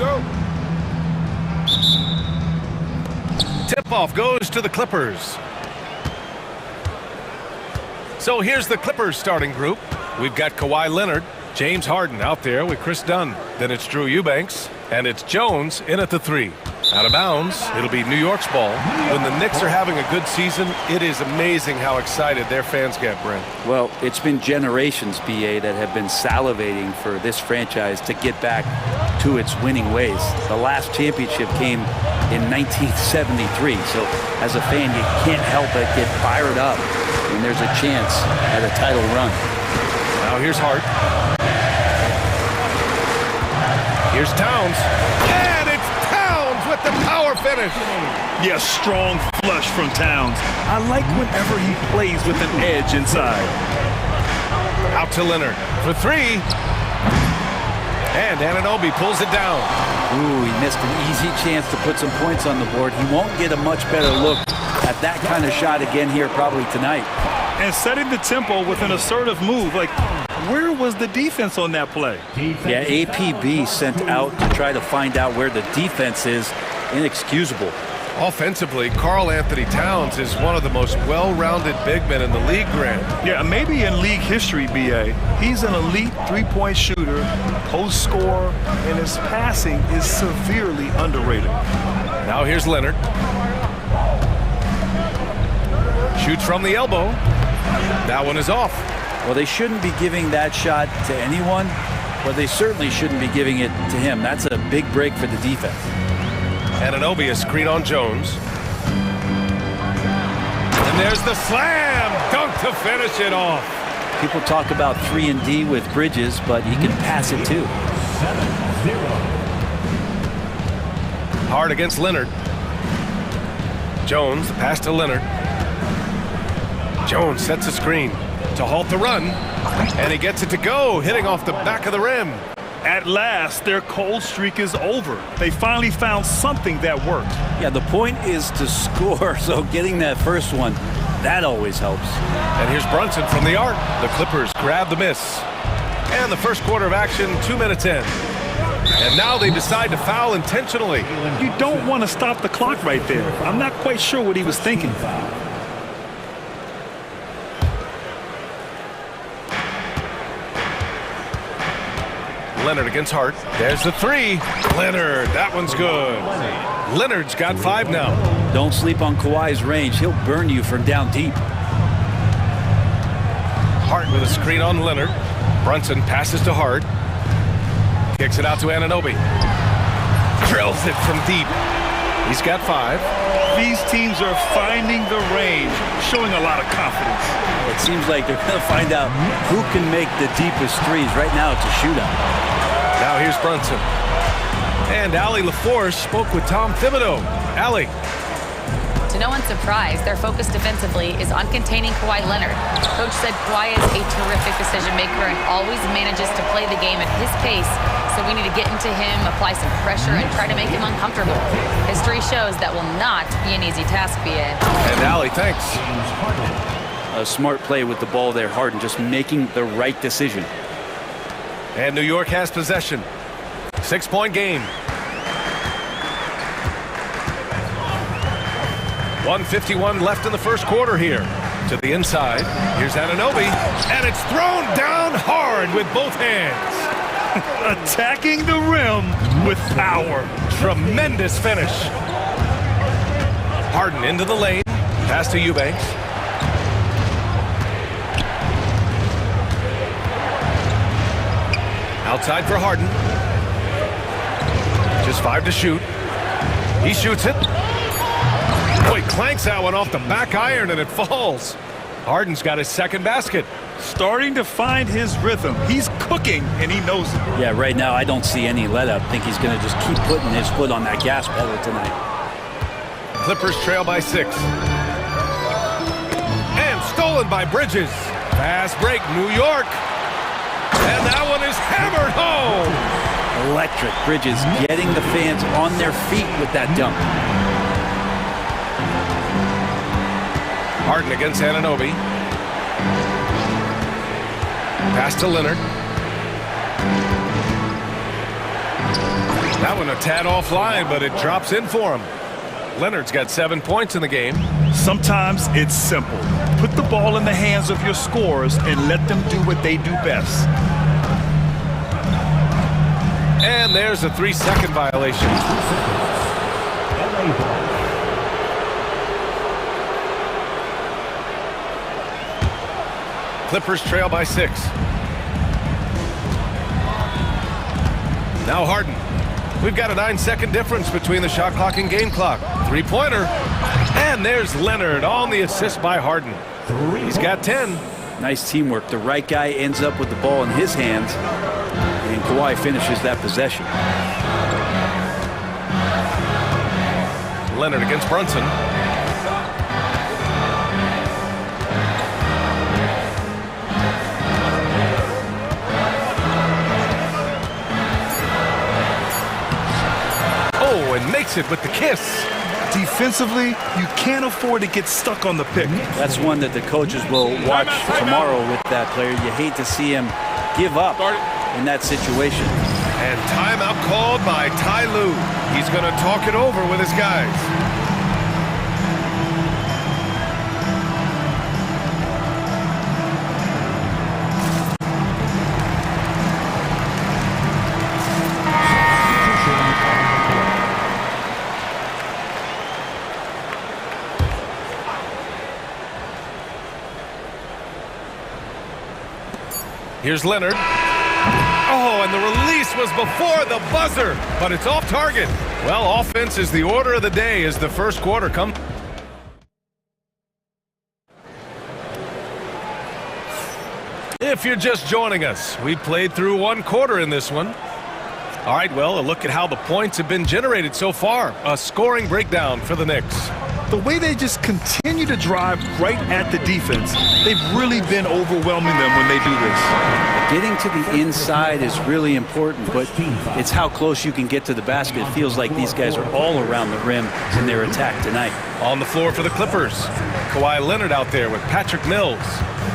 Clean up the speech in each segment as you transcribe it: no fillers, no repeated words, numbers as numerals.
go. Tip-off goes to the Clippers. So here's the Clippers starting group. We've got Kawhi Leonard, James Harden out there with Chris Dunn. Then it's Drew Eubanks, and it's Jones in at the 3. Out of bounds, it'll be New York's ball. When the Knicks are having a good season, it is amazing how excited their fans get, Brent. Well, it's been generations, BA, that have been salivating for this franchise to get back to its winning ways. The last championship came in 1973, so as a fan, you can't help but get fired up when there's a chance at a title run. Now here's Hart. Here's Towns. And it's Towns with the power finish. Yeah, strong flush from Towns. I like whenever he plays with an edge inside. Out to Leonard for 3. And Anunoby pulls it down. Ooh, he missed an easy chance to put some points on the board. He won't get a much better look at that kind of shot again here probably tonight. And setting the tempo with an assertive move. Like, where was the defense on that play? Yeah, APB sent out to try to find out where the defense is. Inexcusable. Offensively, Karl Anthony Towns is one of the most well-rounded big men in the league, Grant. Yeah, maybe in league history, BA. He's an elite three-point shooter, post scorer, and his passing is severely underrated. Now here's Leonard. Shoots from the elbow. That one is off. Well, they shouldn't be giving that shot to anyone, but they certainly shouldn't be giving it to him. That's a big break for the defense. Anunoby, a screen on Jones. And there's the slam dunk to finish it off. People talk about 3-and-D with Bridges, but he can pass it too. Hard against Leonard. Jones, the pass to Leonard. Jones sets a screen to halt the run, and he gets it to go, hitting off the back of the rim. At last, their cold streak is over. They finally found something that worked. Yeah, the point is to score, so getting that first one, that always helps. And here's Brunson from the arc. The Clippers grab the miss. And the first quarter of action, 2 minutes in. And now they decide to foul intentionally. You don't want to stop the clock right there. I'm not quite sure what he was thinking. Leonard against Hart. There's the 3. Leonard, that one's good. Leonard's got 5 now. Don't sleep on Kawhi's range. He'll burn you from down deep. Hart with a screen on Leonard. Brunson passes to Hart. Kicks it out to Anunoby. Drills it from deep. He's got 5. These teams are finding the range, showing a lot of confidence. It seems like they're going to find out who can make the deepest threes. Right now, it's a shootout. Now here's Brunson. And Allie LaForce spoke with Tom Thibodeau. Allie. To no one's surprise, their focus defensively is on containing Kawhi Leonard. Coach said Kawhi is a terrific decision maker and always manages to play the game at his pace. So we need to get into him, apply some pressure, and try to make him uncomfortable. History shows that will not be an easy task, BA. And Allie, thanks. A smart play with the ball there, Harden just making the right decision. And New York has possession. 6-point game. 1:51 left in the first quarter here. To the inside. Here's Anunoby. And it's thrown down hard with both hands. Attacking the rim with power. Tremendous finish. Harden into the lane. Pass to Eubanks. Outside for Harden. Just 5 to shoot. He shoots it. Boy, clanks that one off the back iron and it falls. Harden's got his second basket. Starting to find his rhythm. He's cooking, and he knows it. Yeah, right now I don't see any let-up. I think he's going to just keep putting his foot on that gas pedal tonight. Clippers trail by 6. And stolen by Bridges. Fast break, New York. And that one is hammered home. Electric. Bridges getting the fans on their feet with that dunk. Harden against Anunoby. Pass to Leonard. That one a tad offline, but it drops in for him. Leonard's got 7 points in the game. Sometimes it's simple. Put the ball in the hands of your scorers and let them do what they do best. And there's a 3-second violation. Clippers trail by 6. Now Harden. We've got a 9-second difference between the shot clock and game clock. Three-pointer. And there's Leonard on the assist by Harden. He's got 10. Nice teamwork. The right guy ends up with the ball in his hands, and Kawhi finishes that possession. Leonard against Brunson. Oh, and makes it with the kiss. Defensively, you can't afford to get stuck on the pick. That's one that the coaches will watch tomorrow with that player. You hate to see him give up in that situation. And timeout called by Ty Lue. He's going to talk it over with his guys. Here's Leonard. Oh, and the release was before the buzzer, but it's off target. Well, offense is the order of the day as the first quarter comes. If you're just joining us, we played through one quarter in this one. All right, well, a look at how the points have been generated so far. A scoring breakdown for the Knicks. The way they just continue to drive right at the defense, they've really been overwhelming them when they do this. Getting to the inside is really important, but it's how close you can get to the basket. It feels like these guys are all around the rim in their attack tonight. On the floor for the Clippers, Kawhi Leonard out there with Patrick Mills.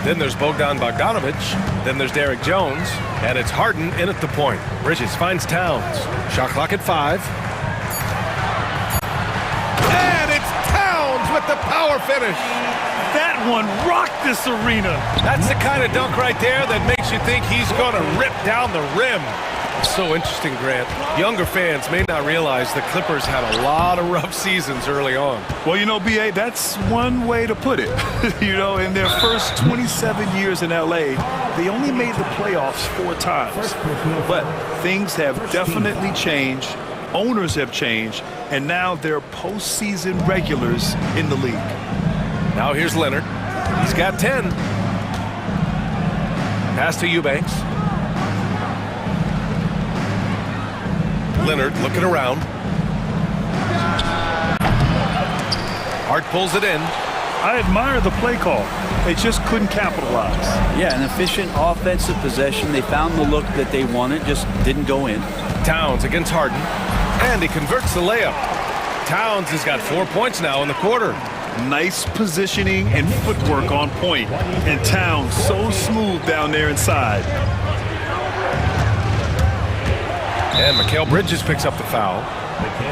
Then there's Bogdan Bogdanović. Then there's Derrick Jones. And it's Harden in at the point. Bridges finds Towns. Shot clock at 5. And it's Towns with the power finish. That one rocked this arena. That's the kind of dunk right there that makes you think he's going to rip down the rim. So interesting, Grant. Younger fans may not realize the Clippers had a lot of rough seasons early on. Well, you know, B.A., that's one way to put it. You know, in their first 27 years in L.A., they only made the playoffs 4 times. But things have definitely changed. Owners have changed. And now they're postseason regulars in the league. Now here's Leonard. He's got 10. Pass to Eubanks. Leonard looking around. Hart pulls it in. I admire the play call. They just couldn't capitalize. Yeah, an efficient offensive possession. They found the look that they wanted, just didn't go in. Towns against Harden. And he converts the layup. Towns has got 4 points now in the quarter. Nice positioning and footwork on point. And Towns so smooth down there inside. And Mikal Bridges picks up the foul.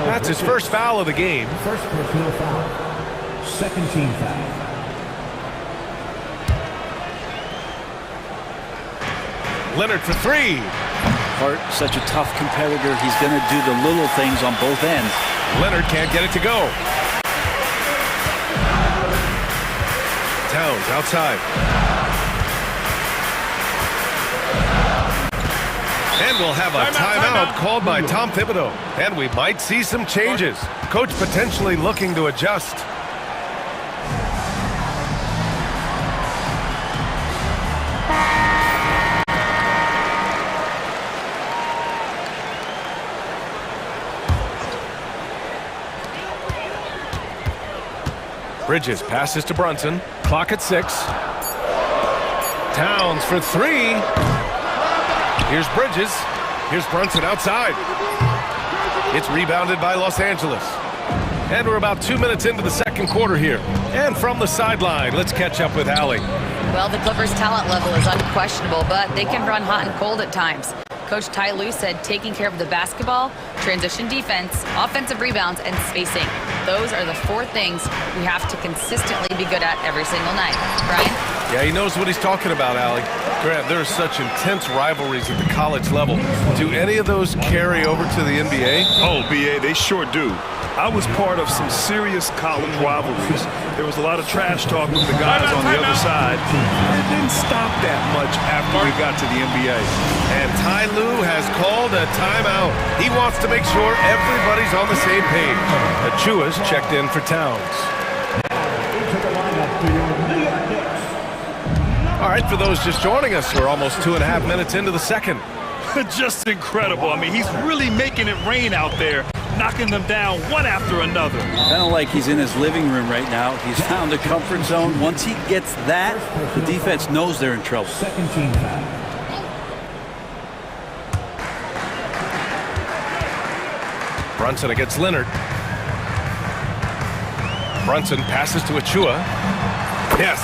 That's his first foul of the game. First personal foul. Second team foul. Leonard for 3. Hart, such a tough competitor. He's going to do the little things on both ends. Leonard can't get it to go. Towns outside. And we'll have a timeout called by Tom Thibodeau. And we might see some changes. Coach potentially looking to adjust. Bridges passes to Brunson. Clock at 6. Towns for 3. Here's Bridges. Here's Brunson outside. It's rebounded by Los Angeles. And we're about 2 minutes into the second quarter here. And from the sideline, let's catch up with Allie. Well, the Clippers' talent level is unquestionable, but they can run hot and cold at times. Coach Ty Lue said taking care of the basketball, transition defense, offensive rebounds, and spacing. Those are the 4 things we have to consistently be good at every single night. Brian? Yeah, he knows what he's talking about, Allie. Grant, there are such intense rivalries at the college level. Do any of those carry over to the NBA? Oh, BA, they sure do. I was part of some serious college rivalries. There was a lot of trash talk with the guys on the other side. It didn't stop that much after we got to the NBA. And Ty Lue has called a timeout. He wants to make sure everybody's on the same page. Achua's checked in for Towns. Into the lineup for your New York Knicks. All right, for those just joining us, we're almost 2.5 minutes into the second. Just incredible. I mean, he's really making it rain out there, knocking them down one after another. Kind of like he's in his living room right now. He's found the comfort zone. Once he gets that, the defense knows they're in trouble. Second team foul. Brunson against Leonard. Brunson passes to Achua. Yes,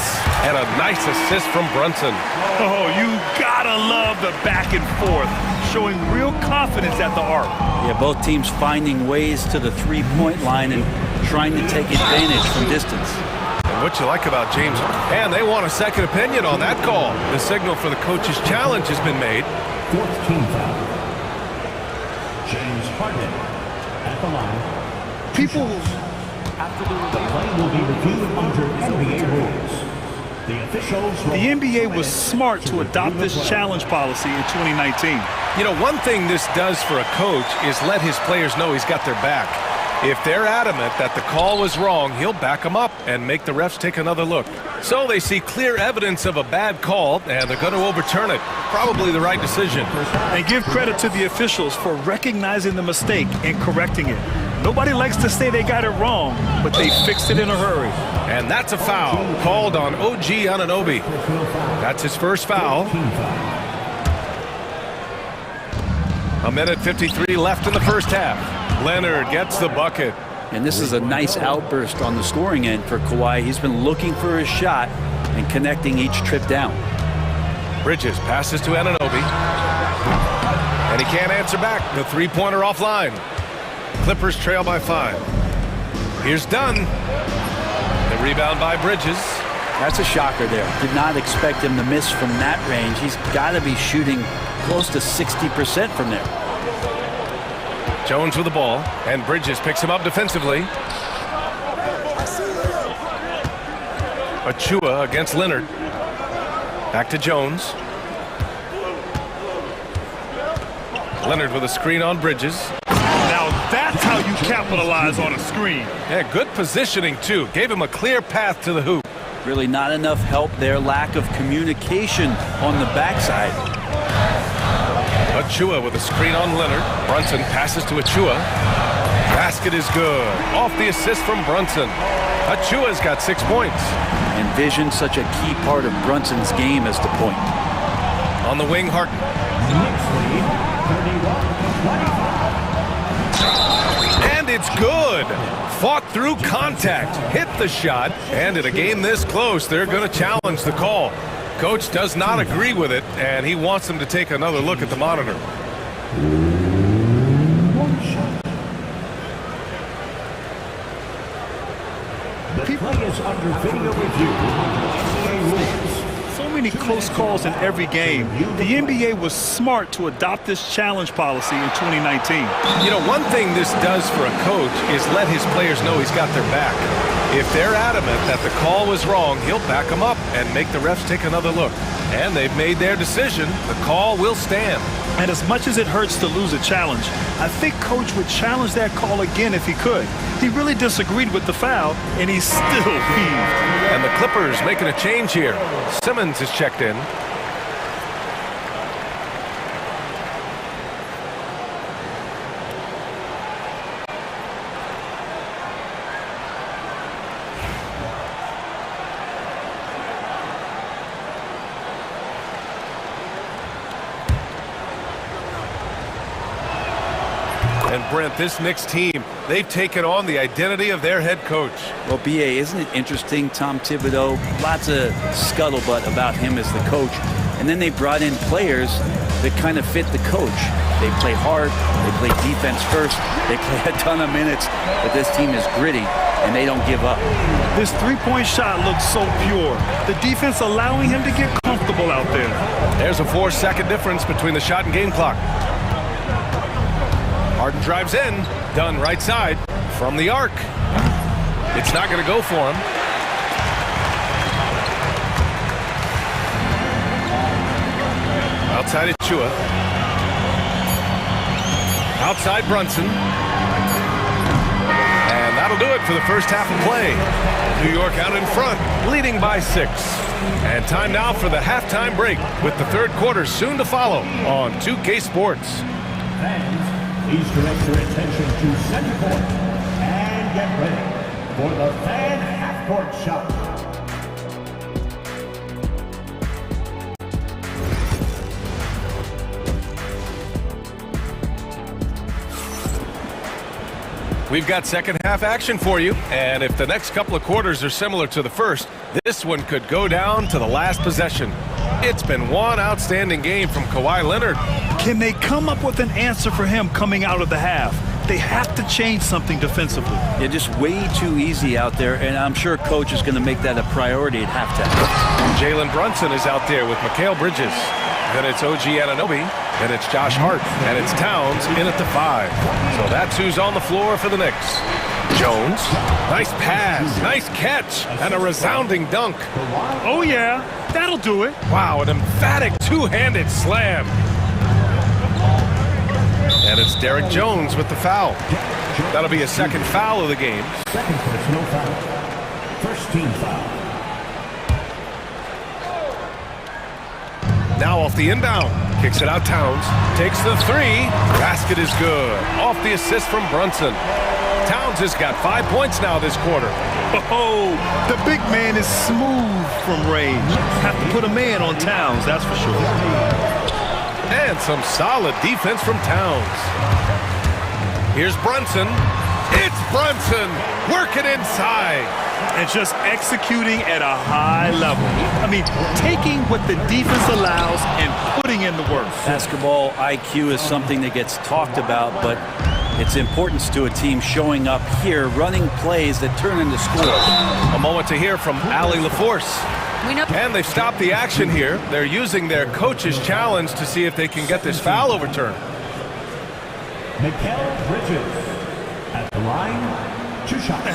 and a nice assist from Brunson. Oh, you gotta love the back and forth, showing real confidence at the arc. Yeah, both teams finding ways to the three-point line and trying to take advantage from distance. And what you like about James, and they want a second opinion on that call. The signal for the coach's challenge has been made. Fourth team foul. James Harden at the line. People, The play will be reviewed under NBA rules. The officials will... the NBA was smart to adopt this challenge policy in 2019. You know, one thing this does for a coach is let his players know he's got their back. If they're adamant that the call was wrong, he'll back them up and make the refs take another look. So they see clear evidence of a bad call, and they're going to overturn it. Probably the right decision. And give credit to the officials for recognizing the mistake and correcting it. Nobody likes to say they got it wrong, but they fixed it in a hurry. And that's a foul called on OG Anunoby. That's his first foul. A minute 53 left in the first half. Leonard gets the bucket. And this is a nice outburst on the scoring end for Kawhi. He's been looking for his shot and connecting each trip down. Bridges passes to Anunoby. And he can't answer back. The three-pointer offline. Clippers trail by 5. Here's Dunn. The rebound by Bridges. That's a shocker there. Did not expect him to miss from that range. He's got to be shooting close to 60% from there. Jones with the ball, and Bridges picks him up defensively. Achua against Leonard. Back to Jones. Leonard with a screen on Bridges. Now that's how you capitalize on a screen. Yeah, good positioning too. Gave him a clear path to the hoop. Really not enough help there. Lack of communication on the backside. Achua with a screen on Leonard. Brunson passes to Achua. Basket is good. Off the assist from Brunson. Achua's got 6 points. And vision, such a key part of Brunson's game as the point. On the wing, Harden. Knicks lead, 31-25. And it's good. Fought through contact. Hit the shot. And in a game this close, they're going to challenge the call. Coach does not agree with it, and he wants them to take another look at the monitor. The play is under video review. NBA rules. So many close calls in every game. The NBA was smart to adopt this challenge policy in 2019. You know, one thing this does for a coach is let his players know he's got their back. If they're adamant that the call was wrong, he'll back them up and make the refs take another look. And they've made their decision. The call will stand. And as much as it hurts to lose a challenge, I think Coach would challenge that call again if he could. He really disagreed with the foul, and he's still peeved. And the Clippers making a change here. Simmons is checked in. And Brent, this Knicks team, they've taken on the identity of their head coach. Well, BA, isn't it interesting? Tom Thibodeau, lots of scuttlebutt about him as the coach. And then they brought in players that kind of fit the coach. They play hard, they play defense first, they play a ton of minutes, but this team is gritty and they don't give up. This three-point shot looks so pure. The defense allowing him to get comfortable out there. There's a 4-second difference between the shot and game clock. Harden drives in, Dunn right side, from the arc. It's not going to go for him. Outside Achua. Outside Brunson. And that'll do it for the first half of play. New York out in front, leading by 6. And time now for the halftime break, with the third quarter soon to follow on 2K Sports. Fans, please direct your attention to center court and get ready for the fan half-court shot. We've got second half action for you, and if the next couple of quarters are similar to the first, this one could go down to the last possession. It's been one outstanding game from Kawhi Leonard. Can they come up with an answer for him coming out of the half? They have to change something defensively. They're just way too easy out there, and I'm sure coach is going to make that a priority at halftime. Jalen Brunson is out there with Mikal Bridges. Then it's OG Anunoby. Then it's Josh Hart. And it's Towns in at the 5. So that's who's on the floor for the Knicks. Jones. Nice pass. Nice catch. And a resounding dunk. Oh, yeah. That'll do it. Wow, an emphatic two-handed slam. And it's Derek Jones with the foul. That'll be a second foul of the game. Second personal foul. First team foul. Now off the inbound. Kicks it out Towns. Takes the 3. Basket is good. Off the assist from Brunson. Towns has got 5 points now this quarter. Oh, the big man is smooth from range. Have to put a man on Towns, that's for sure. And some solid defense from Towns. Here's Brunson. It's Brunson working inside. And just executing at a high level. I mean, taking what the defense allows and putting in the work. Basketball IQ is something that gets talked about, but its importance to a team showing up here, running plays that turn into scores. A moment to hear from Allie LaForce. And they've stopped the action here. They're using their coach's challenge to see if they can get this foul overturned. Mikal Bridges at the line, 2 shots.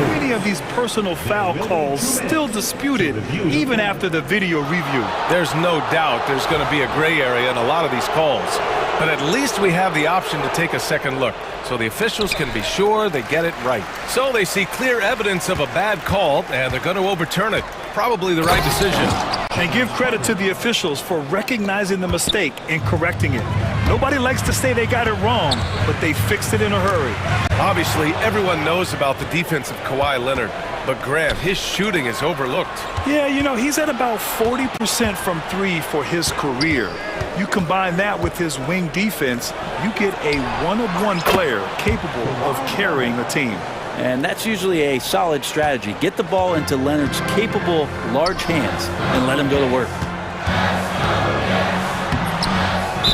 Many of these personal foul calls still disputed even after the video review. There's no doubt there's going to be a gray area in a lot of these calls. But at least we have the option to take a second look, so the officials can be sure they get it right. So they see clear evidence of a bad call, and they're going to overturn it. Probably the right decision. And give credit to the officials for recognizing the mistake and correcting it. Nobody likes to say they got it wrong, but they fixed it in a hurry. Obviously, everyone knows about the defense of Kawhi Leonard, but Grant, his shooting is overlooked. Yeah, you know, he's at about 40% from 3 for his career. You combine that with his wing defense, you get a one-of-one player capable of carrying a team. And that's usually a solid strategy. Get the ball into Leonard's capable, large hands and let him go to work.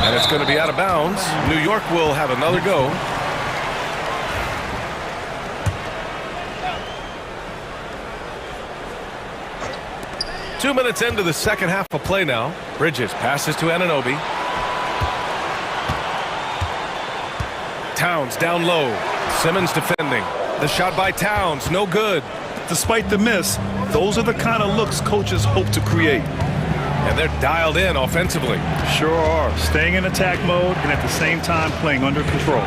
And it's going to be out of bounds. New York will have another go. Two minutes into the second half of play now. Bridges passes to Anunoby. Towns down low. Simmons defending. The shot by Towns, no good. Despite the miss, those are the kind of looks coaches hope to create. And they're dialed in offensively. Sure are. Staying in attack mode and at the same time playing under control.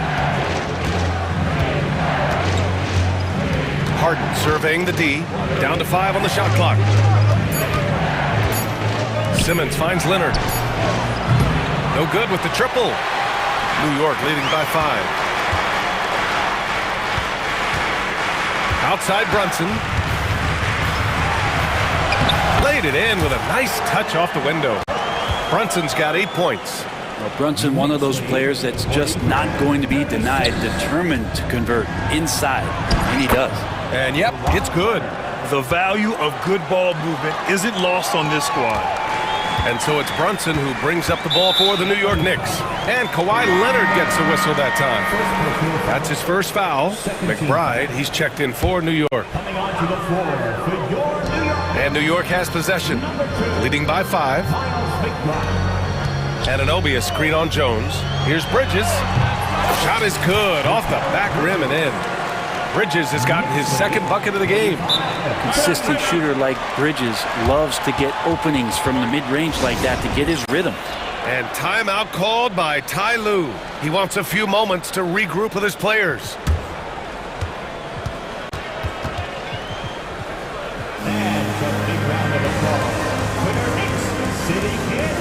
Harden surveying the D. Down to 5 on the shot clock. Simmons finds Leonard. No good with the triple. New York leading by 5. Outside Brunson. Laid it in with a nice touch off the window. Brunson's got 8 points. Well, Brunson, one of those players that's just not going to be denied, determined to convert inside, and he does. And yep, it's good. The value of good ball movement isn't lost on this squad. And so it's Brunson who brings up the ball for the New York Knicks. And Kawhi Leonard gets a whistle that time. That's his first foul. McBride, he's checked in for New York. Coming onto the floor for your New York. And New York has possession, leading by 5. Anunoby, a screen on Jones. Here's Bridges. Shot is good, off the back rim and in. Bridges has gotten his second bucket of the game. A consistent shooter like Bridges loves to get openings from the mid-range like that to get his rhythm. And timeout called by Ty Lue. He wants a few moments to regroup with his players. And a big round of applause for the Knicks sitting in.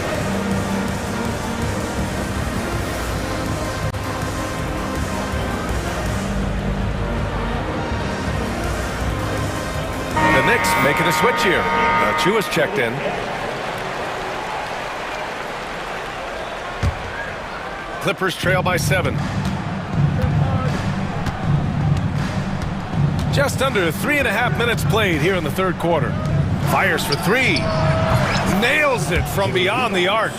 The Knicks making a switch here. Chua's checked in. Clippers trail by 7. Just under 3.5 minutes played here in the third quarter. Fires for 3. Nails it from beyond the arc.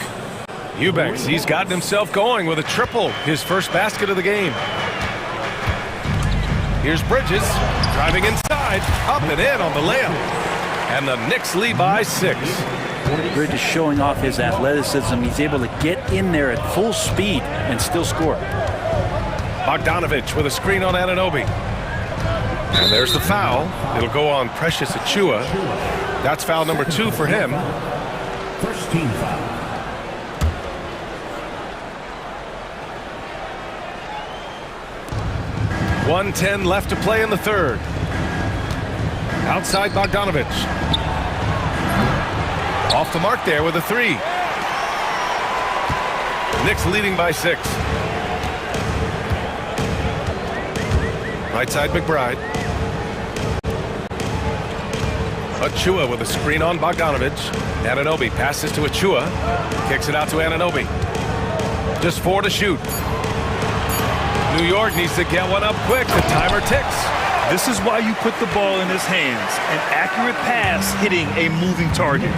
Eubanks, he's gotten himself going with a triple, his first basket of the game. Here's Bridges, driving inside, up and in on the layup. And the Knicks lead by 6. Bridges showing off his athleticism. He's able to get in there at full speed and still score. Bogdanovich with a screen on Anunoby. And there's the foul. It'll go on Precious Achiuwa. That's foul number 2 for him. First team foul. .110 left to play in the third. Outside Bogdanovich. Off the mark there with a 3. Knicks leading by 6. Right side McBride. Achiuwa with a screen on Bogdanovich. Anunoby passes to Achiuwa. Kicks it out to Anunoby. Just 4 to shoot. New York needs to get one up quick. The timer ticks. This is why you put the ball in his hands. An accurate pass hitting a moving target.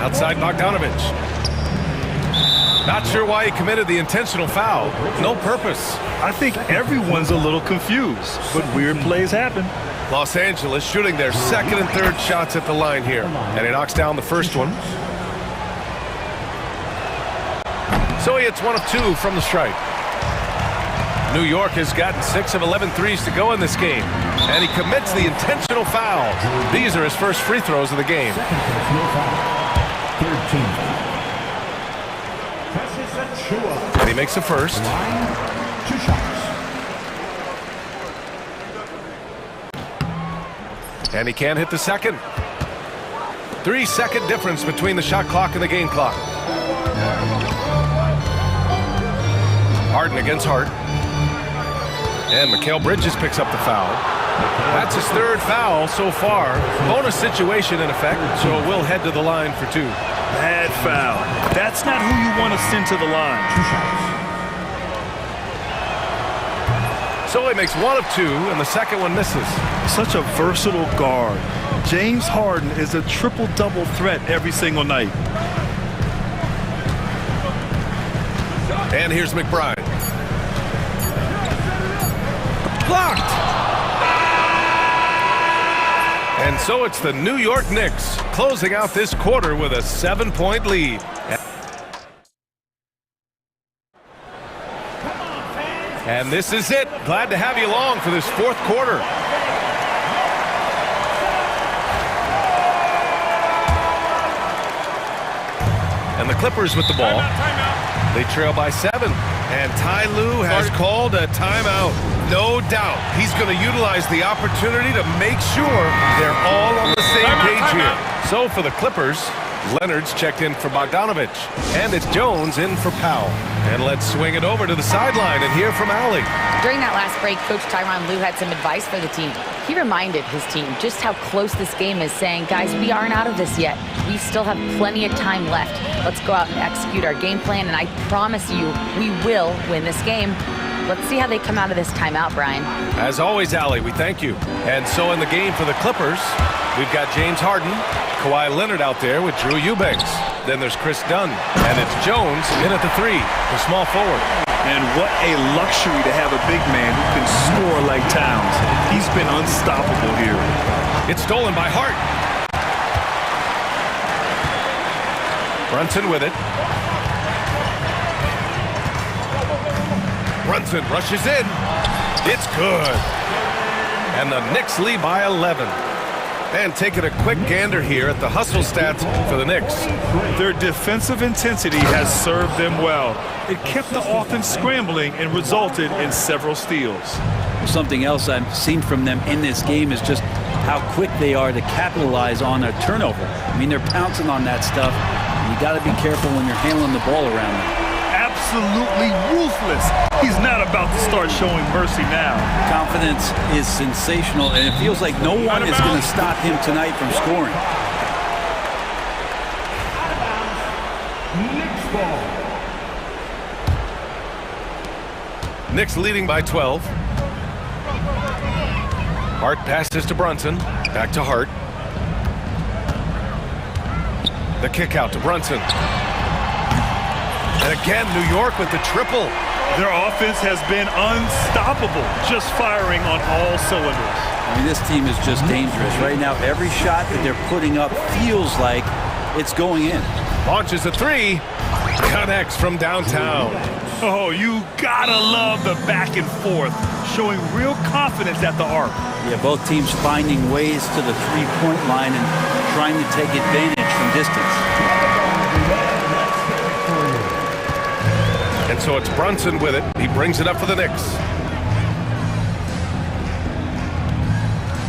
Outside Bogdanovich. Not sure why he committed the intentional foul. No purpose. I think everyone's a little confused, but weird plays happen. Los Angeles shooting their second and third shots at the line here. And he knocks down the first one. So he hits 1 of 2 from the stripe. New York has gotten 6 of 11 threes to go in this game. And he commits the intentional foul. These are his first free throws of the game. Third team foul. Precious Achiuwa. And he makes the first. 2 shots. And he can't hit the second. 3-second difference between the shot clock and the game clock. Harden against Hart. And Mikal Bridges picks up the foul. That's his third foul so far. Bonus situation in effect, so we'll head to the line for 2. Bad foul. That's not who you want to send to the line. 2 shots. So he makes 1 of 2, and the second one misses. Such a versatile guard. James Harden is a triple-double threat every single night. And here's McBride. Blocked! And so it's the New York Knicks closing out this quarter with a 7-point lead. And this is it. Glad to have you along for this fourth quarter. And the Clippers with the ball. They trail by 7. And Ty Lue has called a timeout. No doubt he's going to utilize the opportunity to make sure they're all on the same page here. So for the Clippers, Leonard's checked in for Bogdanovich. And it's Jones in for Powell. And let's swing it over to the sideline and hear from Allie. During that last break, Coach Tyronn Lue had some advice for the team. He reminded his team just how close this game is, saying, guys, we aren't out of this yet. We still have plenty of time left. Let's go out and execute our game plan, and I promise you, we will win this game. Let's see how they come out of this timeout, Brian. As always, Allie, we thank you. And so in the game for the Clippers, we've got James Harden, Kawhi Leonard out there with Drew Eubanks. Then there's Chris Dunn, and it's Jones in at the 3, the small forward. And what a luxury to have a big man who can score like Towns. He's been unstoppable here. It's stolen by Hart. Brunson with it. Brunson rushes in. It's good. And the Knicks lead by 11. And taking a quick gander here at the hustle stats for the Knicks. Their defensive intensity has served them well. It kept the offense scrambling and resulted in several steals. Something else I've seen from them in this game is just how quick they are to capitalize on a turnover. I mean, they're pouncing on that stuff. You got to be careful when you're handling the ball around them. Absolutely ruthless. He's not about to start showing mercy now. Confidence is sensational, and it feels like no one is going to stop him tonight from scoring. Knicks ball. Knicks leading by 12. Hart passes to Brunson. Back to Hart. The kick out to Brunson. And again, New York with the triple. Their offense has been unstoppable, just firing on all cylinders. I mean, this team is just dangerous. Right now, every shot that they're putting up feels like it's going in. Launches a 3. Connects from downtown. Oh, you gotta love the back and forth, showing real confidence at the arc. Yeah, both teams finding ways to the three-point line and trying to take advantage from distance. And so it's Brunson with it. He brings it up for the Knicks.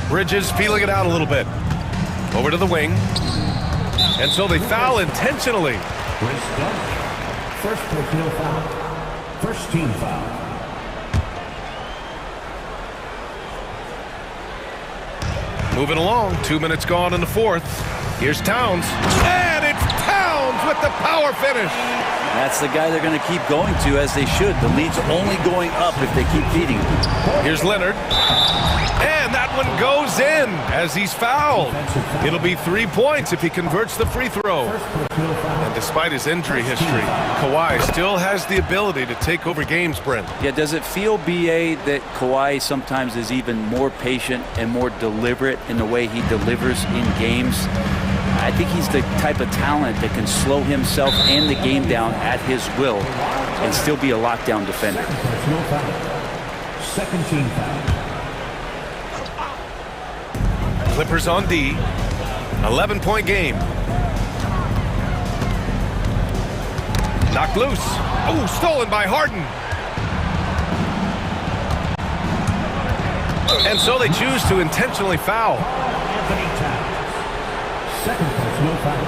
Bridges feeling it out a little bit. Over to the wing. And so they foul intentionally. First personal foul. First team foul. Moving along. 2 minutes gone in the fourth. Here's Towns. And it's Towns with the power finish. That's the guy they're going to keep going to, as they should. The lead's only going up if they keep feeding him. Here's Leonard. And that one goes in as he's fouled. It'll be 3 points if he converts the free throw. And despite his injury history, Kawhi still has the ability to take over games, Brent. Yeah, does it feel, B.A., that Kawhi sometimes is even more patient and more deliberate in the way he delivers in games? I think he's the type of talent that can slow himself and the game down at his will and still be a lockdown defender. Second team foul. Clippers on D. 11-point game. Knocked loose. Oh, stolen by Harden. And so they choose to intentionally foul. Second personal foul.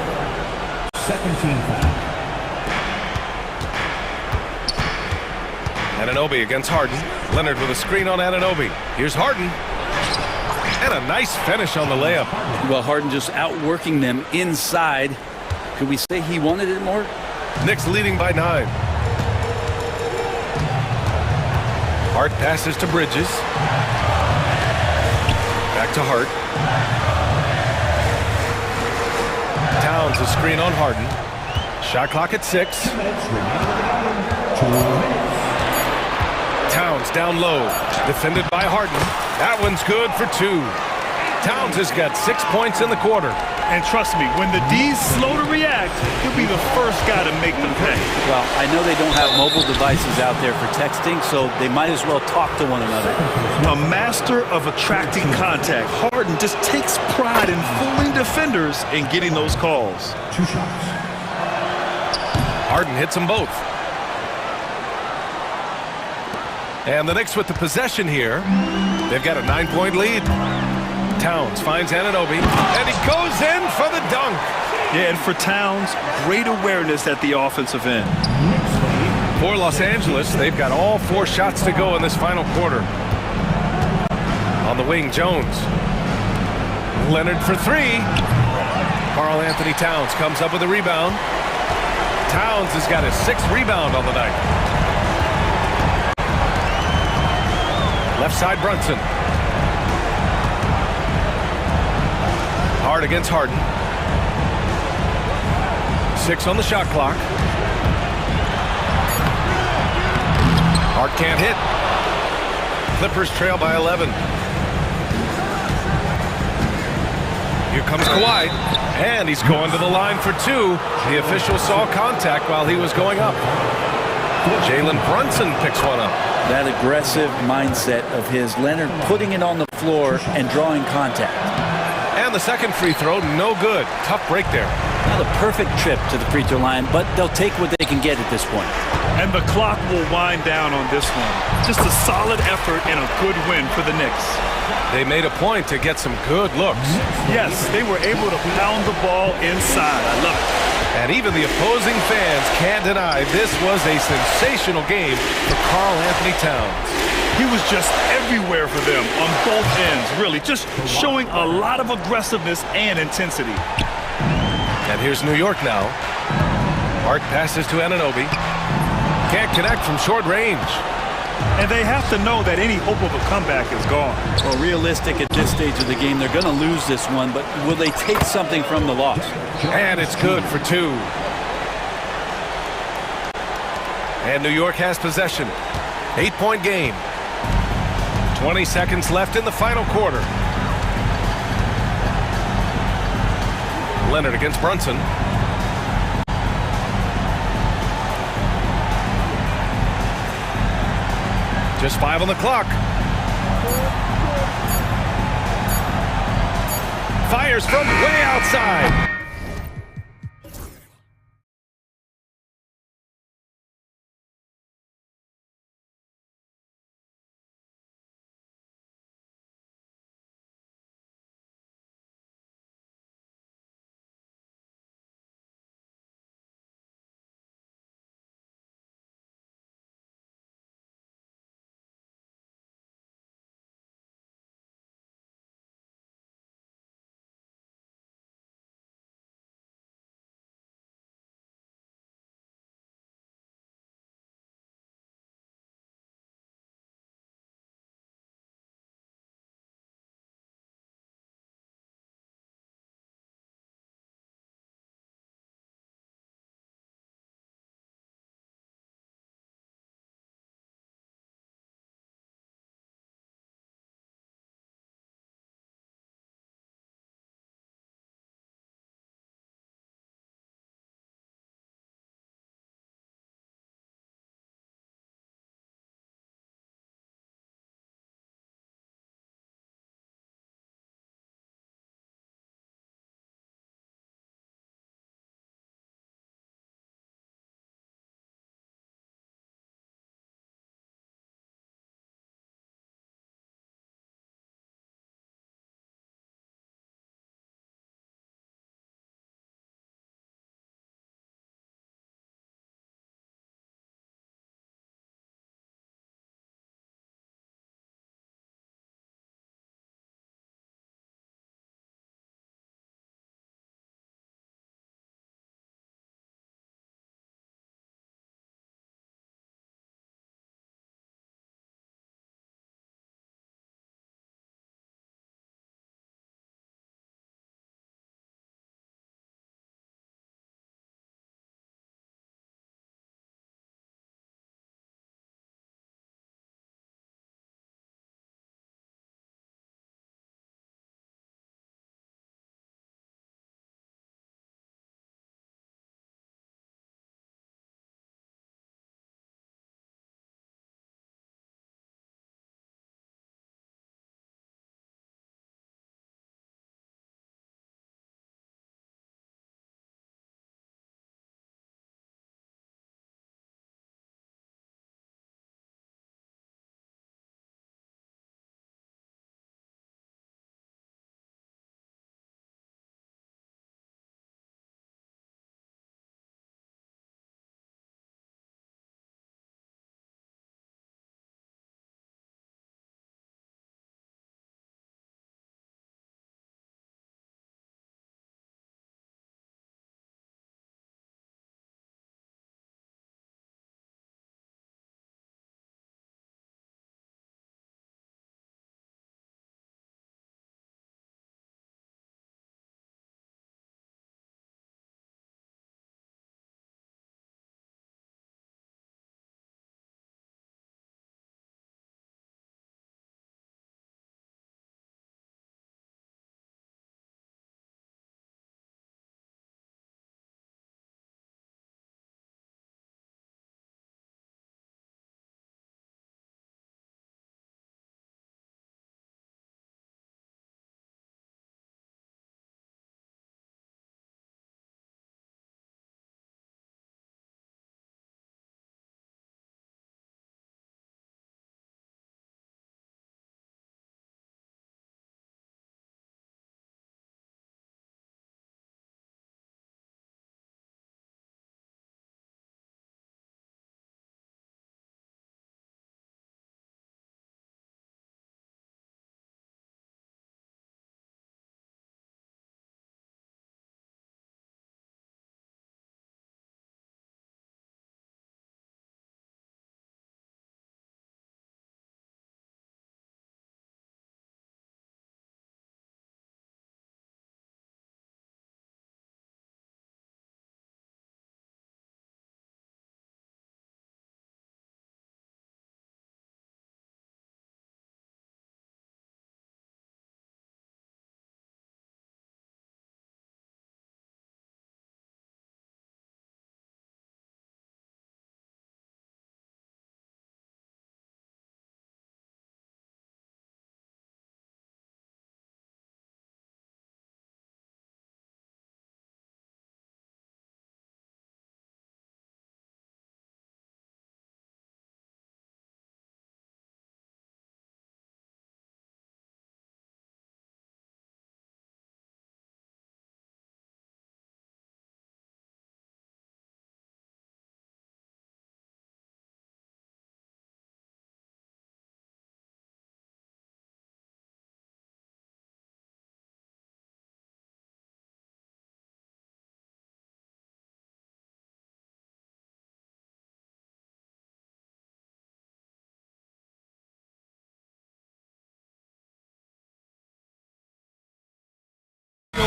Second team foul. Anunoby against Harden. Leonard with a screen on Anunoby. Here's Harden. And a nice finish on the layup. Well, Harden just outworking them inside. Could we say he wanted it more? Knicks leading by 9. Hart passes to Bridges. Back to Hart. Towns a screen on Harden. Shot clock at 6. Towns down low. Defended by Harden. That one's good for 2. Towns has got 6 points in the quarter. And trust me, when the D's slow to react, he'll be the first guy to make them pay. Well, I know they don't have mobile devices out there for texting, so they might as well talk to one another. A master of attracting contact, Harden just takes pride in fooling defenders and getting those calls. 2 shots. Harden hits them both. And the Knicks with the possession here. They've got a 9-point lead. Towns finds Anunoby, and he goes in for the dunk. Yeah, and for Towns, great awareness at the offensive end. For Los Angeles, they've got all 4 shots to go in this final quarter. On the wing, Jones. Leonard for 3. Karl Anthony Towns comes up with a rebound. Towns has got his 6th rebound on the night. Left side, Brunson. Hard against Harden. 6 on the shot clock. Hart can't hit. Clippers trail by 11. Here comes Kawhi, and he's going to the line for 2. The official saw contact while he was going up. Jalen Brunson picks one up. That aggressive mindset of his, Leonard putting it on the floor and drawing contact. And the second free throw, no good. Tough break there. Not a perfect trip to the free throw line, but they'll take what they can get at this point. And the clock will wind down on this one. Just a solid effort and a good win for the Knicks. They made a point to get some good looks. Yes, they were able to pound the ball inside. I love it. And even the opposing fans can't deny this was a sensational game for Karl Anthony Towns. He was just everywhere for them on both ends, really, just showing a lot of aggressiveness and intensity. And here's New York now. Hart passes to Anunoby. Can't connect from short range. And they have to know that any hope of a comeback is gone. Well, realistic at this stage of the game, they're going to lose this one, but will they take something from the loss? And it's good for 2. And New York has possession. 8-point game. 20 seconds left in the final quarter. Leonard against Brunson. Just 5 on the clock. Fires from way outside.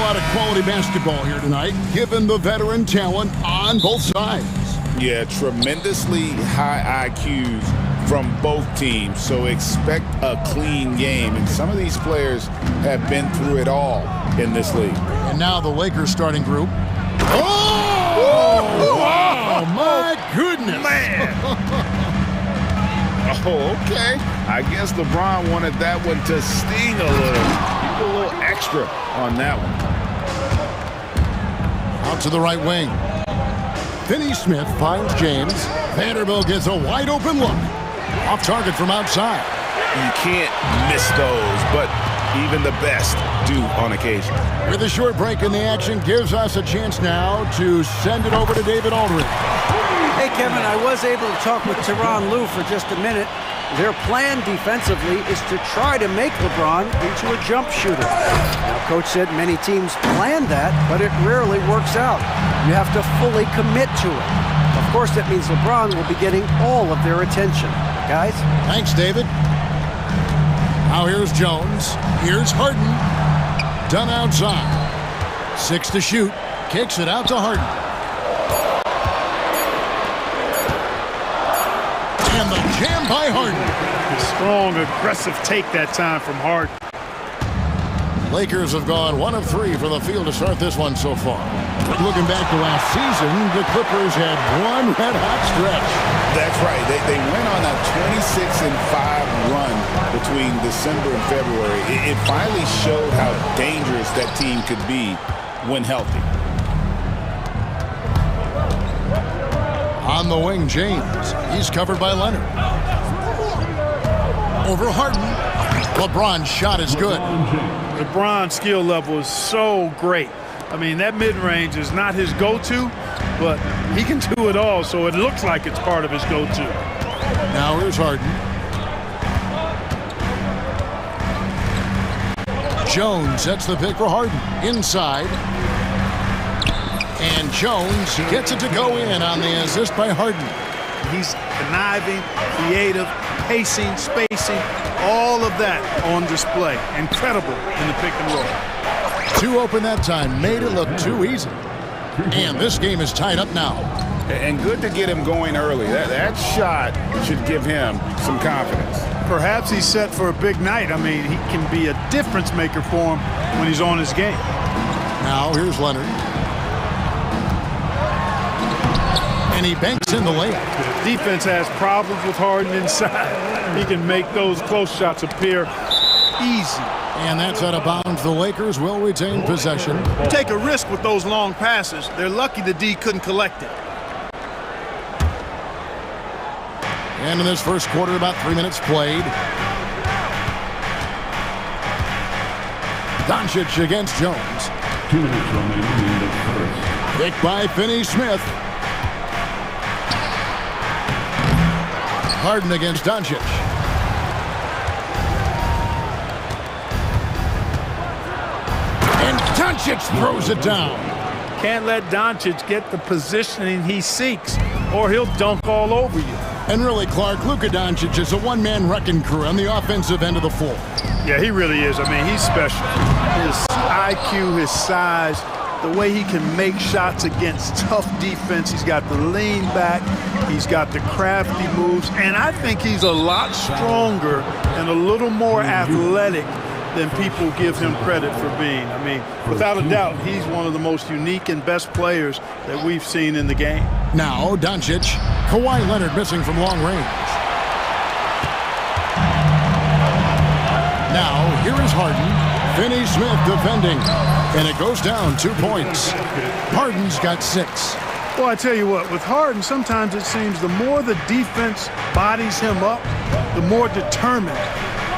lot of quality basketball here tonight, given the veteran talent on both sides. Yeah, tremendously high IQs from both teams, so expect a clean game. And some of these players have been through it all in this league. And now the Lakers starting group. Oh! Wow, my goodness. Man. Oh, okay. I guess LeBron wanted that one to sting a little. Keep a little extra on that one. Out to the right wing. Finney Smith finds James. Vanderbilt gets a wide open look. Off target from outside. You can't miss those, but even the best do on occasion. With a short break in the action, gives us a chance now to send it over to David Aldridge. Hey, Kevin, I was able to talk with Tyronn Lue for just a minute. Their plan defensively is to try to make LeBron into a jump shooter. Now, Coach said many teams plan that, but it rarely works out. You have to fully commit to it. Of course, that means LeBron will be getting all of their attention. Guys? Thanks, David. Now here's Jones. Here's Harden. Done outside. 6 to shoot. Kicks it out to Harden. And the jam by Harden. A strong, aggressive take that time from Harden. Lakers have gone 1 of 3 for the field to start this one so far. But looking back to last season, the Clippers had one red-hot stretch. That's right. They went on a 26-5 run between December and February. It finally showed how dangerous that team could be when healthy. On the wing, James. He's covered by Leonard. Over Harden. LeBron's shot is good. LeBron's skill level is so great. I mean, that mid-range is not his go-to, but he can do it all, so it looks like it's part of his go-to. Now here's Harden. Jones sets the pick for Harden. Inside. And Jones gets it to go in on the assist by Harden. He's conniving, creative, pacing, spacing, all of that on display. Incredible in the pick and roll. 2 open that time, made it look too easy. And this game is tied up now. And good to get him going early. That shot should give him some confidence. Perhaps he's set for a big night. I mean, he can be a difference maker for him when he's on his game. Now here's Leonard. And he banks in the layup. Defense has problems with Harden inside. He can make those close shots appear easy. And that's out of bounds. The Lakers will retain possession. You take a risk with those long passes. They're lucky the D couldn't collect it. And in this first quarter, about 3 minutes played. Doncic against Jones. 2 minutes remaining in the first. Picked by Finney Smith. Harden against Doncic. And Doncic throws it down. Can't let Doncic get the positioning he seeks, or he'll dunk all over you. And really, Clark, Luka Doncic is a one-man wrecking crew on the offensive end of the floor. Yeah, he really is. I mean, he's special. His IQ, his size, the way he can make shots against tough defense. He's got the lean back. He's got the crafty moves. And I think he's a lot stronger and a little more athletic than people give him credit for being. I mean, without a doubt, he's one of the most unique and best players that we've seen in the game. Now, Doncic. Kawhi Leonard missing from long range. Now, here is Harden. Finney Smith defending. And it goes down 2 points. Harden's got 6. Well, I tell you what, with Harden, sometimes it seems the more the defense bodies him up, the more determined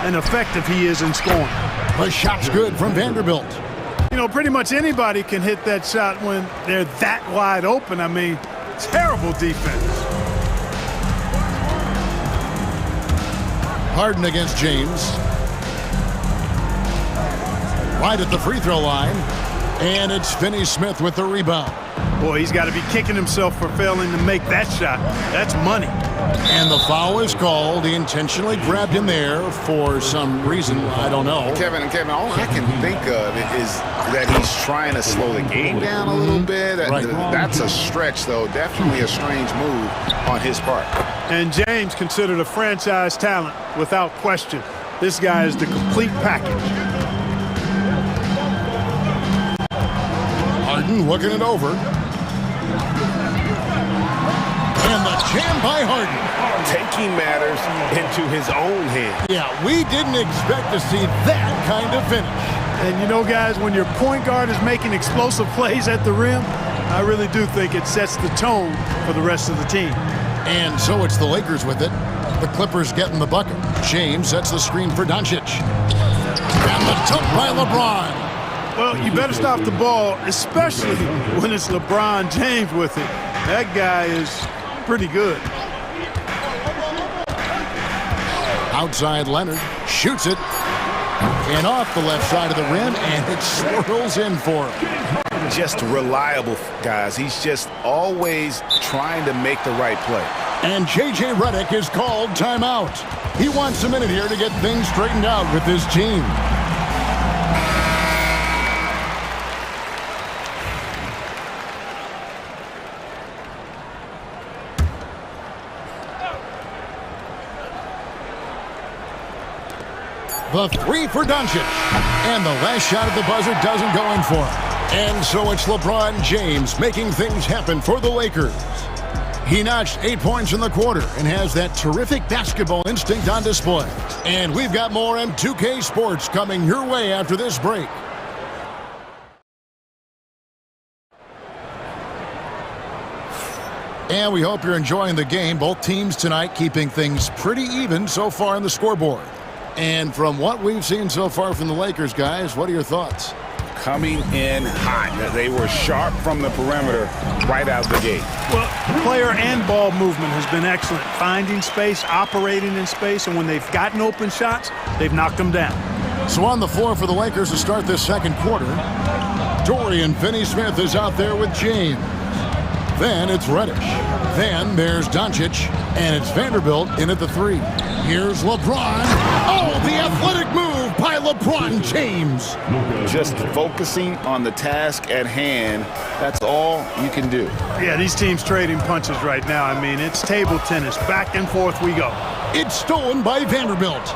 and effective he is in scoring. The shot's good from Vanderbilt. You know, pretty much anybody can hit that shot when they're that wide open. I mean, terrible defense. Harden against James. Right at the free throw line. And it's Finney Smith with the rebound. Boy, he's got to be kicking himself for failing to make that shot. That's money. And the foul is called. He intentionally grabbed him there for some reason. I don't know. Kevin, all I can think of is that he's trying to slow the game down a little bit. Right. That's a stretch, though. Definitely a strange move on his part. And James considered a franchise talent without question. This guy is the complete package. Harden looking it over. And the jam by Harden. Taking matters into his own hands. Yeah, we didn't expect to see that kind of finish. And you know, guys, when your point guard is making explosive plays at the rim, I really do think it sets the tone for the rest of the team. And so it's the Lakers with it. The Clippers getting the bucket. James sets the screen for Doncic. And the dunk by LeBron. Well, you better stop the ball, especially when it's LeBron James with it. That guy is pretty good. Outside Leonard shoots it. And off the left side of the rim, and it swirls in for him. Just reliable, guys. He's just always trying to make the right play. And J.J. Redick is called timeout. He wants a minute here to get things straightened out with his team. The three for Doncic. And the last shot at the buzzer doesn't go in for him. And so it's LeBron James making things happen for the Lakers. He notched 8 points in the quarter and has that terrific basketball instinct on display. And we've got more M2K Sports coming your way after this break. And we hope you're enjoying the game. Both teams tonight keeping things pretty even so far on the scoreboard. And from what we've seen so far from the Lakers, guys, what are your thoughts? Coming in hot. They were sharp from the perimeter right out the gate. Well, player and ball movement has been excellent. Finding space, operating in space, and when they've gotten open shots, they've knocked them down. So on the floor for the Lakers to start this second quarter, Dorian Finney-Smith is out there with James. Then it's Reddish. Then there's Doncic, and it's Vanderbilt in at the three. Here's LeBron. Oh, the athletic move by LeBron James. Just focusing on the task at hand. That's all you can do. Yeah, these teams trading punches right now. I mean, it's table tennis. Back and forth we go. It's stolen by Vanderbilt.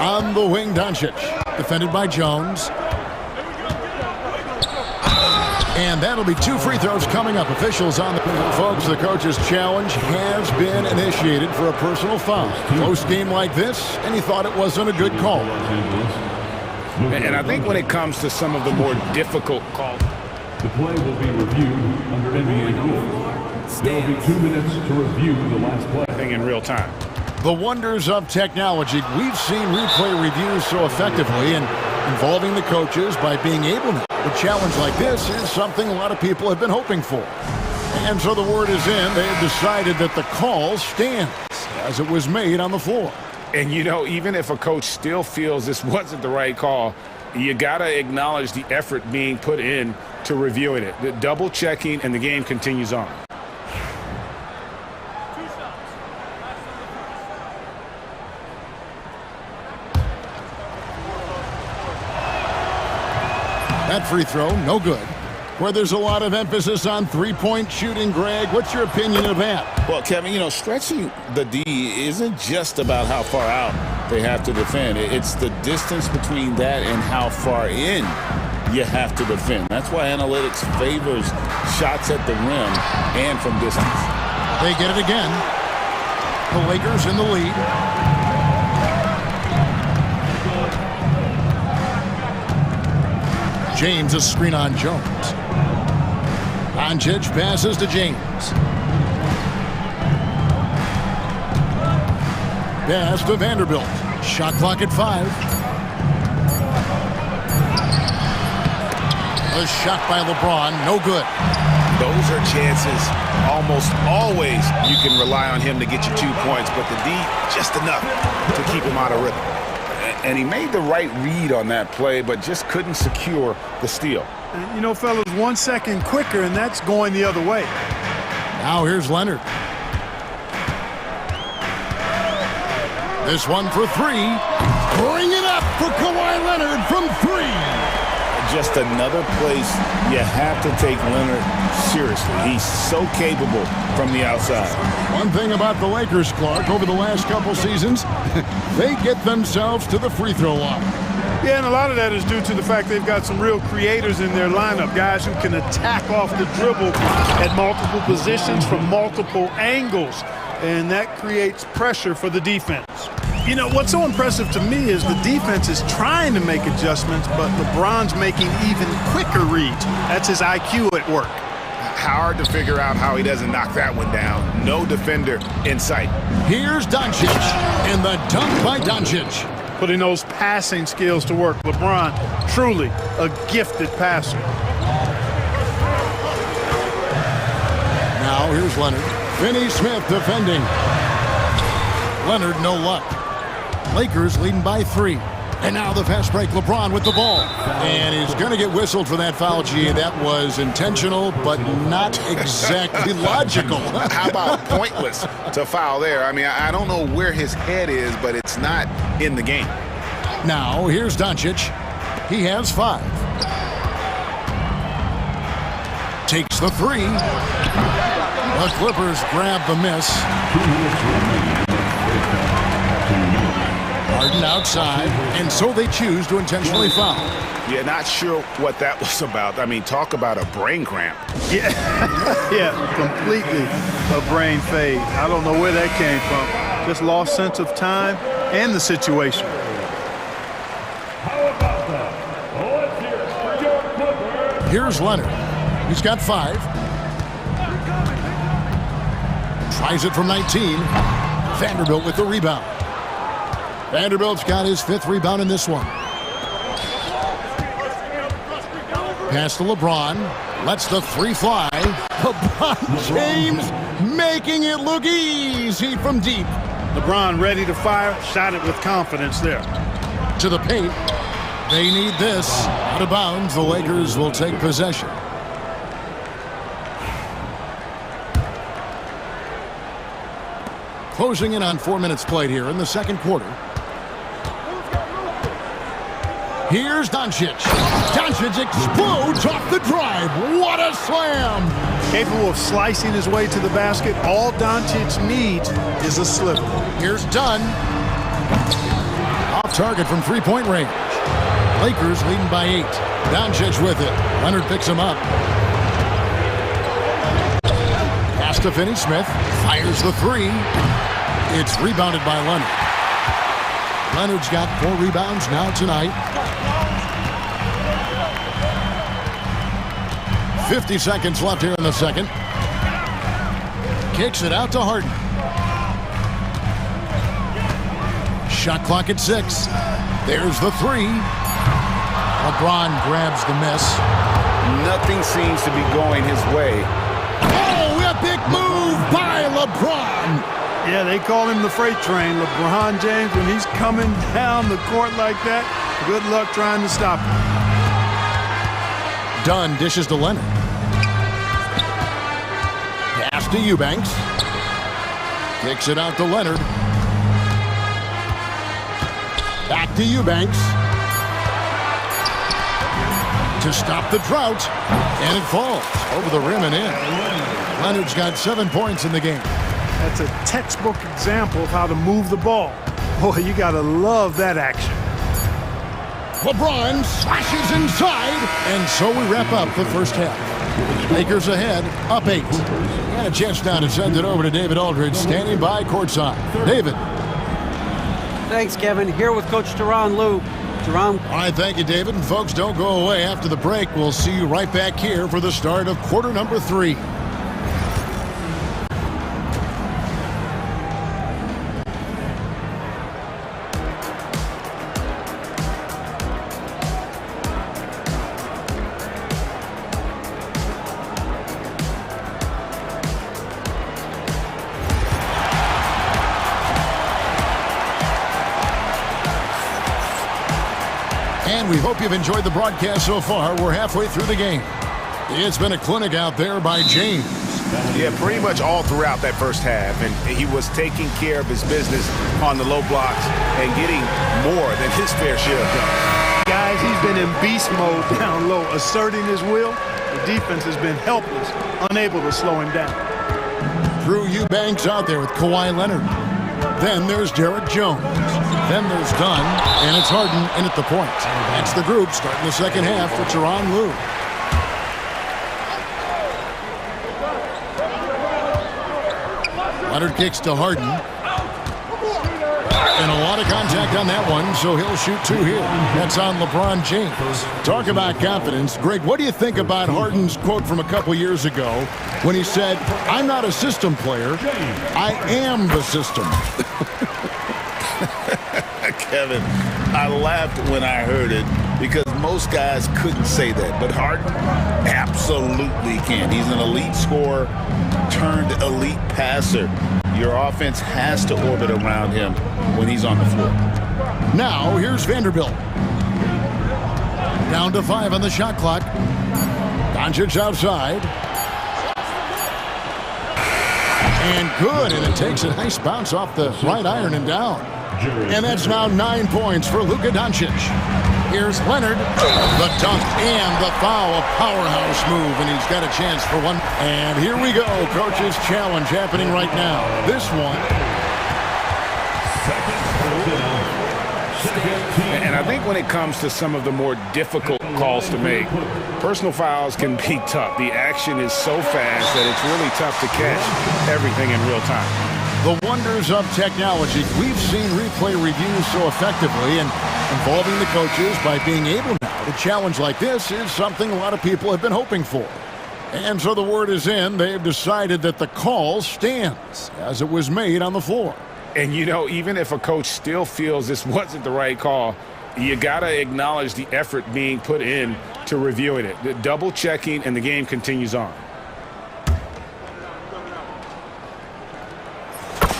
On the wing, Doncic. Defended by Jones. And that'll be 2 free throws coming up. Officials on the folks. The coach's challenge has been initiated for a personal foul. Close game like this, and he thought it wasn't a good call. And I think when it comes to some of the more difficult calls, the play will be reviewed under NBA rules. There will be 2 minutes to review the last play in real time. The wonders of technology. We've seen replay reviews so effectively and involving the coaches by being able to. A challenge like this is something a lot of people have been hoping for. And so the word is in. They have decided that the call stands as it was made on the floor. And, you know, even if a coach still feels this wasn't the right call, you got to acknowledge the effort being put in to reviewing it. The double checking, and the game continues on. That free throw, no good. Where there's a lot of emphasis on three-point shooting, Greg. What's your opinion of that? Well, Kevin, you know, stretching the D isn't just about how far out they have to defend. It's the distance between that and how far in you have to defend. That's why analytics favors shots at the rim and from distance. They get it again. The Lakers in the lead. James, a screen on Jones. Doncic passes to James. Pass to Vanderbilt. Shot clock at 5. A shot by LeBron, no good. Those are chances. Almost always you can rely on him to get you 2 points, but the D, just enough to keep him out of rhythm. And he made the right read on that play, but just couldn't secure the steal. And, you know, fellas, 1 second quicker, and that's going the other way. Now here's Leonard. This one for three. Bring it up for Kawhi Leonard from three. Just another place you have to take Leonard seriously. He's so capable from the outside. One thing about the Lakers, Clark, over the last couple seasons, they get themselves to the free throw line. Yeah, and a lot of that is due to the fact they've got some real creators in their lineup, guys who can attack off the dribble at multiple positions from multiple angles, and that creates pressure for the defense. You know, what's so impressive to me is the defense is trying to make adjustments, but LeBron's making even quicker reads. That's his IQ at work. Hard to figure out how he doesn't knock that one down. No defender in sight. Here's Doncic, and the dunk by Doncic. Putting those passing skills to work. LeBron, truly a gifted passer. Now here's Leonard. Finney Smith defending. Leonard, no luck. Lakers leading by 3. And now the fast break, LeBron with the ball. And he's going to get whistled for that foul, G. That was intentional, but not exactly logical. How about pointless to foul there? I mean, I don't know where his head is, but it's not in the game. Now, here's Doncic. He has 5. Takes the 3. The Clippers grab the miss. Harden outside, and so they choose to intentionally foul. Yeah, not sure what that was about. I mean, talk about a brain cramp. Yeah, yeah, completely a brain fade. I don't know where that came from. Just lost sense of time and the situation. Here's Leonard. He's got 5. Tries it from 19. Vanderbilt with the rebound. Vanderbilt's got his 5th rebound in this one. Pass to LeBron. Lets the 3 fly. LeBron James making it look easy from deep. LeBron ready to fire. Shot it with confidence there. To the paint. They need this. Out of bounds. The Lakers will take possession. Closing in on 4 minutes played here in the second quarter. Here's Doncic. Doncic explodes off the drive. What a slam! Capable of slicing his way to the basket. All Doncic needs is a slip. Here's Dunn. Off target from three-point range. Lakers leading by 8. Doncic with it. Leonard picks him up. Pass to Finney Smith. Fires the 3. It's rebounded by Leonard. Leonard's got 4 rebounds now tonight. 50 seconds left here in the second. Kicks it out to Harden. Shot clock at 6. There's the 3. LeBron grabs the miss. Nothing seems to be going his way. Oh, epic move by LeBron. Yeah, they call him the freight train. LeBron James, when he's coming down the court like that, good luck trying to stop him. Dunn dishes to Leonard. Pass to Eubanks. Kicks it out to Leonard. Back to Eubanks. To stop the drought. And it falls over the rim and in. Leonard's got 7 points in the game. That's a textbook example of how to move the ball. Boy, you got to love that action. LeBron slashes inside, and so we wrap up the first half. Lakers ahead, up 8. And a chance now to send it over to David Aldridge, standing by courtside. David. Thanks, Kevin. Here with Coach Tyronn Lue. Tyronn. All right, thank you, David. And folks, don't go away. After the break, we'll see you right back here for the start of quarter number 3. Hope you've enjoyed the broadcast so far. We're halfway through the game. It's been a clinic out there by James. Yeah, pretty much all throughout that first half. And he was taking care of his business on the low blocks and getting more than his fair share of done. Guys, he's been in beast mode down low, asserting his will. The defense has been helpless, unable to slow him down. Drew Eubanks out there with Kawhi Leonard. Then there's Derek Jones. Then there's Dunn, and it's Harden in at the point. That's the group starting the second half for Tyronn Lue. Leonard kicks to Harden. And a lot of contact on that one, so he'll shoot two here. That's on LeBron James. Talk about confidence. Greg, what do you think about Harden's quote from a couple years ago when he said, "I'm not a system player, I am the system"? Kevin, I laughed when I heard it because most guys couldn't say that, but Harden absolutely can. He's an elite scorer turned elite passer. Your offense has to orbit around him when he's on the floor. Now, here's Vanderbilt. Down to 5 on the shot clock. Doncic outside. And good, and it takes a nice bounce off the right iron and down. And that's now 9 points for Luka Doncic. Here's Leonard, the dunk and the foul, a powerhouse move, and he's got a chance for one. And here we go, coach's challenge happening right now. This one. And I think when it comes to some of the more difficult calls to make, personal fouls can be tough. The action is so fast that it's really tough to catch everything in real time. The wonders of technology. We've seen replay reviews so effectively, and involving the coaches by being able now to challenge like this is something a lot of people have been hoping for. And so the word is in. They've decided that the call stands as it was made on the floor. And, you know, even if a coach still feels this wasn't the right call, you got to acknowledge the effort being put in to reviewing it. The double checking, and the game continues on.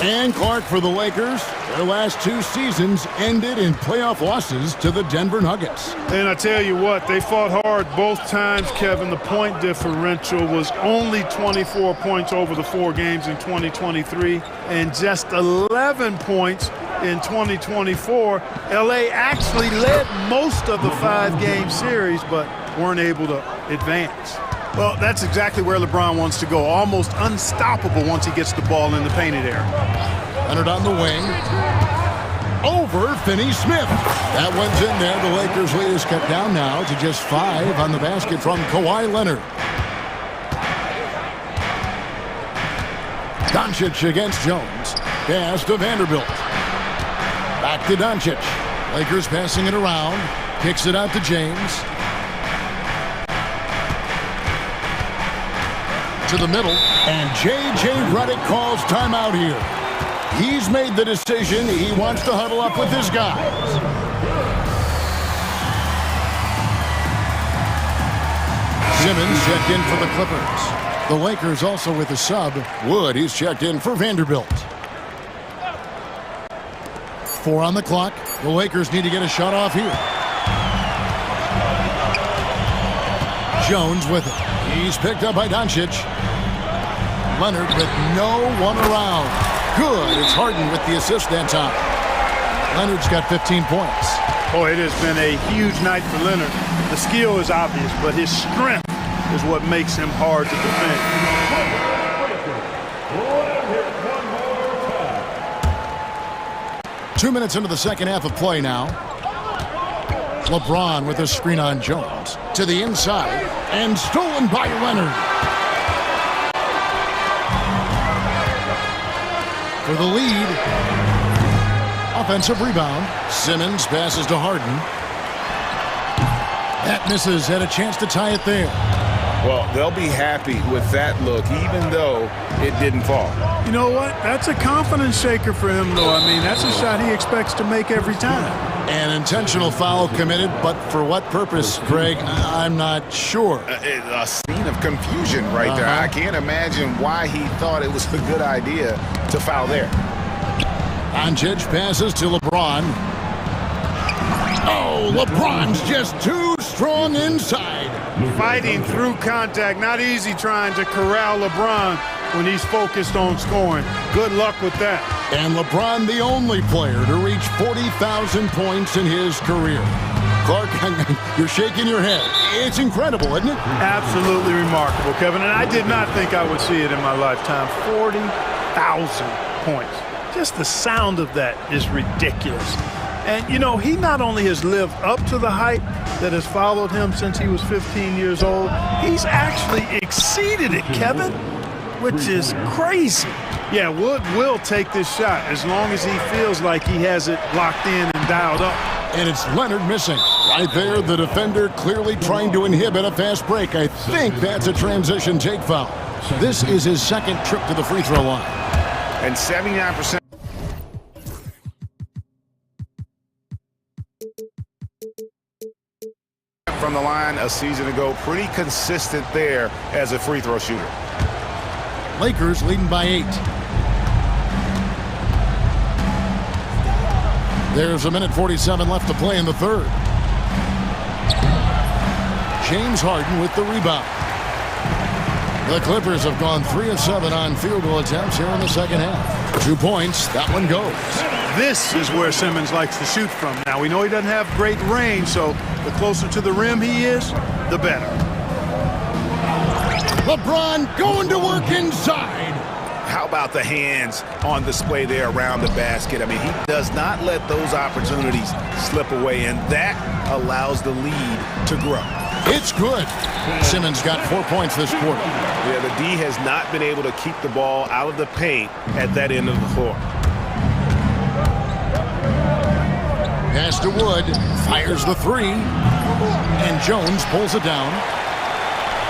And Clark for the Lakers. Their last 2 seasons ended in playoff losses to the Denver Nuggets. And I tell you what, they fought hard both times, Kevin. The point differential was only 24 points over the 4 games in 2023 and just 11 points in 2024. LA actually led most of the 5-game series, but weren't able to advance. Well, that's exactly where LeBron wants to go. Almost unstoppable once he gets the ball in the painted area. Leonard on the wing. Over Finney-Smith. That one's in there. The Lakers' lead is cut down now to just 5 on the basket from Kawhi Leonard. Doncic against Jones. Pass to Vanderbilt. Back to Doncic. Lakers passing it around. Kicks it out to James. To the middle, and J.J. Redick calls timeout here. He's made the decision. He wants to huddle up with his guys. Simmons checked in for the Clippers. The Lakers also with a sub. Wood, he's checked in for Vanderbilt. 4 on the clock. The Lakers need to get a shot off here. Jones with it. He's picked up by Doncic. Leonard with no one around. Good. It's Harden with the assist that time. Leonard's got 15 points. Boy, it has been a huge night for Leonard. The skill is obvious, but his strength is what makes him hard to defend. 2 minutes into the second half of play now. LeBron with a screen on Jones. To the inside. And stolen by Leonard. For the lead. Offensive rebound. Simmons passes to Harden. That misses. Had a chance to tie it there. Well, they'll be happy with that look, even though it didn't fall. You know what? That's a confidence shaker for him, though. I mean, that's a shot he expects to make every time. An intentional foul committed, but for what purpose, Greg? I'm not sure. A scene of confusion right there. I can't imagine why he thought it was a good idea to foul there. Doncic passes to LeBron. Oh, LeBron's just too strong inside. Fighting through contact. Not easy trying to corral LeBron when he's focused on scoring. Good luck with that. And LeBron, the only player to reach 40,000 points in his career. Clark, you're shaking your head. It's incredible, isn't it? Absolutely remarkable, Kevin. And I did not think I would see it in my lifetime. 40,000 points. Just the sound of that is ridiculous. And, you know, he not only has lived up to the hype that has followed him since he was 15 years old, he's actually exceeded it, Kevin, which is crazy. Yeah, Wood will take this shot as long as he feels like he has it locked in and dialed up. And it's Leonard missing. Right there, the defender clearly trying to inhibit a fast break. I think that's a transition take foul. This is his second trip to the free throw line. And 79%. From the line a season ago, pretty consistent there as a free throw shooter. Lakers leading by 8. There's a minute 47 left to play in the third. James Harden with the rebound. The Clippers have gone 3 of 7 on field goal attempts here in the second half. 2 points, that one goes. This is where Simmons likes to shoot from. Now, we know he doesn't have great range, so the closer to the rim he is, the better. LeBron going to work inside. How about the hands on display there around the basket? I mean, he does not let those opportunities slip away, and that allows the lead to grow. It's good. Simmons got 4 points this quarter. Yeah, the D has not been able to keep the ball out of the paint at that end of the floor. Pass to Wood, fires the 3, and Jones pulls it down.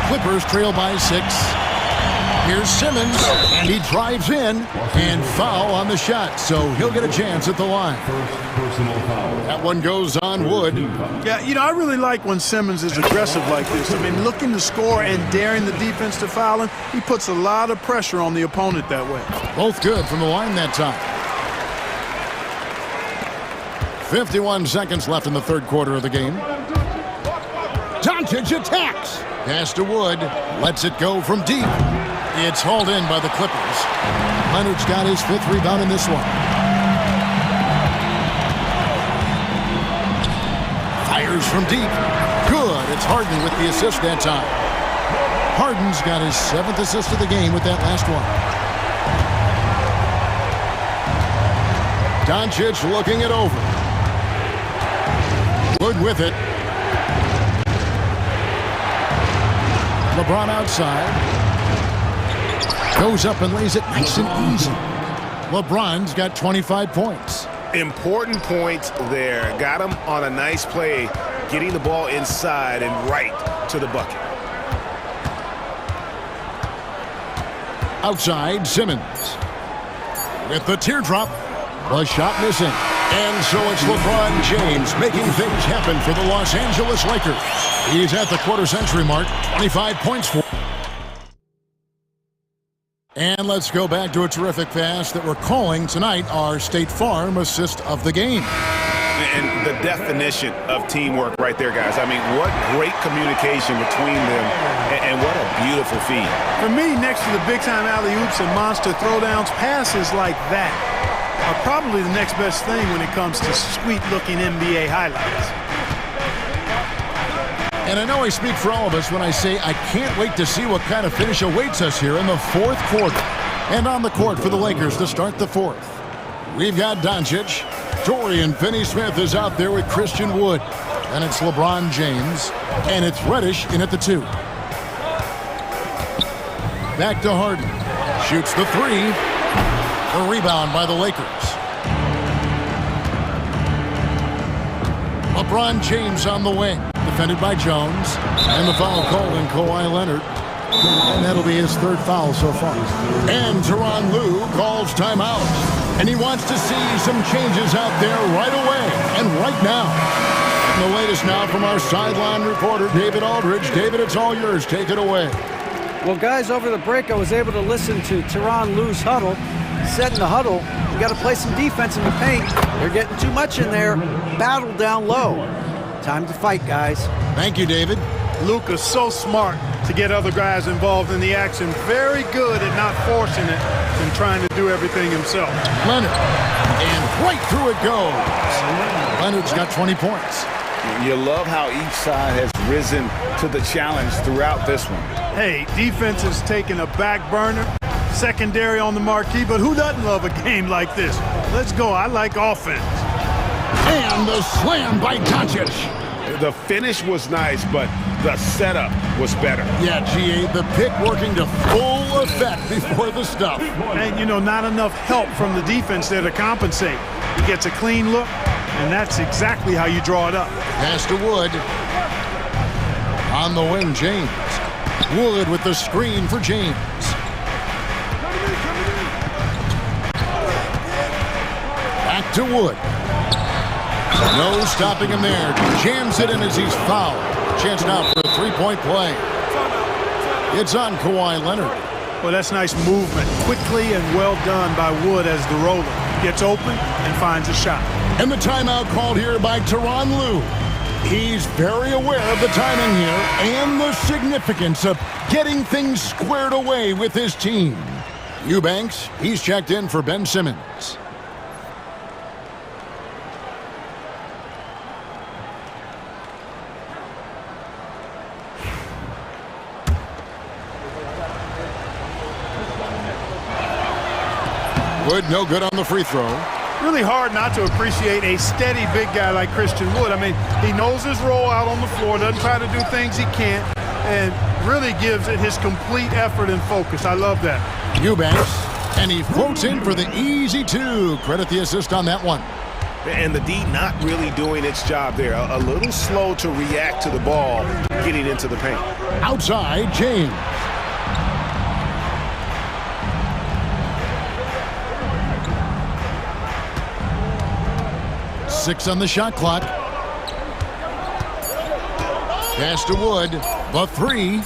Clippers trail by 6. Here's Simmons, and he drives in, and foul on the shot, so he'll get a chance at the line. That one goes on Wood. Yeah, you know, I really like when Simmons is aggressive like this. I mean, looking to score and daring the defense to foul him, he puts a lot of pressure on the opponent that way. Both good from the line that time. 51 seconds left in the third quarter of the game. Doncic attacks. Pass to Wood. Lets it go from deep. It's hauled in by the Clippers. Leonard's got his 5th rebound in this one. Fires from deep. Good. It's Harden with the assist that time. Harden's got his 7th assist of the game with that last one. Doncic looking it over. Wood with it. LeBron outside. Goes up and lays it nice and easy. LeBron's got 25 points. Important points there. Got him on a nice play, getting the ball inside and right to the bucket. Outside, Simmons. With the teardrop, the shot missing. And so it's LeBron James making things happen for the Los Angeles Lakers. He's at the quarter-century mark, 25 points for. And let's go back to a terrific pass that we're calling tonight our State Farm assist of the game. And the definition of teamwork right there, guys. I mean, what great communication between them, and what a beautiful feed. For me, next to the big-time alley-oops and monster throwdowns, passes like that are probably the next best thing when it comes to sweet-looking NBA highlights. And I know I speak for all of us when I say I can't wait to see what kind of finish awaits us here in the fourth quarter. And on the court for the Lakers to start the fourth. We've got Doncic. Dorian Finney-Smith is out there with Christian Wood. And it's LeBron James. And it's Reddish in at the 2. Back to Harden. Shoots the 3. A rebound by the Lakers. LeBron James on the wing. Defended by Jones. And the foul called on Kawhi Leonard. And that'll be his 3rd foul so far. And Tyronn Lue calls timeout. And he wants to see some changes out there right away and right now. And the latest now from our sideline reporter, David Aldridge. David, it's all yours. Take it away. Well, guys, over the break, I was able to listen to Tyronn Lue's huddle. said in the huddle, you got to play some defense in the paint. They're getting too much in there. Battle down low. Time to fight, guys. Thank you, David. Luka's so smart to get other guys involved in the action. Very good at not forcing it and trying to do everything himself. Leonard. And right through it goes. Leonard's got 20 points. You love how each side has risen to the challenge throughout this one. Hey, defense is taking a back burner, secondary on the marquee, but who doesn't love a game like this? Let's go. I like offense. And the slam by Doncic. The finish was nice, but the setup was better. Yeah, GA, the pick working to full effect before the stuff. And, you know, not enough help from the defense there to compensate. He gets a clean look, and that's exactly how you draw it up. Pass to Wood. On the wing, James. Wood with the screen for James. Back to Wood. No stopping him there. Jams it in as he's fouled. Chance now for a three-point play. It's on Kawhi Leonard. Well, that's nice movement. Quickly and well done by Wood as the roller. Gets open and finds a shot. And the timeout called here by Tyronn Lue. He's very aware of the timing here and the significance of getting things squared away with his team. Eubanks, he's checked in for Ben Simmons. Wood, no good on the free throw. Really hard not to appreciate a steady big guy like Christian Wood. I mean, he knows his role out on the floor, doesn't try to do things he can't, and really gives it his complete effort and focus. I love that. Eubanks, and he floats in for the easy two. Credit the assist on that one. And the D not really doing its job there. A little slow to react to the ball getting into the paint. Outside, James. Six on the shot clock. Pass to Wood. The three.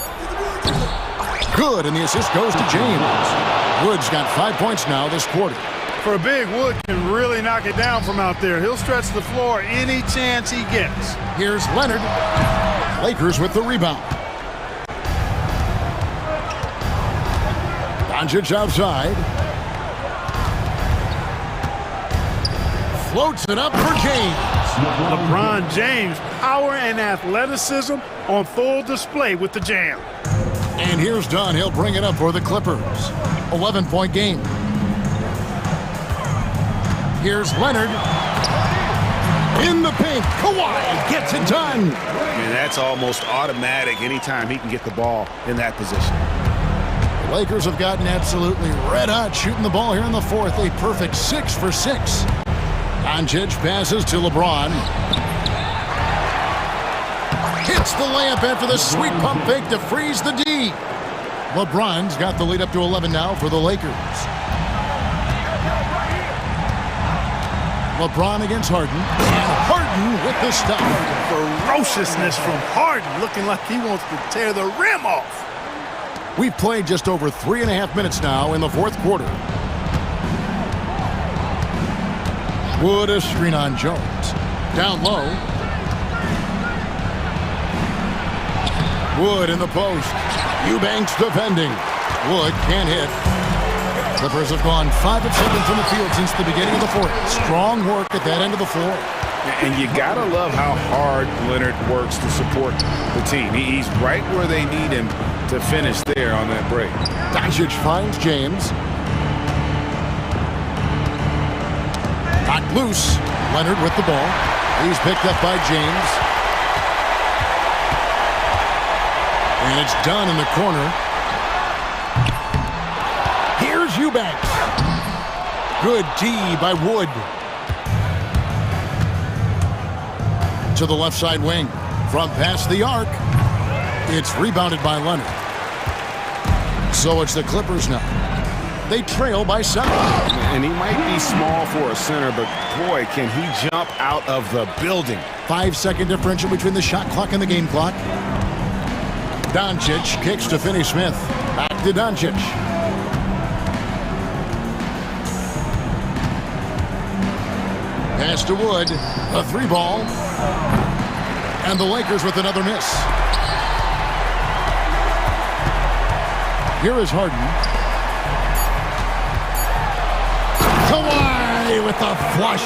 Good, and the assist goes to James. Wood's got 5 points now this quarter. For a big, Wood can really knock it down from out there. He'll stretch the floor any chance he gets. Here's Leonard. Lakers with the rebound. Doncic outside. Floats it up for James. LeBron James, power and athleticism on full display with the jam. And here's Dunn. He'll bring it up for the Clippers. 11-point game. Here's Leonard. In the paint. Kawhi gets it done. Man, that's almost automatic anytime he can get the ball in that position. The Lakers have gotten absolutely red hot shooting the ball here in the fourth. A perfect 6 for 6. Doncic passes to LeBron. Hits the layup after the sweet pump fake to freeze the D. LeBron's got the lead up to 11 now for the Lakers. LeBron against Harden. And Harden with the stop. Ferociousness from Harden, looking like he wants to tear the rim off. We've played just over 3.5 minutes now in the fourth quarter. Wood a screen on Jones. Down low. Wood in the post. Eubanks defending. Wood can't hit. Clippers have gone 5 of 7 from the field since the beginning of the fourth. Strong work at that end of the floor. And you gotta love how hard Leonard works to support the team. He's right where they need him to finish there on that break. Doncic finds James. Got loose. Leonard with the ball. He's picked up by James. And it's done in the corner. Here's Eubanks. Good D by Wood. To the left side wing. From past the arc. It's rebounded by Leonard. So it's the Clippers now. They trail by 7. And he might be small for a center, but boy, can he jump out of the building. 5-second differential between the shot clock and the game clock. Doncic kicks to Finney Smith. Back to Doncic. Pass to Wood. A three ball. And the Lakers with another miss. Here is Harden. Kawhi with the flush.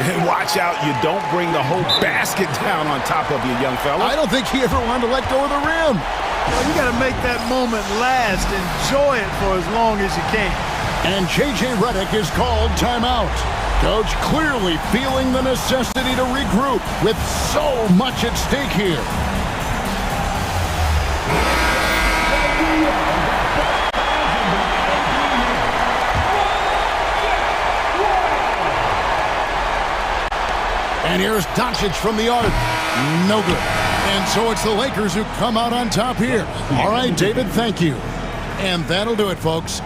And watch out, you don't bring the whole basket down on top of you, young fella. I don't think he ever wanted to let go of the rim. Well, you got to make that moment last. Enjoy it for as long as you can. And J.J. Redick is called timeout. Coach clearly feeling the necessity to regroup with so much at stake here. And here's Doncic from the arc. No good. And so it's the Lakers who come out on top here. All right, David, thank you. And that'll do it, folks.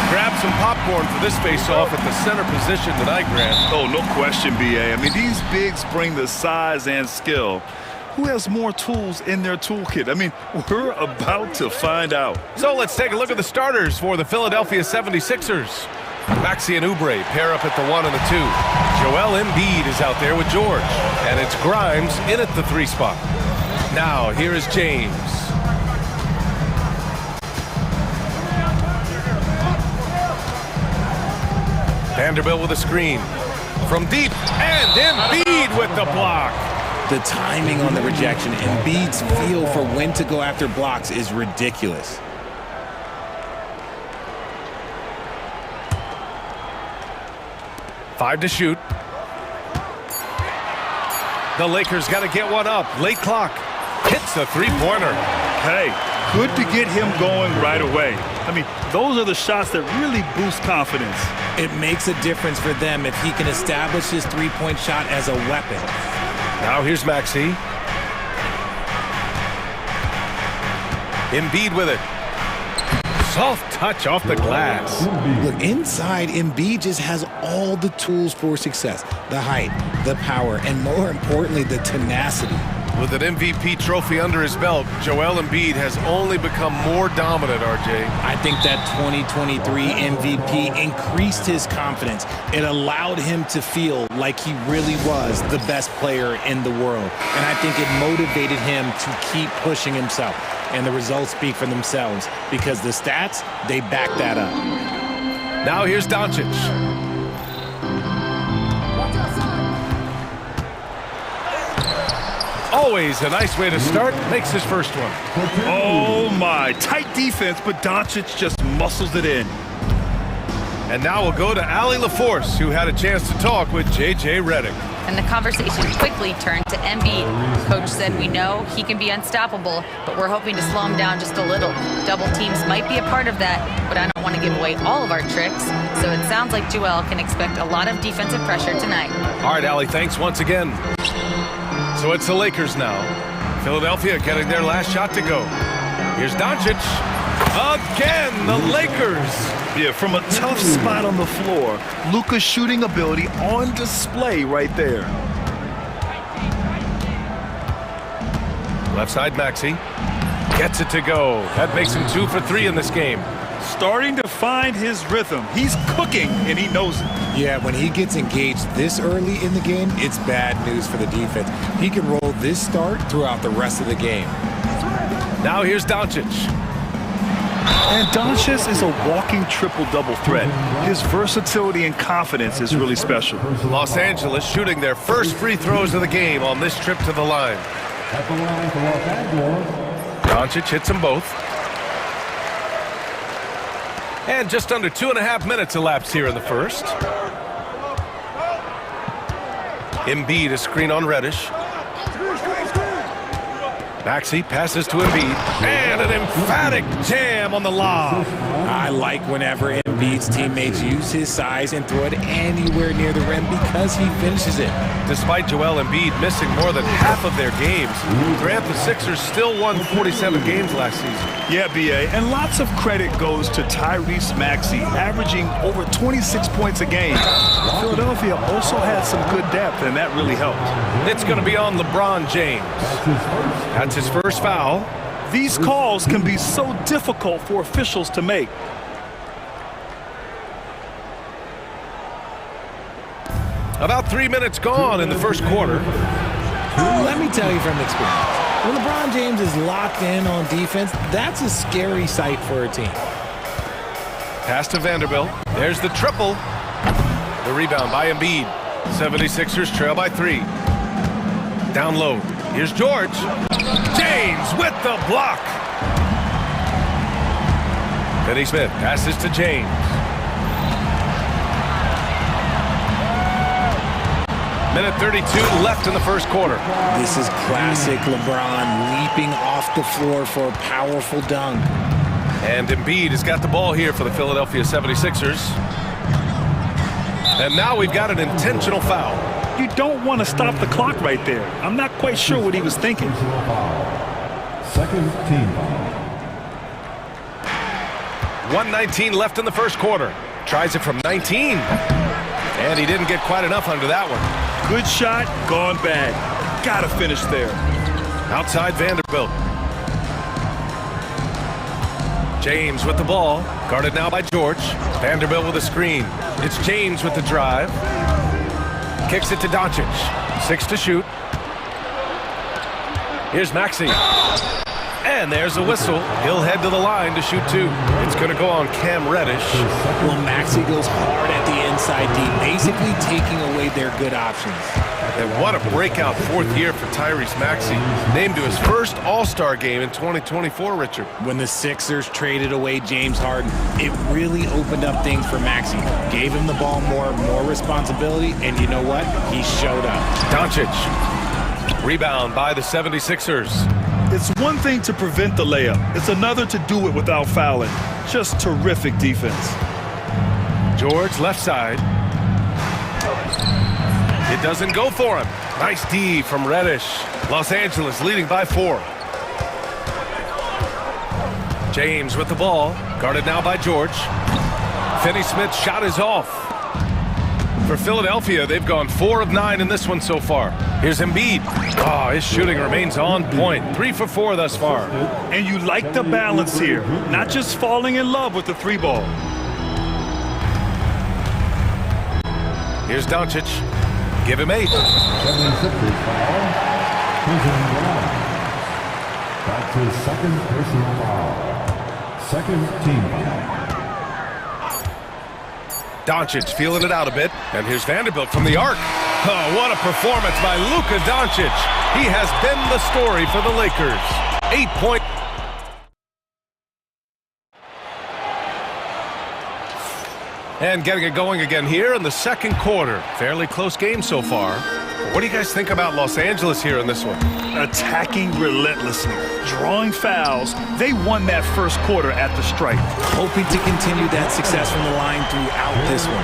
Grab some popcorn for this face-off at the center position tonight, Grant. Oh, no question, B.A. I mean, these bigs bring the size and skill. Who has more tools in their toolkit? I mean, we're about to find out. So let's take a look at the starters for the Philadelphia 76ers. Maxey and Oubre pair up at the 1 and the 2. Joel Embiid is out there with George. And it's Grimes in at the 3 spot. Now, here is James. Vanderbilt with a screen. From deep, and Embiid with the block. The timing on the rejection, Embiid's feel for when to go after blocks is ridiculous. Five to shoot. The Lakers got to get one up. Late clock. Hits the three-pointer. Hey, good to get him going right away. I mean, those are the shots that really boost confidence. It makes a difference for them if he can establish his three-point shot as a weapon. Now here's Maxey. Embiid with it. Soft touch off the glass. Look, inside, Embiid just has all the tools for success. The height, the power, and more importantly, the tenacity. With an MVP trophy under his belt, Joel Embiid has only become more dominant, RJ. I think that 2023 MVP increased his confidence. It allowed him to feel like he really was the best player in the world. And I think it motivated him to keep pushing himself. And the results speak for themselves because the stats, they back that up. Now here's Doncic. Always a nice way to start. Makes his first one. Oh, my. Tight defense, but Doncic just muscles it in. And now we'll go to Allie LaForce, who had a chance to talk with J.J. Redick. And the conversation quickly turned to Embiid. Coach said we know he can be unstoppable, but we're hoping to slow him down just a little. Double teams might be a part of that, but I don't want to give away all of our tricks. So it sounds like Joel can expect a lot of defensive pressure tonight. All right, Allie, thanks once again. So it's the Lakers now. Philadelphia getting their last shot to go. Here's Doncic. Again, the Lakers. Yeah, from a tough spot on the floor, Luka's shooting ability on display right there. Left side, Maxey. Gets it to go. That makes him 2 for 3 in this game. Starting to find his rhythm. He's cooking, and he knows it. Yeah, when he gets engaged this early in the game, it's bad news for the defense. He can roll this start throughout the rest of the game. Now here's Doncic. And Doncic is a walking triple-double threat. His versatility and confidence is really special. Los Angeles shooting their first free throws of the game on this trip to the line. At the line for Los Angeles. Doncic hits them both. And just under 2.5 minutes elapsed here in the first. Embiid, a screen on Reddish. Maxey passes to Embiid. And an emphatic jam on the lob. I like whenever Embiid's teammates use his size and throw it anywhere near the rim because he finishes it. Despite Joel Embiid missing more than half of their games, Grant, the Sixers still won 47 games last season. Yeah, B.A., and lots of credit goes to Tyrese Maxey, averaging over 26 points a game. Philadelphia also had some good depth, and that really helped. It's going to be on LeBron James. That's his first foul. These calls can be so difficult for officials to make. About 3 minutes gone in the first quarter. Let me tell you from experience, when LeBron James is locked in on defense, that's a scary sight for a team. Pass to Vanderbilt. There's the triple. The rebound by Embiid. 76ers trail by 3. Down low. Here's George. James with the block. Finney Smith passes to James. Minute 32 left in the first quarter. This is classic LeBron leaping off the floor for a powerful dunk. And Embiid has got the ball here for the Philadelphia 76ers. And now we've got an intentional foul. You don't want to stop the clock right there. I'm not quite sure what he was thinking. Second team foul. 1:19 left in the first quarter. Tries it from 19. And he didn't get quite enough under that one. Good shot, gone bad. Gotta finish there. Outside Vanderbilt. James with the ball. Guarded now by George. Vanderbilt with a screen. It's James with the drive. Kicks it to Doncic. 6 to shoot. Here's Maxey. And there's a whistle. He'll head to the line to shoot 2. It's going to go on Cam Reddish. Well, Maxey goes hard at the inside deep, basically taking away their good options. And what a breakout 4th year for Tyrese Maxey. Named to his first All-Star game in 2024, Richard. When the Sixers traded away James Harden, it really opened up things for Maxey. Gave him the ball more responsibility, and you know what? He showed up. Doncic. Rebound by the 76ers. It's one thing to prevent the layup. It's another to do it without fouling. Just terrific defense. George, left side. It doesn't go for him. Nice D from Reddish. Los Angeles leading by 4. James with the ball. Guarded now by George. Finney-Smith's shot is off. For Philadelphia, they've gone 4 of 9 in this one so far. Here's Embiid. Oh, his shooting remains on point. 3 for 4 thus far. And you like the balance here. Not just falling in love with the 3 ball. Here's Doncic. Give him 8. 76ers foul. That's his second personal foul. Second team foul. Doncic feeling it out a bit. And here's Vanderbilt from the arc. Oh, what a performance by Luka Doncic. He has been the story for the Lakers. 8-point. And getting it going again here in the second quarter. Fairly close game so far. What do you guys think about Los Angeles here in this one? Attacking relentlessly, drawing fouls. They won that first quarter at the stripe. Hoping to continue that success from the line throughout this one.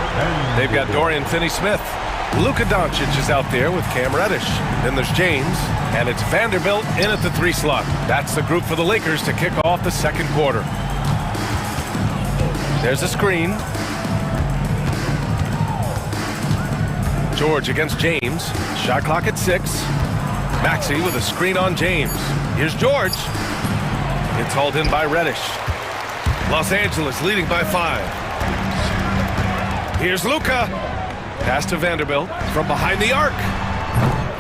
They've got Dorian Finney-Smith. Luka Doncic is out there with Cam Reddish. Then there's James, and it's Vanderbilt in at the 3 slot. That's the group for the Lakers to kick off the second quarter. There's a screen. George against James. Shot clock at 6. Maxey with a screen on James. Here's George. It's hauled in by Reddish. Los Angeles leading by 5. Here's Luka. Pass to Vanderbilt from behind the arc.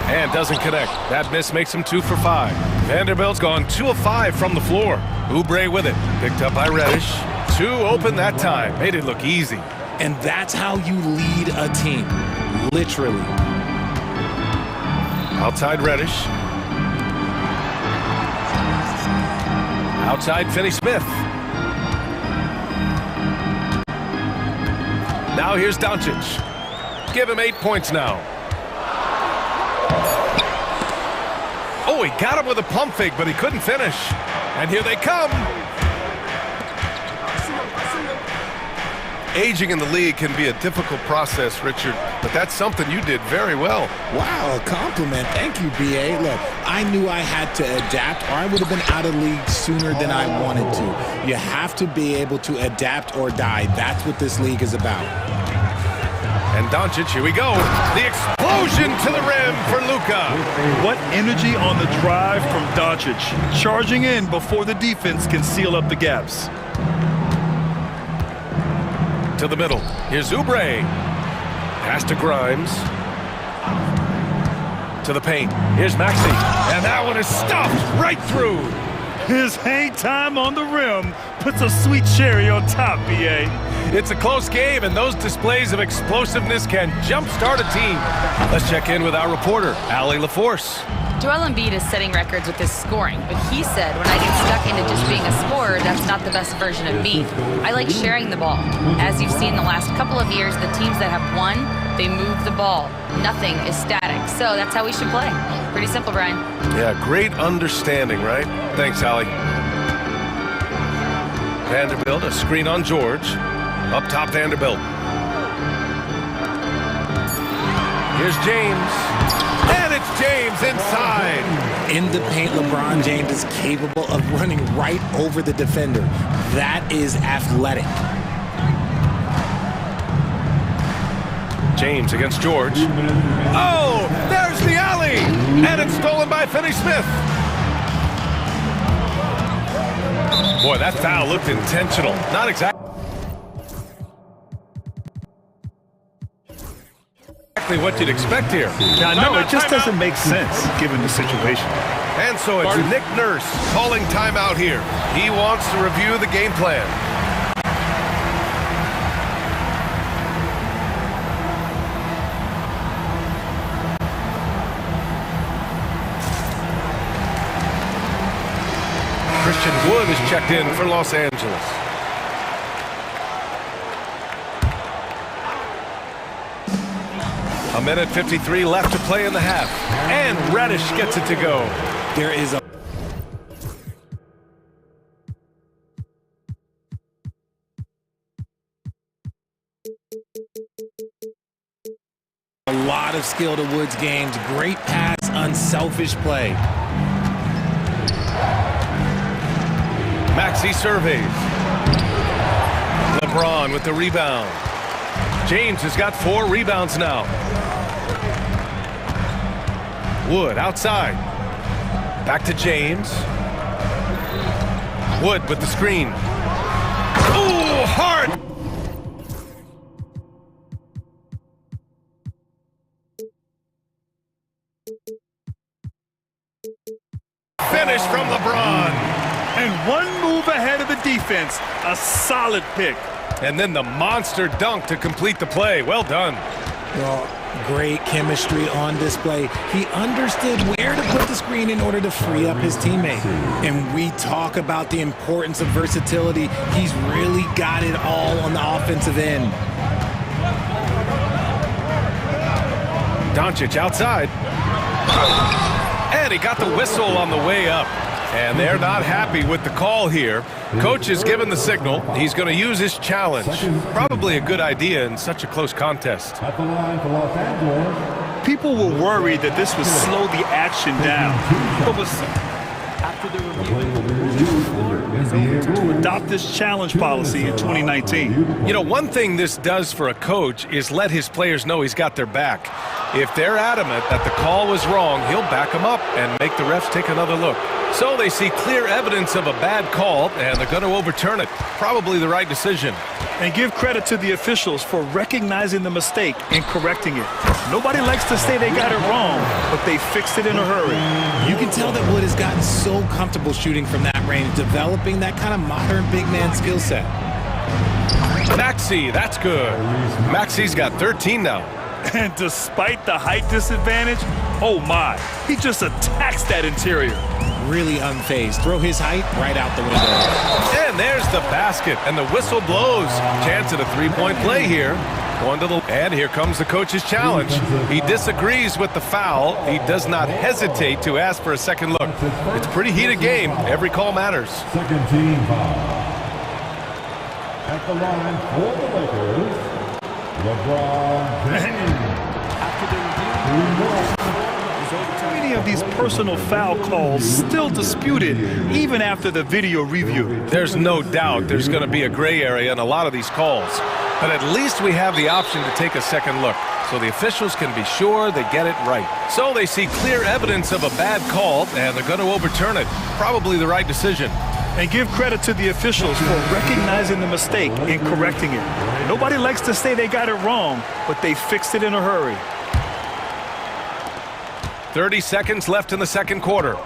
And doesn't connect. That miss makes him 2 for 5. Vanderbilt's gone 2 of 5 from the floor. Oubre with it. Picked up by Reddish. 2 open that time. Made it look easy. And that's how you lead a team. Literally. Outside Reddish. Outside Finney-Smith. Now here's Doncic. Give him 8 points now. Oh, he got him with a pump fake, but he couldn't finish. And here they come. Aging in the league can be a difficult process, Richard, but that's something you did very well. Wow, a compliment. Thank you, B.A. Look, I knew I had to adapt or I would have been out of league sooner than I wanted to. You have to be able to adapt or die. That's what this league is about. And Doncic, here we go. The explosion to the rim for Luka. What energy on the drive from Doncic. Charging in before the defense can seal up the gaps. To the middle. Here's Oubre. Pass to Grimes. To the paint. Here's Maxey. And that one is stuffed right through. His hang time on the rim puts a sweet cherry on top, B.A. It's a close game, and those displays of explosiveness can jumpstart a team. Let's check in with our reporter, Allie LaForce. Joel Embiid is setting records with his scoring, but he said, when I get stuck into just being a scorer, that's not the best version of me. I like sharing the ball. As you've seen the last couple of years, the teams that have won, they move the ball. Nothing is static, so that's how we should play. Pretty simple, Brian. Yeah, great understanding, right? Thanks, Allie. Vanderbilt, a screen on George. Up top, Vanderbilt. Here's James. And it's James inside. In the paint, LeBron James is capable of running right over the defender. That is athletic. James against George. Oh, there's the alley. And it's stolen by Finney-Smith. Boy, that foul looked intentional. Not exactly what you'd expect here. Yeah, no, it just doesn't make sense given the situation. And so it's Nick Nurse calling timeout here. He wants to review the game plan. Christian Wood is checked in for Los Angeles. A minute 53 left to play in the half. And Reddish gets it to go. There is a lot of skill to Wood's games. Great pass, unselfish play. Maxey surveys. LeBron with the rebound. James has got 4 rebounds now. Wood outside. Back to James. Wood with the screen. Ooh, hard! Finish from LeBron. And one move ahead of the defense. A solid pick. And then the monster dunk to complete the play. Well done. Well, great chemistry on display. He understood where to put the screen in order to free up his teammate. And we talk about the importance of versatility. He's really got it all on the offensive end. Doncic outside. And he got the whistle on the way up. And they're not happy with the call here. Coach has given the signal. He's going to use his challenge. Probably a good idea in such a close contest. At the line for Los Angeles. People were worried that this would slow the action down. But was after the review, to adopt this challenge policy in 2019. You know, one thing this does for a coach is let his players know he's got their back. If they're adamant that the call was wrong, he'll back them up and make the refs take another look. So they see clear evidence of a bad call, and they're going to overturn it. Probably the right decision. And give credit to the officials for recognizing the mistake and correcting it. Nobody likes to say they got it wrong, but they fixed it in a hurry. You can tell that Wood has gotten so comfortable shooting from that range, developing that kind of modern big man skill set. Maxey, that's good. Maxey's got 13 now. And despite the height disadvantage, oh my, he just attacks that interior. Really unfazed. Throw his height right out the window. And there's the basket, and the whistle blows. Chance at a three-point play here. Going to the, and here comes the coach's challenge. He disagrees with the foul. He does not hesitate to ask for a second look. It's a pretty heated game. Every call matters. Second team foul. At the line for the Lakers, LeBron James. Many of these personal foul calls still disputed even after the video review. There's no doubt there's going to be a gray area in a lot of these calls. But at least we have the option to take a second look, so the officials can be sure they get it right. So they see clear evidence of a bad call, and they're going to overturn it. Probably the right decision. And give credit to the officials for recognizing the mistake and correcting it. Nobody likes to say they got it wrong, but they fixed it in a hurry. 30 seconds left in the second quarter.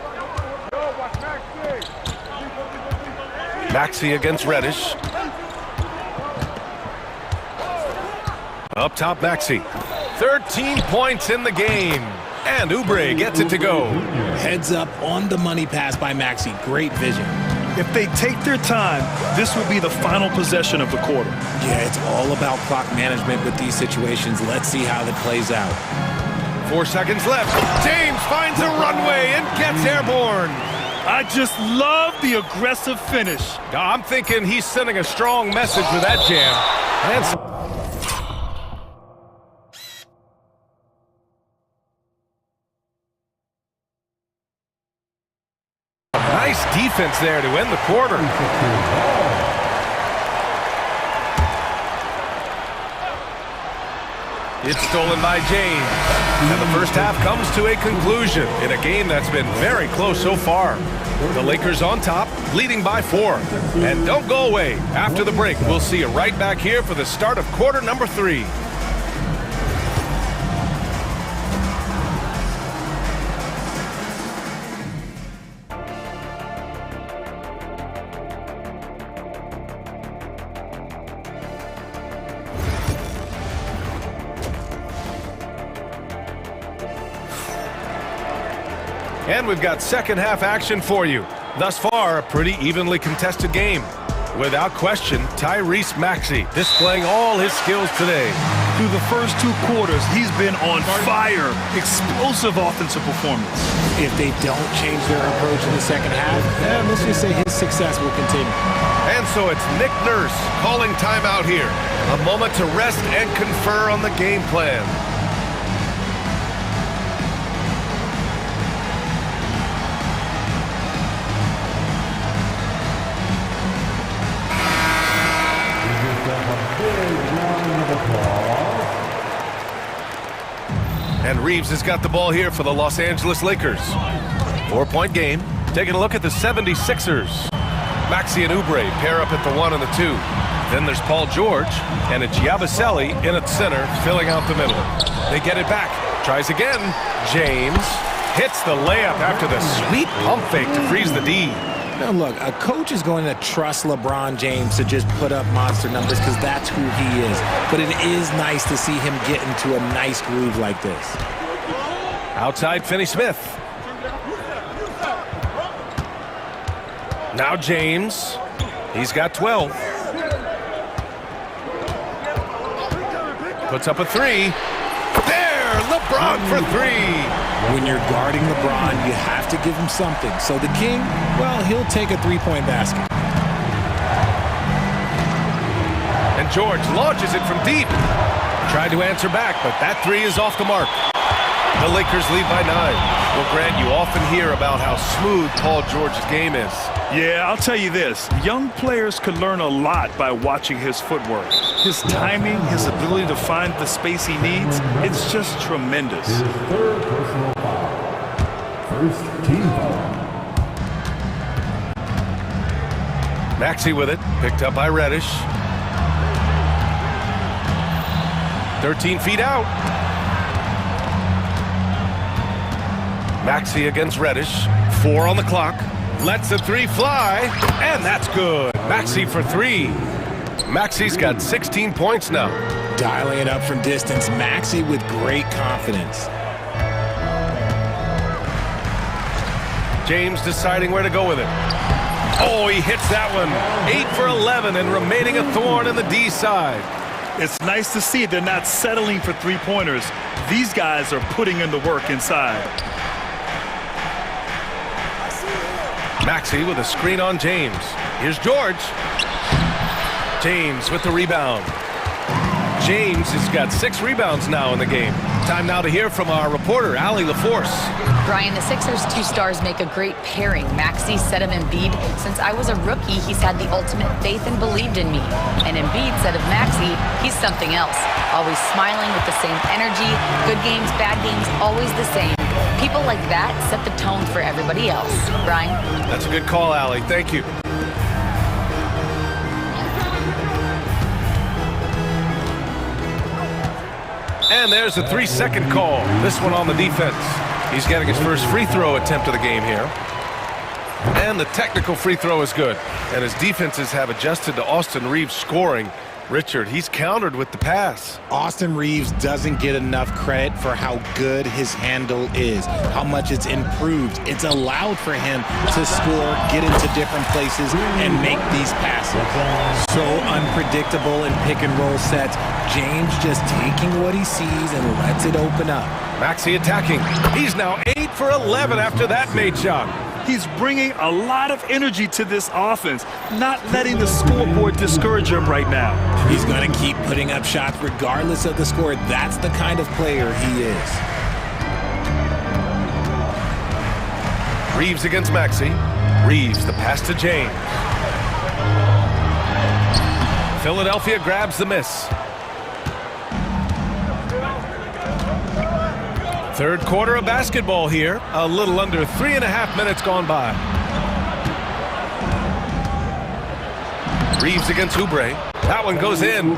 Maxey against Reddish. Up top, Maxey. 13 points in the game. And Oubre gets it to go. Heads up on the money pass by Maxey. Great vision. If they take their time, this will be the final possession of the quarter. Yeah, it's all about clock management with these situations. Let's see how that plays out. 4 seconds left. James finds a runway and gets airborne. I just love the aggressive finish. I'm thinking he's sending a strong message with that jam. And nice defense there to end the quarter. It's stolen by James. And the first half comes to a conclusion in a game that's been very close so far. The Lakers on top, leading by 4. And don't go away. After the break, we'll see you right back here for the start of quarter number 3. And we've got second half action for you. Thus far, a pretty evenly contested game. Without question, Tyrese Maxey displaying all his skills today. Through the first 2 quarters, he's been on fire. Explosive offensive performance. If they don't change their approach in the second half, let's just say his success will continue. And so it's Nick Nurse calling timeout here. A moment to rest and confer on the game plan. And Reeves has got the ball here for the Los Angeles Lakers. 4-point game. Taking a look at the 76ers. Maxey and Oubre pair up at the 1 and the 2. Then there's Paul George, and it's Yabusele in at center, filling out the middle. They get it back. Tries again. James hits the layup after the sweet pump fake to freeze the D. Now look, a coach is going to trust LeBron James to just put up monster numbers because that's who he is. But it is nice to see him get into a nice groove like this. Outside Finney-Smith. Now James. He's got 12. Puts up a 3. There! LeBron for 3! When you're guarding LeBron, you have to give him something. So the King, well, he'll take a three-point basket. And George launches it from deep. Tried to answer back, but that 3 is off the mark. The Lakers lead by 9. Well, Grant, you often hear about how smooth Paul George's game is. Yeah, I'll tell you this. Young players can learn a lot by watching his footwork. His timing, his ability to find the space he needs, it's just tremendous. His third personal foul. First team foul. Maxey with it, picked up by Reddish. 13 feet out. Maxey against Reddish. 4 on the clock. Lets the 3 fly, and that's good. Maxey for 3. Maxey's got 16 points now. Dialing it up from distance, Maxey with great confidence. James deciding where to go with it. Oh, he hits that one. 8 for 11 and remaining a thorn in the D side. It's nice to see they're not settling for three-pointers. These guys are putting in the work inside. Maxey with a screen on James. Here's George. James with the rebound. James has got 6 rebounds now in the game. Time now to hear from our reporter, Allie LaForce. Brian, the Sixers' 2 stars make a great pairing. Maxey said of Embiid, since I was a rookie, he's had the ultimate faith and believed in me. And Embiid said of Maxey, he's something else. Always smiling with the same energy. Good games, bad games, always the same. People like that set the tone for everybody else. Brian? That's a good call, Allie. Thank you. And there's a 3-second call. This one on the defense. He's getting his first free throw attempt of the game here. And the technical free throw is good. And his defenses have adjusted to Austin Reeves scoring. Richard, he's countered with the pass. Austin Reeves doesn't get enough credit for how good his handle is, how much it's improved. It's allowed for him to score, get into different places, and make these passes. So unpredictable in pick and roll sets. James just taking what he sees and lets it open up. Maxey attacking. He's now 8 for 11 after that made shot. He's bringing a lot of energy to this offense, not letting the scoreboard discourage him right now. He's going to keep putting up shots regardless of the score. That's the kind of player he is. Reeves against Maxey. Reeves, the pass to James. Philadelphia grabs the miss. Third quarter of basketball here. A little under 3.5 minutes gone by. Reeves against Oubre. That one goes in.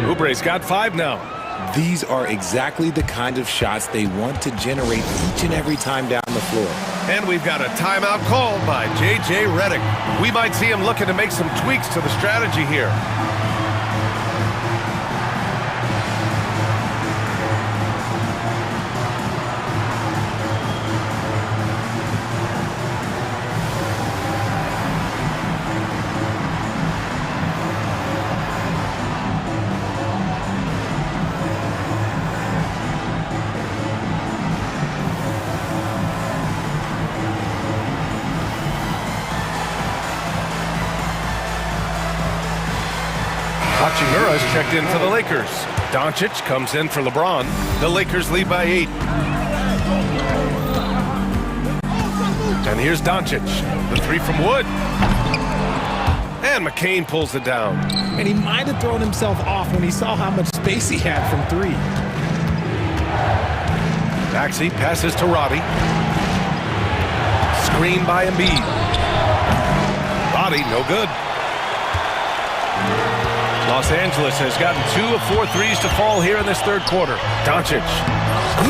Oubre's got 5 now. These are exactly the kind of shots they want to generate each and every time down the floor. And we've got a timeout called by J.J. Redick. We might see him looking to make some tweaks to the strategy here. Hachimura's checked in for the Lakers. Doncic comes in for LeBron. The Lakers lead by 8. And here's Doncic. The 3 from Wood. And McCain pulls it down. And he might have thrown himself off when he saw how much space he had from three. Maxey passes to Robbie. Screen by Embiid. Body, no good. Los Angeles has gotten 2 of 4 threes to fall here in this third quarter. Doncic.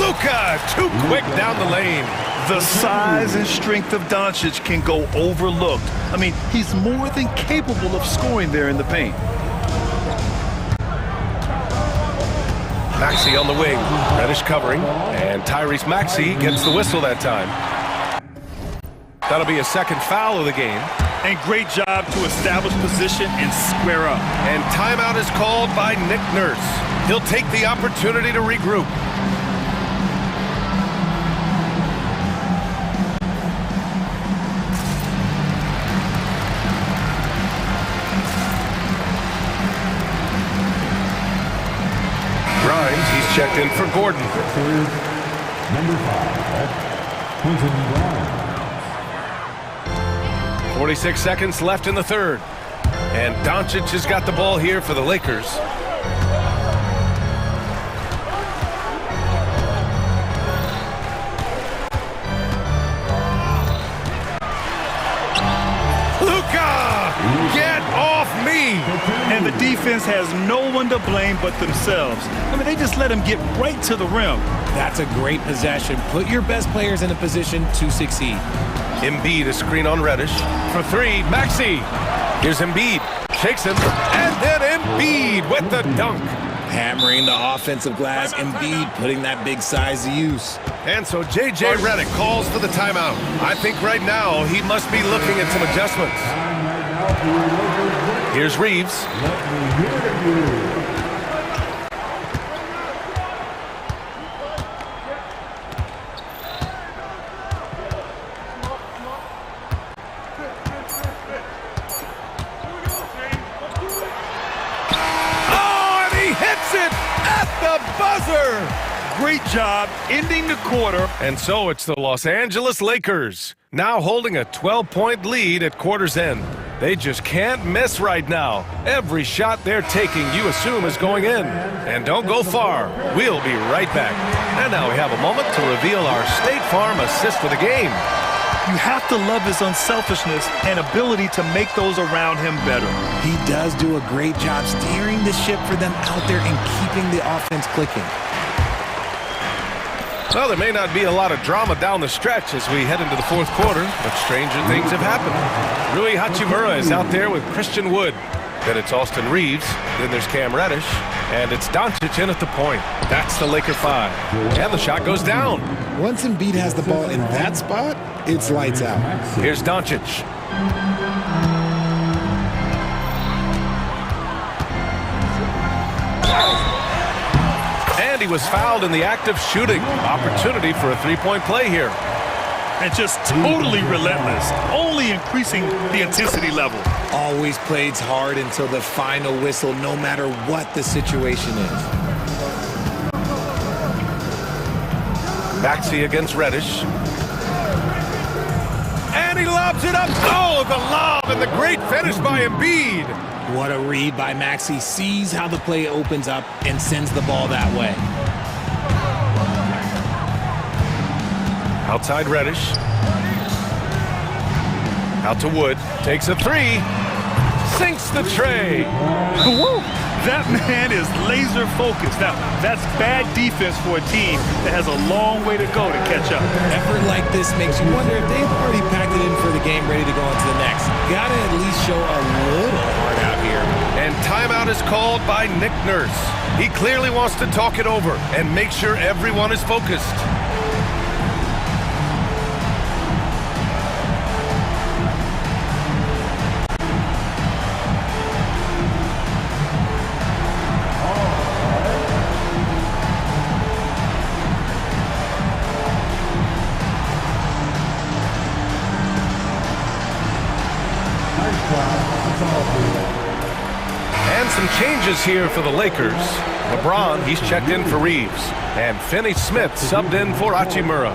Luka, too quick down the lane. The size and strength of Doncic can go overlooked. I mean, he's more than capable of scoring there in the paint. Maxey on the wing. Reddish covering. And Tyrese Maxey gets the whistle that time. That'll be a second foul of the game. And great job to establish position and square up. And timeout is called by Nick Nurse. He'll take the opportunity to regroup. Grimes, he's checked in for Gordon. Number 5, Quentin Grimes. 46 seconds left in the third. And Doncic has got the ball here for the Lakers. Luka! Get off me! And the defense has no one to blame but themselves. I mean, they just let him get right to the rim. That's a great possession. Put your best players in a position to succeed. Embiid, a screen on Reddish. For three, Maxey. Here's Embiid. Shakes him. And then Embiid with the dunk. Hammering the offensive glass. Embiid putting that big size to use. And so J.J. Redick calls for the timeout. I think right now he must be looking at some adjustments. Here's Reeves. Great job ending the quarter. And so it's the Los Angeles Lakers, now holding a 12-point lead at quarter's end. They just can't miss right now. Every shot they're taking, you assume, is going in. And don't go far. We'll be right back. And now we have a moment to reveal our State Farm assist of the game. You have to love his unselfishness and ability to make those around him better. He does do a great job steering the ship for them out there and keeping the offense clicking. Well, there may not be a lot of drama down the stretch as we head into the fourth quarter, but stranger things have happened. Rui Hachimura is out there with Christian Wood. Then it's Austin Reeves. Then there's Cam Reddish. And it's Doncic in at the point. That's the Laker 5. And the shot goes down. Once Embiid has the ball in that spot, it's lights out. Here's Doncic. And he was fouled in the act of shooting. Opportunity for a three-point play here. And just totally relentless, only increasing the intensity level. Always plays hard until the final whistle, no matter what the situation is. Maxey against Reddish. And he lobs it up. Oh, the lob and the great finish by Embiid. What a read by Maxey. Sees how the play opens up and sends the ball that way. Outside Reddish. Out to Wood. Takes a three. Sinks the tray. Woo! That man is laser focused. Now, that's bad defense for a team that has a long way to go to catch up. Effort like this makes you wonder if they've already packed it in for the game, ready to go into the next. Gotta at least show a little heart out here. And timeout is called by Nick Nurse. He clearly wants to talk it over and make sure everyone is focused. And some changes here for the Lakers. LeBron, he's checked in for Reeves. And Finney Smith subbed in for Hachimura.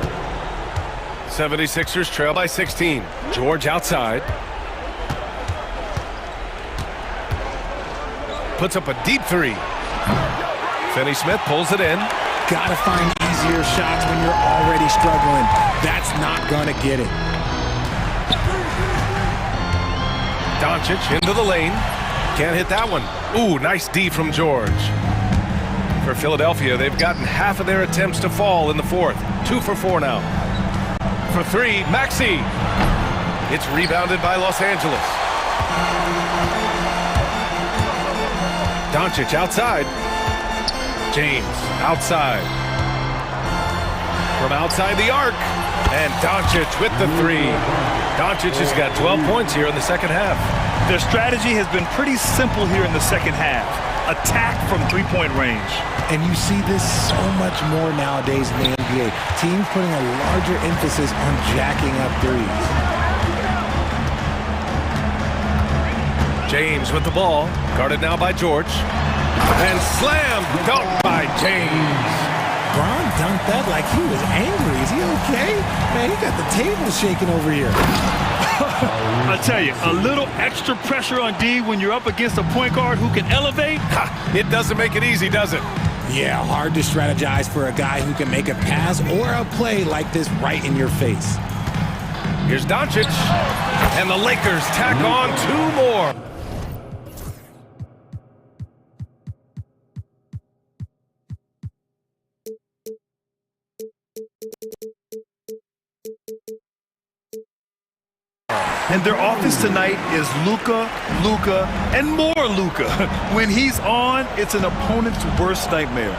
76ers trail by 16. George outside. puts up a deep three. Finney-Smith pulls it in. Gotta find easier shots when you're already struggling. That's not gonna get it. Doncic into the lane. Can't hit that one. Ooh, nice D from George. For Philadelphia, they've gotten half of their attempts to fall in the fourth. 2 for 4 now. For 3, Maxey. It's rebounded by Los Angeles. Doncic outside. James outside. From outside the arc. And Doncic with the 3. Doncic has got 12 points here in the second half. Their strategy has been pretty simple here in the second half. Attack from three-point range. And you see this so much more nowadays in the NBA. Teams putting a larger emphasis on jacking up threes. James with the ball. Guarded now by George. And slam dunked by James. Bron dunked that like he was angry. Is he okay? Man, he got the table shaking over here. I tell you, a little extra pressure on D when you're up against a point guard who can elevate. It doesn't make it easy, does it? Yeah, hard to strategize for a guy who can make a pass or a play like this right in your face. Here's Doncic. And the Lakers tack on 2 more. And their offense tonight is Luka, and more Luka. When he's on, it's an opponent's worst nightmare.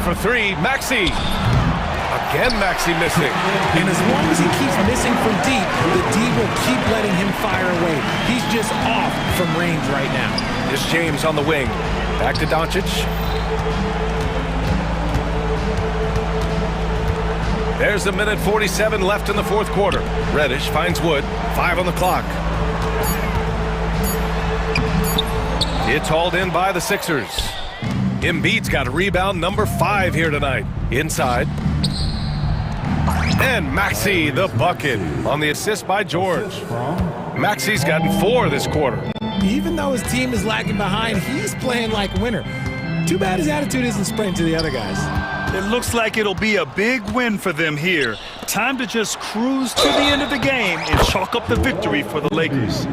For 3, Maxey. Again, Maxey missing. And as long as he keeps missing from deep, the D will keep letting him fire away. He's just off from range right now. Here's James on the wing. Back to Doncic. There's 1:47 left in the fourth quarter. Reddish finds Wood. 5 on the clock. It's hauled in by the Sixers. Embiid's got rebound number 5 here tonight. Inside. And Maxey the bucket on the assist by George. Maxey's gotten 4 this quarter. Even though his team is lagging behind, he's playing like a winner. Too bad his attitude isn't spreading to the other guys. It looks like it'll be a big win for them here. Time to just cruise to the end of the game and chalk up the victory for the Lakers.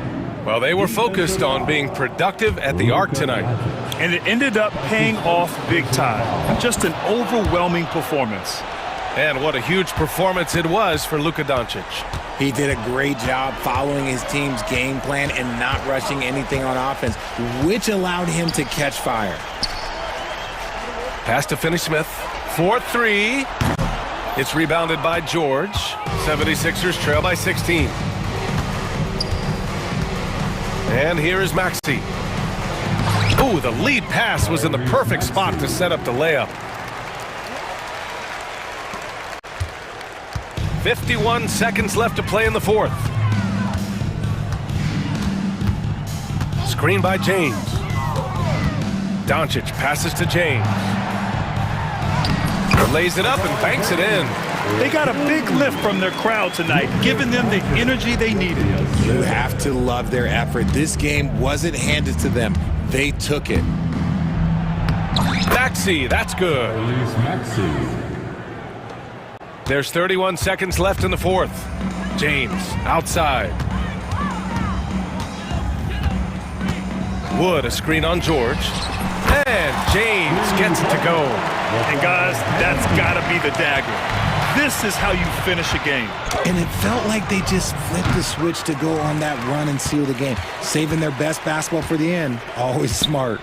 Well, they were focused on being productive at the arc tonight. And it ended up paying off big time. Just an overwhelming performance. And what a huge performance it was for Luka Doncic. He did a great job following his team's game plan and not rushing anything on offense, which allowed him to catch fire. Pass to Finney-Smith. 4-3. It's rebounded by George. 76ers trail by 16. And here is Maxey. Ooh, the lead pass was in the perfect spot to set up the layup. 51 seconds left to play in the fourth. Screen by James. Doncic passes to James. Lays it up and banks it in. They got a big lift from their crowd tonight, giving them the energy they needed. You have to love their effort. This game wasn't handed to them. They took it. Maxey, that's good. There's 31 seconds left in the fourth. James, outside. Wood, a screen on George. And James gets it to go. And guys, that's got to be the dagger. This is how you finish a game. And it felt like they just flipped the switch to go on that run and seal the game. Saving their best basketball for the end. Always smart.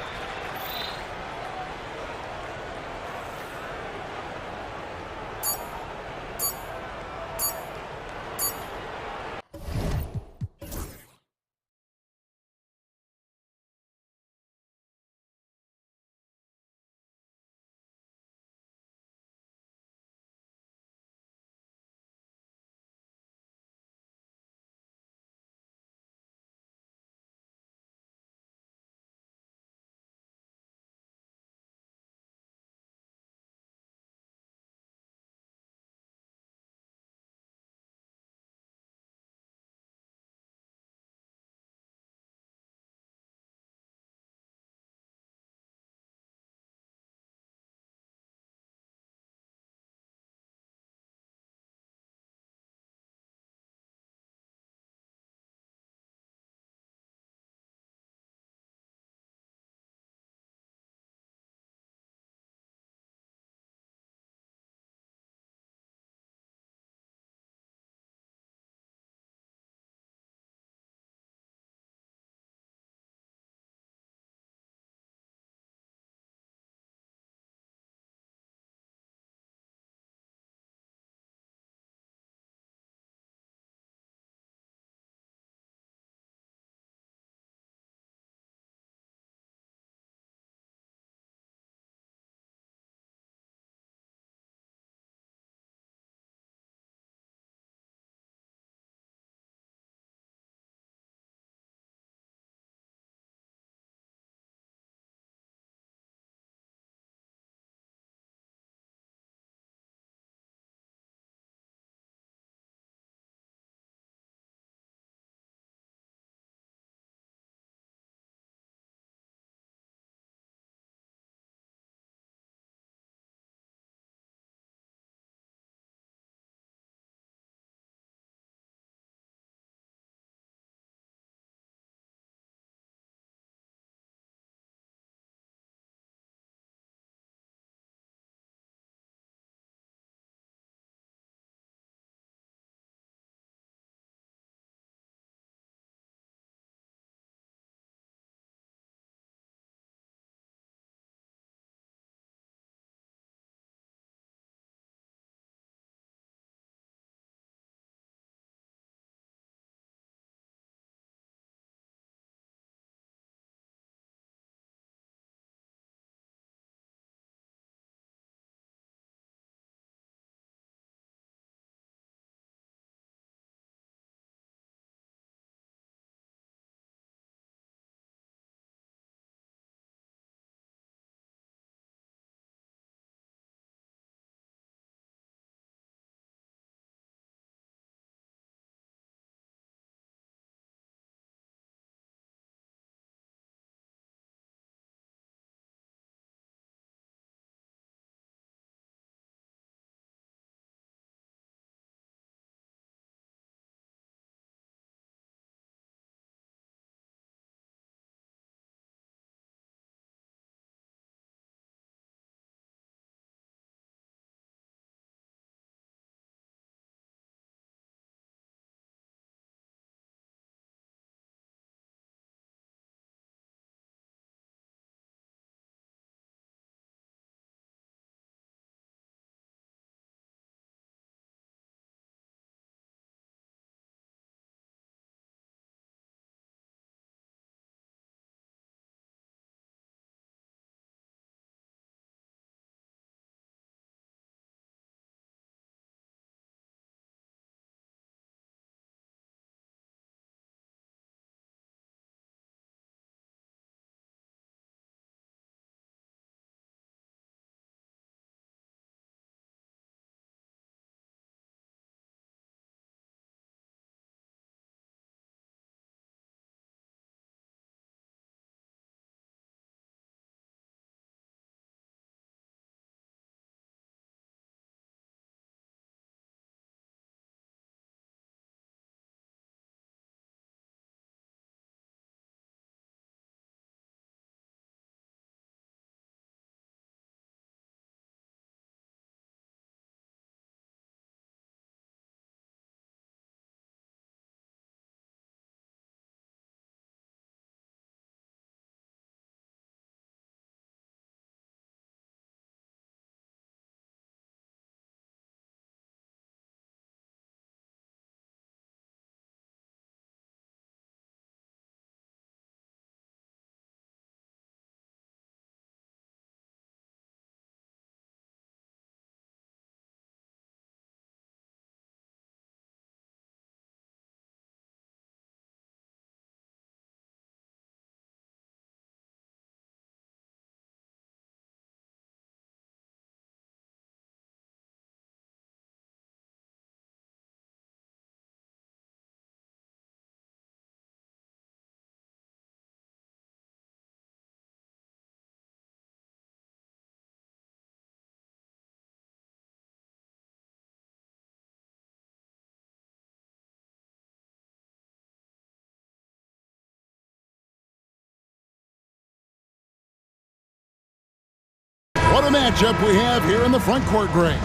What a matchup we have here in the front court, Greg.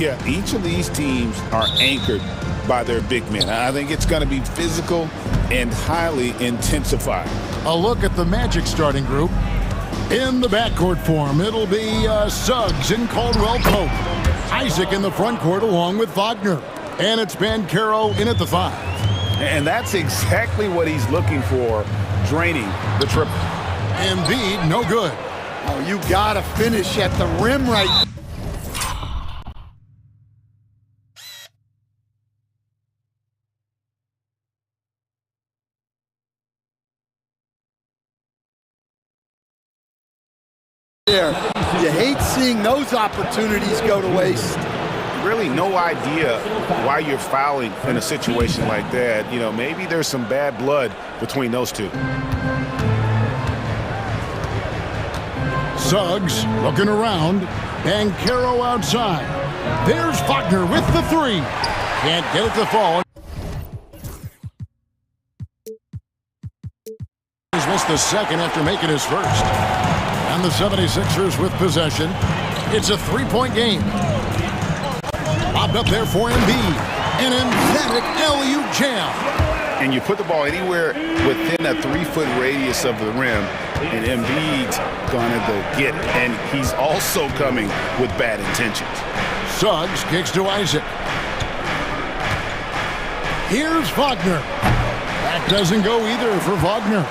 Yeah, each of these teams are anchored by their big men. I think it's going to be physical and highly intensified. A look at the Magic starting group. In the backcourt form, it'll be Suggs and Caldwell Pope. Isaac in the front court along with Wagner. And it's Banchero in at the 5. And that's exactly what he's looking for, draining the triple. Embiid, no good. Oh, you gotta finish at the rim right. There. You hate seeing those opportunities go to waste. Really no idea why you're fouling in a situation like that. You know, maybe there's some bad blood between those two. Suggs looking around. Banchero outside. There's Wagner with the 3. Can't get it to fall. He's missed the second after making his first. And the 76ers with possession. It's a 3-point game. Lobbed up there for Embiid. An emphatic LU jam. And you put the ball anywhere within a 3-foot radius of the rim, and Embiid's gonna go get it. And he's also coming with bad intentions. Suggs kicks to Isaac. Here's Wagner. That doesn't go either for Wagner.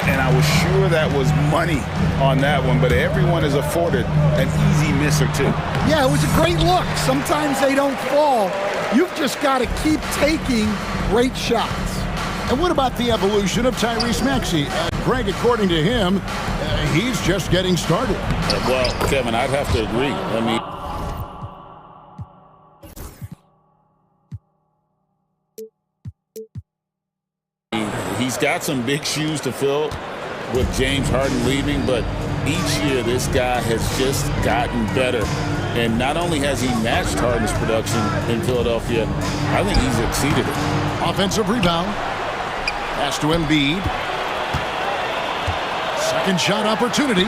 And I was sure that was money on that one, but everyone is afforded an easy miss or two. Yeah, it was a great look. Sometimes they don't fall. You've just got to keep taking great shots. And what about the evolution of Tyrese Maxey? Greg, according to him, he's just getting started. Well, Kevin, I'd have to agree. I mean, he's got some big shoes to fill with James Harden leaving, but each year this guy has just gotten better. And not only has he matched Harden's production in Philadelphia, I think he's exceeded it. Offensive rebound. Pass to Embiid. Second shot opportunity.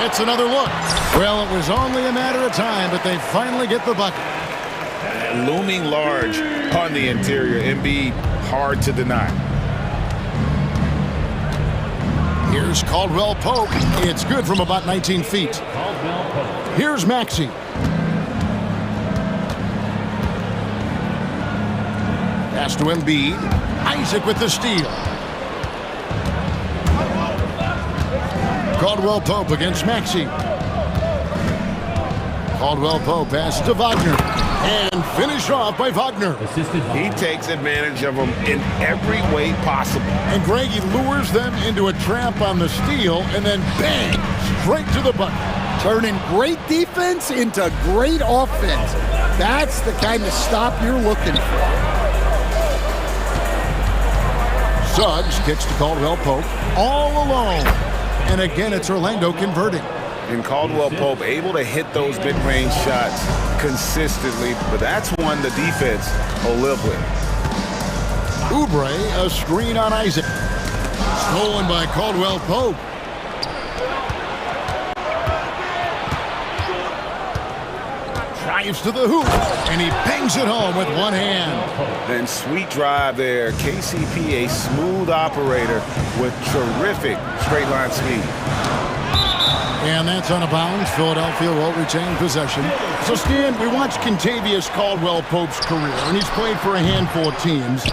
It's another look. Well, it was only a matter of time, but they finally get the bucket. Looming large on the interior. Embiid, hard to deny. Here's Caldwell Pope. It's good from about 19 feet. Here's Maxey. Pass to Embiid. Isaac with the steal. Caldwell Pope against Maxey. Caldwell Pope pass to Wagner. And finished off by Wagner. He takes advantage of them in every way possible. And Greg, he lures them into a trap on the steal, and then bang, straight to the bucket. Turning great defense into great offense. That's the kind of stop you're looking for. Suggs kicks to Caldwell Pope, all alone. And again, it's Orlando converting. And Caldwell Pope able to hit those mid-range shots consistently, but that's one the defense will live with. Oubre, a screen on Isaac. Stolen by Caldwell Pope. Drives to the hoop, and he bangs it home with one hand. And sweet drive there. KCP, a smooth operator with terrific straight line speed. And that's on a bounce. Philadelphia will retain possession. So, Stan, we watched Kentavious Caldwell Pope's career, and he's played for a handful of teams.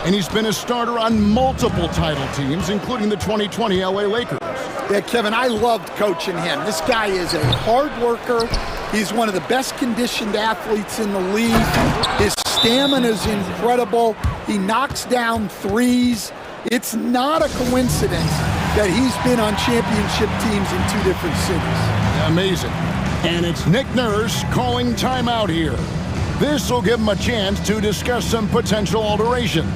And he's been a starter on multiple title teams, including the 2020 LA Lakers. Yeah, Kevin, I loved coaching him. This guy is a hard worker. He's one of the best conditioned athletes in the league. His stamina is incredible. He knocks down threes. It's not a coincidence that he's been on championship teams in 2 different cities. Amazing. And it's Nick Nurse calling timeout here. This will give him a chance to discuss some potential alterations.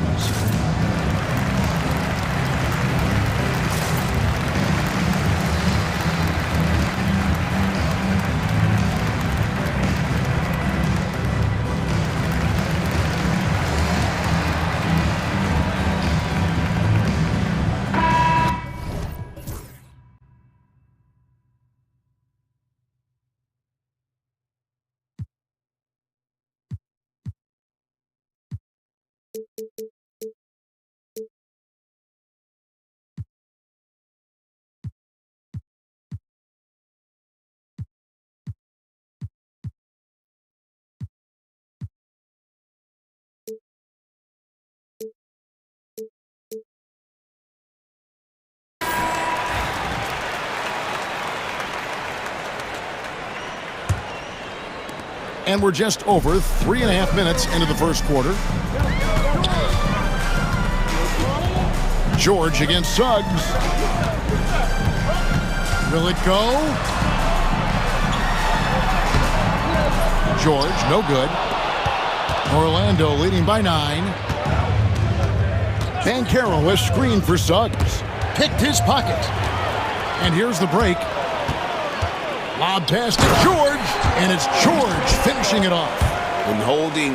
And we're just over 3.5 minutes into the first quarter. George against Suggs. Will it go? George, no good. Orlando leading by 9. Banchero, a screen for Suggs. Picked his pocket. And here's the break. Lob pass to George, and it's George finishing it off. And holding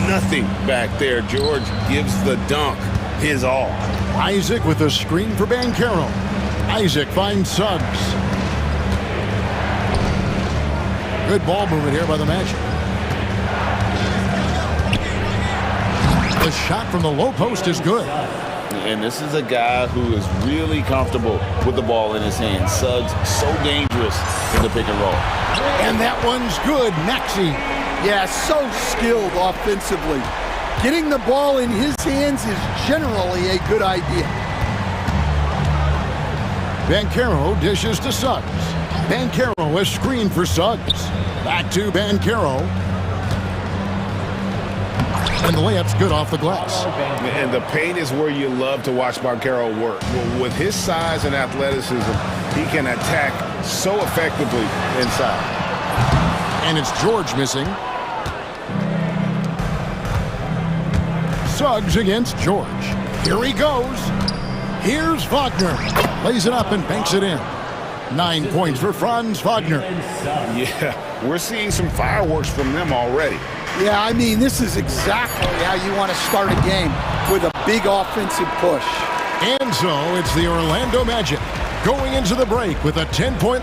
nothing back there, George gives the dunk his all. Isaac with a screen for Banchero. Isaac finds Suggs. Good ball movement here by the Magic. The shot from the low post is good. And this is a guy who is really comfortable with the ball in his hands. Suggs so dangerous in the pick and roll. And that one's good. Maxey. Yeah, so skilled offensively. Getting the ball in his hands is generally a good idea. Banchero dishes to Suggs. Banchero, a screen for Suggs. Back to Banchero. And the layup's good off the glass. And the paint is where you love to watch Banchero work. With his size and athleticism, he can attack so effectively inside. And it's George missing. Suggs against George. Here he goes. Here's Wagner. Lays it up and banks it in. 9 points for Franz Wagner. Yeah, we're seeing some fireworks from them already. Yeah, I mean, this is exactly how you want to start a game, with a big offensive push. And so it's the Orlando Magic going into the break with a 10-point.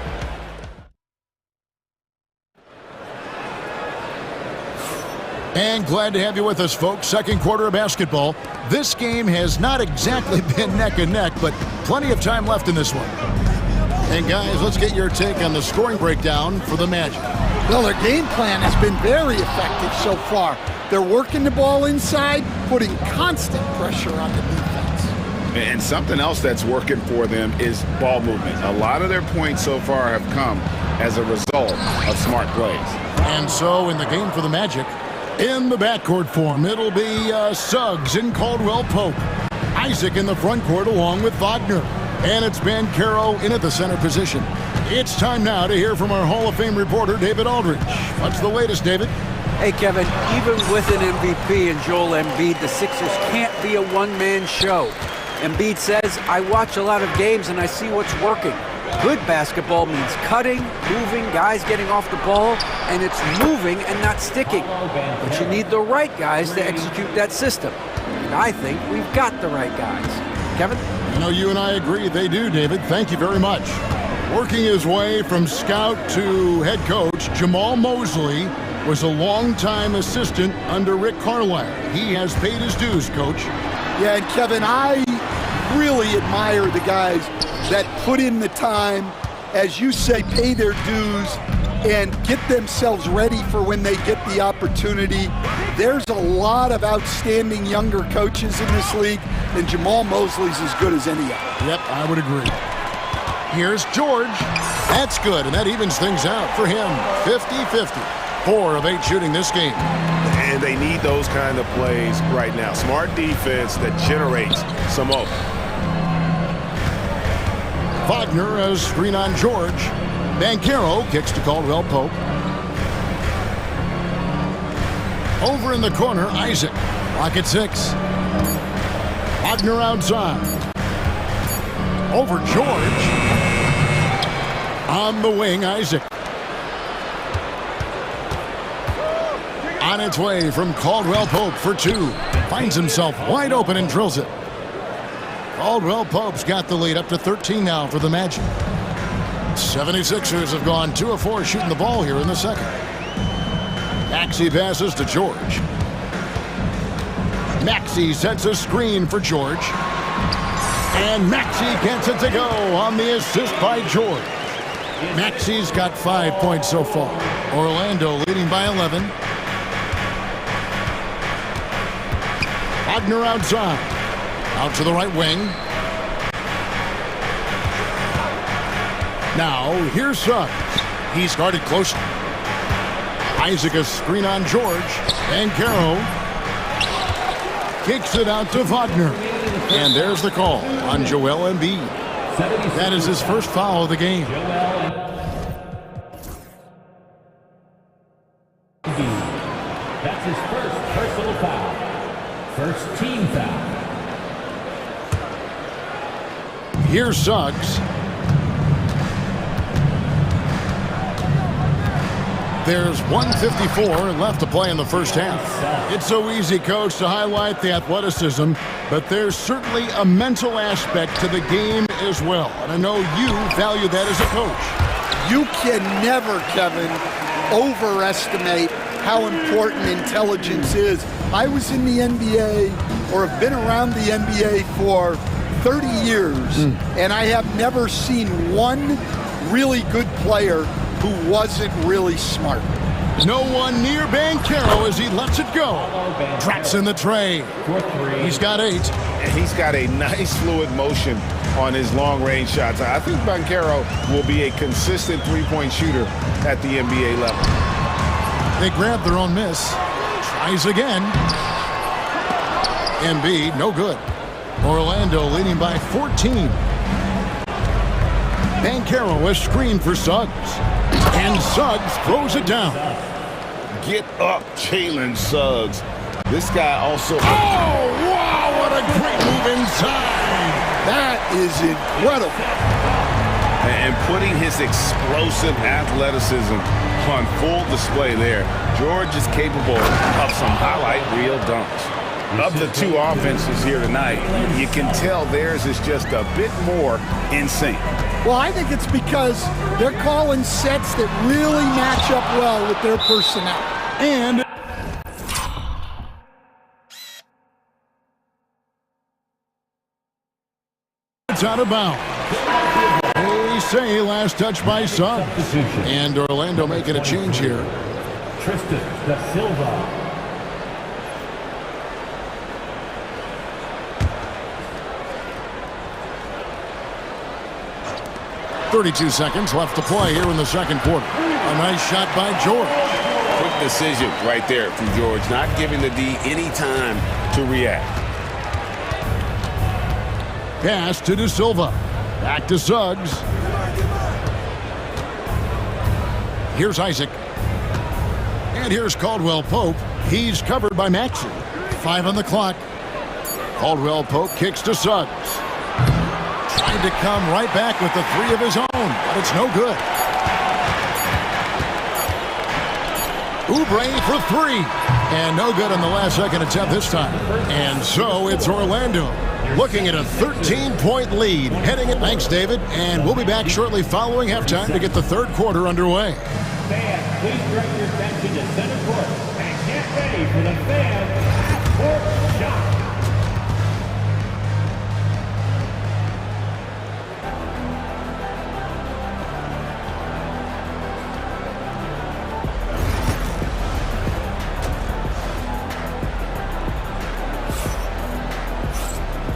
And glad to have you with us, folks. Second quarter of basketball. This game has not exactly been neck and neck, but plenty of time left in this one. And guys, let's get your take on the scoring breakdown for the Magic. Well, their game plan has been very effective so far. They're working the ball inside, putting constant pressure on the defense. And something else that's working for them is ball movement. A lot of their points so far have come as a result of smart plays. And so in the game for the Magic, in the backcourt form, it'll be Suggs and Caldwell Pope. Isaac in the front court along with Wagner. And it's Banchero in at the center position. It's time now to hear from our Hall of Fame reporter, David Aldridge. What's the latest, David? Hey, Kevin, even with an MVP and Joel Embiid, the Sixers can't be a one-man show. Embiid says, I watch a lot of games and I see what's working. Good basketball means cutting, moving, guys getting off the ball, and it's moving and not sticking. But you need the right guys to execute that system. And I think we've got the right guys. Kevin? I know you and I agree they do, David. Thank you very much. Working his way from scout to head coach, Jamal Mosley was a longtime assistant under Rick Carlisle. He has paid his dues, Coach. Yeah, and Kevin, I really admire the guys that put in the time, as you say, pay their dues and get themselves ready for when they get the opportunity. There's a lot of outstanding younger coaches in this league, and Jamal Mosley's as good as any of them. Yep, I would agree. Here's George. That's good, and that evens things out for him. 50-50. 4 of 8 shooting this game. And they need those kind of plays right now. Smart defense that generates some open. Wagner, a screen on George. Banchero kicks to Caldwell Pope. Over in the corner, Isaac. Clock at 6. Wagner outside. Over George. On the wing, Isaac. On its way from Caldwell Pope for 2. Finds himself wide open and drills it. Caldwell Pope's got the lead up to 13 now for the Magic. 76ers have gone 2 of 4 shooting the ball here in the second. Maxey passes to George. Maxey sets a screen for George. And Maxey gets it to go on the assist by George. Maxey's got 5 points so far. Orlando leading by 11. Wagner outside. Out to the right wing. Now, here's Suggs. He's guarded closely. Isaac a screen on George. And Caro kicks it out to Wagner. And there's the call on Joel Embiid. That is his first foul of the game. That's his first personal foul. First team foul. Here's Suggs. There's 1:54 left to play in the first half. It's so easy, Coach, to highlight the athleticism, but there's certainly a mental aspect to the game as well. And I know you value that as a coach. You can never, Kevin, overestimate how important intelligence is. I was in the NBA, or have been around the NBA for 30 years, and I have never seen one really good player who wasn't really smart. No one near Banchero as he lets it go. Drops in the tray. He's got 8. And he's got a nice fluid motion on his long-range shots. I think Banchero will be a consistent three-point shooter at the NBA level. They grab their own miss. Tries again. Embiid, no good. Orlando leading by 14. Banchero a screen for Suggs. And Suggs throws it down. Get up, Jalen Suggs. This guy also... Oh, wow, what a great move inside. That is incredible. And putting his explosive athleticism on full display there. George is capable of some highlight reel dunks. Of the two offenses here tonight, you can tell theirs is just a bit more in sync. Well, I think it's because they're calling sets that really match up well with their personnel. And it's out of bounds. They say last touch by Suggs. And Orlando making a change here. Tristan Da Silva. 32 seconds left to play here in the second quarter. A nice shot by George. Quick decision right there from George, not giving the D any time to react. Pass to Da Silva. Back to Suggs. Here's Isaac. And here's Caldwell Pope. He's covered by Maxey. 5 on the clock. Caldwell Pope kicks to Suggs. Trying to come right back with the 3 of his own, but it's no good. Oubre for 3. And no good on the last second attempt this time. And so it's Orlando looking at a 13-point lead heading it. Thanks, David. And we'll be back shortly following halftime to get the third quarter underway. Fans, please direct your attention to center court and get ready for the fan court shot.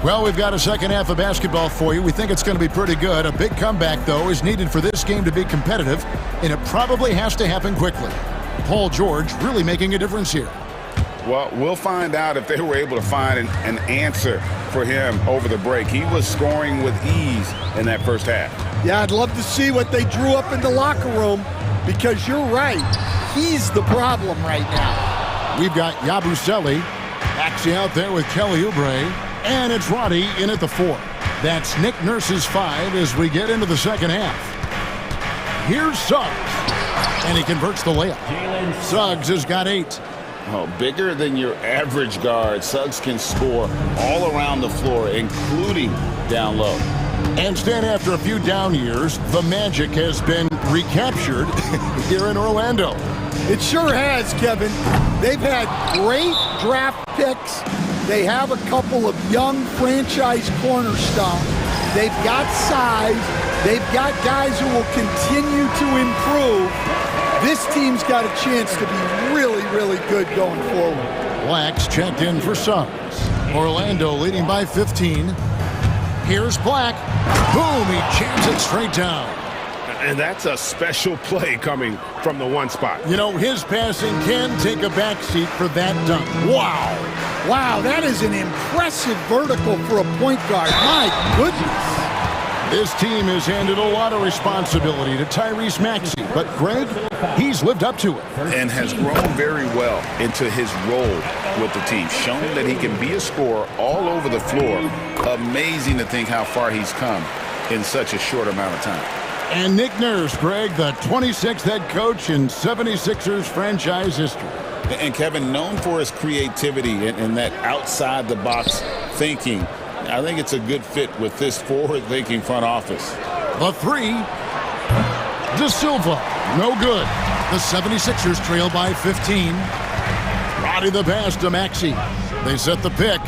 Well, we've got a second half of basketball for you. We think it's going to be pretty good. A big comeback, though, is needed for this game to be competitive, and it probably has to happen quickly. Paul George really making a difference here. Well, we'll find out if they were able to find an answer for him over the break. He was scoring with ease in that first half. Yeah, I'd love to see what they drew up in the locker room, because you're right. He's the problem right now. We've got Yabusele actually out there with Kelly Oubre. And it's Roddy in at the 4. That's Nick Nurse's 5 as we get into the second half. Here's Suggs. And he converts the layup. Suggs has got 8. Oh, bigger than your average guard. Suggs can score all around the floor, including down low. And Stan, after a few down years, the magic has been recaptured here in Orlando. It sure has, Kevin. They've had great draft picks. They have a couple of young franchise cornerstones. They've got size. They've got guys who will continue to improve. This team's got a chance to be really, really good going forward. Black's checked in for Suggs. Orlando leading by 15. Here's Black. Boom, he jams it straight down. And that's a special play coming from the one spot. You know, his passing can take a backseat for that dunk. Wow. Wow, that is an impressive vertical for a point guard. My goodness. This team has handed a lot of responsibility to Tyrese Maxey, but Greg, he's lived up to it. And has grown very well into his role with the team, shown that he can be a scorer all over the floor. Amazing to think how far he's come in such a short amount of time. And Nick Nurse, Greg, the 26th head coach in 76ers franchise history. And Kevin, known for his creativity and that outside-the-box thinking, I think it's a good fit with this forward-thinking front office. The three, De Silva, no good. The 76ers trail by 15. Roddy the pass to Maxey. They set the pick.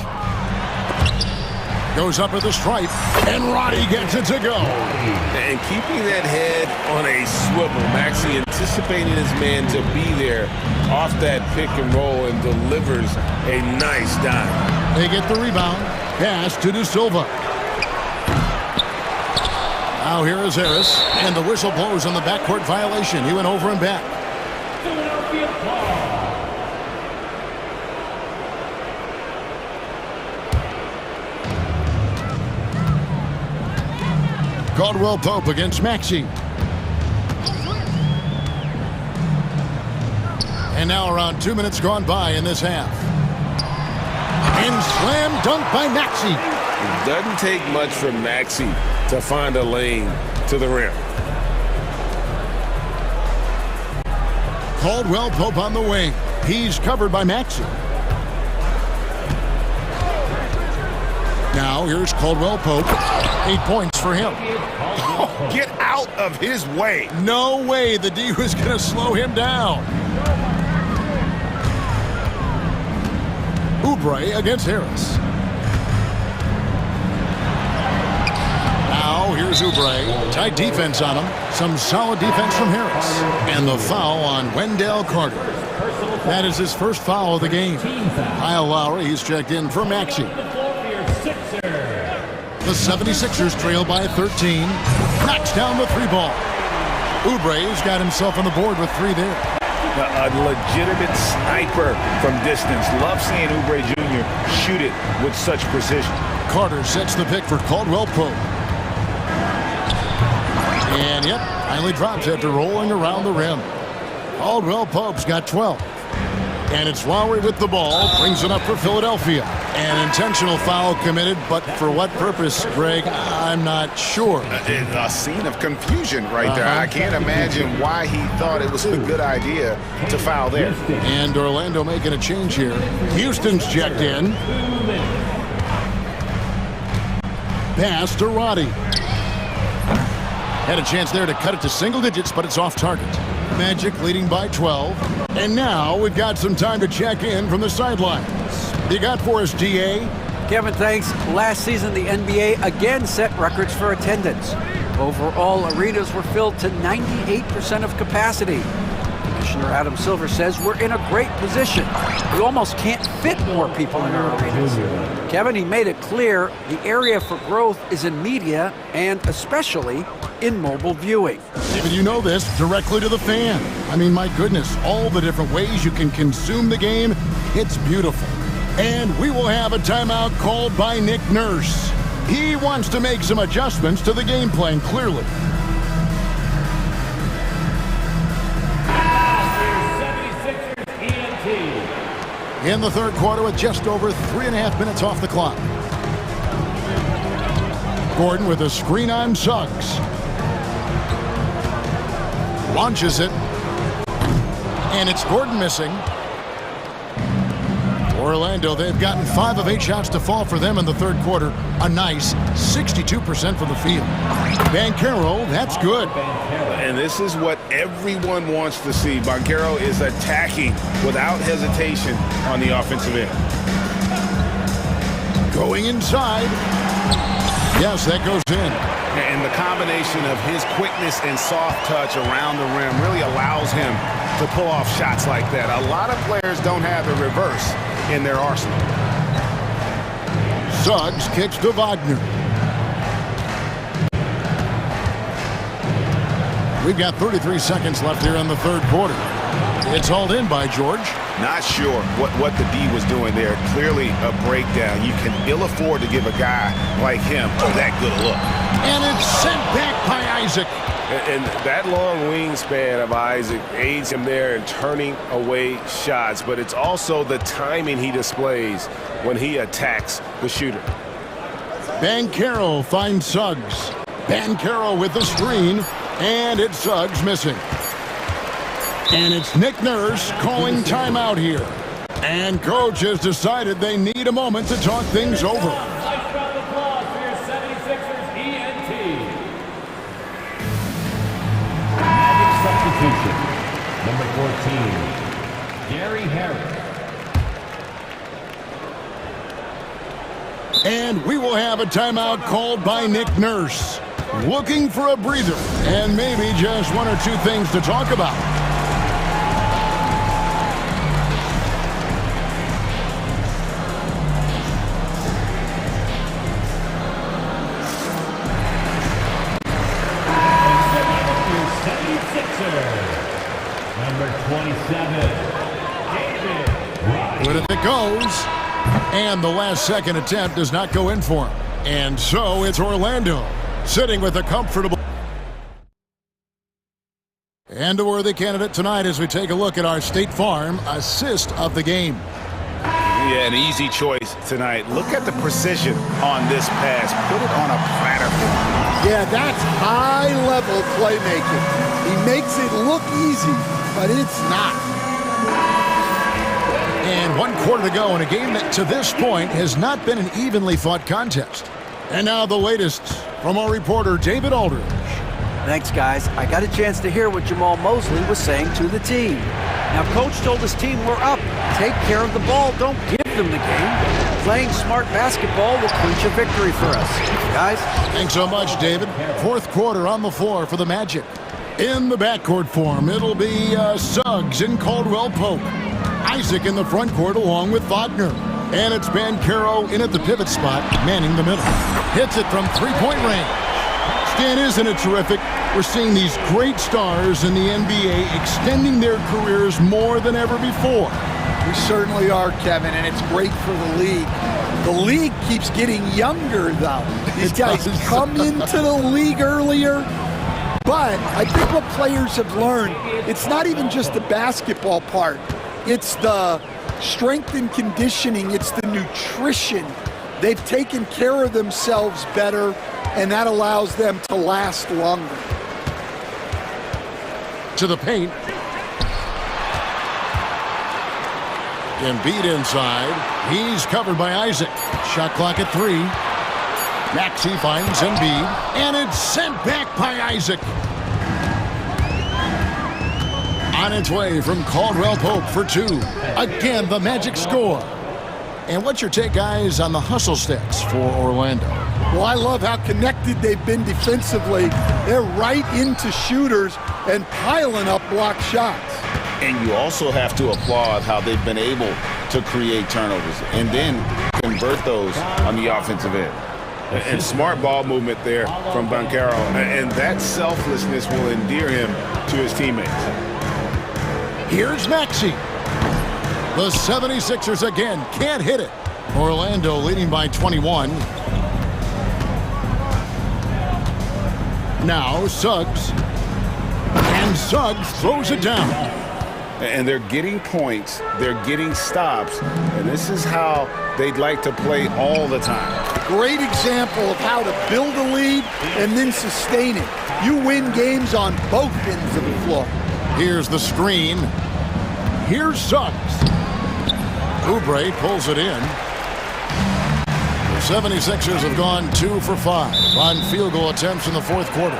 Goes up at the stripe, and Roddy gets it to go. And keeping that head on a swivel, Maxey anticipating his man to be there off that pick and roll and delivers a nice dime. They get the rebound. Pass to De Silva. Now here is Harris, and the whistle blows on the backcourt violation. He went over and back. Caldwell Pope against Maxey. And now around 2 minutes gone by in this half. And slam dunk by Maxey. It doesn't take much for Maxey to find a lane to the rim. Caldwell Pope on the wing. He's covered by Maxey. Now here's Caldwell Pope. 8 points for him. Oh, get out of his way. No way the D was going to slow him down. Oubre against Harris. Now here's Oubre. Tight defense on him. Some solid defense from Harris. And the foul on Wendell Carter. That is his first foul of the game. Kyle Lowry, he's checked in for Maxey. The 76ers trail by 13. Knocks down the three ball. Oubre's got himself on the board with three there. A legitimate sniper from distance. Love seeing Oubre Jr. shoot it with such precision. Carter sets the pick for Caldwell Pope. And yep, finally drops after rolling around the rim. Caldwell Pope's got 12. And it's Lowry with the ball. Brings it up for Philadelphia. An intentional foul committed, but for what purpose, Greg, I'm not sure. A scene of confusion right there. I can't imagine why he thought it was a good idea to foul there. And Orlando making a change here. Houston's checked in. Pass to Roddy. Had a chance there to cut it to single digits, but it's off target. Magic leading by 12. And now we've got some time to check in from the sidelines. You got for us, DA? Kevin, thanks. Last season, the NBA again set records for attendance. Overall, arenas were filled to 98% of capacity. Commissioner Adam Silver says we're in a great position. We almost can't fit more people in our arenas. Kevin, he made it clear the area for growth is in media and especially in mobile viewing. David, you know this, directly to the fan. I mean, my goodness, all the different ways you can consume the game, it's beautiful. And we will have a timeout called by Nick Nurse. He wants to make some adjustments to the game plan, clearly. In the third quarter with just over 3.5 minutes off the clock. Gordon with a screen on Suggs. Launches it. And it's Gordon missing. Orlando, they've gotten 5 of 8 shots to fall for them in the third quarter. A nice 62% from the field. Banchero, that's good. And this is what everyone wants to see. Banchero is attacking without hesitation on the offensive end. Going inside. Yes, that goes in. And the combination of his quickness and soft touch around the rim really allows him to pull off shots like that. A lot of players don't have the reverse in their arsenal. Suggs kicks to Wagner. We've got 33 seconds left here in the third quarter. It's hauled in by George. Not sure what the D was doing there. Clearly a breakdown. You can ill afford to give a guy like him that good a look. And it's sent back by Isaac. And that long wingspan of Isaac aids him there in turning away shots, but it's also the timing he displays when he attacks the shooter. Banchero finds Suggs. Banchero with the screen, and it's Suggs missing. And it's Nick Nurse calling timeout here. And coach has decided they need a moment to talk things over. Substitution. Number 14, Gary Harris. And we will have a timeout called by Nick Nurse. Looking for a breather and maybe just one or two things to talk about. Number 27, David Wright. But if it goes, and the last second attempt does not go in for him. And so it's Orlando sitting with a comfortable and a worthy candidate tonight as we take a look at our State Farm assist of the game. Yeah, an easy choice tonight. Look at the precision on this pass. Put it on a platter. Yeah, that's high-level playmaking. He makes it look easy, but it's not. And 1 quarter to go in a game that to this point has not been an evenly fought contest. And now the latest from our reporter David Aldridge. Thanks, guys. I got a chance to hear what Jamal Mosley was saying to the team. Now, coach told his team, we're up. Take care of the ball. Don't give them the game. Playing smart basketball will clinch a victory for us. Guys? Thanks so much, David. Fourth quarter on the floor for the Magic. In the backcourt form, it'll be Suggs and Caldwell Pope. Isaac in the front court along with Wagner. And it's Banchero in at the pivot spot, manning the middle. Hits it from three-point range. Stan, isn't it terrific? We're seeing these great stars in the NBA extending their careers more than ever before. We certainly are, Kevin, and it's great for the league. The league keeps getting younger, though. These guys come into the league earlier. But I think what players have learned, it's not even just the basketball part. It's the strength and conditioning. It's the nutrition. They've taken care of themselves better, and that allows them to last longer. To the paint. Embiid inside. He's covered by Isaac. Shot clock at 3. Maxey finds Embiid, and it's sent back by Isaac. On its way from Caldwell Pope for 2. Again, the Magic score. And what's your take, guys, on the hustle stats for Orlando? Well, I love how connected they've been defensively. They're right into shooters and piling up block shots. And you also have to applaud how they've been able to create turnovers and then convert those on the offensive end. And smart ball movement there from Banchero. And that selflessness will endear him to his teammates. Here's Maxey. The 76ers again can't hit it. Orlando leading by 21. Now Suggs. And Suggs throws it down. And they're getting points. They're getting stops. And this is how they'd like to play all the time. Great example of how to build a lead and then sustain it. You win games on both ends of the floor. Here's the screen. Here's Suggs. Oubre pulls it in. The 76ers have gone 2 for 5 on field goal attempts in the fourth quarter.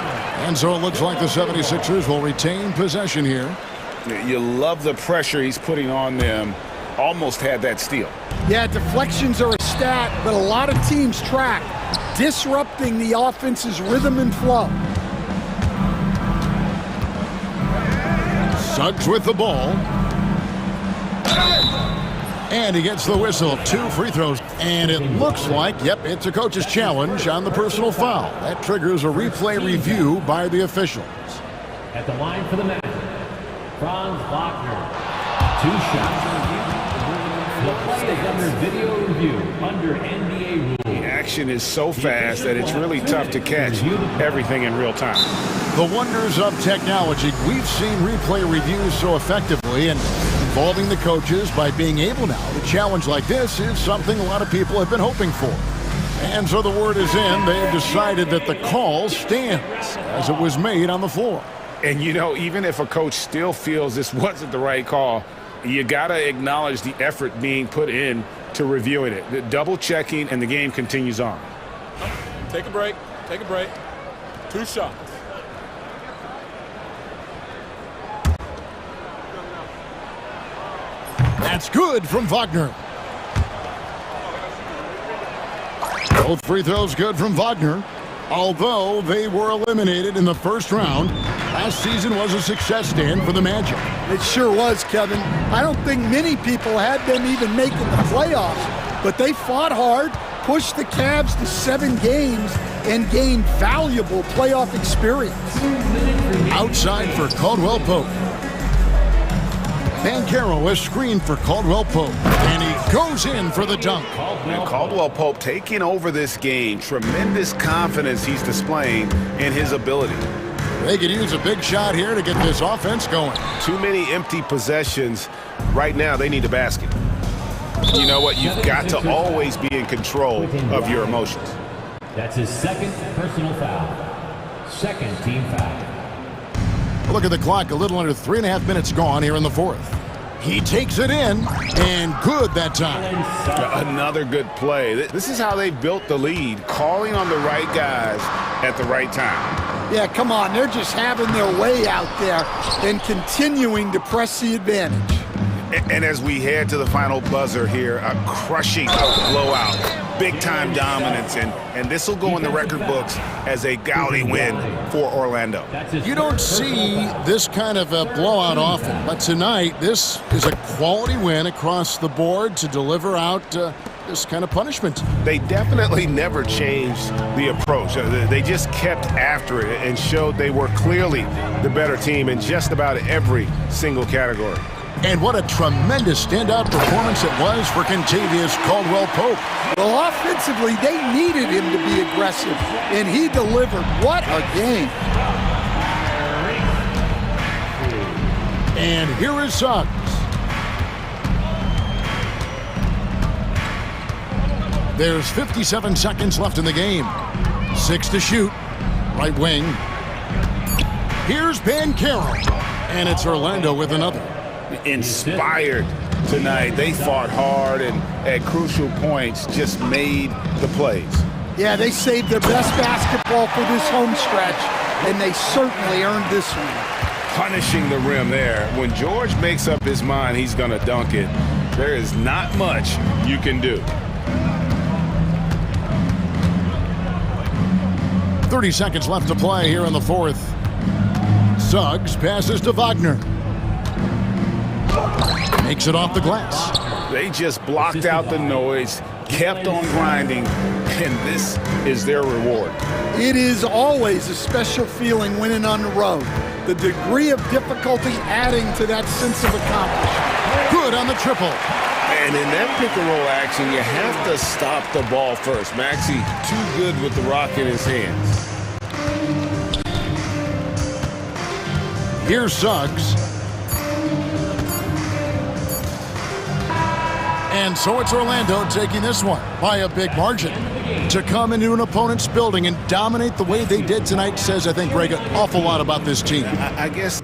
And so it looks like the 76ers will retain possession here. You love the pressure he's putting on them. Almost had that steal. Yeah, deflections are a stat, but a lot of teams track, disrupting the offense's rhythm and flow. Suggs with the ball. And he gets the whistle. 2 free throws. And it looks like, yep, it's a coach's challenge on the personal foul. That triggers a replay review by the officials. At the line for the match, Franz Wagner. 2 shots. The play is under video review, under NBA rules. The action is so fast that it's really tough to catch everything in real time. The wonders of technology. We've seen replay reviews so effectively, and involving the coaches by being able now to challenge like this is something a lot of people have been hoping for. And so the word is in. They have decided that the call stands as it was made on the floor. And, you know, even if a coach still feels this wasn't the right call, you got to acknowledge the effort being put in to reviewing it. The double checking, and the game continues on. Take a break. Take a break. 2 shots. That's good from Wagner. Both free throws good from Wagner. Although they were eliminated in the first round, last season was a success stand for the Magic. It sure was, Kevin. I don't think many people had them even making the playoffs, but they fought hard, pushed the Cavs to 7 games, and gained valuable playoff experience. Outside for Caldwell Pope. Banchero is screened for Caldwell Pope, and he goes in for the dunk. And Caldwell Pope taking over this game. Tremendous confidence he's displaying in his ability. They could use a big shot here to get this offense going. Too many empty possessions. Right now, they need a basket. You know what? You've got to always be in control of your emotions. That's his 2nd personal foul. 2nd team foul. Look at the clock, a little under 3.5 minutes gone here in the 4th. He takes it in, and good that time. Another good play. This is how they built the lead, calling on the right guys at the right time. Yeah, come on. They're just having their way out there and continuing to press the advantage. And as we head to the final buzzer here, a crushing blowout, big-time dominance, and this will go in the record books as a gaudy win for Orlando. You don't see this kind of a blowout often, but tonight this is a quality win across the board to deliver out this kind of punishment. They definitely never changed the approach. They just kept after it and showed they were clearly the better team in just about every single category. And what a tremendous standout performance it was for Kentavious Caldwell-Pope. Well, offensively, they needed him to be aggressive, and he delivered. What a game. And here is Suggs. There's 57 seconds left in the game. 6 to shoot. Right wing. Here's Banchero. And it's Orlando with another. Inspired tonight. They fought hard and at crucial points just made the plays. Yeah, they saved their best basketball for this home stretch, and they certainly earned this one. Punishing the rim there. When George makes up his mind he's going to dunk it, there is not much you can do. 30 seconds left to play here in the 4th. Suggs passes to Wagner. Makes it off the glass. They just blocked out the noise, kept on grinding, and this is their reward. It is always a special feeling winning on the road. The degree of difficulty adding to that sense of accomplishment. Good on the triple. And in that pick-and-roll action, you have to stop the ball first. Maxey too good with the rock in his hands. Here's Suggs. And so it's Orlando taking this one by a big margin. To come into an opponent's building and dominate the way they did tonight says, I think, Greg, an awful lot about this team. I guess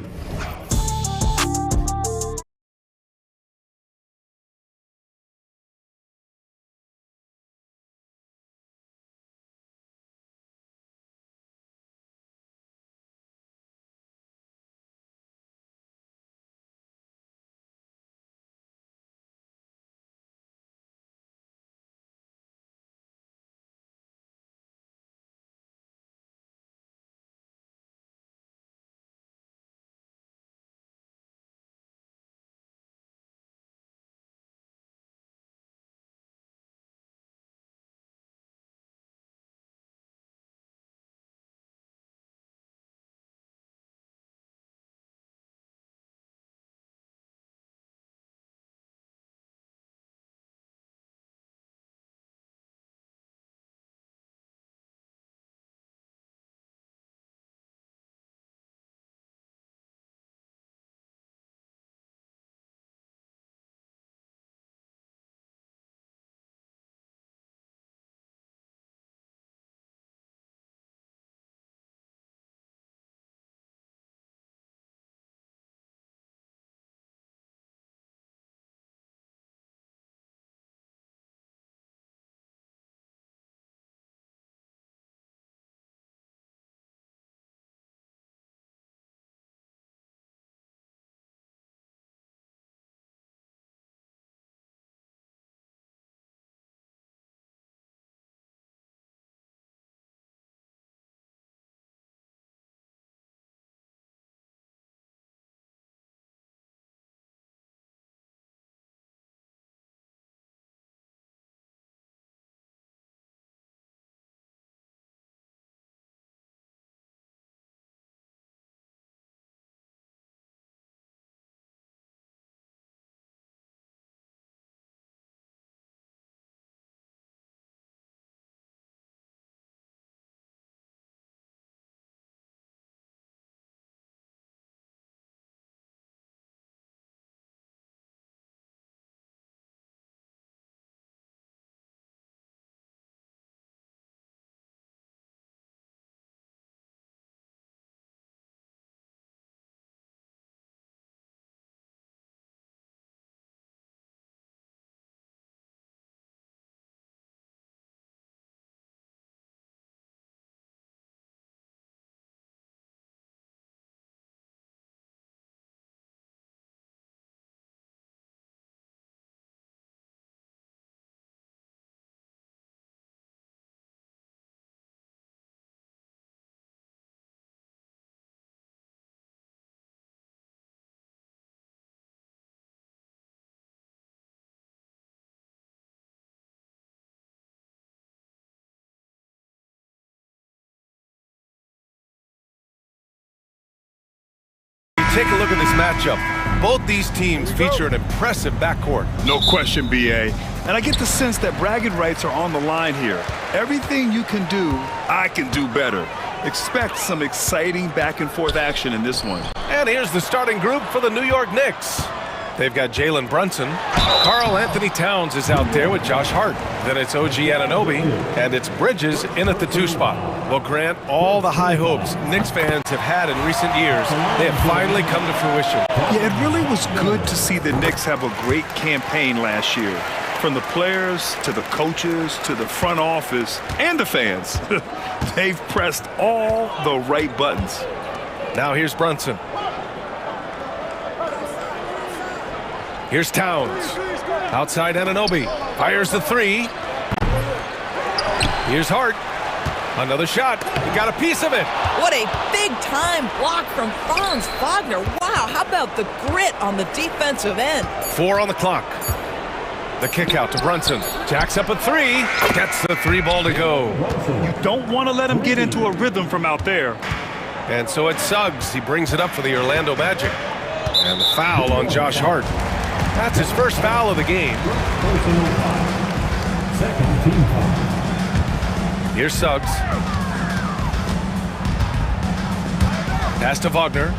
take a look at this matchup. Both these teams feature an impressive backcourt. No question, BA. And I get the sense that bragging rights are on the line here. Everything you can do, I can do better. Expect some exciting back-and-forth action in this one. And here's the starting group for the New York Knicks. They've got Jalen Brunson. Karl Anthony Towns is out there with Josh Hart. Then it's OG Anunoby, and it's Bridges in at the 2 spot. Well, Grant, all the high hopes Knicks fans have had in recent years, they have finally come to fruition. Yeah, it really was good to see the Knicks have a great campaign last year. From the players, to the coaches, to the front office, and the fans. They've pressed all the right buttons. Now here's Brunson. Here's Towns. Outside Anunoby. Fires the 3. Here's Hart. Another shot. He got a piece of it. What a big-time block from Franz Wagner. Wow, how about the grit on the defensive end? 4 on the clock. The kick out to Brunson. Jacks up a 3. Gets the 3 ball to go. You don't want to let him get into a rhythm from out there. And so it's Suggs. He brings it up for the Orlando Magic. And the foul on Josh Hart. That's his first foul of the game. Second team foul. Here's Suggs. Pass to Wagner.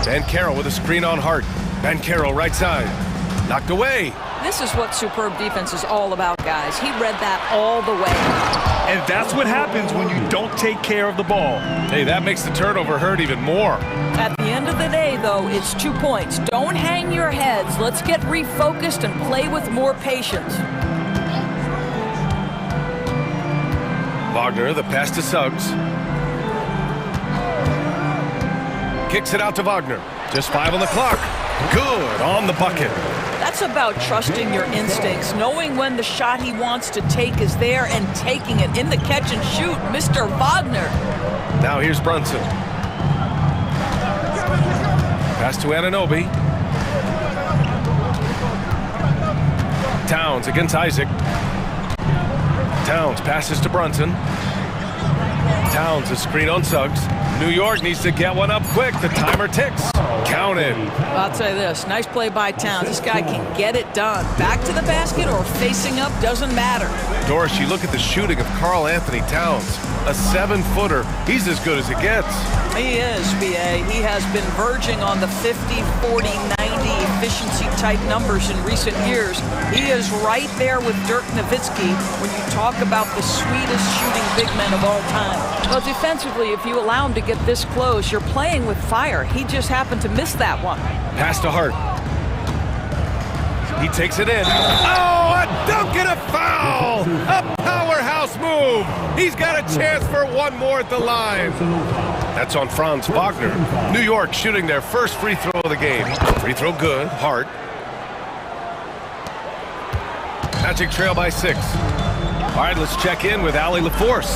Banchero with a screen on Hart. Banchero right side. Knocked away. This is what superb defense is all about, guys. He read that all the way. And that's what happens when you don't take care of the ball. Hey, that makes the turnover hurt even more. At the end of the day, though, it's 2 points. Don't hang your heads. Let's get refocused and play with more patience. Wagner, the pass to Suggs. Kicks it out to Wagner. Just 5 on the clock. Good on the bucket. That's about trusting your instincts, knowing when the shot he wants to take is there and taking it in the catch and shoot, Mr. Wagner. Now here's Brunson. Pass to Anunoby. Towns against Isaac. Towns passes to Brunson. Towns a screen on Suggs. New York needs to get one up quick. The timer ticks. Counted. I'll tell you this, nice play by Towns. This guy can get it done. Back to the basket or facing up, doesn't matter. Doris, you look at the shooting of Karl Anthony Towns. A 7-footer. He's as good as it gets. He is, BA. He has been verging on the 50, 40, 90 efficiency type numbers in recent years. He is right there with Dirk Nowitzki when you talk about the sweetest shooting big men of all time. Well, defensively, if you allow him to get this close, you're playing with fire. He just happened to miss that one. Pass to Hart. He takes it in. Oh, a dunk and a foul! A powerhouse move! He's got a chance for one more at the line. That's on Franz Wagner. New York shooting their first free throw of the game. Free throw good. Hart. Magic trail by 6. All right, let's check in with Allie LaForce.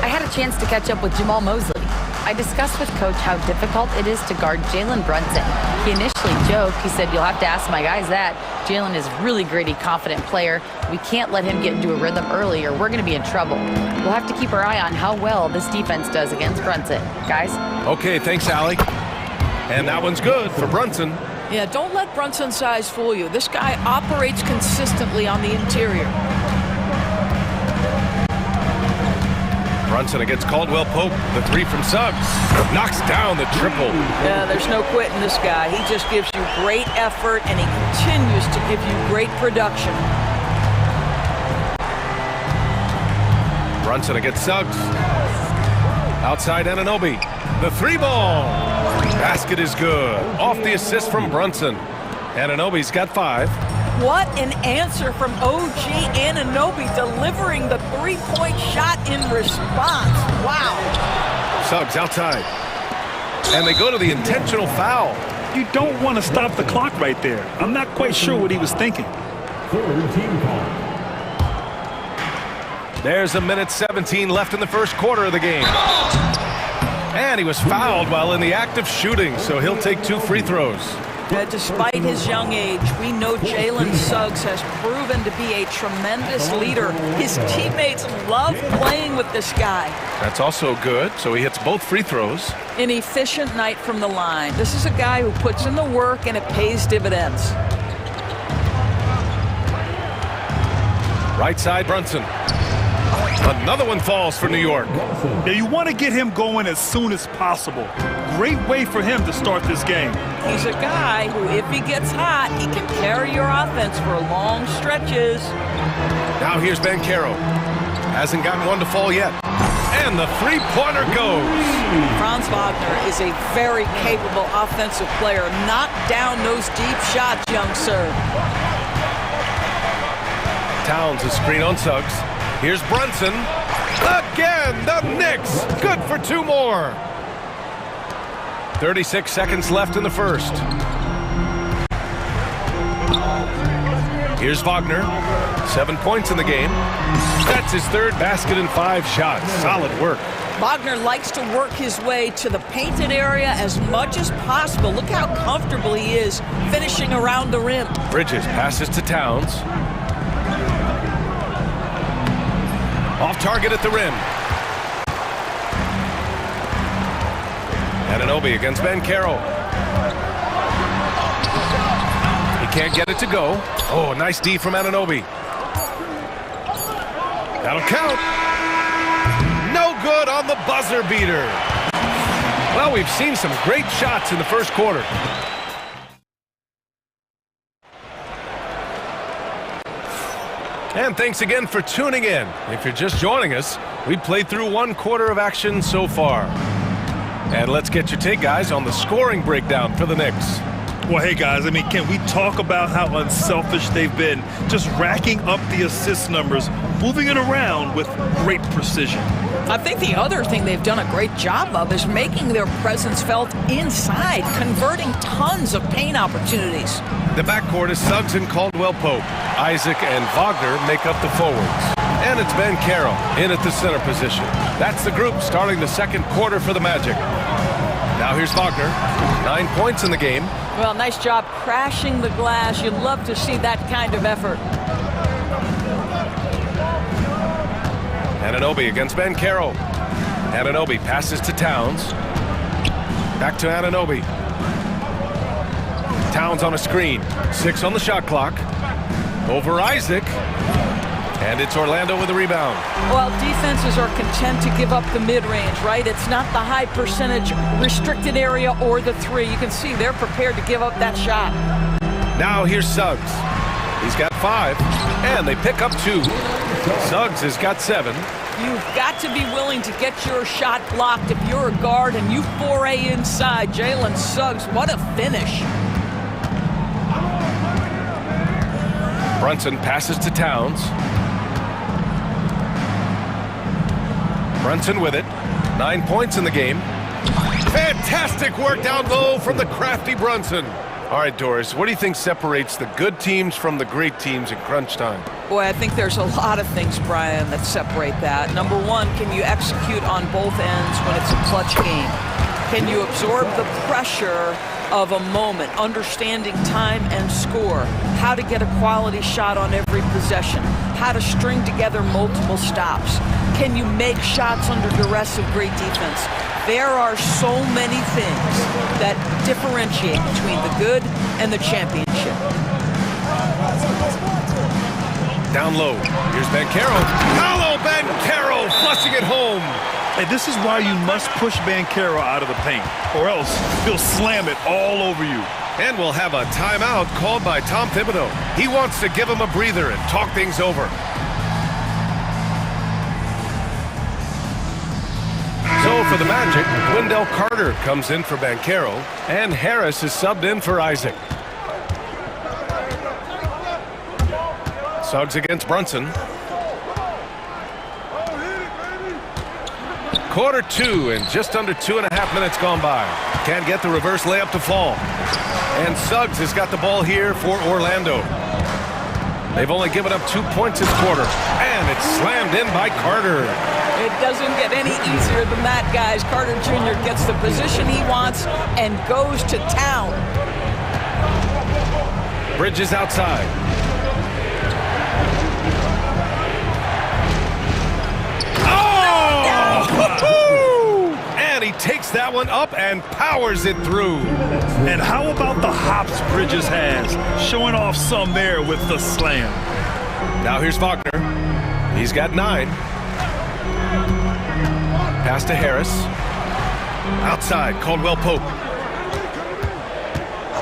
I had a chance to catch up with Jamal Mosley. I discussed with Coach how difficult it is to guard Jalen Brunson. He initially joked. He said, you'll have to ask my guys that. Jalen is a really gritty, confident player. We can't let him get into a rhythm early or we're going to be in trouble. We'll have to keep our eye on how well this defense does against Brunson. Guys? Okay, thanks, Allie. And that one's good for Brunson. Yeah, don't let Brunson's size fool you. This guy operates consistently on the interior. Brunson against Caldwell Pope. The 3 from Suggs. Knocks down the triple. Yeah, there's no quitting this guy. He just gives you great effort, and he continues to give you great production. Brunson against Suggs. Outside Anunoby. The 3 ball. Basket is good. Off the assist from Brunson. Anunoby's got 5. What an answer from OG Anunoby, delivering the 3-point shot in response. Wow. Suggs outside. And they go to the intentional foul. You don't want to stop the clock right there. I'm not quite sure what he was thinking. Third team call. There's a minute 17 left in the first quarter of the game. And he was fouled while in the act of shooting, so he'll take 2 free throws. Despite his young age, we know Jalen Suggs has proven to be a tremendous leader. His teammates love playing with this guy. That's also good, so he hits both free throws. An efficient night from the line. This is a guy who puts in the work and it pays dividends. Right side, Brunson. Another one falls for New York. Now you want to get him going as soon as possible. Great way for him to start this game. He's a guy who, if he gets hot, he can carry your offense for long stretches. Now here's Banchero. Hasn't gotten one to fall yet. And the three-pointer goes. Franz Wagner is a very capable offensive player. Knock down those deep shots, young sir. Towns a screen on Suggs. Here's Brunson. Again, the Knicks. Good for two more. 36 seconds left in the first. Here's Wagner. 7 points in the game. That's his third basket in 5 shots. Solid work. Wagner likes to work his way to the painted area as much as possible. Look how comfortable he is finishing around the rim. Bridges passes to Towns. Off target at the rim. Anunoby against Banchero. He can't get it to go. Oh, nice D from Anunoby. That'll count. No good on the buzzer beater. Well, we've seen some great shots in the first quarter. And thanks again for tuning in. If you're just joining us, we played through 1 quarter of action so far. And let's get your take, guys, on the scoring breakdown for the Knicks. Well, hey, guys, I mean, can we talk about how unselfish they've been? Just racking up the assist numbers, moving it around with great precision. I think the other thing they've done a great job of is making their presence felt inside, converting tons of paint opportunities. The backcourt is Suggs and Caldwell-Pope. Isaac and Wagner make up the forwards. And it's Banchero in at the center position. That's the group starting the second quarter for the Magic. Now here's Wagner. 9 points in the game. Well, nice job crashing the glass. You'd love to see that kind of effort. Anunoby against Banchero. Anunoby passes to Towns. Back to Anunoby. Towns on a screen. 6 on the shot clock. Over Isaac. And it's Orlando with a rebound. Well, defenses are content to give up the mid-range, right? It's not the high percentage restricted area or the three. You can see they're prepared to give up that shot. Now here's Suggs. He's got 5, and they pick up 2. Suggs has got 7. You've got to be willing to get your shot blocked if you're a guard and you foray inside. Jalen Suggs, what a finish. Brunson passes to Towns. Brunson with it. 9 points in the game. Fantastic work down low from the crafty Brunson. All right, Doris, what do you think separates the good teams from the great teams in crunch time? Boy, I think there's a lot of things, Brian, that separate that. Number one, can you execute on both ends when it's a clutch game? Can you absorb the pressure of a moment, understanding time and score, how to get a quality shot on every possession, how to string together multiple stops? Can you make shots under duress of great defense? There are so many things that differentiate between the good and the championship. Down low. Here's Banchero. Hello, Banchero, flushing it home. And this is why you must push Banchero out of the paint, or else he'll slam it all over you. And we'll have a timeout called by Tom Thibodeau. He wants to give him a breather and talk things over. So for the Magic, Wendell Carter comes in for Banchero, and Harris is subbed in for Isaac. Suggs against Brunson. Quarter 2 and just under 2.5 minutes gone by. Can't get the reverse layup to fall. And Suggs has got the ball here for Orlando. They've only given up 2 points this quarter. And it's slammed in by Carter. It doesn't get any easier than that, guys. Carter Jr. gets the position he wants and goes to town. Bridges outside. Oh! And he takes that one up and powers it through. And how about the hops Bridges has? Showing off some there with the slam. Now here's Wagner. He's got 9. Pass to Harris. Outside, Caldwell Pope.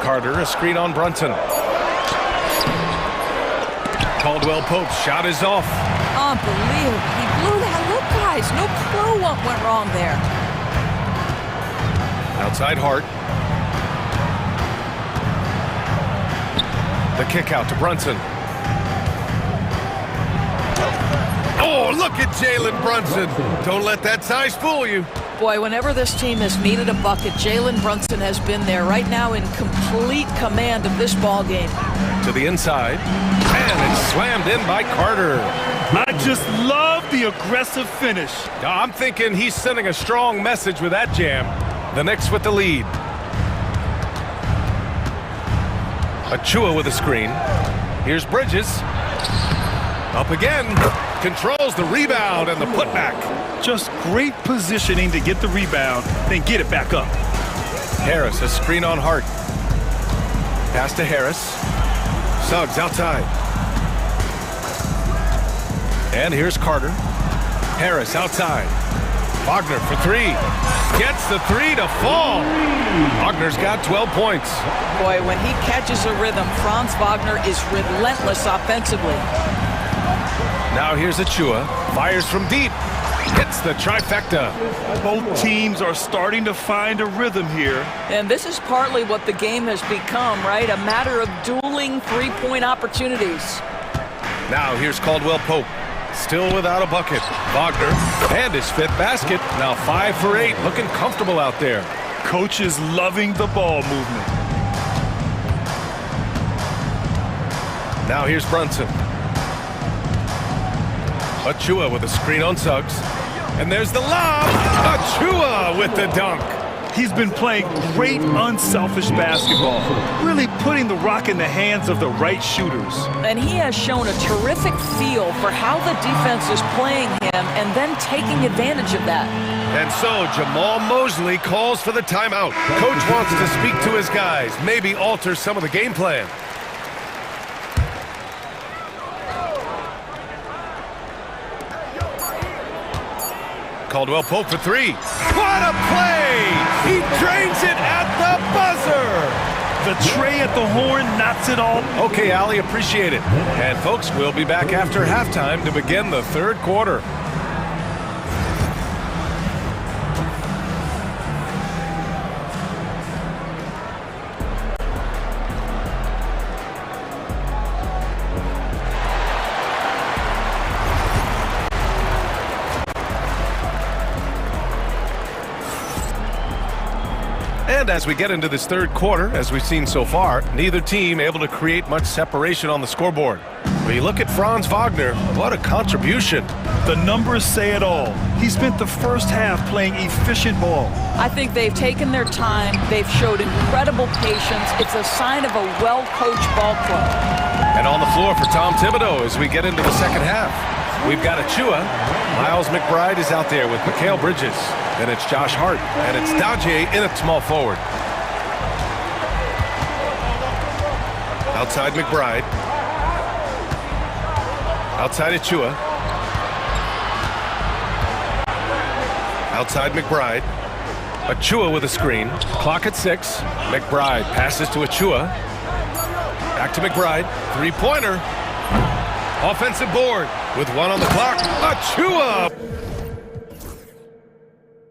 Carter, a screen on Brunson. Caldwell Pope's shot is off. Unbelievable. He blew that. Look, guys, no clue what went wrong there. Outside Hart. The kick out to Brunson. Oh, look at Jalen Brunson. Don't let that size fool you. Boy, whenever this team has needed a bucket, Jalen Brunson has been there, right now in complete command of this ball game. To the inside, and it's slammed in by Carter. I just love the aggressive finish. I'm thinking he's sending a strong message with that jam. The Knicks with the lead. Achua with a screen. Here's Bridges. Up again. Controls the rebound and the putback. Just great positioning to get the rebound, then get it back up. Harris, a screen on Hart. Pass to Harris. Suggs outside. And here's Carter. Harris outside. Wagner for 3. Gets the 3 to fall. Wagner's got 12 points. Boy, when he catches a rhythm, Franz Wagner is relentless offensively. Now here's Achua. Fires from deep. Hits the trifecta. Both teams are starting to find a rhythm here. And this is partly what the game has become, right? A matter of dueling three-point opportunities. Now here's Caldwell Pope. Still without a bucket. Wagner and his 5th basket. Now 5 for 8. Looking comfortable out there. Coach is loving the ball movement. Now here's Brunson. Achua with a screen on Suggs. And there's the lob. Achua with the dunk. He's been playing great unselfish basketball, really putting the rock in the hands of the right shooters. And he has shown a terrific feel for how the defense is playing him and then taking advantage of that. And so Jamal Mosley calls for the timeout. Coach wants to speak to his guys, maybe alter some of the game plan. Caldwell Pope for 3. What a play! He drains it at the buzzer! The tray at the horn knocks it all. Okay, Ali, appreciate it. And folks, we'll be back after halftime to begin the 3rd quarter. And as we get into this 3rd quarter, as we've seen so far, neither team able to create much separation on the scoreboard. When you look at Franz Wagner, what a contribution. The numbers say it all. He spent the first half playing efficient ball. I think they've taken their time. They've showed incredible patience. It's a sign of a well-coached ball club. And on the floor for Tom Thibodeau as we get into the 2nd half. We've got Achua. Miles McBride is out there with Mikal Bridges. Then it's Josh Hart. And it's Daje in at small forward. Outside McBride. Outside Achua. Outside McBride. Achua with a screen. Clock at 6. McBride passes to Achua. Back to McBride. 3-pointer. Offensive board with 1 on the clock. Achua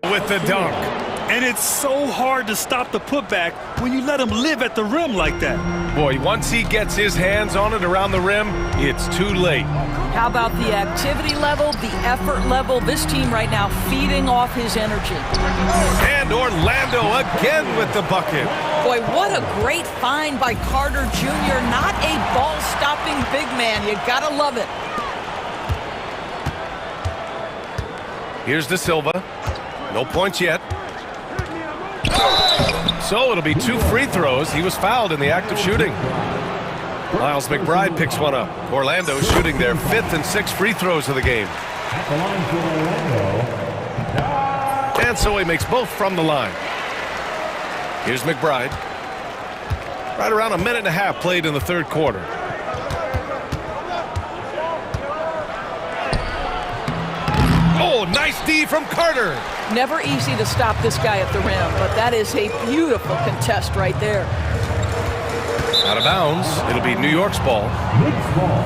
with the dunk. And it's so hard to stop the putback when you let him live at the rim like that. Boy, once he gets his hands on it around the rim, it's too late. How about the activity level, the effort level? This team right now feeding off his energy. And Orlando again with the bucket. Boy, what a great find by Carter Jr. Not a ball-stopping big man. You gotta love it. Here's De Silva. No points yet. So it'll be 2 free throws. He was fouled in the act of shooting. Miles McBride picks one up. Orlando shooting their 5th and 6th free throws of the game. At the line for Orlando. And so he makes both from the line. Here's McBride. Right around a minute and a half played in the third quarter. Oh, nice D from Carter. Never easy to stop this guy at the rim, but that is a beautiful contest right there. Out of bounds. It'll be New York's ball. Knicks ball.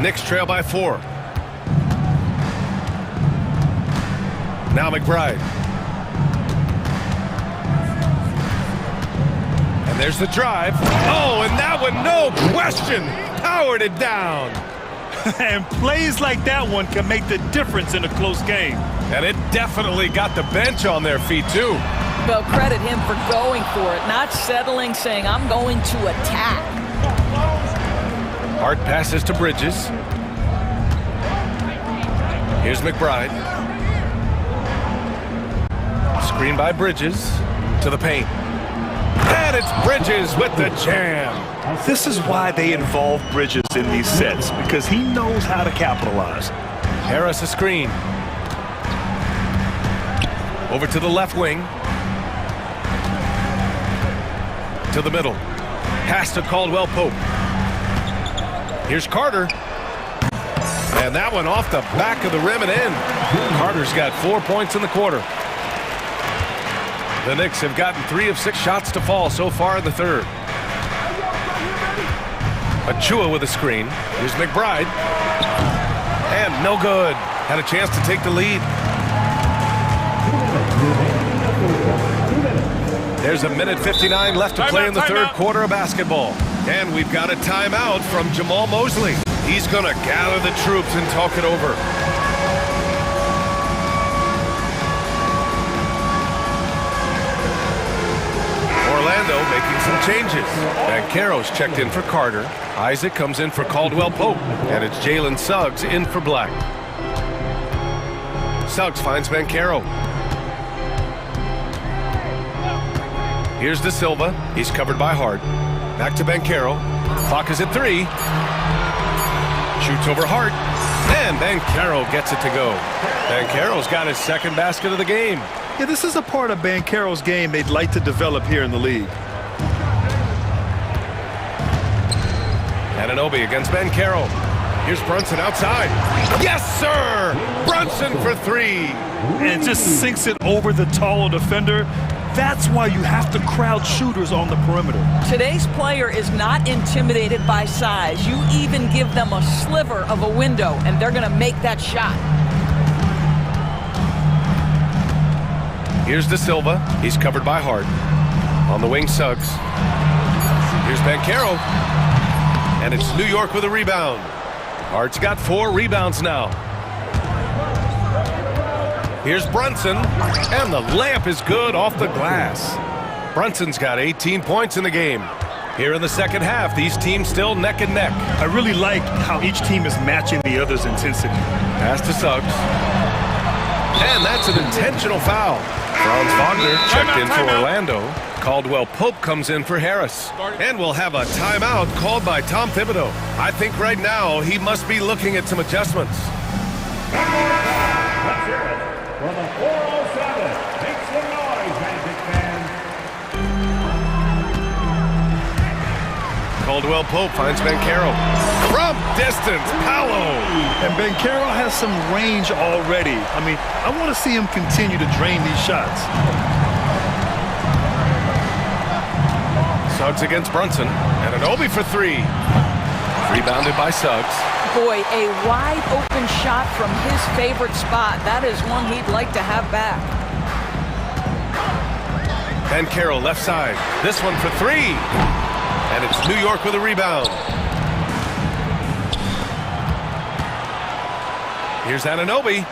Knicks trail by 4. Now McBride. And there's the drive. Oh, and that one, no question, powered it down. And plays like that one can make the difference in a close game. And it definitely got the bench on their feet, too. Well, credit him for going for it, not settling, saying, I'm going to attack. Hart passes to Bridges. Here's McBride. Screen by Bridges to the paint. And it's Bridges with the jam. This is why they involve Bridges in these sets, because he knows how to capitalize. Harris a screen. Over to the left wing. To the middle. Pass to Caldwell Pope. Here's Carter. And that one off the back of the rim and in. Carter's got 4 points in the quarter. The Knicks have gotten 3 of 6 shots to fall so far in the third. Achua with a screen. Here's McBride. And no good. Had a chance to take the lead. There's a minute 59 left to play in the third quarter of basketball. And we've got a timeout from Jamal Mosley. He's going to gather the troops and talk it over. Orlando making some changes. Banchero's checked in for Carter. Isaac comes in for Caldwell Pope. And it's Jalen Suggs in for Black. Suggs finds Banchero. Here's De Silva. He's covered by Hart. Back to Banchero. Clock is at 3. Shoots over Hart. And Banchero gets it to go. Banchero's got his second basket of the game. Yeah, this is a part of Banchero's game they'd like to develop here in the league. Anunoby against Banchero. Here's Brunson outside. Yes, sir! Brunson for 3. And just sinks it over the taller defender. That's why you have to crowd shooters on the perimeter. Today's player is not intimidated by size. You even give them a sliver of a window, and they're going to make that shot. Here's De Silva. He's covered by Hart. On the wing, Suggs. Here's Banchero. And it's New York with a rebound. Hart's got 4 rebounds now. Here's Brunson. And the layup is good off the glass. Brunson's got 18 points in the game. Here in the second half, these teams still neck and neck. I really like how each team is matching the other's intensity. Pass to Suggs. And that's an intentional foul. Franz Wagner checked in for Orlando. Caldwell Pope comes in for Harris. And we'll have a timeout called by Tom Thibodeau. I think right now he must be looking at some adjustments. Let's hear it for the 407. Make some noise, Magic fans. Caldwell Pope finds Banchero. From distance, Paolo. And Banchero has some range already. I mean, I want to see him continue to drain these shots. Suggs against Brunson. And Anunoby for 3. Rebounded by Suggs. Boy, a wide open shot from his favorite spot. That is one he'd like to have back. Banchero left side. This one for 3. And it's New York with a rebound. Here's Anunoby.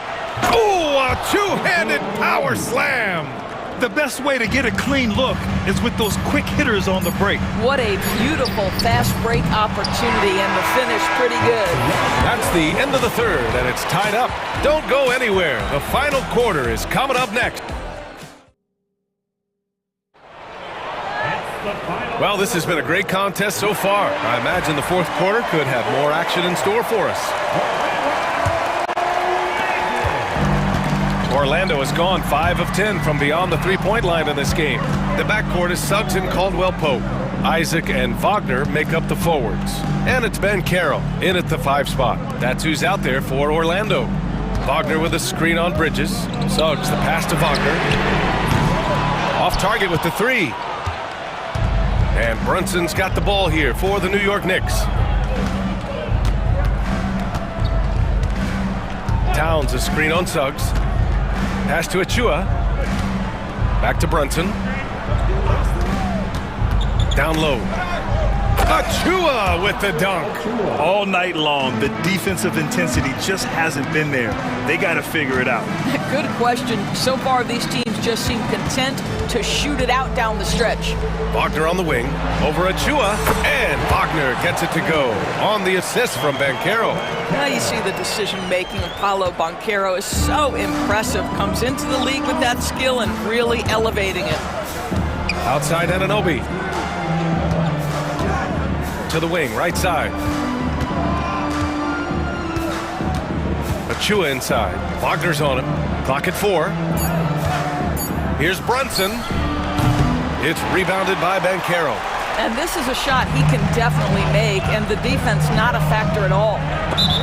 Oh, a two-handed power slam. The best way to get a clean look is with those quick hitters on the break. What a beautiful fast break opportunity, and the finish pretty good. That's the end of the third, and it's tied up. Don't go anywhere. The final quarter is coming up next. Well, this has been a great contest so far. I imagine the fourth quarter could have more action in store for us. Orlando has gone 5 of 10 from beyond the three-point line in this game. The backcourt is Suggs and Caldwell-Pope. Isaac and Wagner make up the forwards. And it's Ben Carroll in at the 5 spot. That's who's out there for Orlando. Wagner with a screen on Bridges. Suggs the pass to Wagner. Off target with the 3. And Brunson's got the ball here for the New York Knicks. Towns a screen on Suggs. Pass to Achua. Back to Brunson. Down low. Achua with the dunk. All night long, the defensive intensity just hasn't been there. They got to figure it out. Good question. So far, these teams just seem content to shoot it out down the stretch. Wagner on the wing. Over Achua. And Wagner gets it to go on the assist from Banchero. Now you see the decision-making of Paolo Banchero is so impressive. Comes into the league with that skill and really elevating it. Outside Anunoby. To the wing, right side. Achua inside. Wagner's on him. Clock at 4. Here's Brunson. It's rebounded by Banchero. And this is a shot he can definitely make, and the defense not a factor at all.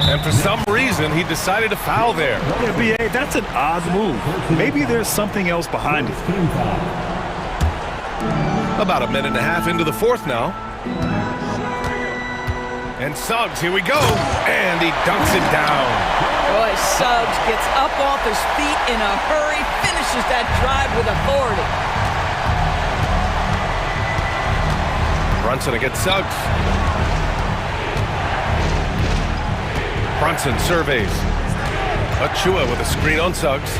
And for some reason, he decided to foul there. Yeah, B.A., that's an odd move. Maybe there's something else behind it. About a minute and a half into the fourth now. And Suggs, here we go. And he dunks it down. Boy, Suggs gets up off his feet in a hurry, finishes that drive with authority. Brunson against Suggs. Brunson surveys. Achua with a screen on Suggs.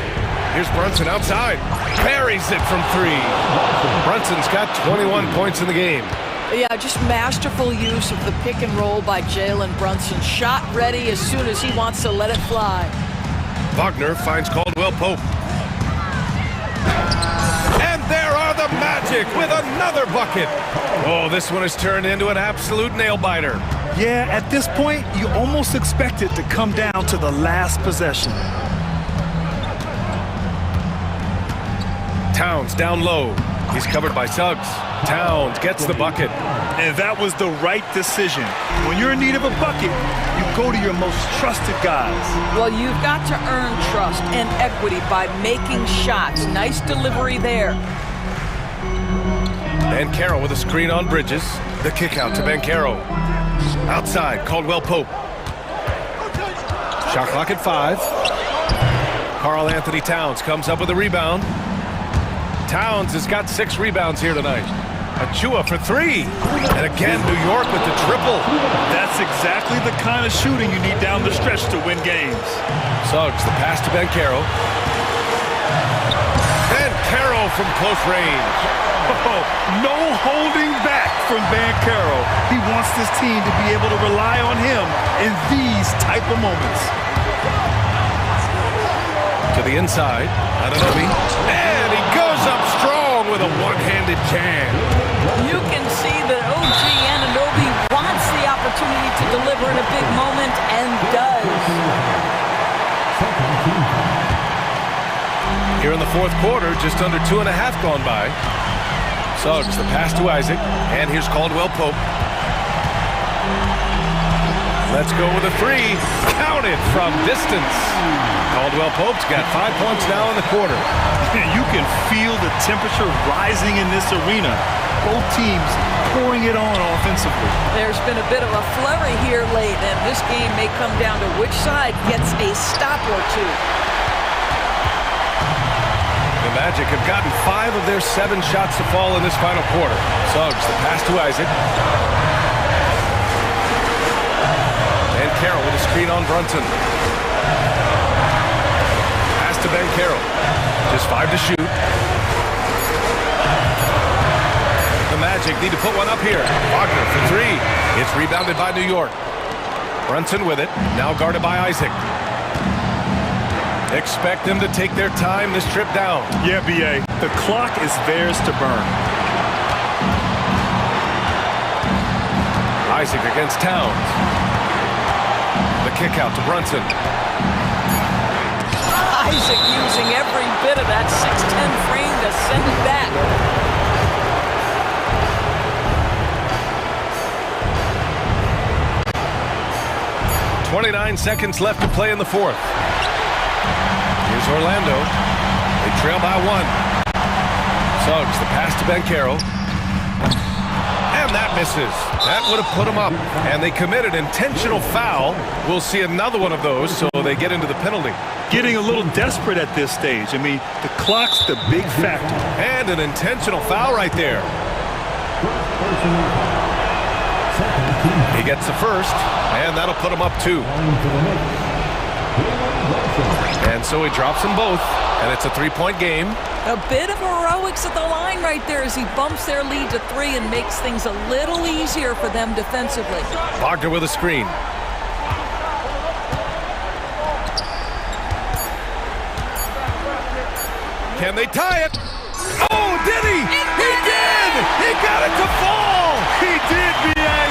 Here's Brunson outside. Buries it from 3. Brunson's got 21 points in the game. Yeah, just masterful use of the pick and roll by Jalen Brunson. Shot ready as soon as he wants to let it fly. Wagner finds Caldwell-Pope. And there are the Magic with another bucket. Oh, this one has turned into an absolute nail-biter. Yeah, at this point, you almost expect it to come down to the last possession. Towns down low. He's covered by Suggs. Towns gets the bucket. And that was the right decision. When you're in need of a bucket, you go to your most trusted guys. Well, you've got to earn trust and equity by making shots. Nice delivery there. Banchero with a screen on Bridges. The kick out to Banchero. Outside, Caldwell-Pope. Shot clock at 5. Karl Anthony Towns comes up with a rebound. Towns has got 6 rebounds here tonight. Achua for 3. And again, New York with the triple. That's exactly the kind of shooting you need down the stretch to win games. Suggs, the pass to Banchero. Banchero from close range. Oh, no holding back from Banchero. He wants this team to be able to rely on him in these type of moments. To the inside, Anunoby. And he goes up strong with a one-handed jam. You can see that OG Anunoby wants the opportunity to deliver in a big moment and does. Here in the fourth quarter, just under 2.5 gone by. Suggs, the pass to Isaac, and here's Caldwell-Pope. Let's go with a 3. Count it from distance. Caldwell-Pope's got 5 points now in the quarter. You can feel the temperature rising in this arena. Both teams pouring it on offensively. There's been a bit of a flurry here late, and this game may come down to which side gets a stop or 2. The Magic have gotten 5 of their 7 shots to fall in this final quarter. Suggs, the pass to Isaac. And Carroll with a screen on Brunson. Pass to Banchero. Just 5 to shoot. Magic need to put one up here. Wagner for three. It's rebounded by New York. Brunson with it. Now guarded by Isaac. Expect them to take their time this trip down. Yeah, B.A. The clock is theirs to burn. Isaac against Towns. The kick out to Brunson. Isaac using every bit of that 6'10 frame to send it back. .29 seconds left to play in the fourth. Here's Orlando. They trail by one. Suggs, the pass to Banchero. And that misses. That would have put them up. And they committed intentional foul. We'll see another one of those, so they get into the penalty. Getting a little desperate at this stage. I mean, the clock's the big factor. And an intentional foul right there. He gets the first, and that'll put him up two. And so he drops them both, and it's a three-point game. A bit of heroics at the line right there as he bumps their lead to three and makes things a little easier for them defensively. Wagner with a screen. Can they tie it? Oh, did he? He did! He got it to fall! He did, B.A.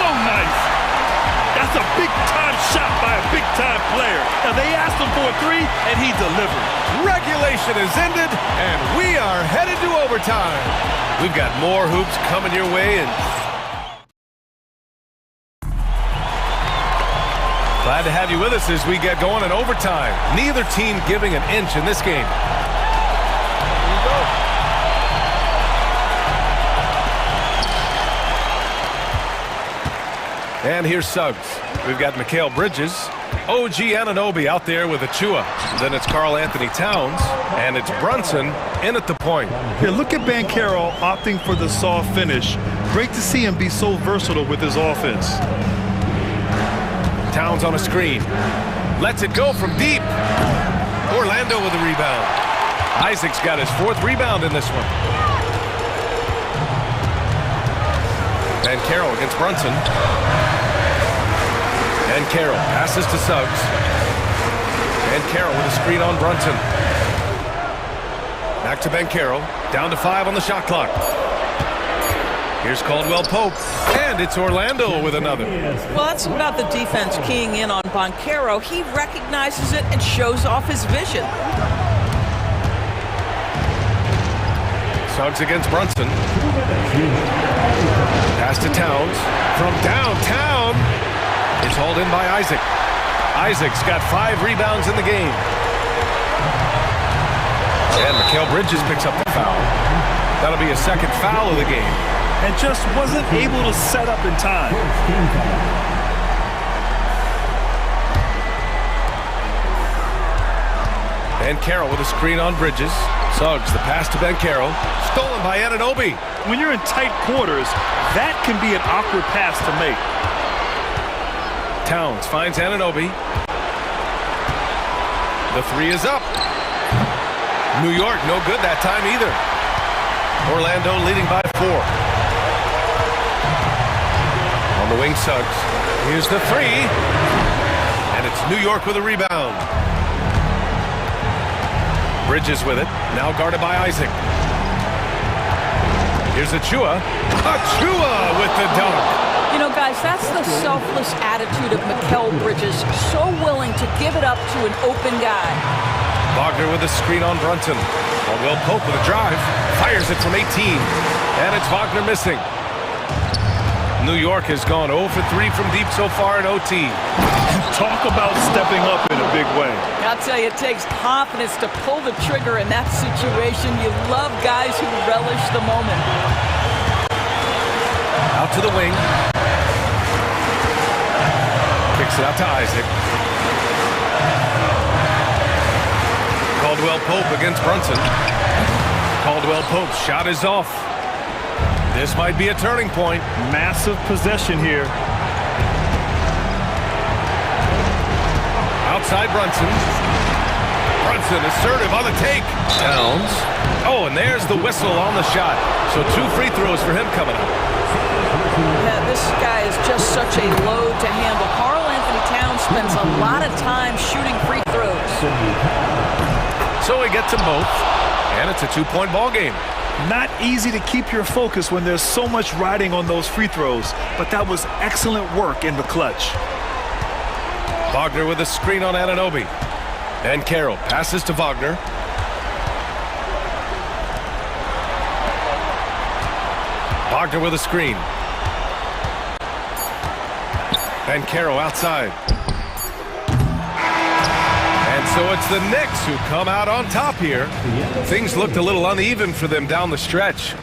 So nice. That's a big-time shot by a big-time player. Now, they asked him for a three, and he delivered. Regulation is ended, and we are headed to overtime. We've got more hoops coming your way, and glad to have you with us as we get going in overtime. Neither team giving an inch in this game. And here's Suggs. We've got Mikal Bridges, OG Anunoby out there with Achua. Then it's Karl Anthony Towns, and it's Brunson in at the point. Here, look at Banchero opting for the soft finish. Great to see him be so versatile with his offense. Towns on a screen. Lets it go from deep. Orlando with a rebound. Isaac's got his fourth rebound in this one. And Carroll against Brunson. And Carroll passes to Suggs. And Carroll with a screen on Brunson. Back to Banchero. Down to 5 on the shot clock. Here's Caldwell Pope. And it's Orlando with another. Well, that's about the defense keying in on Banchero. He recognizes it and shows off his vision. Suggs against Brunson. Pass to Towns. From downtown. It's hauled in by Isaac. Isaac's got 5 rebounds in the game. And Mikal Bridges picks up the foul. That'll be a second foul of the game. And just wasn't able to set up in time. And Carroll with a screen on Bridges. Suggs, the pass to Banchero. Stolen by Anunoby. When you're in tight quarters, that can be an awkward pass to make. Towns finds Anunoby. The three is up. New York, no good that time either. Orlando leading by 4. On the wing, Suggs. Here's the three. And it's New York with a rebound. Bridges with it. Now guarded by Isaac. Here's Achua. Achua with the dunk. You know, guys, that's the selfless attitude of Mikal Bridges. So willing to give it up to an open guy. Wagner with a screen on Brunson. Caldwell Pope with a drive. Fires it from 18. And it's Wagner missing. New York has gone 0 for 3 from deep so far in OT. Talk about stepping up in a big way. I'll tell you, it takes confidence to pull the trigger in that situation. You love guys who relish the moment. Out to the wing. Kicks it out to Isaac. Caldwell Pope against Brunson. Caldwell Pope's shot is off. This might be a turning point. Massive possession here. Outside Brunson. Brunson, assertive on the take. Downs. Oh, and there's the whistle on the shot. So 2 free throws for him coming up. Yeah, this guy is just such a load to handle. Karl Anthony Towns spends a lot of time shooting free throws. So he gets them both, and it's a 2-point ball game. Not easy to keep your focus when there's so much riding on those free throws, but that was excellent work in the clutch. Wagner with a screen on Anunoby. And Carroll passes to Wagner. Wagner with a screen. And Carroll outside. And so it's the Knicks who come out on top here. Things looked a little uneven for them down the stretch.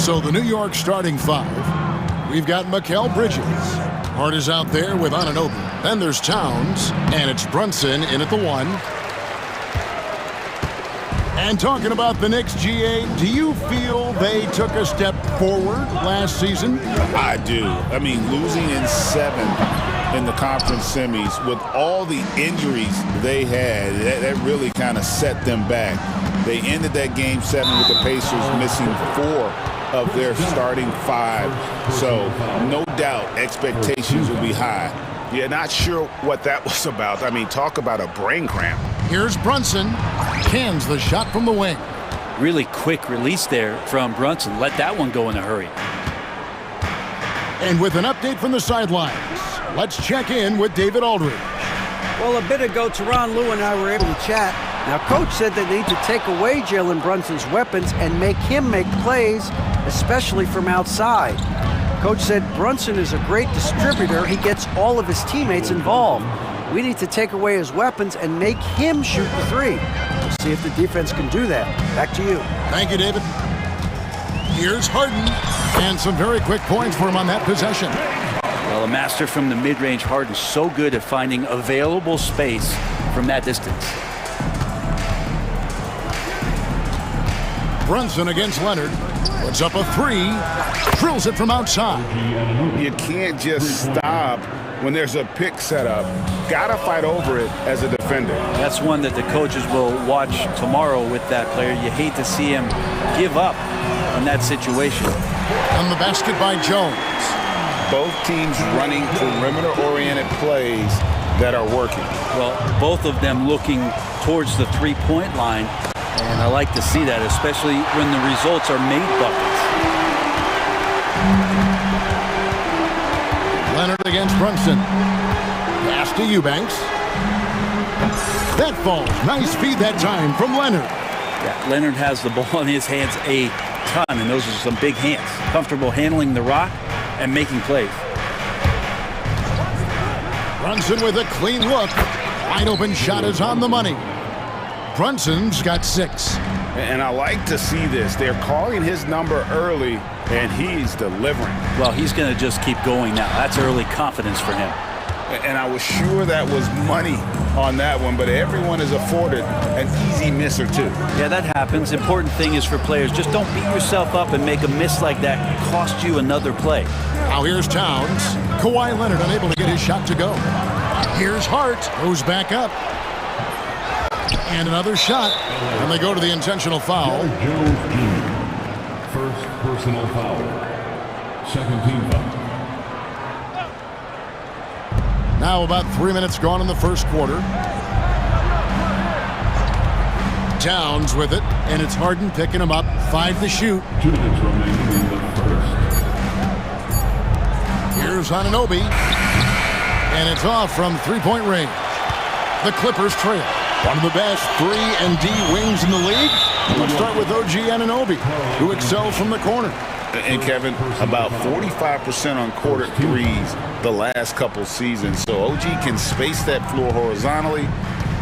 So the New York starting five, we've got Mikal Bridges. Hart is out there with Anunoby. Then there's Towns, and it's Brunson in at the 1. And talking about the Knicks, GA, do you feel they took a step forward last season? I do. I mean, losing in 7 in the conference semis with all the injuries they had, that really kind of set them back. They ended that game 7 with the Pacers missing 4 of their starting 5. So no doubt expectations will be high. Yeah, not sure what that was about. I mean, talk about a brain cramp. Here's Brunson. Cans the shot from the wing. Really quick release there from Brunson. Let that one go in a hurry. And with an update from the sidelines, let's check in with David Aldridge. Well, a bit ago, Tyronn Lue and I were able to chat. Now, Coach said they need to take away Jalen Brunson's weapons and make him make plays, especially from outside. Coach said Brunson is a great distributor. He gets all of his teammates involved. We need to take away his weapons and make him shoot the 3. We'll see if the defense can do that. Back to you. Thank you, David. Here's Harden, and some very quick points for him on that possession. Well, a master from the mid-range. Harden so good at finding available space from that distance. Brunson against Leonard. Puts up a 3. Drills it from outside. You can't just stop when there's a pick set up. Gotta fight over it as a defender. That's one that the coaches will watch tomorrow with that player. You hate to see him give up on that situation. On the basket by Jones. Both teams running perimeter-oriented plays that are working. Well, both of them looking towards the three-point line. And I like to see that, especially when the results are made buckets. Leonard against Brunson. Pass to Eubanks. That falls. Nice feed that time from Leonard. Yeah, Leonard has the ball in his hands a ton, and those are some big hands. Comfortable handling the rock and making plays. Brunson with a clean look. Wide open shot is on the money. Brunson's got 6. And I like to see this. They're calling his number early, and he's delivering. Well, he's going to just keep going now. That's early confidence for him. And I was sure that was money on that one, but everyone is afforded an easy miss or 2. Yeah, that happens. Important thing is for players, just don't beat yourself up and make a miss like that cost you another play. Now here's Towns. Kawhi Leonard unable to get his shot to go. Here's Hart. Goes back up. And another shot. And they go to the intentional foul. First personal foul. Second team foul. Now about 3 minutes gone in the first quarter. Towns with it, and it's Harden picking him up. 5 to shoot. 2 minutes remaining in the first. Here's Anunoby. And it's off from three-point range. The Clippers trail. One of the best 3-and-D wings in the league. Let's start with OG Anunoby, who excels from the corner. And Kevin, about 45% on quarter threes the last couple seasons. So OG can space that floor horizontally.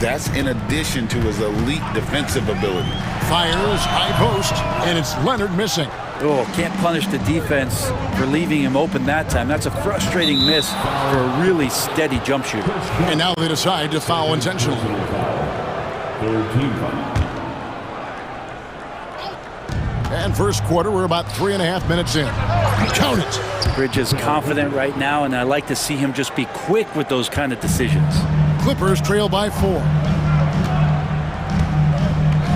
That's in addition to his elite defensive ability. Fires, high post, and it's Leonard missing. Oh, can't punish the defense for leaving him open that time. That's a frustrating miss for a really steady jump shooter. And now they decide to foul intentionally. Third team foul. And first quarter, we're about 3.5 minutes in. Count it. Bridges confident right now, and I like to see him just be quick with those kind of decisions. Clippers trail by 4.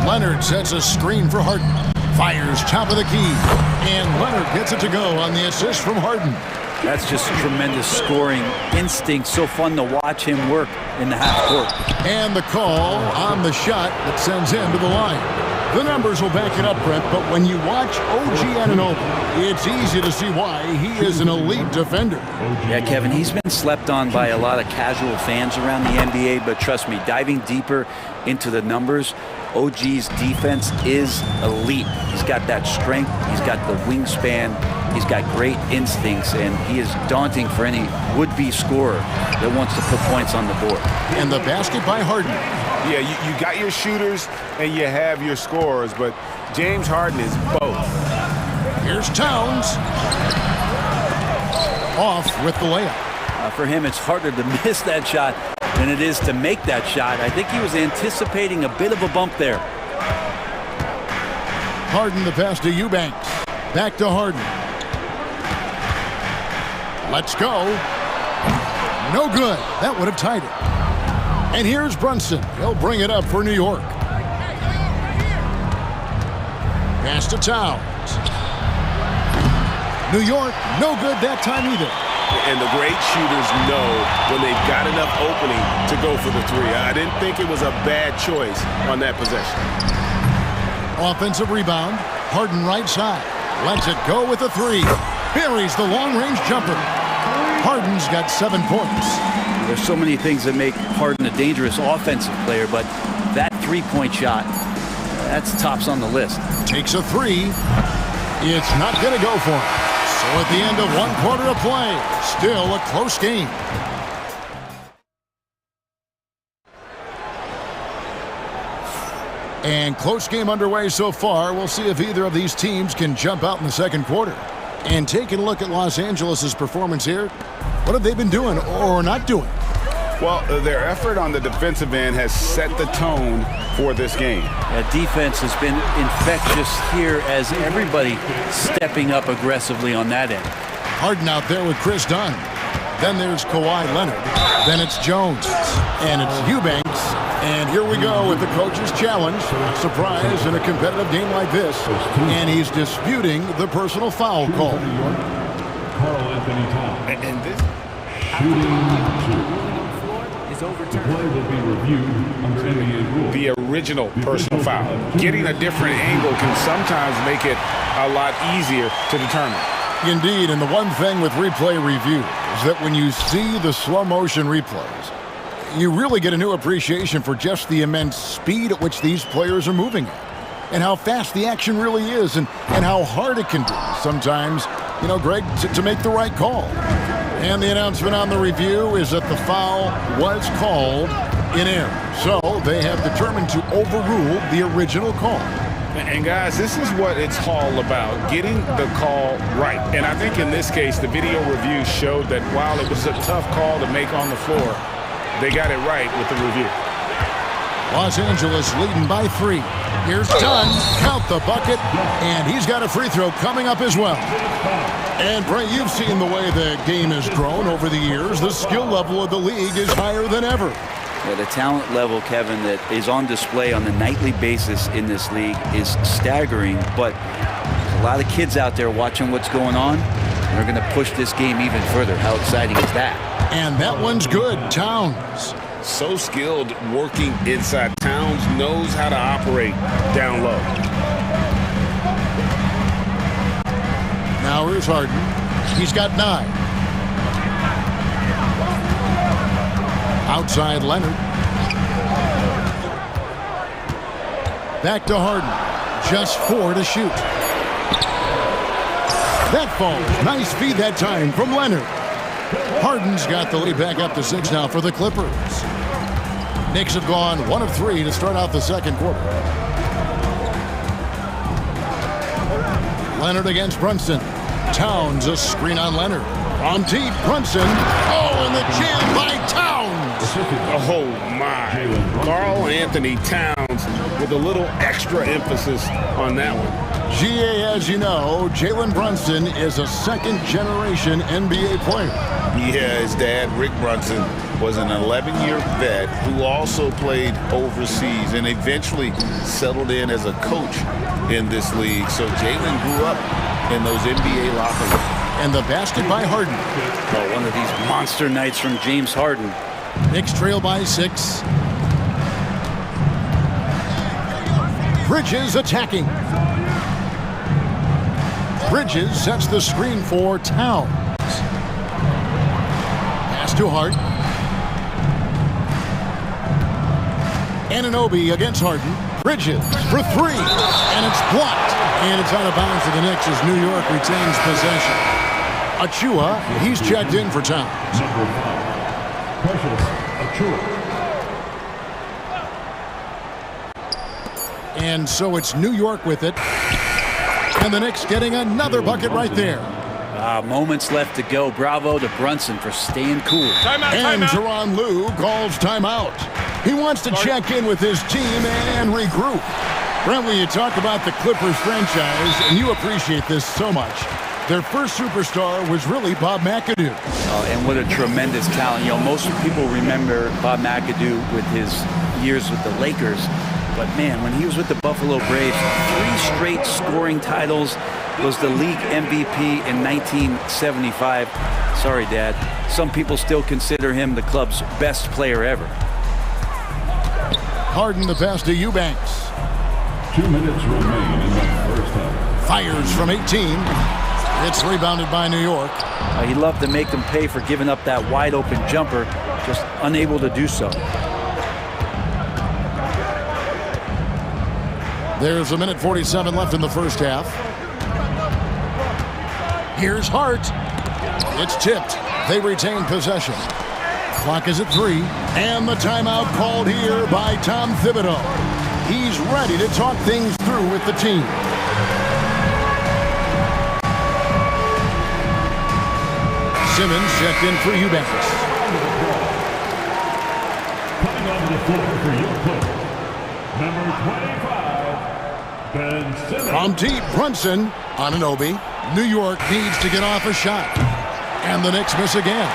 Leonard sets a screen for Harden. Fires top of the key. And Leonard gets it to go on the assist from Harden. That's just tremendous scoring instinct. So fun to watch him work in the half court. And the call on the shot that sends him to the line. The numbers will back it up, Brent, but when you watch OG Anunoby, it's easy to see why he is an elite defender. Yeah, Kevin, he's been slept on by a lot of casual fans around the NBA, but trust me, diving deeper into the numbers, OG's defense is elite. He's got that strength, he's got the wingspan, he's got great instincts, and he is daunting for any would-be scorer that wants to put points on the board. And the basket by Harden. Yeah, you got your shooters and you have your scorers, but James Harden is both. Here's Towns. Off with the layup. For him, it's harder to miss that shot than it is to make that shot. I think he was anticipating a bit of a bump there. Harden the pass to Eubanks. Back to Harden. Let's go. No good. That would have tied it. And here's Brunson. He'll bring it up for New York. Pass to Towns. New York, no good that time either. And the great shooters know when they've got enough opening to go for the three. I didn't think it was a bad choice on that possession. Offensive rebound. Harden right side. Lets it go with a three. Buries the long-range jumper. Harden's got 7 points. There's so many things that make Harden a dangerous offensive player, but that three-point shot, that's tops on the list. Takes a three. It's not going to go for him. So at the end of 1 quarter of play, still a close game. And close game underway so far. We'll see if either of these teams can jump out in the second quarter. And taking a look at Los Angeles' performance here, what have they been doing or not doing? Well, their effort on the defensive end has set the tone for this game. That defense has been infectious here as everybody stepping up aggressively on that end. Harden out there with Chris Dunn. Then there's Kawhi Leonard. Then it's Jones. And it's Eubanks. And here we go with the coach's challenge. Surprise in a competitive game like this. And he's disputing the personal foul call. Carl Anthony Towns. And this Shooting 2 is overturned. The play will be reviewed under NBA rules. the original personal foul. Getting a different angle can sometimes make it a lot easier to determine. Indeed, and the one thing with replay review is that when you see the slow motion replays, you really get a new appreciation for just the immense speed at which these players are moving at, and how fast the action really is, and how hard it can be sometimes, you know, Greg, to make the right call. And the announcement on the review is that the foul was called in error. So they have determined to overrule the original call. And guys, this is what it's all about, getting the call right. And I think in this case, the video review showed that while it was a tough call to make on the floor, they got it right with the review. Los Angeles leading by 3. Here's Dunn, count the bucket, and he's got a free throw coming up as well. And Bray, you've seen the way the game has grown over the years. The skill level of the league is higher than ever. Yeah, the talent level, Kevin, that is on display on a nightly basis in this league is staggering, but there's a lot of kids out there watching what's going on, and they're going to push this game even further. How exciting is that? And that one's good. Towns. So skilled working inside. Towns knows how to operate down low. Now here's Harden. He's got 9. Outside Leonard. Back to Harden. Just 4 to shoot. That falls. Nice feed that time from Leonard. Harden's got the lead back up to 6 now for the Clippers. Knicks have gone 1 of 3 to start out the second quarter. Leonard against Brunson. Towns, a screen on Leonard. On deep, Brunson. Oh, and the jam by Towns. Oh, my. Carl Anthony Towns with a little extra emphasis on that one. GA, as you know, Jalen Brunson is a second-generation NBA player. Yeah, his dad, Rick Brunson, was an 11-year vet who also played overseas and eventually settled in as a coach in this league. So Jalen grew up in those NBA locker rooms. And the basket by Harden. Oh, one of these monster nights from James Harden. Knicks trail by 6. Bridges attacking. Bridges sets the screen for Towns. Pass to Hart. Anunoby against Harden. Bridges for 3. And it's blocked. And it's out of bounds to the Knicks as New York retains possession. Achua, he's checked in for Towns. Number 5, Precious Achua. And so it's New York with it. And the Knicks getting another bucket right there. Moments left to go. Bravo to Brunson for staying cool. And Tyronn Lue calls timeout. He wants to check in with his team and regroup. Brent, when you talk about the Clippers franchise, and you appreciate this so much, their first superstar was really Bob McAdoo. And what a tremendous talent. You know, most people remember Bob McAdoo with his years with the Lakers. But, man, when he was with the Buffalo Braves, 3 straight scoring titles, was the league MVP in 1975. Sorry, Dad. Some people still consider him the club's best player ever. Harden the pass to Eubanks. 2 minutes remain in the first half. Fires from 18. It's rebounded by New York. He loved to make them pay for giving up that wide-open jumper, just unable to do so. There's 1:47 left in the first half. Here's Hart. It's tipped. They retain possession. Clock is at 3. And the timeout called here by Tom Thibodeau. He's ready to talk things through with the team. Simmons checked in for Eubanks. Coming onto the floor for your coach, number 25, Ben Simmons. From deep, Brunson, Anunoby. New York needs to get off a shot. And the Knicks miss again.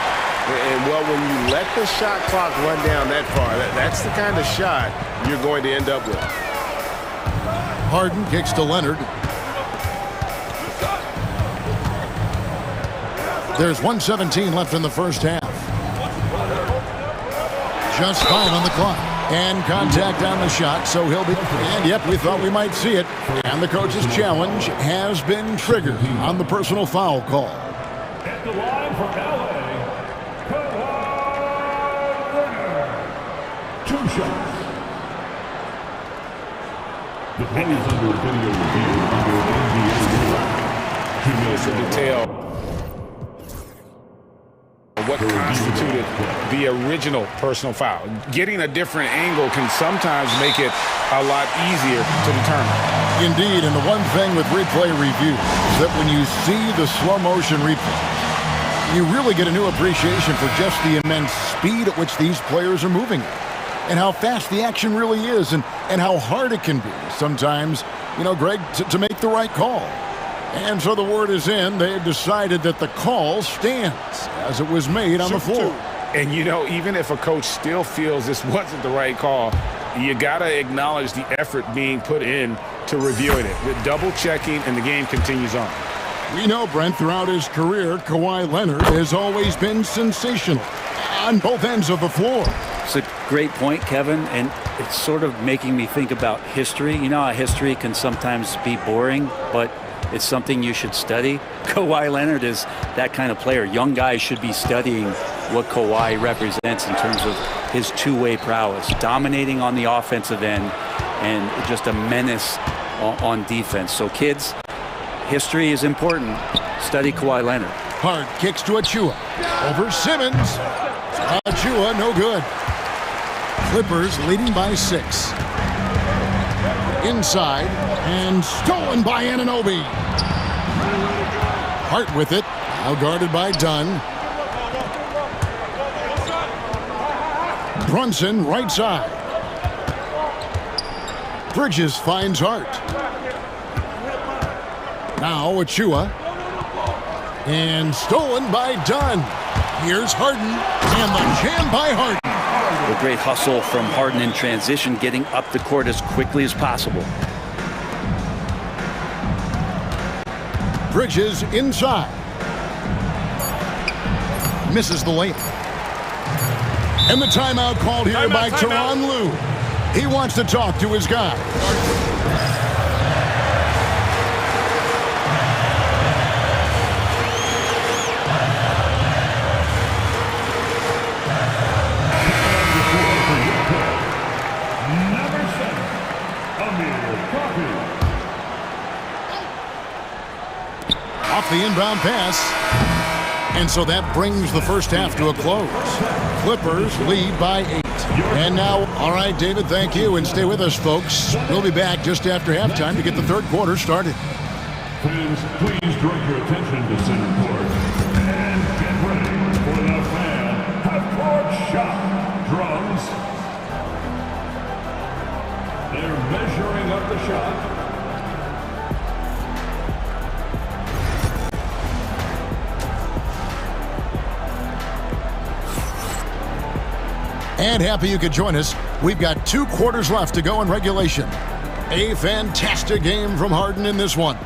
And, well, when you let the shot clock run down that far, that's the kind of shot you're going to end up with. Harden kicks to Leonard. There's 1:17 left in the first half. Just 5 on the clock. And contact on the shot, so he'll be... And, yep, we thought we might see it. And the coach's challenge has been triggered on the personal foul call. At the line for LA, Kawhi Leonard. 2 shots. The play is under video review under NBA rules. 2 minutes of detail. What constituted the original personal foul. Getting a different angle can sometimes make it a lot easier to determine. Indeed, and the one thing with replay review is that when you see the slow motion replay, you really get a new appreciation for just the immense speed at which these players are moving and how fast the action really is and how hard it can be sometimes, you know, Greg, to make the right call. And so the word is in. They've decided that the call stands as it was made on the floor. And, you know, even if a coach still feels this wasn't the right call, you got to acknowledge the effort being put in to reviewing it. With double checking, and the game continues on. We know, Brent, throughout his career, Kawhi Leonard has always been sensational on both ends of the floor. It's a great point, Kevin, and it's sort of making me think about history. You know how history can sometimes be boring, but it's something you should study. Kawhi Leonard is that kind of player. Young guys should be studying what Kawhi represents in terms of his two-way prowess, dominating on the offensive end and just a menace on defense. So kids, history is important. Study Kawhi Leonard. Hart kicks to Achua. Over Simmons. Achua, no good. Clippers leading by 6. Inside, and stolen by Anunoby. Hart with it, now guarded by Dunn. Brunson, right side. Bridges finds Hart. Now Achua. And stolen by Dunn. Here's Harden, and the jam by Harden. A great hustle from Harden in transition, getting up the court as quickly as possible. Bridges inside. Misses the layup. And the timeout called here by Tyronn Lue. He wants to talk to his guy. Off the inbound pass. And so that brings the first half to a close. Clippers lead by 8. And now, all right, David, thank you. And stay with us, folks. We'll be back just after halftime to get the third quarter started. Fans, please direct your attention to center court and get ready for the fan half-court shot. Drums. They're measuring up the shot. And happy you could join us. We've got 2 quarters left to go in regulation. A fantastic game from Harden in this one.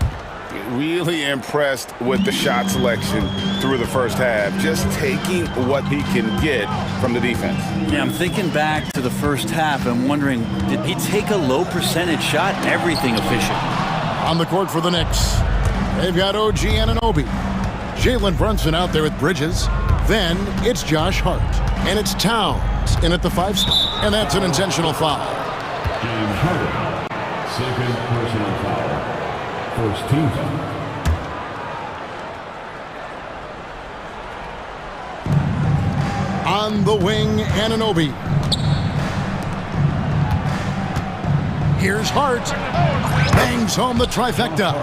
Really impressed with the shot selection through the first half, just taking what he can get from the defense. Yeah, I'm thinking back to the first half and wondering, did he take a low percentage shot? Everything efficient. On the court for the Knicks, they've got OG Anunoby. Jalen Brunson out there with Bridges. Then it's Josh Hart. And it's Towns in at the 5 spot. And that's an intentional foul. James Harden, second personal foul. First team foul. On the wing, Anunoby. Here's Hart. Bangs home the trifecta.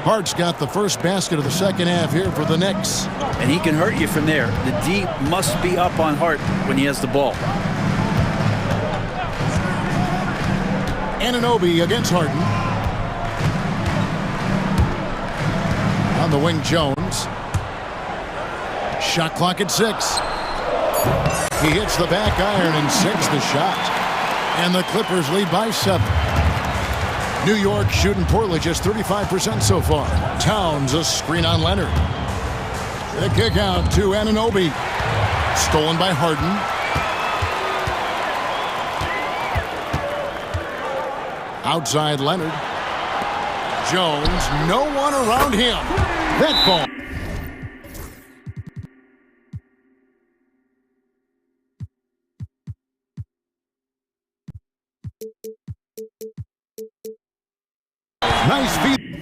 Hart's got the first basket of the second half here for the Knicks. And he can hurt you from there. The D must be up on Hart when he has the ball. Anunoby against Harden. On the wing, Jones. Shot clock at 6. He hits the back iron and sinks the shot. And the Clippers lead by 7. New York shooting poorly, just 35% so far. Towns a screen on Leonard. The kick out to Anunoby. Stolen by Harden. Outside Leonard. Jones, no one around him. That ball. Nice feed.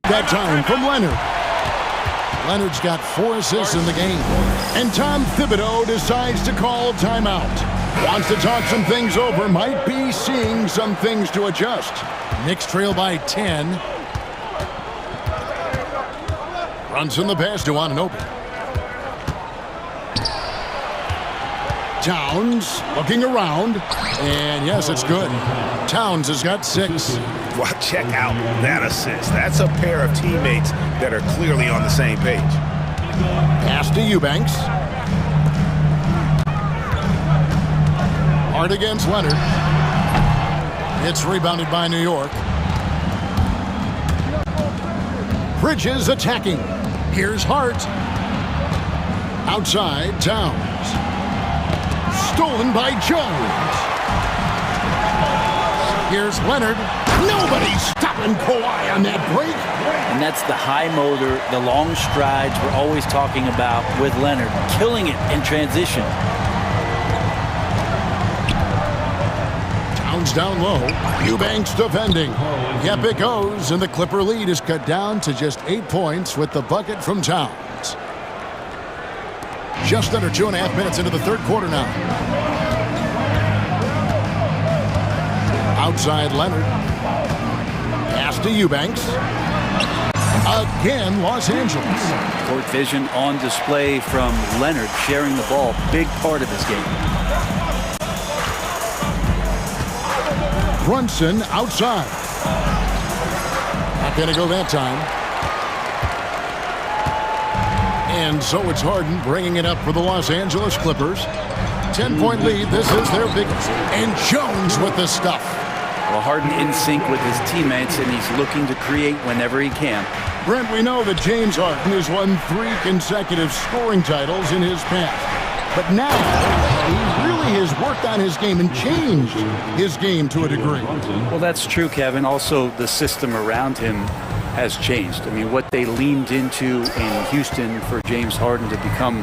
That time from Leonard. Leonard's got 4 assists in the game. And Tom Thibodeau decides to call timeout. Wants to talk some things over. Might be seeing some things to adjust. Knicks trail by 10. Runs in the pass to Anunoby. Towns looking around. And yes, it's good. Towns has got 6. Well, check out that assist. That's a pair of teammates that are clearly on the same page. Pass to Eubanks. Hart against Leonard. It's rebounded by New York. Bridges attacking. Here's Hart. Outside, Towns. Stolen by Jones. Here's Leonard. Nobody's stopping Kawhi on that break. And that's the high motor, the long strides we're always talking about with Leonard. Killing it in transition. Towns down low. Eubanks defending. Yep, it goes. And the Clipper lead is cut down to just 8 points with the bucket from Towns. Just under 2.5 minutes into the third quarter now. Outside Leonard. Pass to Eubanks. Again, Los Angeles. Court vision on display from Leonard, sharing the ball. Big part of this game. Brunson outside. Not going to go that time. And so it's Harden bringing it up for the Los Angeles Clippers. 10-point lead. This is their biggest. And Jones with the stuff. Well, Harden in sync with his teammates, and he's looking to create whenever he can. Brent, we know that James Harden has won 3 consecutive scoring titles in his past. But now, he really has worked on his game and changed his game to a degree. Well, that's true, Kevin. Also, the system around him has changed. I mean, what they leaned into in Houston for James Harden to become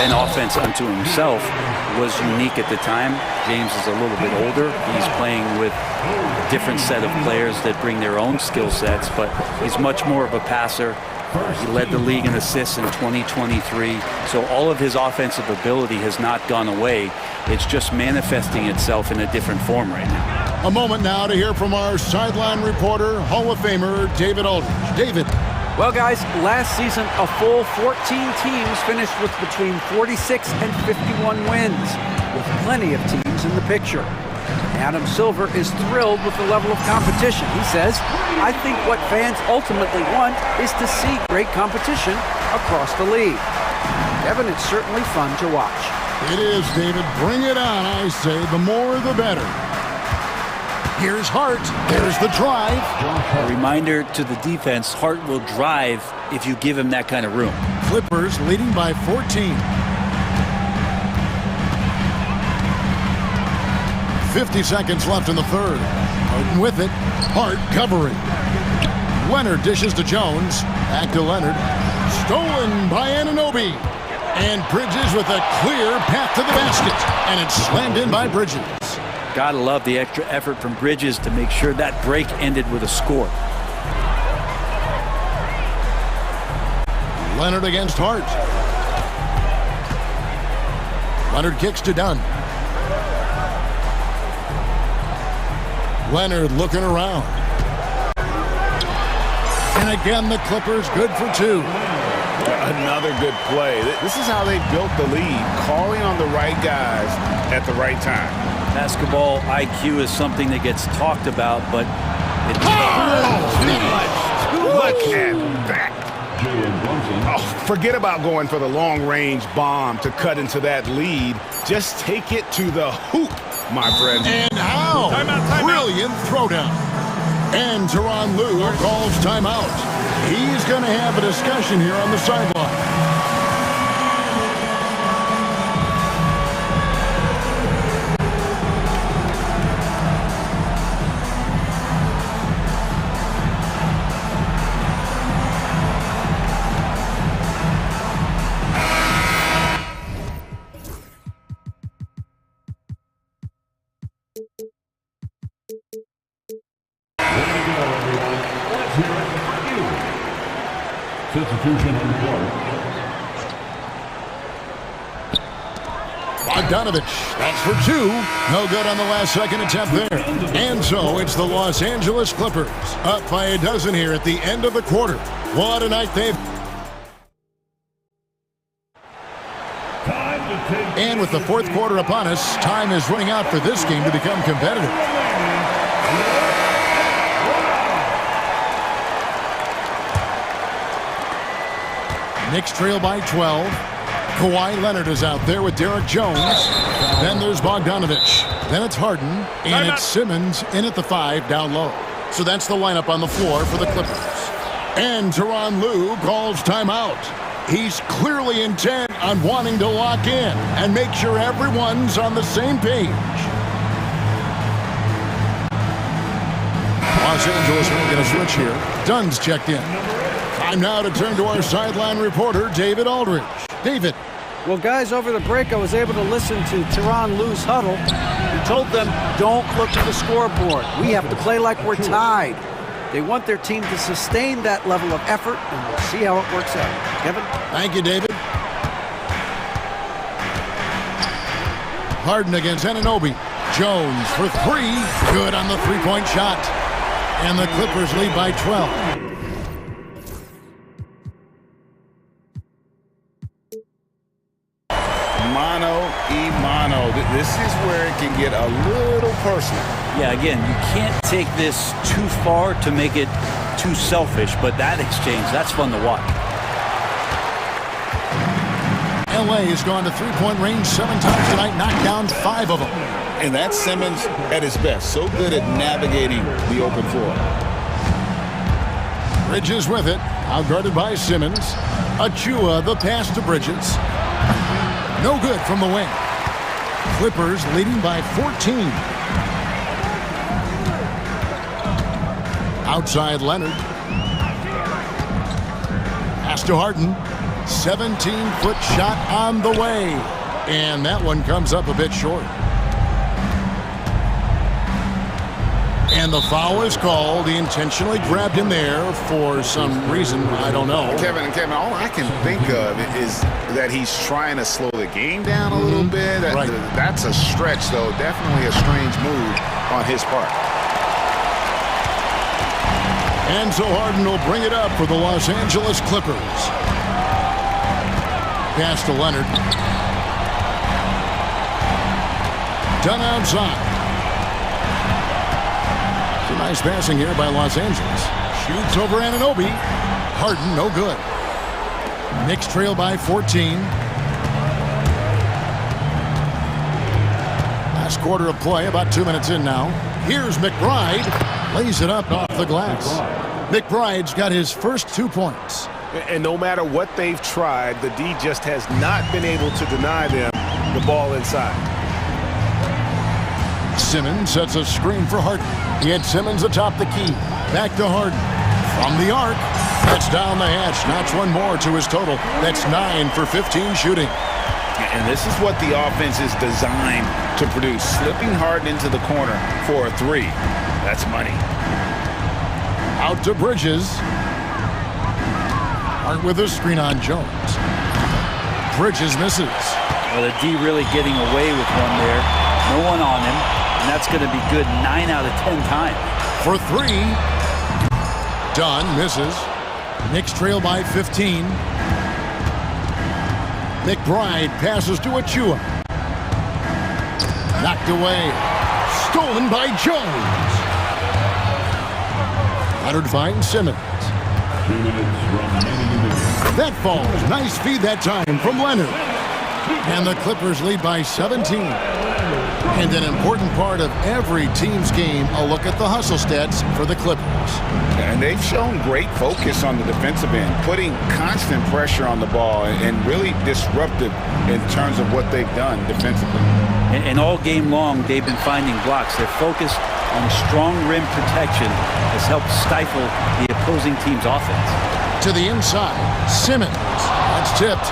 an offense unto himself was unique at the time. James is a little bit older. He's playing with a different set of players that bring their own skill sets, but he's much more of a passer. He led the league in assists in 2023. So all of his offensive ability has not gone away. It's just manifesting itself in a different form right now. A moment now to hear from our sideline reporter, Hall of Famer David Aldridge. David. Well, guys, last season, a full 14 teams finished with between 46 and 51 wins, with plenty of teams in the picture. Adam Silver is thrilled with the level of competition. He says, I think what fans ultimately want is to see great competition across the league. Kevin, it's certainly fun to watch. It is, David. Bring it on, I say. The more, the better. Here's Hart. There's the drive. A reminder to the defense, Hart will drive if you give him that kind of room. Clippers leading by 14. 50 seconds left in the third. Harden with it. Hart covering. Leonard dishes to Jones. Back to Leonard. Stolen by Anunoby. And Bridges with a clear path to the basket. And it's slammed in by Bridges. Gotta love the extra effort from Bridges to make sure that break ended with a score. Leonard against Hart. Leonard kicks to Dunn. Leonard looking around. And again, the Clippers good for two. Another good play. This is how they built the lead, calling on the right guys at the right time. Basketball IQ is something that gets talked about, but it's Look at that. Oh, forget about going for the long-range bomb to cut into that lead. Just take it to the hoop, my friend. And how? Brilliant throwdown. And Tyronn Lue calls timeout. He's going to have a discussion here on the sideline. Substitution on the floor. Bogdanovich, that's for two. No good on the last second attempt there. And so it's the Los Angeles Clippers up by a dozen here at the end of the quarter. What a night they've... And with the fourth quarter upon us, time is running out for this game to become competitive. Knicks trail by 12. Kawhi Leonard is out there with Derek Jones. Then there's Bogdanovich. Then it's Harden. And it's Simmons in at the 5 down low. So that's the lineup on the floor for the Clippers. And Tyronn Lue calls timeout. He's clearly intent on wanting to lock in and make sure everyone's on the same page. Los Angeles are going to switch here. Dunn's checked in. Time now to turn to our sideline reporter, David Aldridge. David. Well, guys, over the break, I was able to listen to Tyronn Lue's huddle. He told them, don't look at the scoreboard. We have to play like we're tied. They want their team to sustain that level of effort, and we'll see how it works out. Kevin? Thank you, David. Harden against Anunoby. Jones for three. Good on the three-point shot. And the Clippers lead by 12. This is where it can get a little personal. Yeah, again, you can't take this too far to make it too selfish, but that exchange, that's fun to watch. LA has gone to three-point range 7 times tonight, knocked down 5 of them. And that's Simmons at his best. So good at navigating the open floor. Bridges with it, outguarded by Simmons. Achua, the pass to Bridges. No good from the wing. Clippers leading by 14. Outside Leonard. Pass to Harden. 17-foot shot on the way. And that one comes up a bit short. And the foul is called. He intentionally grabbed him there for some reason. I don't know. Kevin, all I can think of is that he's trying to slow the game down a little bit. Right. That's a stretch, though. Definitely a strange move. on his part. And so Harden will bring it up for the Los Angeles Clippers. Pass to Leonard. Done outside. Some nice passing here by Los Angeles. Shoots over Anunoby. Harden, no good. Knicks trail by 14. Last quarter of play, about 2 minutes in now. Here's McBride. Lays it up off the glass. McBride's got his first 2 points. And no matter what they've tried, the D just has not been able to deny them the ball inside. Simmons sets a screen for Harden. He had Simmons atop the key. Back to Harden. From the arc. That's down the hatch. Knocks one more to his total. That's 9 for 15 shooting. And this is what the offense is designed to produce. Slipping Harden into the corner for a 3. That's money. Out to Bridges. Hart with a screen on Jones. Bridges misses. Well, the D really getting away with one there. No one on him. And that's going to be good 9 out of 10 times. For 3. Dunn misses. Knicks trail by 15. McBride passes to Achua. Knocked away. Stolen by Jones. Leonard finds Simmons. 2 minutes remaining. That falls. Nice feed that time from Leonard. And the Clippers lead by 17. And an important part of every team's game, a look at the hustle stats for the Clippers. And they've shown great focus on the defensive end, putting constant pressure on the ball and really disruptive in terms of what they've done defensively. And all game long, they've been finding blocks. Their focus on strong rim protection has helped stifle the opposing team's offense. To the inside, Simmons. That's tipped.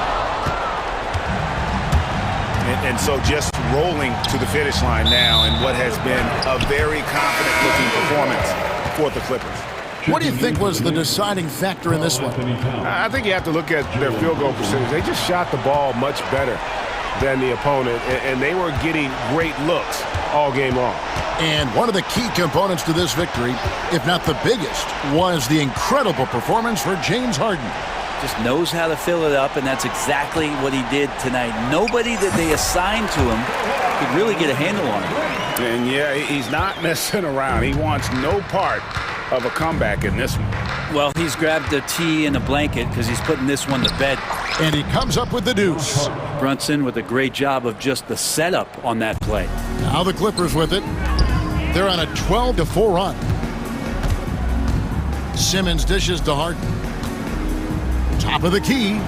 And so just rolling to the finish line now in what has been a very confident-looking performance for the Clippers. What do you think was the deciding factor in this one? I think you have to look at their field goal percentage. They just shot the ball much better than the opponent, and they were getting great looks all game long. And one of the key components to this victory, if not the biggest, was the incredible performance for James Harden. Just knows how to fill it up, and that's exactly what he did tonight. Nobody that they assigned to him could really get a handle on him. And yeah, he's not messing around. He wants no part of a comeback in this one. Well, he's grabbed a tee and a blanket because he's putting this one to bed. And he comes up with the deuce. Brunson with a great job of just the setup on that play. Now the Clippers with it. They're on a 12-4 run. Simmons dishes to Harden. Top of the key.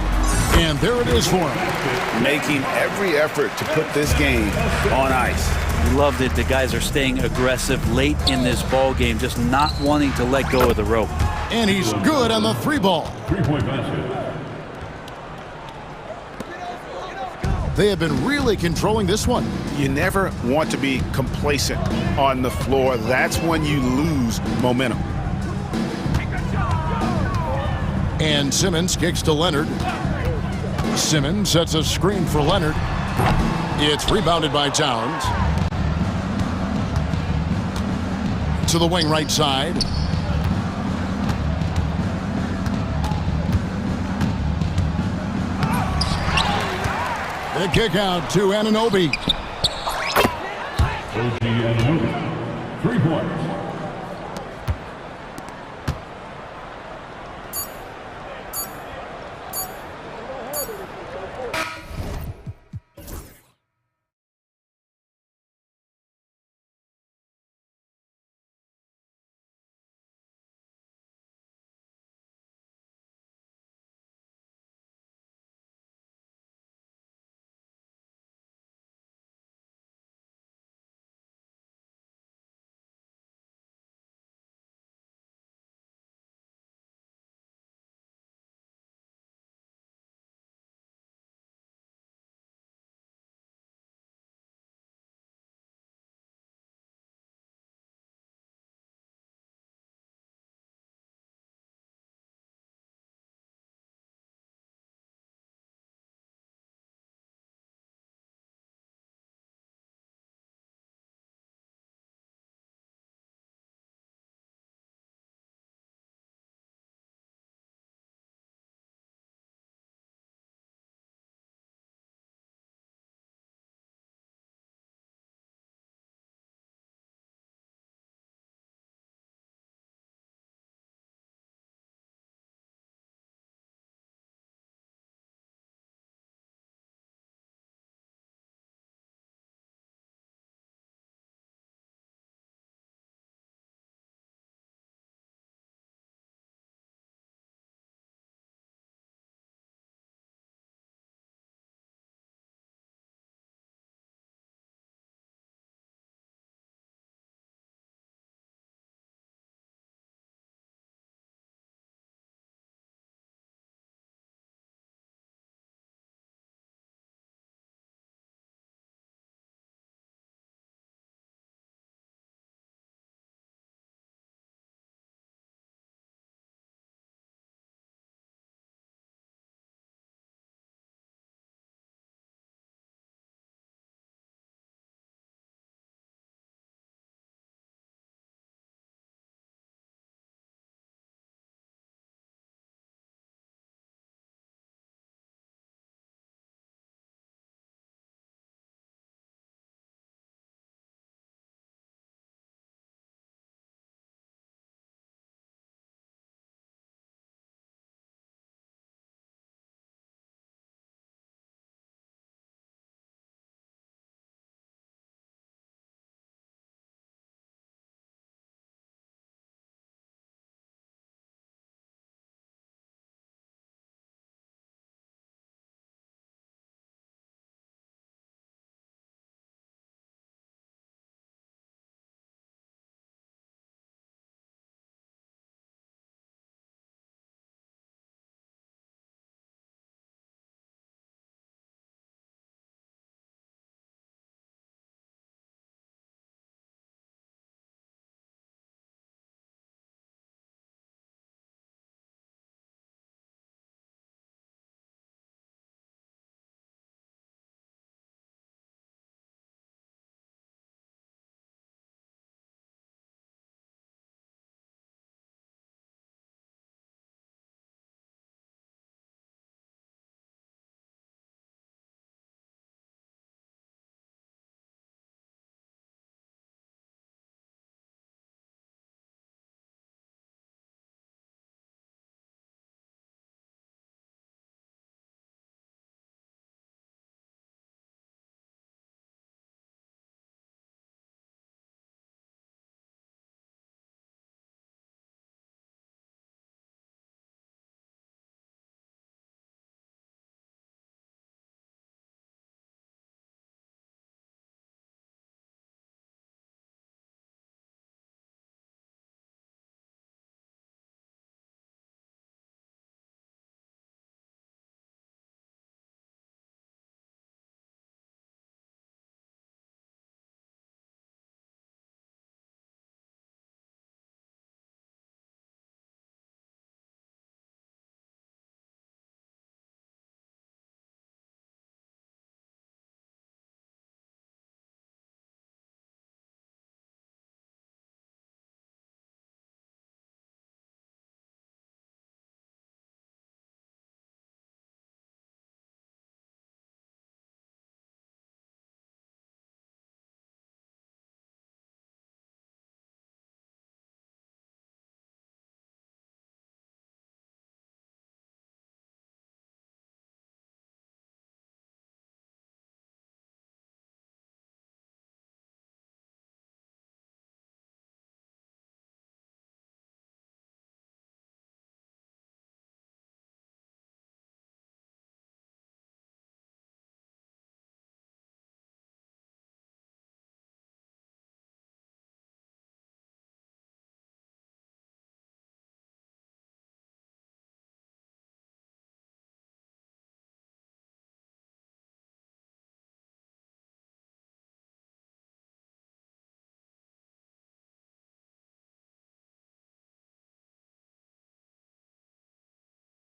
And there it is for him. Making every effort to put this game on ice. Love that the guys are staying aggressive late in this ball game, just not wanting to let go of the rope. And he's good on the 3-ball. 3-point basket. They have been really controlling this one. You never want to be complacent on the floor. That's when you lose momentum. And Simmons kicks to Leonard. Simmons sets a screen for Leonard. It's rebounded by Towns. To the wing right side. The kick out to Anunoby. OG Anunoby. 3 points.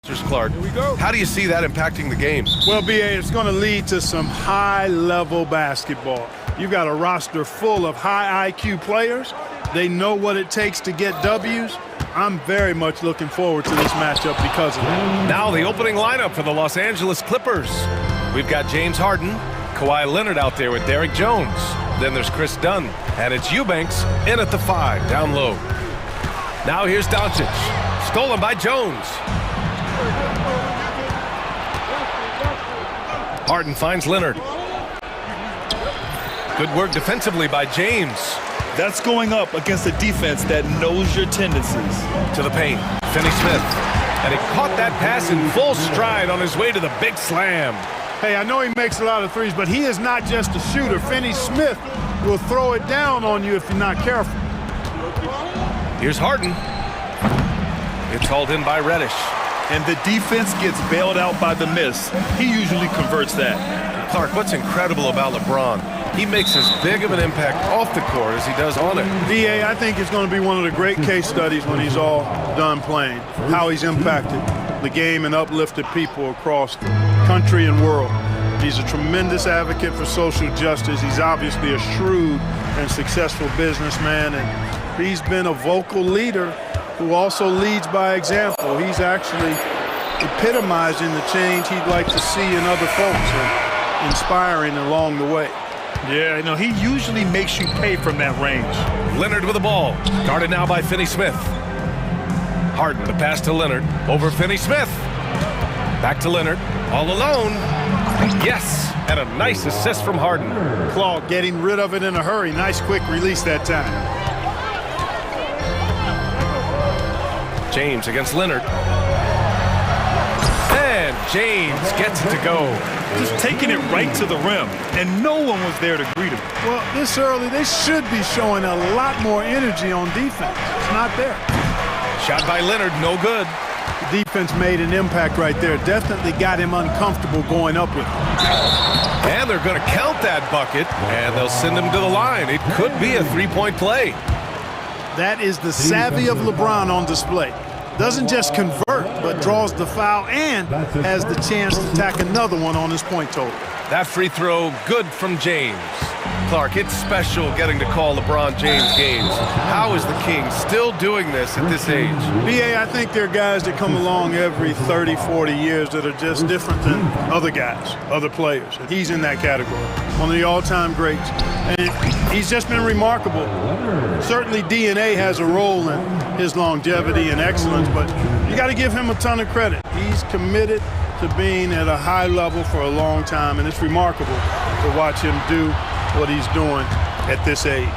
Clark, Here we go. how do you see that impacting the game? Well, BA, it's going to lead to some high-level basketball. You've got a roster full of high IQ players. They know what it takes to get W's. I'm very much looking forward to this matchup because of that. Now the opening lineup for the Los Angeles Clippers. We've got James Harden, Kawhi Leonard out there with Derrick Jones. Then there's Chris Dunn, and it's Eubanks in at the 5, down low. Now here's Doncic, stolen by Jones. Harden finds Leonard. Good work defensively by James. That's going up against a defense that knows your tendencies. To the paint, Finney-Smith. And he caught that pass in full stride on his way to the big slam. Hey, I know he makes a lot of threes, but he is not just a shooter. Finney-Smith will throw it down on you if you're not careful. Here's Harden. It's hauled in by Reddish. And the defense gets bailed out by the miss. He usually converts that. Clark, what's incredible about LeBron? He makes as big of an impact off the court as he does on it. DA, I think it's going to be one of the great case studies when he's all done playing, how he's impacted the game and uplifted people across the country and world. He's a tremendous advocate for social justice. He's obviously a shrewd and successful businessman, and he's been a vocal leader who also leads by example. He's actually epitomizing the change he'd like to see in other folks and inspiring along the way. Yeah, you know, he usually makes you pay from that range. Leonard with the ball, guarded now by Finney-Smith. Harden, the pass to Leonard, over Finney-Smith. Back to Leonard, all alone. Yes, and a nice assist from Harden. Claude getting rid of it in a hurry. Nice quick release that time. James against Leonard. And James gets it to go. Just taking it right to the rim, and no one was there to greet him. Well, this early, they should be showing a lot more energy on defense. It's not there. Shot by Leonard, no good. The defense made an impact right there. Definitely got him uncomfortable going up with it. And they're going to count that bucket, and they'll send him to the line. It could be a three-point play. That is the savvy of LeBron on display. Doesn't just convert, but draws the foul and has the chance to tack another one on his point total. That free throw, good from James. Clark, it's special getting to call LeBron James games. How is the King still doing this at this age? BA, I think there are guys that come along every 30, 40 years that are just different than other guys, other players. And he's in that category. One of the all-time greats. And he's just been remarkable. Certainly DNA has a role in his longevity and excellence, but you got to give him a ton of credit. He's committed to being at a high level for a long time, and it's remarkable to watch him do what he's doing at this age.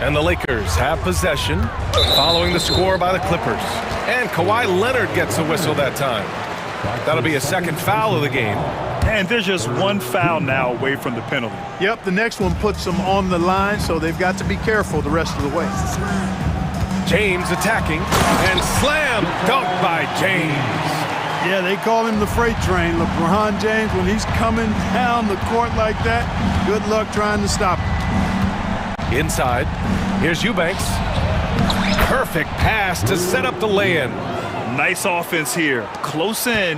And the Lakers have possession following the score by the Clippers. And Kawhi Leonard gets a whistle that time. That'll be a second foul of the game. And there's just one foul now away from the penalty. Yep, the next one puts them on the line, so they've got to be careful the rest of the way. James attacking, and slam dunk by James. Yeah, they call him the freight train. LeBron James, when he's coming down the court like that, good luck trying to stop him. Inside, here's Eubanks. Perfect pass to set up the lay-in. Nice offense here. Close in.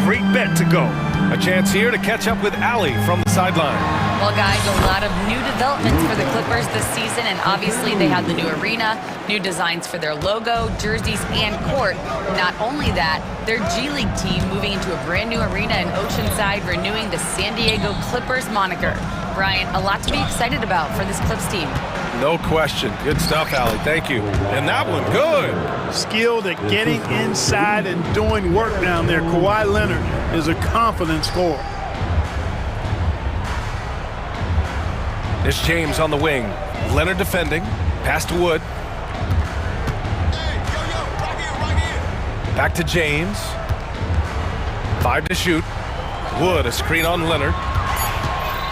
Great bet to go. A chance here to catch up with Allie from the sideline. Well, guys, a lot of new developments for the Clippers this season, and obviously they have the new arena, new designs for their logo, jerseys, and court. Not only that, their G League team moving into a brand new arena in Oceanside, renewing the San Diego Clippers moniker. Brian, a lot to be excited about for this Clips team. No question. Good stuff, Allie. Thank you. And that one, good. Skilled at getting inside and doing work down there. Kawhi Leonard is a confident scorer. There's James on the wing. Leonard defending. Pass to Wood. Back to James. 5 to shoot. Wood, a screen on Leonard.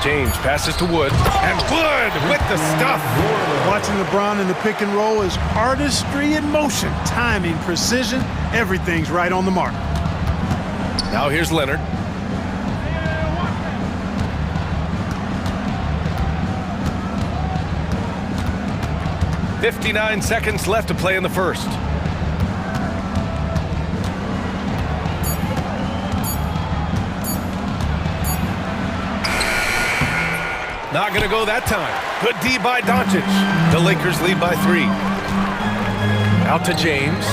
James passes to Wood. And Wood with the stuff. Watching LeBron in the pick and roll is artistry in motion. Timing, precision, everything's right on the mark. Now here's Leonard. "59 seconds left to play in the first." Not going to go that time. Good D by Doncic. The Lakers lead by 3. Out to James.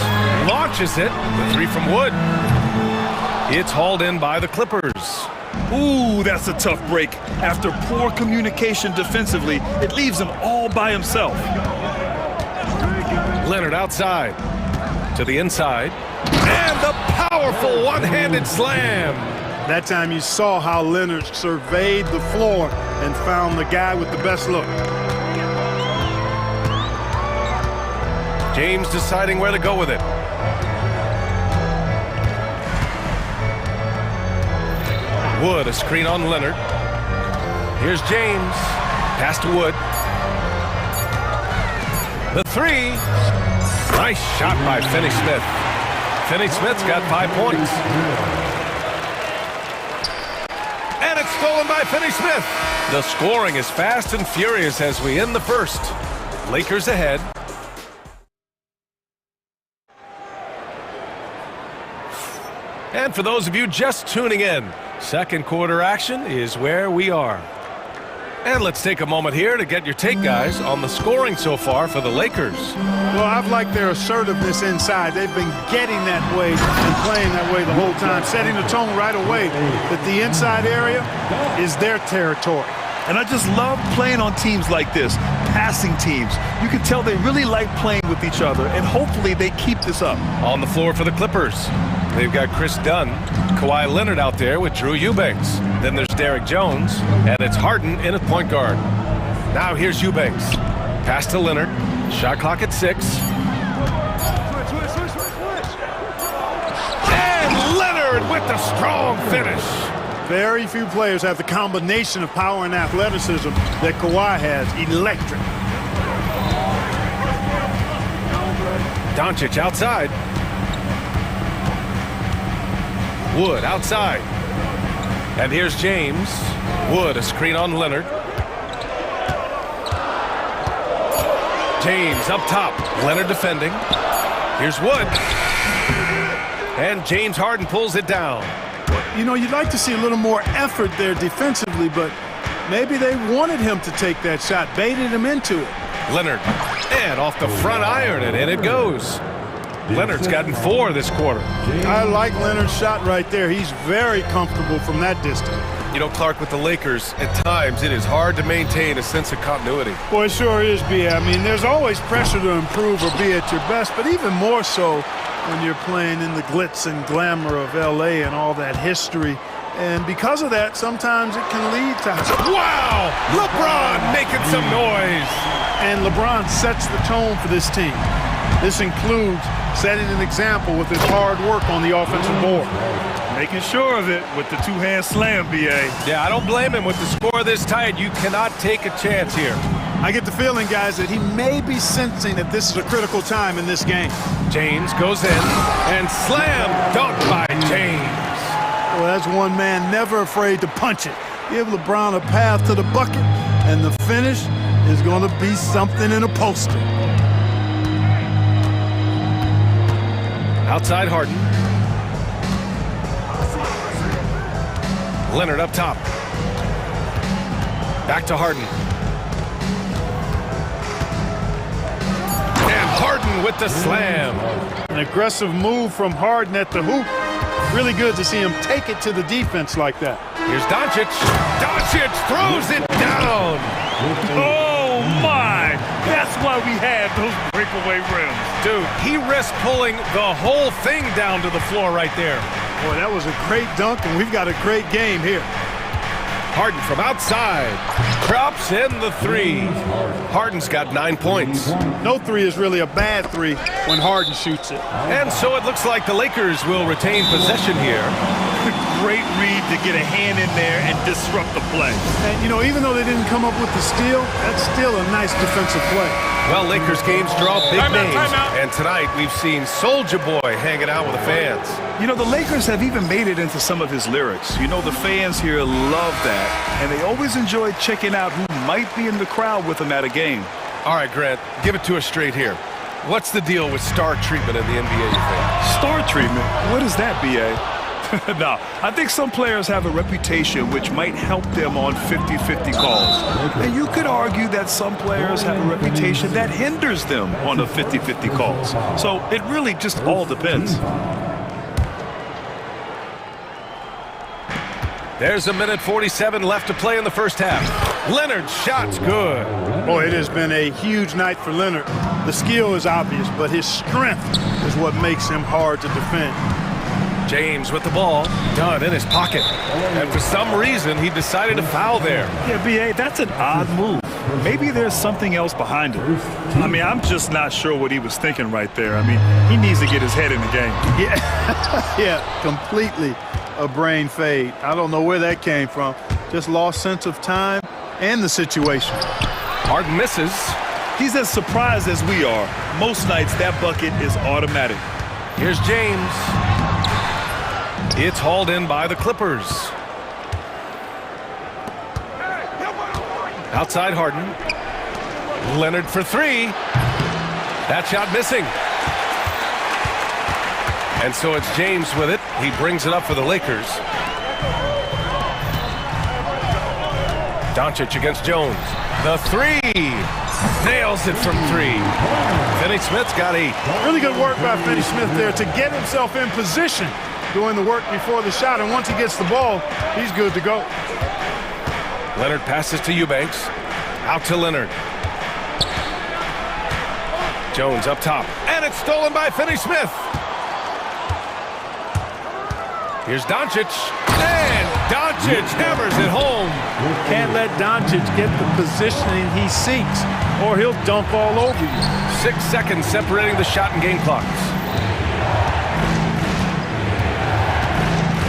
Launches it. The 3 from Wood. It's hauled in by the Clippers. Ooh, that's a tough break. After poor communication defensively, it leaves him all by himself. Leonard outside. To the inside. And the powerful one-handed slam. That time you saw how Leonard surveyed the floor and found the guy with the best look. James deciding where to go with it. Wood, a screen on Leonard. Here's James. Pass to Wood. The 3. Nice shot by Finney-Smith. Finney-Smith's got 5 points. And it's stolen by Finney-Smith. The scoring is fast and furious as we end the first. Lakers ahead. And for those of you just tuning in, second quarter action is where we are. And let's take a moment here to get your take, guys, on the scoring so far for the Lakers. Well, I've liked their assertiveness inside. They've been getting that way and playing that way the whole time, setting the tone right away that the inside area is their territory. And I just love playing on teams like this, passing teams. You can tell they really like playing with each other, and hopefully they keep this up. On the floor for the Clippers, they've got Chris Dunn, Kawhi Leonard out there with Drew Eubanks. Then there's Derrick Jones, and it's Harden in at point guard. Now here's Eubanks. Pass to Leonard. Shot clock at 6. And Leonard with the strong finish. Very few players have the combination of power and athleticism that Kawhi has. Electric. Doncic outside. Wood outside. And here's James. Wood, a screen on Leonard. James up top. Leonard defending. Here's Wood. And James Harden pulls it down. You know, you'd like to see a little more effort there defensively, but maybe they wanted him to take that shot, baited him into it. Leonard, and off the front iron, and in it goes. Leonard's gotten 4 this quarter. I like Leonard's shot right there. He's very comfortable from that distance. You know, Clark, with the Lakers, at times it is hard to maintain a sense of continuity. Boy, it sure is, B. I mean, there's always pressure to improve or be at your best, but even more so when you're playing in the glitz and glamour of L.A. and all that history. And because of that, sometimes it can lead to... Wow! LeBron making some noise! And LeBron sets the tone for this team. This includes setting an example with his hard work on the offensive board. Making sure of it with the two-hand slam, B.A. Yeah, I don't blame him. With the score this tight, you cannot take a chance here. I get the feeling, guys, that he may be sensing that this is a critical time in this game. James goes in and slam dunk by James. Well, that's one man never afraid to punch it. Give LeBron a path to the bucket, and the finish is going to be something in a poster. Outside Harden. Leonard up top. Back to Harden. And Harden with the slam. An aggressive move from Harden at the hoop. Really good to see him take it to the defense like that. Here's Doncic. Doncic throws it down. Oh, my. That's why we have those breakaway rims. Dude, he risked pulling the whole thing down to the floor right there. Boy, that was a great dunk, and we've got a great game here. Harden from outside. Drops in the 3. Harden's got 9 points. No 3 is really a bad 3 when Harden shoots it. And so it looks like the Lakers will retain possession here. Great read to get a hand in there and disrupt the play. And, you know, even though they didn't come up with the steal, that's still a nice defensive play. Well, Lakers games draw big names. And tonight we've seen Soulja Boy hanging out with the fans. You know, the Lakers have even made it into some of his lyrics. You know, the fans here love that. And they always enjoy checking out who might be in the crowd with him at a game. All right, Grant, give it to us straight here. What's the deal with star treatment in the NBA, you think? Star treatment? What is that, B.A.? No, I think some players have a reputation which might help them on 50-50 calls. And you could argue that some players have a reputation that hinders them on the 50-50 calls. So it really just all depends. There's a minute 47 left to play in the first half. Leonard's shot's good. Boy, it has been a huge night for Leonard. The skill is obvious, but his strength is what makes him hard to defend. James with the ball, Dunn in his pocket. And for some reason, he decided to foul there. Yeah, B.A., that's an odd move. Maybe there's something else behind it. I mean, I'm just not sure what he was thinking right there. I mean, he needs to get his head in the game. Yeah, yeah, completely a brain fade. I don't know where that came from. Just lost sense of time and the situation. Harden misses. He's as surprised as we are. Most nights, that bucket is automatic. Here's James. It's hauled in by the Clippers. Outside Harden. Leonard for three. That shot missing. And so it's James with it. He brings it up for the Lakers. Doncic against Jones. The three. Nails it from three. Finney Smith's got 8. Really good work by Finney Smith there to get himself in position, doing the work before the shot. And once he gets the ball, he's good to go. Leonard passes to Eubanks. Out to Leonard. Jones up top. And it's stolen by Finney Smith. Here's Doncic, and Doncic hammers it home. Can't let Doncic get the positioning he seeks, or he'll dunk all over you. 6 seconds separating the shot and game clocks.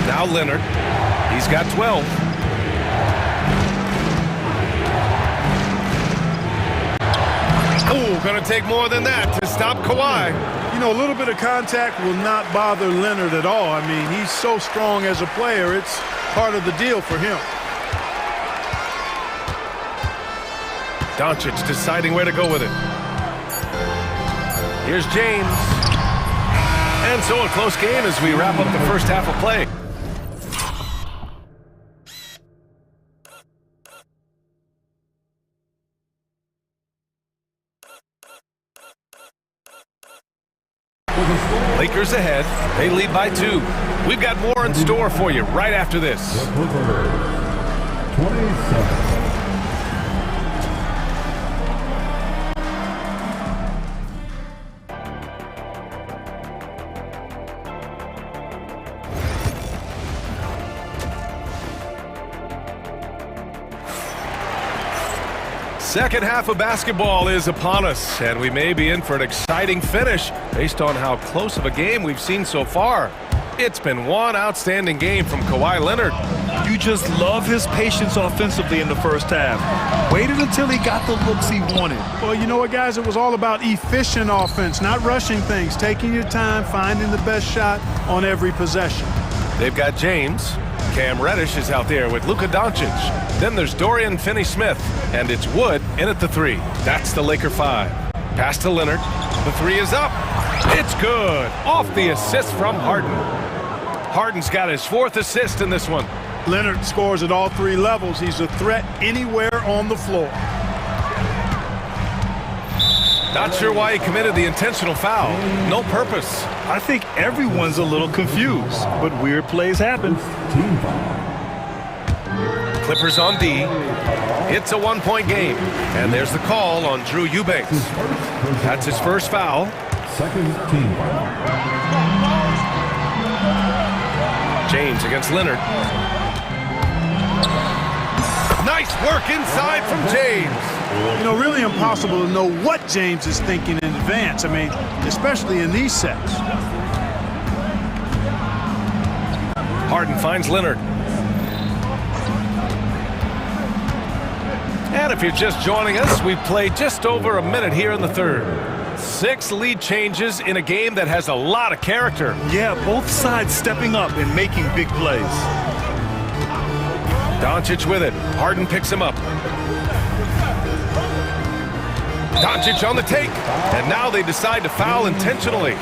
Now Leonard, he's got 12. Oh, gonna take more than that to stop Kawhi. You know, a little bit of contact will not bother Leonard at all. I mean, he's so strong as a player, it's part of the deal for him. Doncic deciding where to go with it. Here's James. And so a close game as we wrap up the first half of play. Lakers ahead. They lead by 2. We've got more in store for you right after this. 27. Second half of basketball is upon us, and we may be in for an exciting finish based on how close of a game we've seen so far. It's been one outstanding game from Kawhi Leonard. You just love his patience offensively in the first half. Waited until he got the looks he wanted. Well, you know what, guys? It was all about efficient offense, not rushing things, taking your time, finding the best shot on every possession. They've got James. Cam Reddish is out there with Luka Doncic. Then there's Dorian Finney-Smith, and it's Wood in at the 3. That's the Laker 5. Pass to Leonard. The 3 is up. It's good. Off the assist from Harden. Harden's got his 4th assist in this one. Leonard scores at all 3 levels. He's a threat anywhere on the floor. Not sure why he committed the intentional foul. No purpose. I think everyone's a little confused, but weird plays happen. Clippers on D. It's a 1-point game. And there's the call on Drew Eubanks. That's his first foul. Second team. James against Leonard. Nice work inside from James. You know, really impossible to know what James is thinking in advance. I mean, especially in these sets. Harden finds Leonard. And if you're just joining us, we've played just over a minute here in the third. 6 lead changes in a game that has a lot of character. Yeah, both sides stepping up and making big plays. Doncic with it. Harden picks him up. Doncic on the take. And now they decide to foul intentionally. His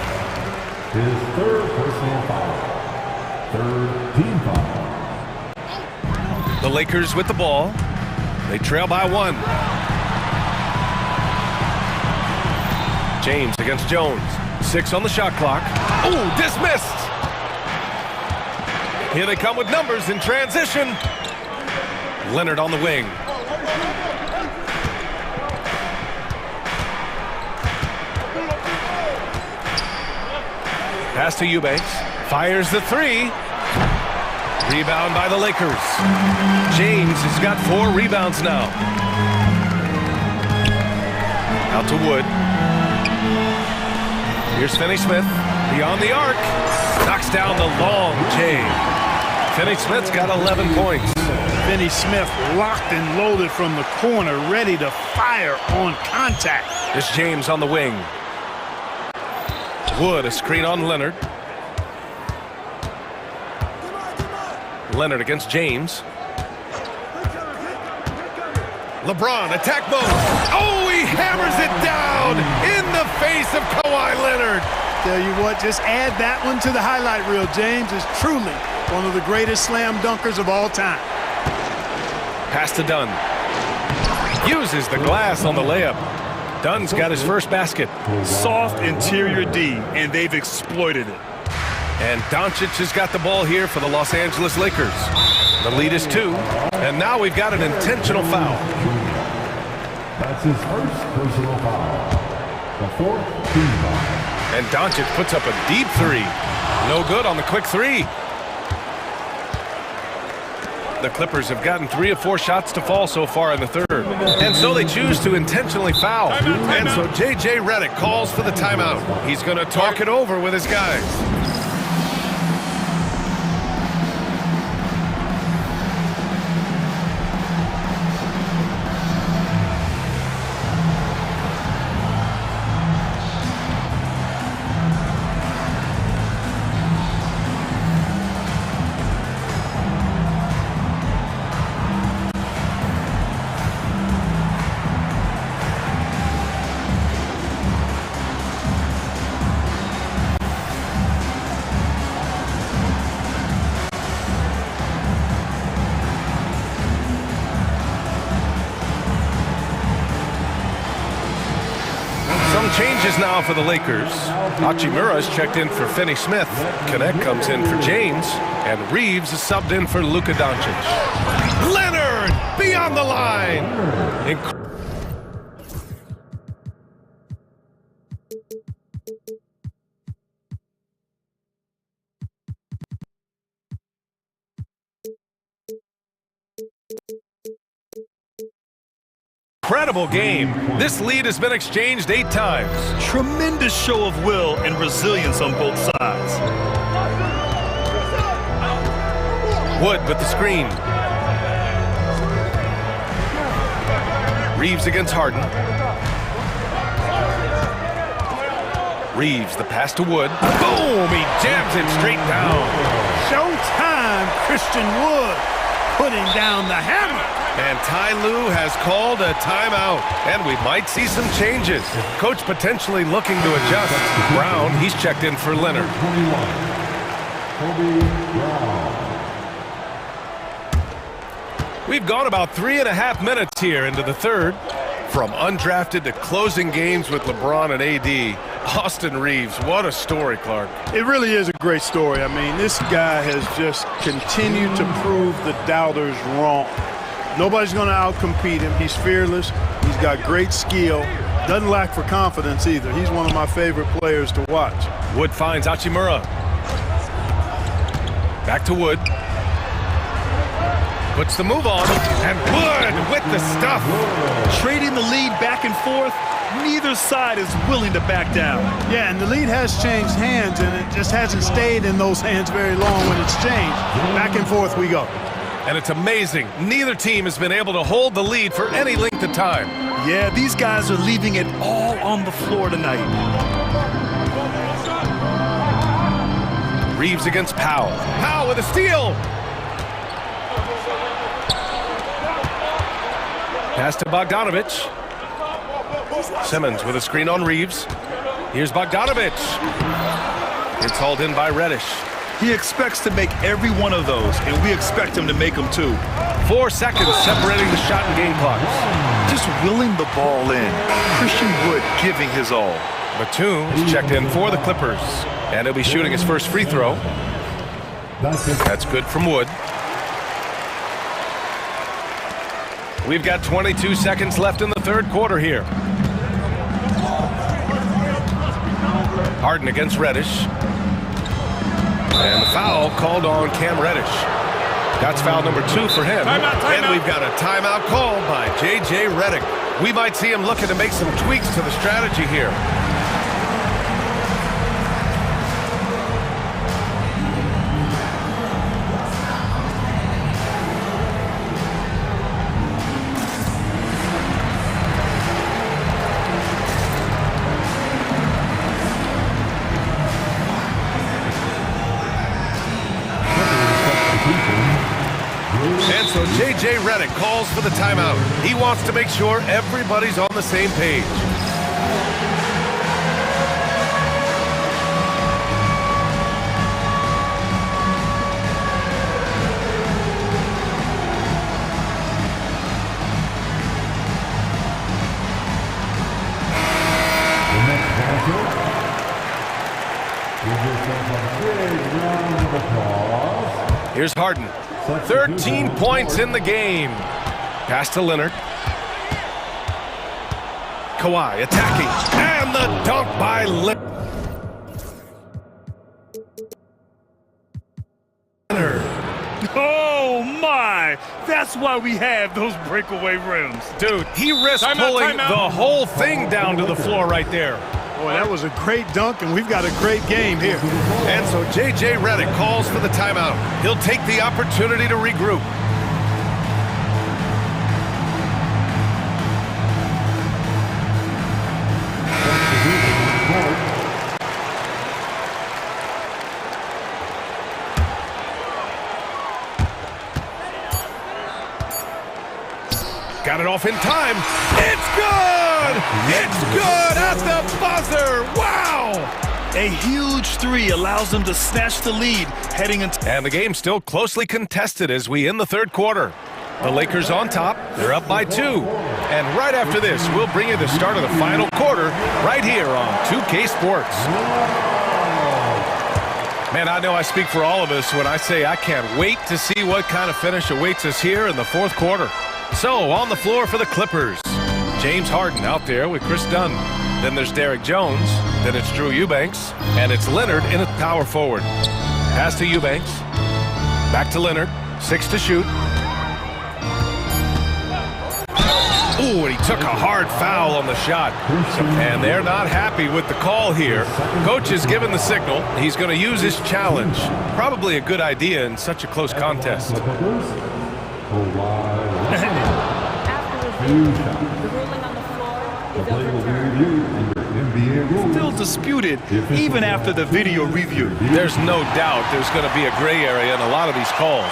third personal foul. Third team foul. The Lakers with the ball. They trail by 1. James against Jones. 6 on the shot clock. Oh, dismissed. Here they come with numbers in transition. Leonard on the wing. Pass to Eubanks. Fires the 3. Rebound by the Lakers. James has got 4 rebounds now. Out to Wood. Here's Finney-Smith. Beyond the arc. Knocks down the long J. Finney-Smith's got 11 points. Finney-Smith locked and loaded from the corner, ready to fire on contact. It's James on the wing. Wood, a screen on Leonard. Leonard against James. LeBron, attack mode. Oh, he hammers it down in the face of Kawhi Leonard. Tell you what, just add that one to the highlight reel. James is truly one of the greatest slam dunkers of all time. Pass to Dunn. Uses the glass on the layup. Dunn's got his first basket. Soft interior D, and they've exploited it. And Doncic has got the ball here for the Los Angeles Lakers. The lead is 2, and now we've got an intentional foul. That's his first personal foul. The 4th team foul. And Doncic puts up a deep 3. No good on the quick 3. The Clippers have gotten 3 of 4 shots to fall so far in the 3rd. And so they choose to intentionally foul. And so J.J. Redick calls for the timeout. He's going to talk it over with his guys. Changes now for the Lakers. Hachimura's checked in for Finney-Smith. Connect comes in for James. And Reeves is subbed in for Luka Doncic. Leonard beyond the line. Incredible game. This lead has been exchanged 8 times. Tremendous show of will and resilience on both sides. Wood with the screen. Reeves against Harden. Reeves, the pass to Wood. Boom! He jams it straight down. Showtime, Christian Wood putting down the hammer. And Ty Lue has called a timeout. And we might see some changes. Coach potentially looking to adjust. Brown, he's checked in for Leonard. We've gone about 3.5 minutes here into the 3rd. From undrafted to closing games with LeBron and AD. Austin Reeves, what a story, Clark. It really is a great story. I mean, this guy has just continued to prove the doubters wrong. Nobody's going to outcompete him. He's fearless. He's got great skill. Doesn't lack for confidence either. He's one of my favorite players to watch. Wood finds Hachimura. Back to Wood. Puts the move on. And Wood with the stuff. Trading the lead back and forth. Neither side is willing to back down. Yeah, and the lead has changed hands, and it just hasn't stayed in those hands very long when it's changed. Back and forth we go. And it's amazing. Neither team has been able to hold the lead for any length of time. Yeah, these guys are leaving it all on the floor tonight. Reeves against Powell. Powell with a steal. Pass to Bogdanovich. Simmons with a screen on Reeves. Here's Bogdanovich. It's hauled in by Reddish. He expects to make every one of those, and we expect him to make them too. 4 seconds separating the shot and game clocks. Just willing the ball in. Christian Wood giving his all. Batum is checked in for the Clippers, and he'll be shooting his first free throw. That's good from Wood. We've got 22 seconds left in the third quarter here. Harden against Reddish. And the foul called on Cam Reddish. That's foul number 2 for him. And we've got a timeout called by J.J. Redick. We might see him looking to make some tweaks to the strategy here. And so J.J. Redick calls for the timeout. He wants to make sure everybody's on the same page. The next basket. Give yourself a big round of applause. Here's Harden. 13 points in the game. Pass to Leonard. Kawhi attacking. And the dunk by Leonard. Oh, my! That's why we have those breakaway rims. Dude, he risked pulling the whole thing down to the floor right there. Boy, that was a great dunk, and we've got a great game here. And so J.J. Redick calls for the timeout. He'll take the opportunity to regroup. Got it off in time. It's good! It's good at the buzzer! Wow! A huge 3 allows them to snatch the lead heading into... And the game's still closely contested as we end the third quarter. The Lakers on top. They're up by 2. And right after this, we'll bring you the start of the final quarter right here on 2K Sports. Man, I know I speak for all of us when I say I can't wait to see what kind of finish awaits us here in the fourth quarter. So, on the floor for the Clippers, James Harden out there with Chris Dunn. Then there's Derek Jones. Then it's Drew Eubanks. And it's Leonard in a power forward. Pass to Eubanks. Back to Leonard. 6 to shoot. Ooh, and he took a hard foul on the shot. And they're not happy with the call here. Coach has given the signal. He's going to use his challenge. Probably a good idea in such a close contest. Still disputed even after the video review. There's no doubt there's going to be a gray area in a lot of these calls.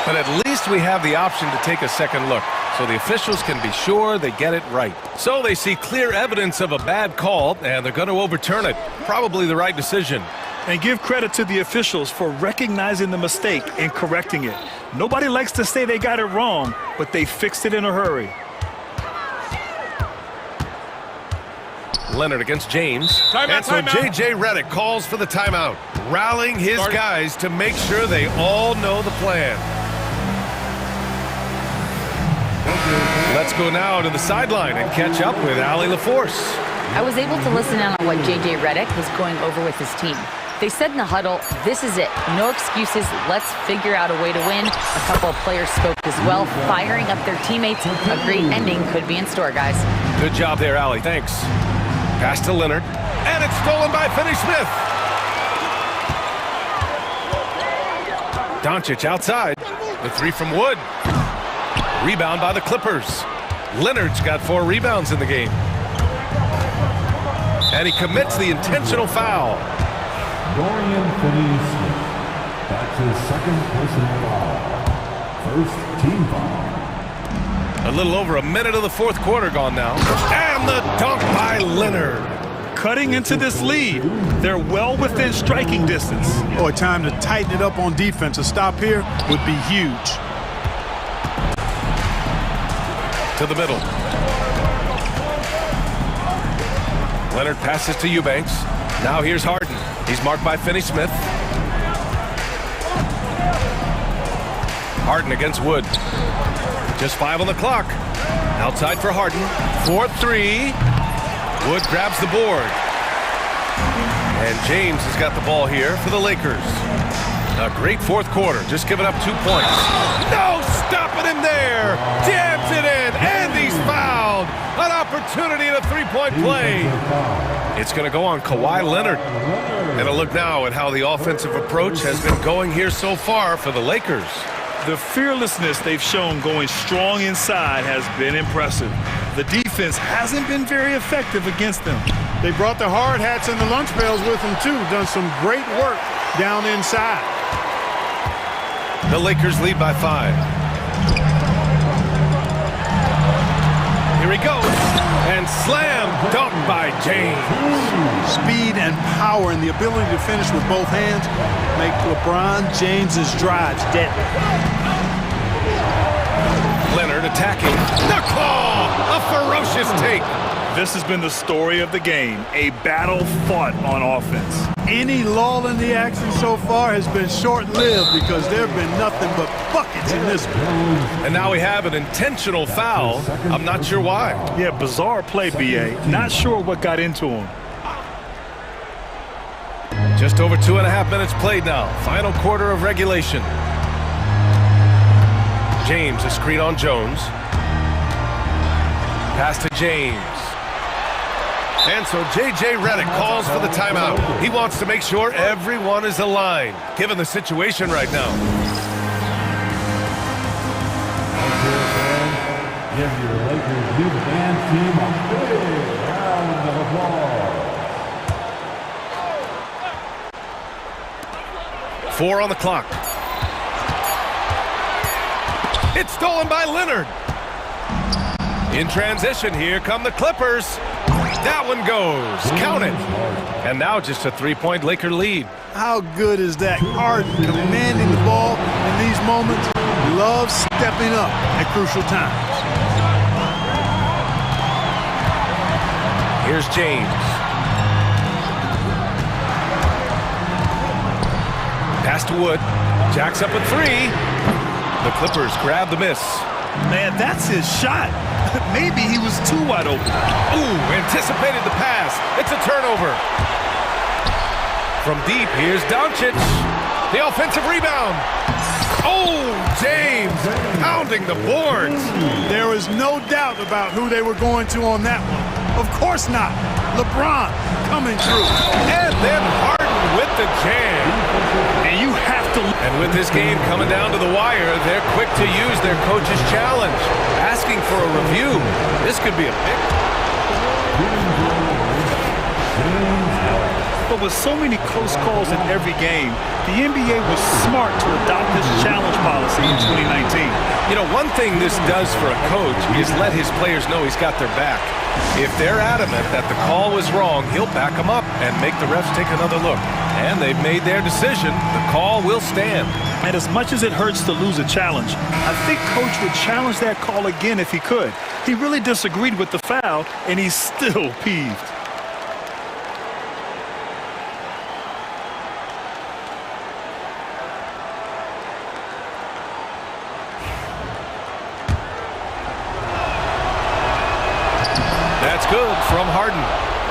But at least we have the option to take a second look, so the officials can be sure they get it right. So they see clear evidence of a bad call, and they're going to overturn it. Probably the right decision. And give credit to the officials for recognizing the mistake and correcting it. Nobody likes to say they got it wrong, but they fixed it in a hurry. Leonard against James. And so J.J. Redick calls for the timeout, rallying his guys to make sure they all know the plan. Let's go now to the sideline and catch up with Allie LaForce. I was able to listen in on what J.J. Redick was going over with his team. They said in the huddle, this is it. No excuses. Let's figure out a way to win. A couple of players spoke as well, firing up their teammates. A great ending could be in store, guys. Good job there, Allie. Thanks. Pass to Leonard. And it's stolen by Finney-Smith. Doncic outside. The 3 from Wood. Rebound by the Clippers. Leonard's got 4 rebounds in the game. And he commits the intentional foul. Dorian Finney-Smith. That's his second personal foul. First team foul. A little over a minute of the fourth quarter gone now. And the dunk by Leonard. cutting into this lead. They're well within striking distance. Boy, time to tighten it up on defense. A stop here would be huge. To the middle. Leonard passes to Eubanks. Now here's Harden. He's marked by Finney-Smith. Harden against Wood. Just 5 on the clock. Outside for Harden. 4-3. Wood grabs the board. And James has got the ball here for the Lakers. A great fourth quarter. Just giving up 2 points. No stopping him there. Jams it in. And he's fouled. An opportunity in a three-point play. It's going to go on Kawhi Leonard. And a look now at how the offensive approach has been going here so far for the Lakers. The fearlessness they've shown going strong inside has been impressive. The defense hasn't been very effective against them. They brought the hard hats and the lunch pails with them, too. Done some great work down inside. The Lakers lead by 5. Here he goes. And slam dunk by James. Speed and power and the ability to finish with both hands make LeBron James's drives deadly. Leonard attacking. The call! A ferocious take. This has been the story of the game, a battle fought on offense. Any lull in the action so far has been short-lived because there have been nothing but buckets in this one. And now we have an intentional foul. I'm not sure why. Yeah, bizarre play, B.A. Not sure what got into him. Just over 2.5 minutes played now. Final quarter of regulation. James, a screen on Jones. Pass to James. And so J.J. Redick calls for the timeout. He wants to make sure everyone is aligned, given the situation right now. Give your Lakers new band team a big round of applause. 4 on the clock. It's stolen by Leonard. In transition, here come the Clippers. That one goes. Count it. And now just a 3-point Laker lead. How good is that? Harden commanding the ball in these moments. Loves stepping up at crucial times. Here's James. Pass to Wood. Jacks up a 3. The Clippers grab the miss. Man, that's his shot. Maybe he was too wide open. Ooh, anticipated the pass. It's a turnover. From deep, here's Doncic. The offensive rebound. Oh, James pounding the boards. There is no doubt about who they were going to on that one. Of course not. LeBron coming through. And then Harden with the jam. And you have to... And with this game coming down to the wire, they're quick to use their coach's challenge. Asking for a review. This could be a pick. But with so many close calls in every game, the NBA was smart to adopt this challenge policy in 2019. You know, one thing this does for a coach is let his players know he's got their back. If they're adamant that the call was wrong, he'll back them up and make the refs take another look. And they've made their decision. The call will stand. And as much as it hurts to lose a challenge, I think Coach would challenge that call again if he could. He really disagreed with the foul, and he's still peeved. That's good from Harden.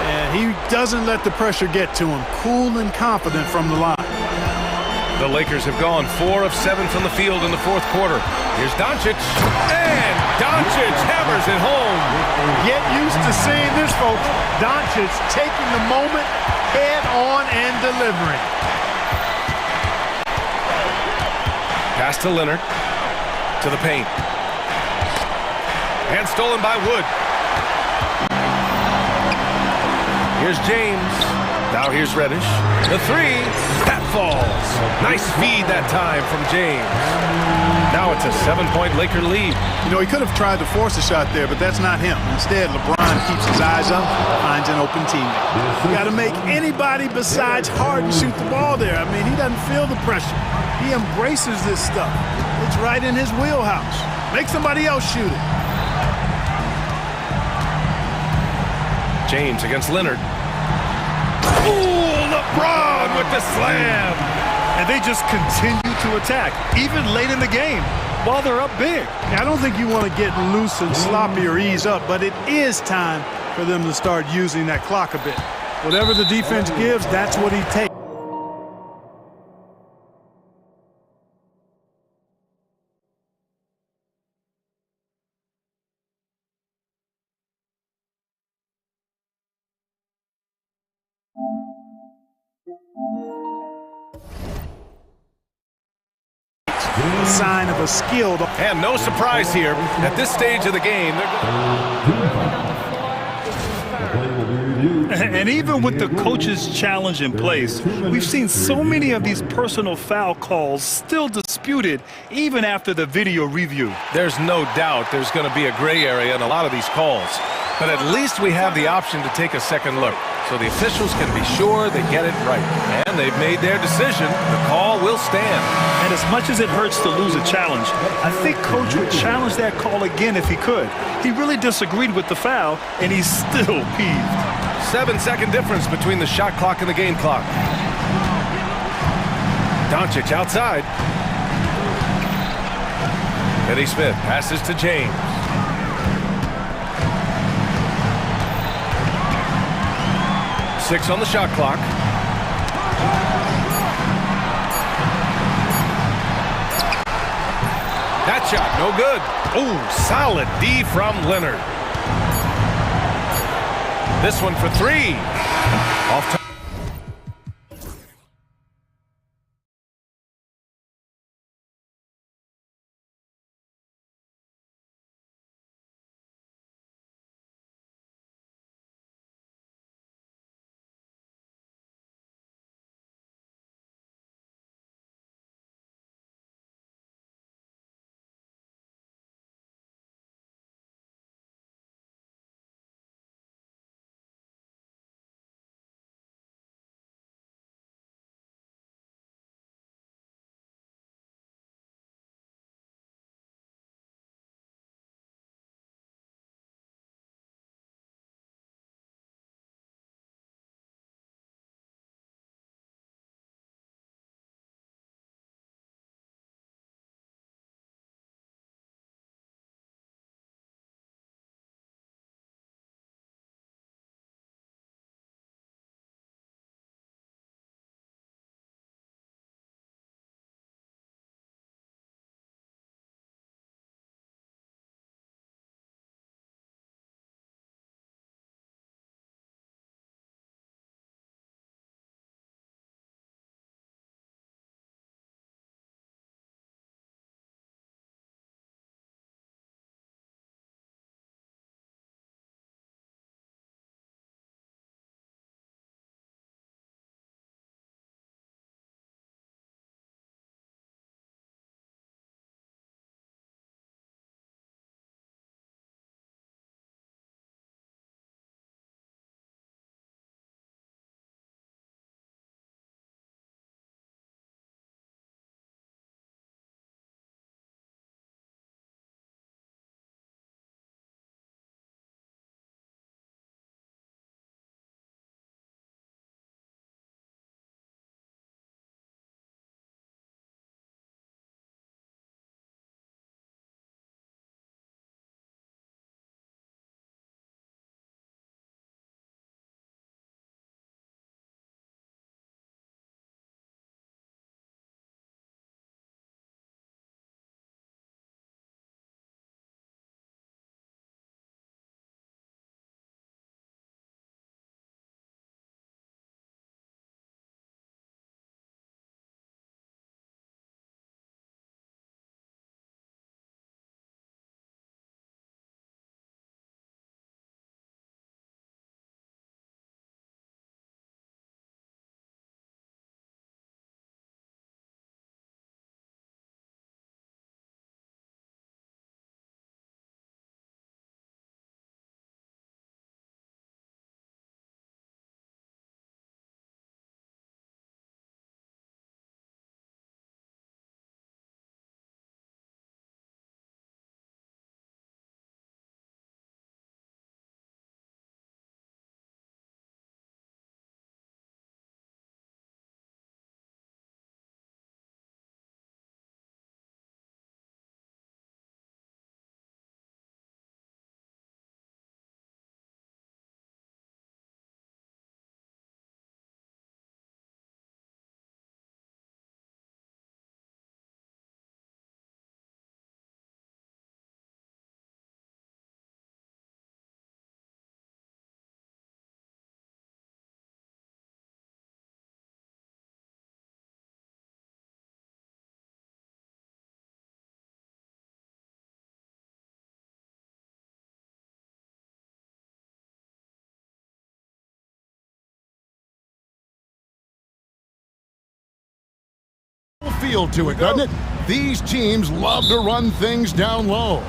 And he doesn't let the pressure get to him. Cool and confident from the line. The Lakers have gone 4 of 7 from the field in the fourth quarter. Here's Doncic. And Doncic hammers it home. Get used to seeing this, folks. Doncic taking the moment head on and delivering. Pass to Leonard. To the paint. And stolen by Wood. Here's James. Now here's Reddish. The 3. That's falls. Nice feed that time from James. Now it's a 7-point Laker lead. You know, he could have tried to force a shot there, but that's not him. Instead, LeBron keeps his eyes up, finds an open teammate. You got to make anybody besides Harden shoot the ball there. I mean, he doesn't feel the pressure. He embraces this stuff. It's right in his wheelhouse. Make somebody else shoot it. James against Leonard. Ooh, LeBron with the slam. And they just continue to attack, even late in the game, while they're up big. I don't think you want to get loose and sloppy or ease up, but it is time for them to start using that clock a bit. Whatever the defense gives, that's what he takes. A sign of a skilled. And no surprise here. At this stage of the game, And even with the coach's challenge in place, we've seen so many of these personal foul calls still disputed even after the video review. there's no doubt there's going to be a gray area in a lot of these calls. But at least we have the option to take a second look, so the officials can be sure they get it right. And they've made their decision. The call will stand. And as much as it hurts to lose a challenge, I think Coach would challenge that call again if he could. He really disagreed with the foul, and he's still peeved. 7-second difference between the shot clock and the game clock. Doncic outside. Eddie Smith passes to James. Six on the shot clock. That shot, no good. Oh, solid D from Leonard. This one for three. Off to feel to it, doesn't it? These teams love to run things down low.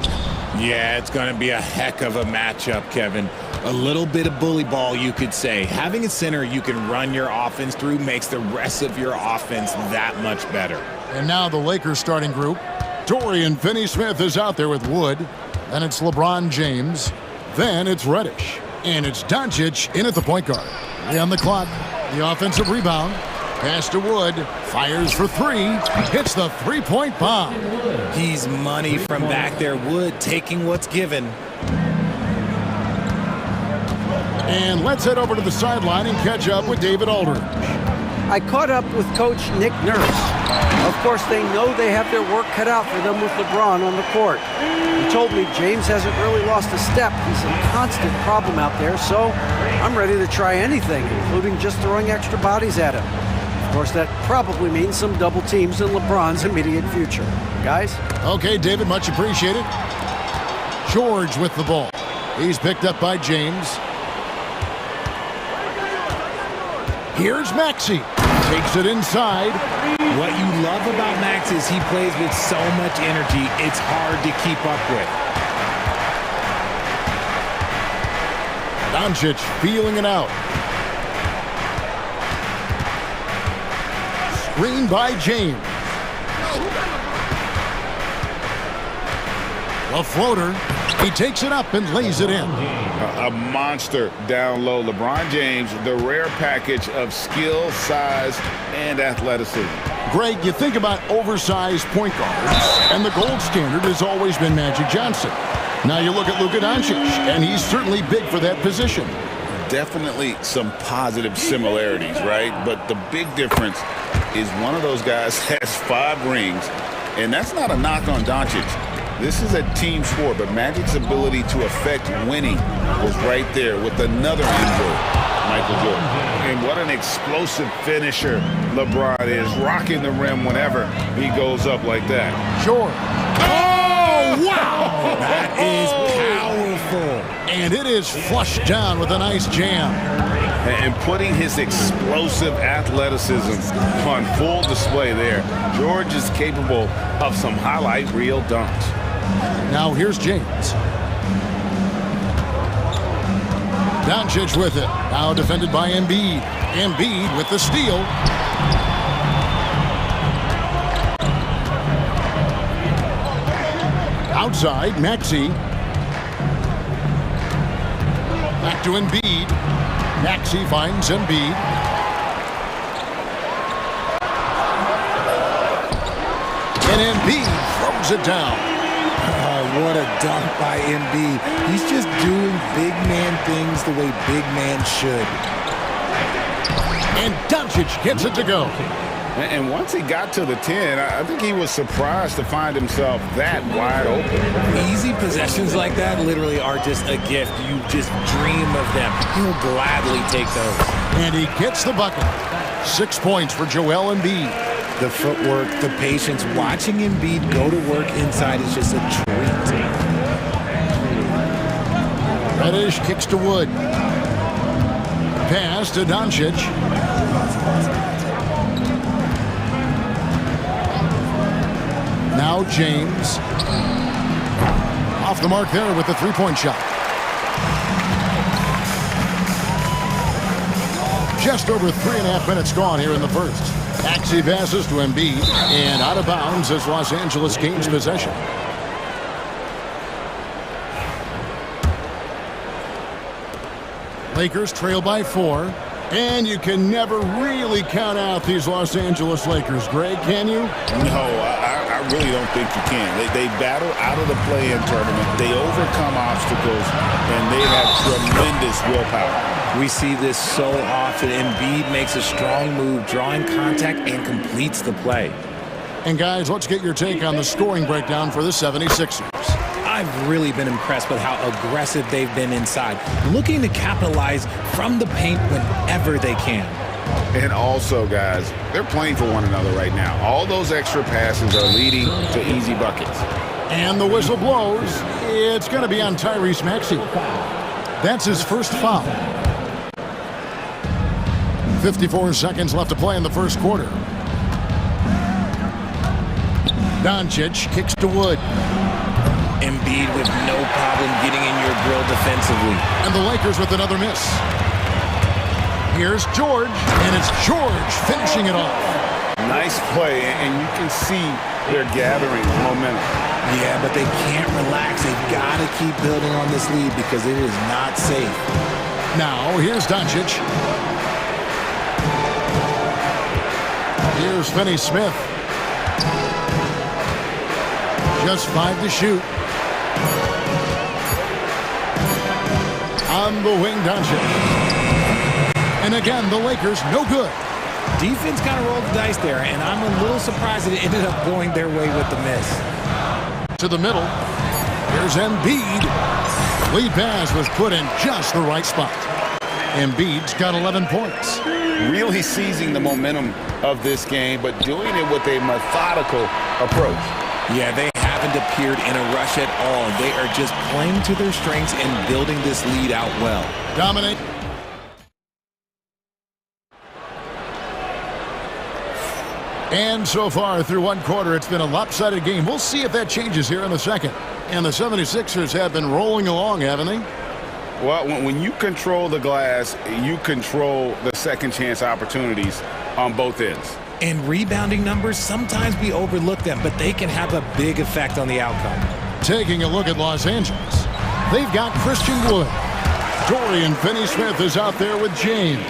Yeah, it's going to be a heck of a matchup, Kevin. A little bit of bully ball, you could say. Having a center you can run your offense through makes the rest of your offense that much better. And now the Lakers starting group. Dorian Finney-Smith is out there with Wood. Then it's LeBron James. Then it's Reddish. And it's Doncic in at the point guard. 3 on the clock. The offensive rebound. Pass to Wood. Fires for 3. Hits the three-point bomb. He's money from back there. Wood taking what's given. And let's head over to the sideline and catch up with David Aldridge. I caught up with Coach Nick Nurse. Of course, they know they have their work cut out for them with LeBron on the court. He told me James hasn't really lost a step. He's a constant problem out there, so I'm ready to try anything, including just throwing extra bodies at him. Of course, that probably means some double teams in LeBron's immediate future. Guys? Okay, David, much appreciated. George with the ball. He's picked up by James. Here's Maxey. Takes it inside. What you love about Max is he plays with so much energy, it's hard to keep up with. Doncic feeling it out. Screen by James. A floater. He takes it up and lays it in. A monster down low. LeBron James, the rare package of skill, size, and athleticism. Greg, you think about oversized point guards, and the gold standard has always been Magic Johnson. Now you look at Luka Doncic, and he's certainly big for that position. Definitely some positive similarities, right? But the big difference is one of those guys has 5 rings, and that's not a knock on Doncic. This is a team sport, but Magic's ability to affect winning was right there with another injury, Michael Jordan. And what an explosive finisher LeBron is, rocking the rim whenever he goes up like that. Sure. Oh, wow! That is powerful. And it is flushed down with a nice jam. And putting his explosive athleticism on full display there. George is capable of some highlight reel dunks. Now here's James. Doncic with it. Now defended by Embiid. Embiid with the steal. Outside, Maxey. Back to Embiid. Maxey finds Embiid. And Embiid throws it down. What a dunk by Embiid. He's just doing big man things the way big man should. And Doncic gets it to go. And once he got to the 10, I think he was surprised to find himself that wide open. Easy possessions like that literally are just a gift. You just dream of them. He'll gladly take those. And he gets the bucket. 6 points for Joel Embiid. The footwork, the patience, watching Embiid go to work inside is just a treat. Reddish kicks to Wood. Pass to Doncic. Now James. Off the mark there with the three-point shot. Just over 3.5 minutes gone here in the first. Maxey passes to Embiid, and out of bounds as Los Angeles gains possession. Lakers trail by 4, and you can never really count out these Los Angeles Lakers. Greg, can you? No, I really don't think you can. They battle out of the play-in tournament. They overcome obstacles, and they have tremendous willpower. We see this so often. Embiid makes a strong move, drawing contact, and completes the play. And guys, let's get your take on the scoring breakdown for the 76ers. I've really been impressed with how aggressive they've been inside, looking to capitalize from the paint whenever they can. And also, guys, they're playing for one another right now. All those extra passes are leading to easy buckets. And the whistle blows. It's going to be on Tyrese Maxey. That's his first foul. 54 seconds left to play in the first quarter. Doncic kicks to Wood. Embiid with no problem getting in your grill defensively. And the Lakers with another miss. Here's George, and it's George finishing it off. Nice play, and you can see they're gathering momentum. Yeah, but they can't relax. They've got to keep building on this lead because it is not safe. Now, here's Doncic. Here's Finney-Smith. Just 5 to shoot. On the wing, Doncic. And again, the Lakers no good. Defense kind of rolled the dice there, and I'm a little surprised that it ended up going their way with the miss. To the middle. Here's Embiid. Lead pass was put in just the right spot. Embiid's got 11 points. Really seizing the momentum of this game, but doing it with a methodical approach. Yeah, they haven't appeared in a rush at all. They are just playing to their strengths and building this lead out well. Dominate. And so far through one quarter, it's been a lopsided game. We'll see if that changes here in the second. And the 76ers have been rolling along, haven't they? Well, when you control the glass, you control the second chance opportunities on both ends. And rebounding numbers, sometimes we overlook them, but they can have a big effect on the outcome. Taking a look at Los Angeles, they've got Christian Wood. Dorian Finney-Smith is out there with James.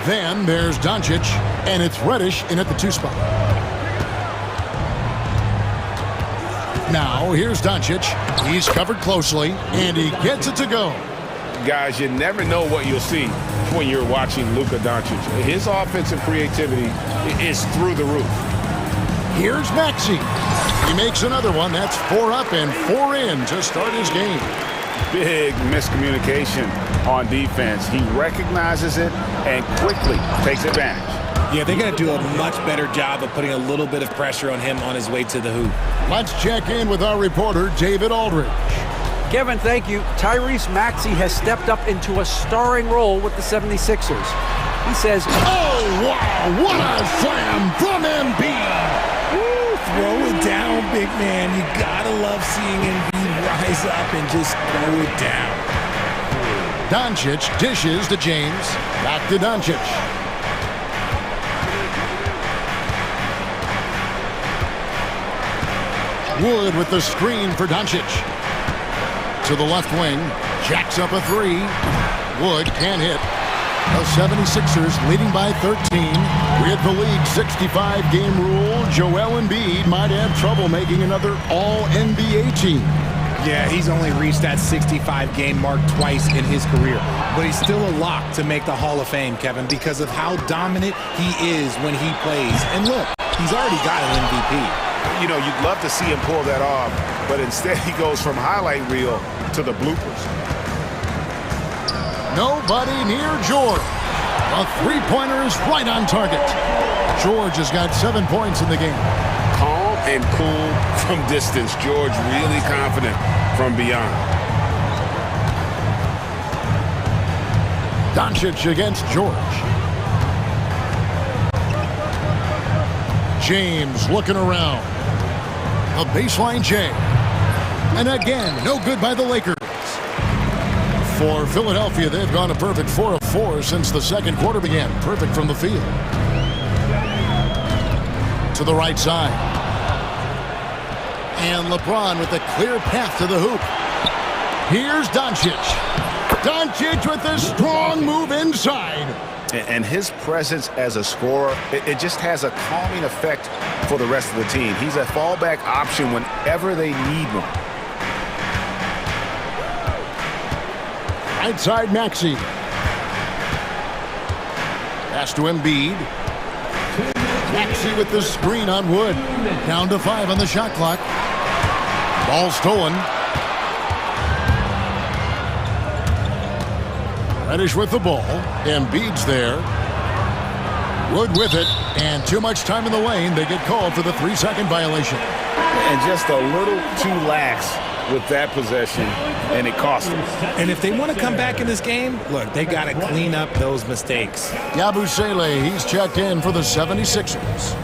Then there's Doncic, and it's Reddish in at the 2 spot. Now, here's Doncic. He's covered closely, and he gets it to go. Guys, you never know what you'll see when you're watching Luka Doncic. His offensive creativity is through the roof. Here's Maxey. He makes another one. That's 4 up and 4 in to start his game. Big miscommunication on defense. He recognizes it and quickly takes advantage. Yeah, they're going to do a much better job of putting a little bit of pressure on him on his way to the hoop. Let's check in with our reporter, David Aldridge. Kevin, thank you. Tyrese Maxey has stepped up into a starring role with the 76ers. He says, "Oh, wow, what a slam from Embiid." Throw it down, big man. You got to love seeing Embiid rise up and just throw it down. Doncic dishes to James. Back to Doncic. Wood with the screen for Doncic. To the left wing. Jacks up a 3. Wood can't hit. The 76ers leading by 13. With the league 65-game rule, Joel Embiid might have trouble making another All-NBA team. Yeah, he's only reached that 65-game mark twice in his career. But he's still a lock to make the Hall of Fame, Kevin, because of how dominant he is when he plays. And look, he's already got an MVP. You know, you'd love to see him pull that off, but instead he goes from highlight reel to the bloopers. Nobody near George. A three-pointer is right on target. George has got 7 points in the game. Calm and cool from distance. George really confident from beyond. Doncic against George. James looking around. A baseline J. And again, no good by the Lakers. For Philadelphia, they've gone a perfect 4 of 4 since the second quarter began. Perfect from the field. To the right side. And LeBron with a clear path to the hoop. Here's Doncic. Doncic with a strong move inside. And his presence as a scorer, it just has a calming effect for the rest of the team. He's a fallback option whenever they need one. Right side, Maxey. Pass to Embiid. Maxey with the screen on Wood. Down to 5 on the shot clock. Ball stolen. Reddish with the ball. Embiid's there. Wood with it. And too much time in the lane. They get called for the 3-second violation. And just a little too lax with that possession, and it cost them. And if they want to come back in this game, look, they got to clean up those mistakes. Yabusele, he's checked in for the 76ers.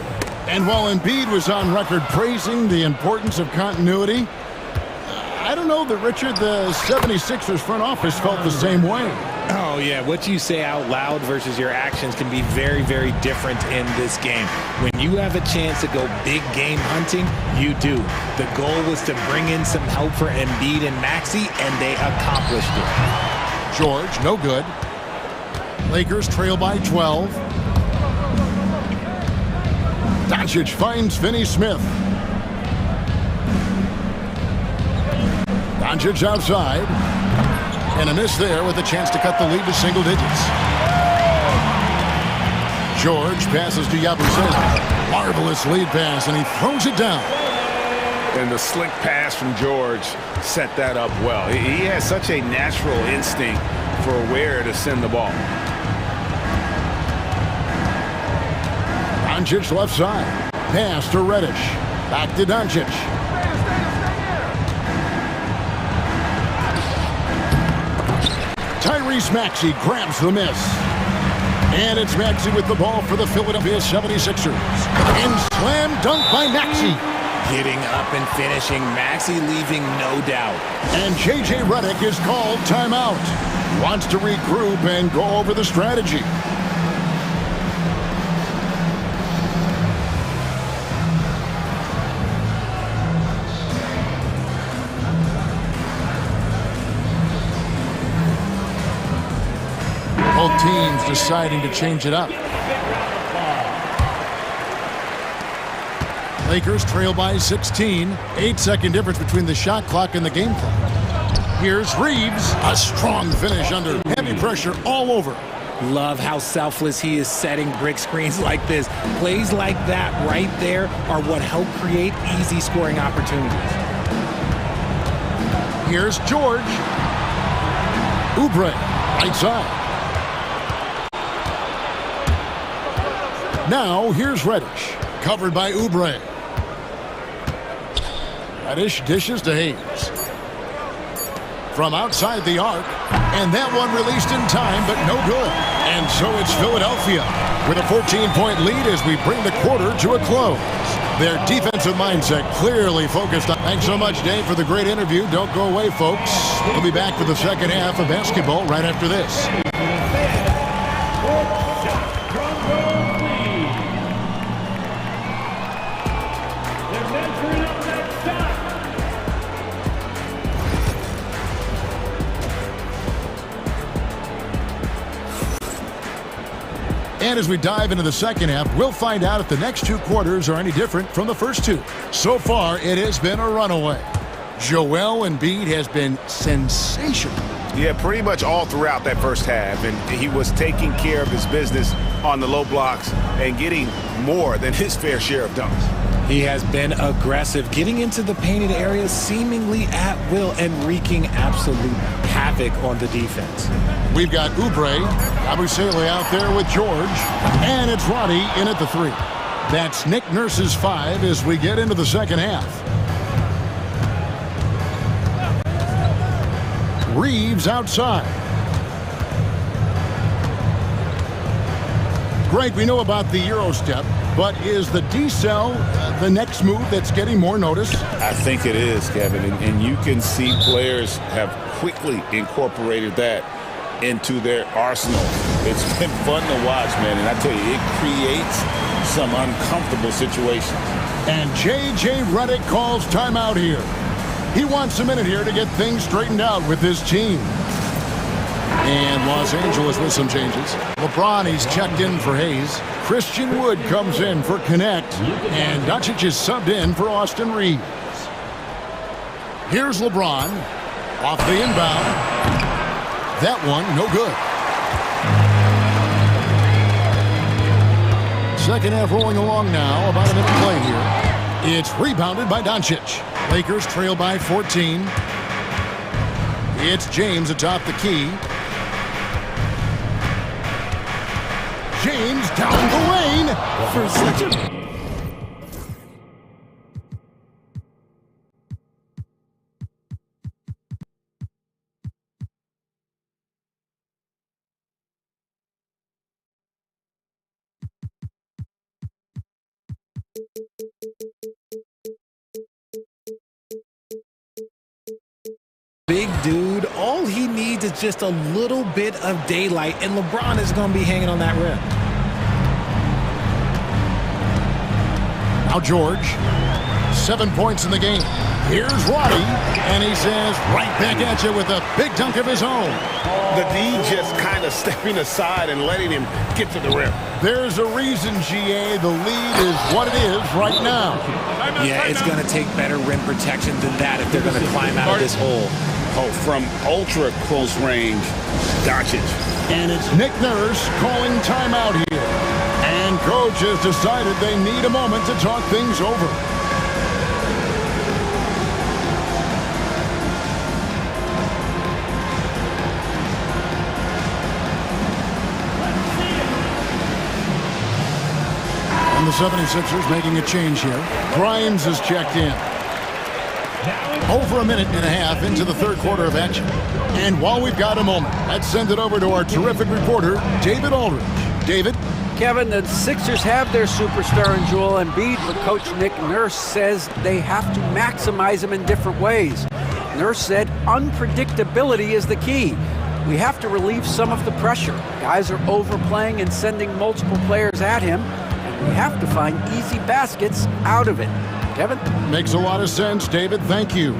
And while Embiid was on record praising the importance of continuity, I don't know that, Richard, the 76ers front office felt the same way. Oh, yeah. What you say out loud versus your actions can be very, very different in this game. When you have a chance to go big game hunting, you do. The goal was to bring in some help for Embiid and Maxey, and they accomplished it. George, no good. Lakers trail by 12. Doncic finds Finney Smith. Doncic outside. And a miss there with a chance to cut the lead to single digits. George passes to Yabusele. Marvelous lead pass, and he throws it down. And the slick pass from George set that up well. He has such a natural instinct for where to send the ball. Doncic left side. Pass to Reddish. Back to Doncic. Tyrese Maxey grabs the miss. And it's Maxey with the ball for the Philadelphia 76ers. And slam dunk by Maxey. Getting up and finishing. Maxey leaving no doubt. And J.J. Redick is called timeout. Wants to regroup and go over the strategy. Both teams deciding to change it up. Lakers trail by 16. 8-second difference between the shot clock and the game clock. Here's Reeves. A strong finish under heavy pressure all over. Love how selfless he is setting brick screens like this. Plays like that right there are what help create easy scoring opportunities. Here's George. Oubre, right side. Now, here's Reddish, covered by Oubre. Reddish dishes to Hayes. From outside the arc, and that one released in time, but no good. And so it's Philadelphia with a 14-point lead as we bring the quarter to a close. Their defensive mindset clearly focused on. Thanks so much, Dave, for the great interview. Don't go away, folks. We'll be back for the second half of basketball right after this. And as we dive into the second half, we'll find out if the next two quarters are any different from the first two. So far, it has been a runaway. Joel Embiid has been sensational. Yeah, pretty much all throughout that first half. And he was taking care of his business on the low blocks and getting more than his fair share of dunks. He has been aggressive, getting into the painted areas seemingly at will and wreaking absolute havoc on the defense. We've got Oubre, Yabusele out there with George, and it's Roddy in at the three. That's Nick Nurse's 5 as we get into the second half. Reeves outside. Greg, we know about the Euro step, but is the decel the next move that's getting more notice? I think it is, Kevin, and you can see players have quickly incorporated that into their arsenal. It's been fun to watch, man, and I tell you, it creates some uncomfortable situations. And J.J. Redick calls timeout here. He wants a minute here to get things straightened out with his team. And Los Angeles with some changes. LeBron, he's checked in for Hayes. Christian Wood comes in for Connect. And Doncic is subbed in for Austin Reeves. Here's LeBron. Off the inbound. That one, no good. Second half rolling along now. About a minute to play here. It's rebounded by Doncic. Lakers trail by 14. It's James atop the key. James down the lane for such a... Big dude, all he needs is just a little bit of daylight, and LeBron is going to be hanging on that rim. Now George, 7 points in the game. Here's Roddy, and he says right back at you with a big dunk of his own. The D just kind of stepping aside and letting him get to the rim. There's a reason, GA, the lead is what it is right now. Yeah, it's going to take better rim protection than that if they're going to climb out of this hole. Oh, from ultra close range, Doncic. And it's Nick Nurse calling timeout here. And coach has decided they need a moment to talk things over. And the 76ers making a change here. Grimes is checked in. Over a minute and a half into the third quarter of action. And while we've got a moment, let's send it over to our terrific reporter, David Aldridge. David? Kevin, the Sixers have their superstar in Joel Embiid, but Coach Nick Nurse says they have to maximize him in different ways. Nurse said unpredictability is the key. We have to relieve some of the pressure. Guys are overplaying and sending multiple players at him, and we have to find easy baskets out of it. Kevin? Makes a lot of sense, David. Thank you.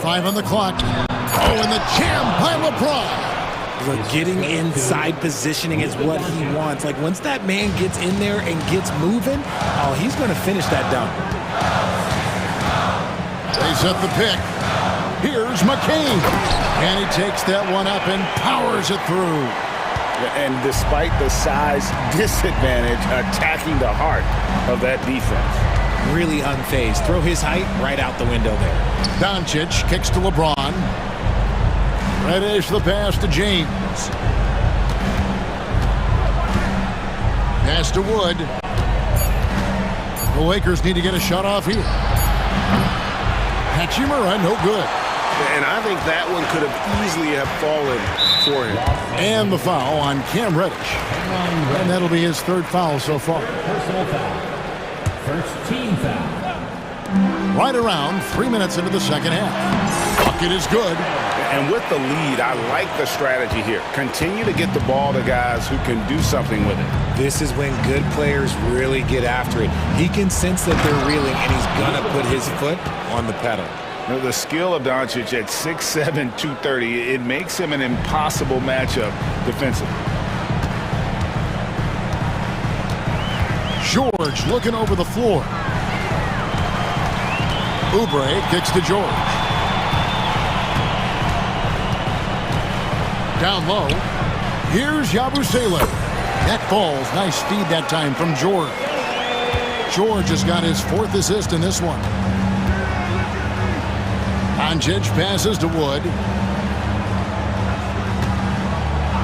5 on the clock. Oh, and the jam by LeBron. Look, getting inside positioning is what he wants. Like, once that man gets in there and gets moving, oh, he's going to finish that dunk. They set the pick. Here's McCain. And he takes that one up and powers it through. And despite the size disadvantage, attacking the heart of that defense. Really unfazed. Throw his height right out the window there. Doncic kicks to LeBron. Reddish the pass to James. Pass to Wood. The Lakers need to get a shot off here. Hachimura, no good. And I think that one could have easily have fallen for him. And the foul on Cam Reddish. And that'll be his third foul so far. Personal foul. First team foul. Right around 3 minutes into the second half. Bucket is good. And with the lead, I like the strategy here. Continue to get the ball to guys who can do something with it. This is when good players really get after it. He can sense that they're reeling, and he's going to put his foot on the pedal. Now, the skill of Doncic at 6'7", 230, it makes him an impossible matchup defensively. George looking over the floor. Oubre kicks to George. Down low. Here's Yabusele. That falls. Nice feed that time from George. George has got his 4th assist in this one. Doncic passes to Wood.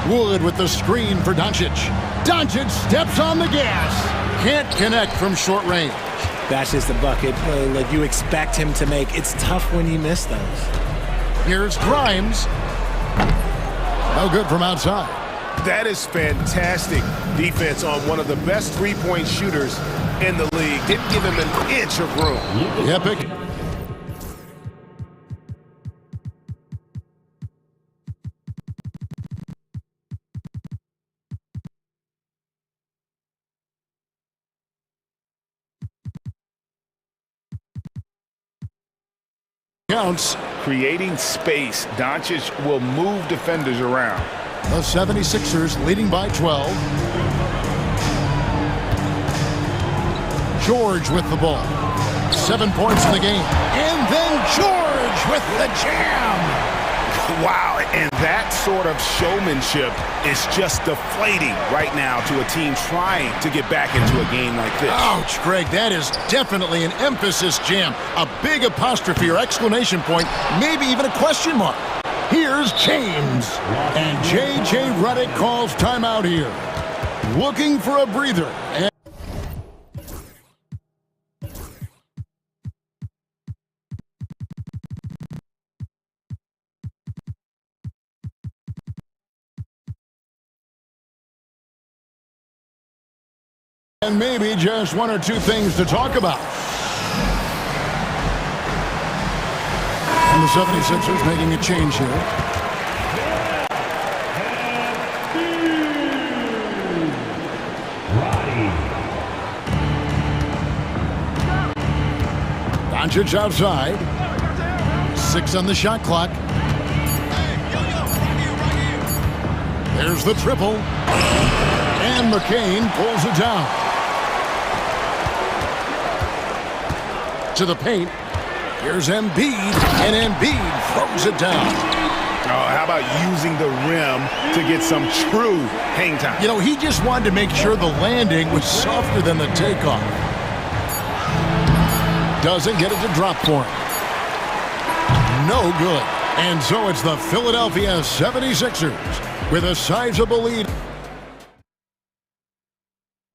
Wood with the screen for Doncic. Doncic steps on the gas. Can't connect from short range. That's just a bucket like you expect him to make. It's tough when you miss those. Here's Grimes. No good from outside. That is fantastic defense on one of the best three-point shooters in the league. Didn't give him an inch of room. Epic. Counts. Creating space, Doncic will move defenders around. The 76ers leading by 12. George with the ball. 7 points in the game. And then George with the jam. Wow, and that sort of showmanship is just deflating right now to a team trying to get back into a game like this. Ouch, Greg, that is definitely an emphasis jam. A big apostrophe or exclamation point, maybe even a question mark. Here's James. And J.J. Redick calls timeout here. Looking for a breather. And maybe just one or two things to talk about. And the 76ers making a change here. Doncic outside. 6 on the shot clock. There's the triple. And McCain pulls it down. To the paint. Here's Embiid. And Embiid throws it down. Oh, how about using the rim to get some true hang time? You know, he just wanted to make sure the landing was softer than the takeoff. Doesn't get it to drop for him. No good. And so it's the Philadelphia 76ers with a sizable lead.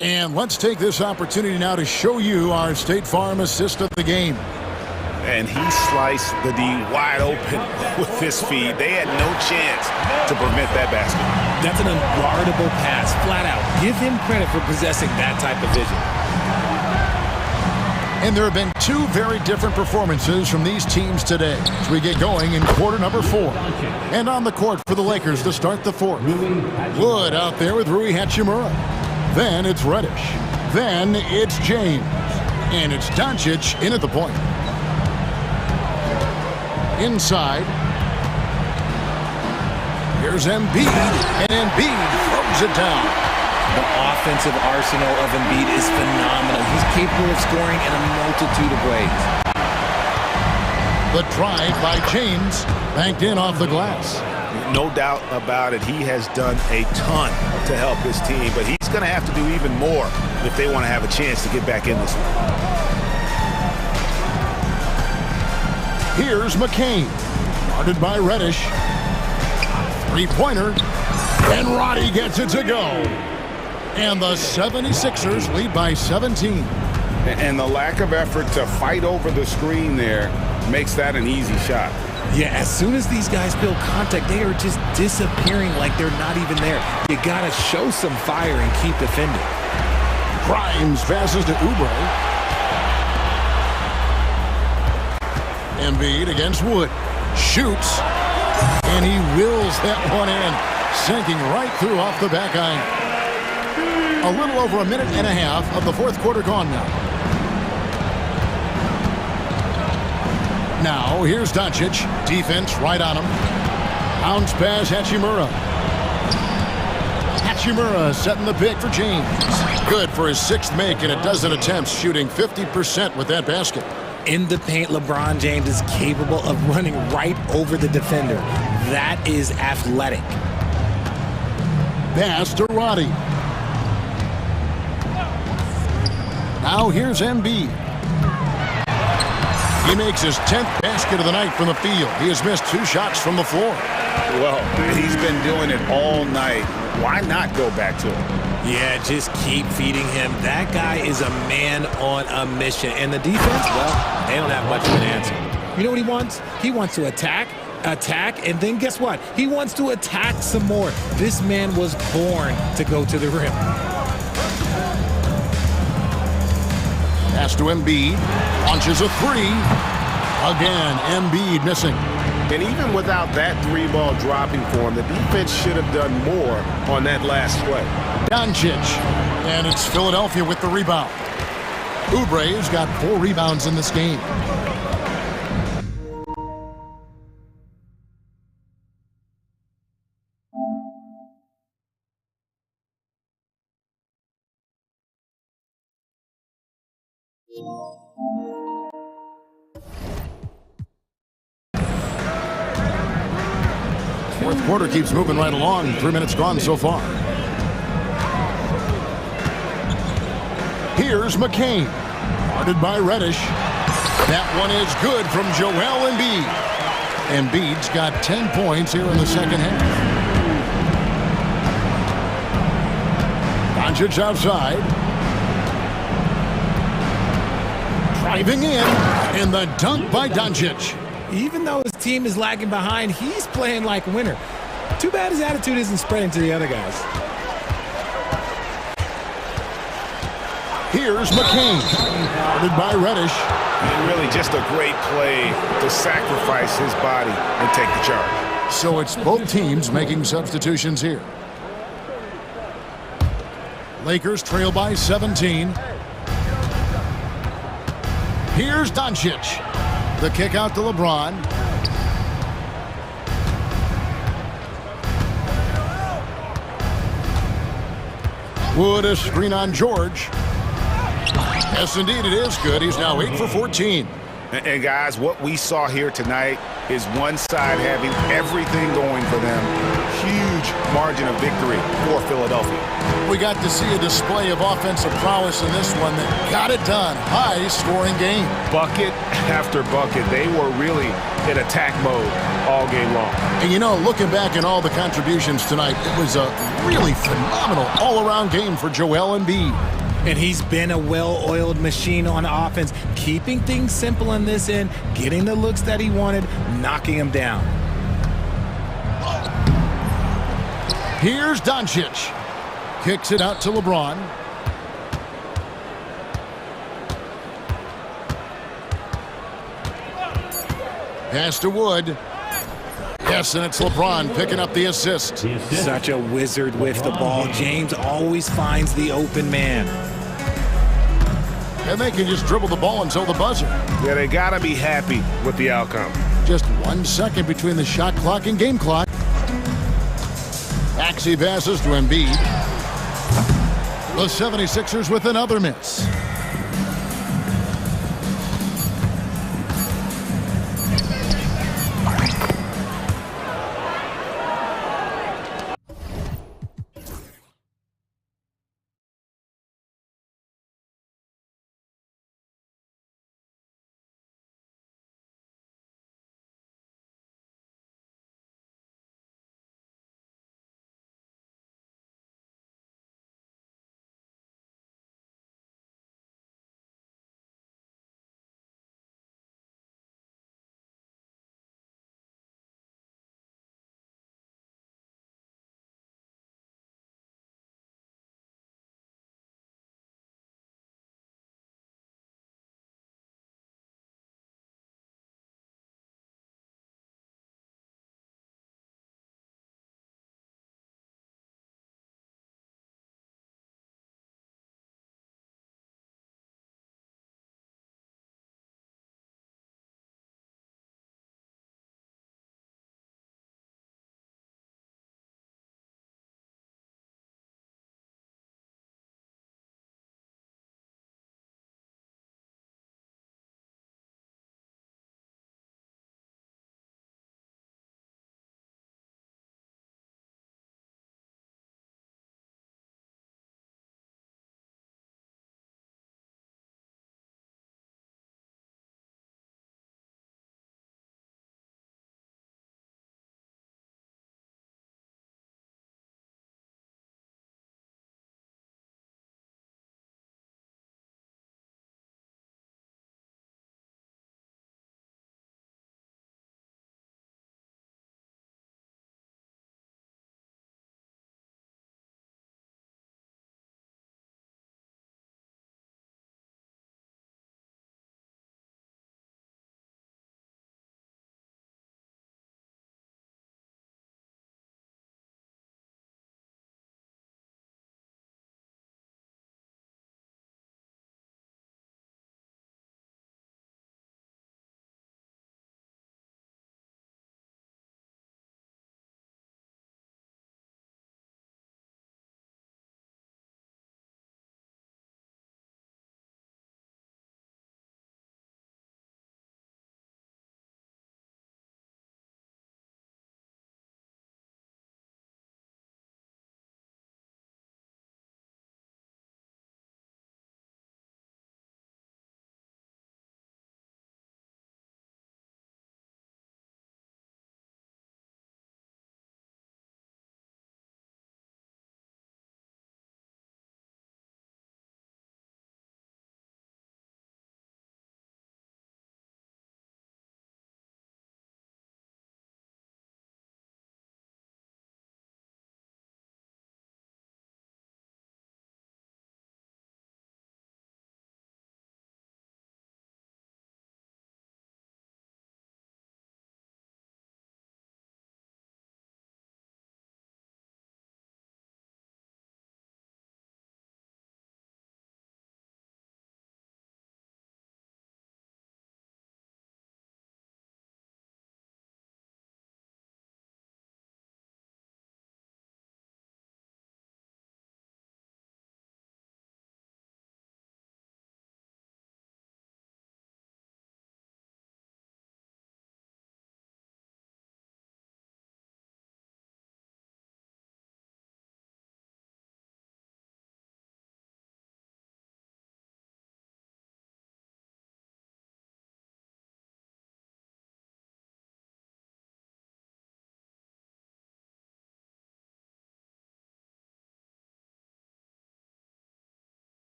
And let's take this opportunity now to show you our State Farm assist of the game. And he sliced the D wide open with his feed. They had no chance to prevent that basket. That's an unguardable pass, flat out. Give him credit for possessing that type of vision. And there have been two very different performances from these teams today as we get going in quarter number 4. And on the court for the Lakers to start the fourth. Wood out there with Rui Hachimura. Then it's Reddish. Then it's James. And it's Doncic in at the point. Inside. Here's Embiid. And Embiid throws it down. The offensive arsenal of Embiid is phenomenal. He's capable of scoring in a multitude of ways. The drive by James, banked in off the glass. No doubt about it. He has done a ton to help his team, but he's going to have to do even more if they want to have a chance to get back in this one. Here's McCain, guarded by Reddish. Three-pointer, and Roddy gets it to go. And the 76ers lead by 17. And the lack of effort to fight over the screen there makes that an easy shot. Yeah, as soon as these guys feel contact, they are just disappearing like they're not even there. You got to show some fire and keep defending. Grimes passes to Oubre. Embiid against Wood. Shoots. And he wills that one in. Sinking right through off the back iron. A little over a minute and a half of the fourth quarter gone now. Now, here's Doncic. Defense right on him. Bounce pass, Hachimura. Hachimura setting the pick for James. Good for his 6th make and a dozen attempts, shooting 50% with that basket. In the paint, LeBron James is capable of running right over the defender. That is athletic. Pass to Roddy. Now here's Embiid. He makes his 10th basket of the night from the field. He has missed 2 shots from the floor. Well, he's been doing it all night. Why not go back to him? Yeah, just keep feeding him. That guy is a man on a mission. And the defense, well, they don't have much of an answer. You know what he wants? He wants to attack, and then guess what? He wants to attack some more. This man was born to go to the rim. Pass to Embiid. Launches a 3. Again, Embiid missing. And even without that 3-ball dropping for him, the defense should have done more on that last play. Doncic. And it's Philadelphia with the rebound. Oubre has got 4 rebounds in this game. Fourth quarter keeps moving right along. 3 minutes gone so far. Here's McCain. Guarded by Reddish. That one is good from Joel Embiid. Embiid's got 10 points here in the second half. Doncic outside. Driving in. And the dunk by Doncic. Even though his team is lagging behind, he's playing like a winner. Too bad his attitude isn't spreading to the other guys. Here's McCain, guarded by Reddish. And really just a great play to sacrifice his body and take the charge. So it's both teams making substitutions here. Lakers trail by 17. Here's Doncic. The kick out to LeBron. Wood, a screen on George. Yes, indeed, it is good. He's now 8 for 14. And guys, what we saw here tonight is one side having everything going for them. Huge margin of victory for Philadelphia. We got to see a display of offensive prowess in this one that got it done. High-scoring game. Bucket after bucket. They were really in attack mode all game long. And you know, looking back at all the contributions tonight, it was a really phenomenal all-around game for Joel Embiid. And he's been a well-oiled machine on offense, keeping things simple in this end, getting the looks that he wanted, knocking them down. Here's Doncic. Kicks it out to LeBron. Pass to Wood. Yes, and it's LeBron picking up the assist. Such a wizard with the ball. James always finds the open man. And they can just dribble the ball until the buzzer. Yeah, they got to be happy with the outcome. Just 1 second between the shot clock and game clock. Maxey passes to Embiid. The 76ers with another miss.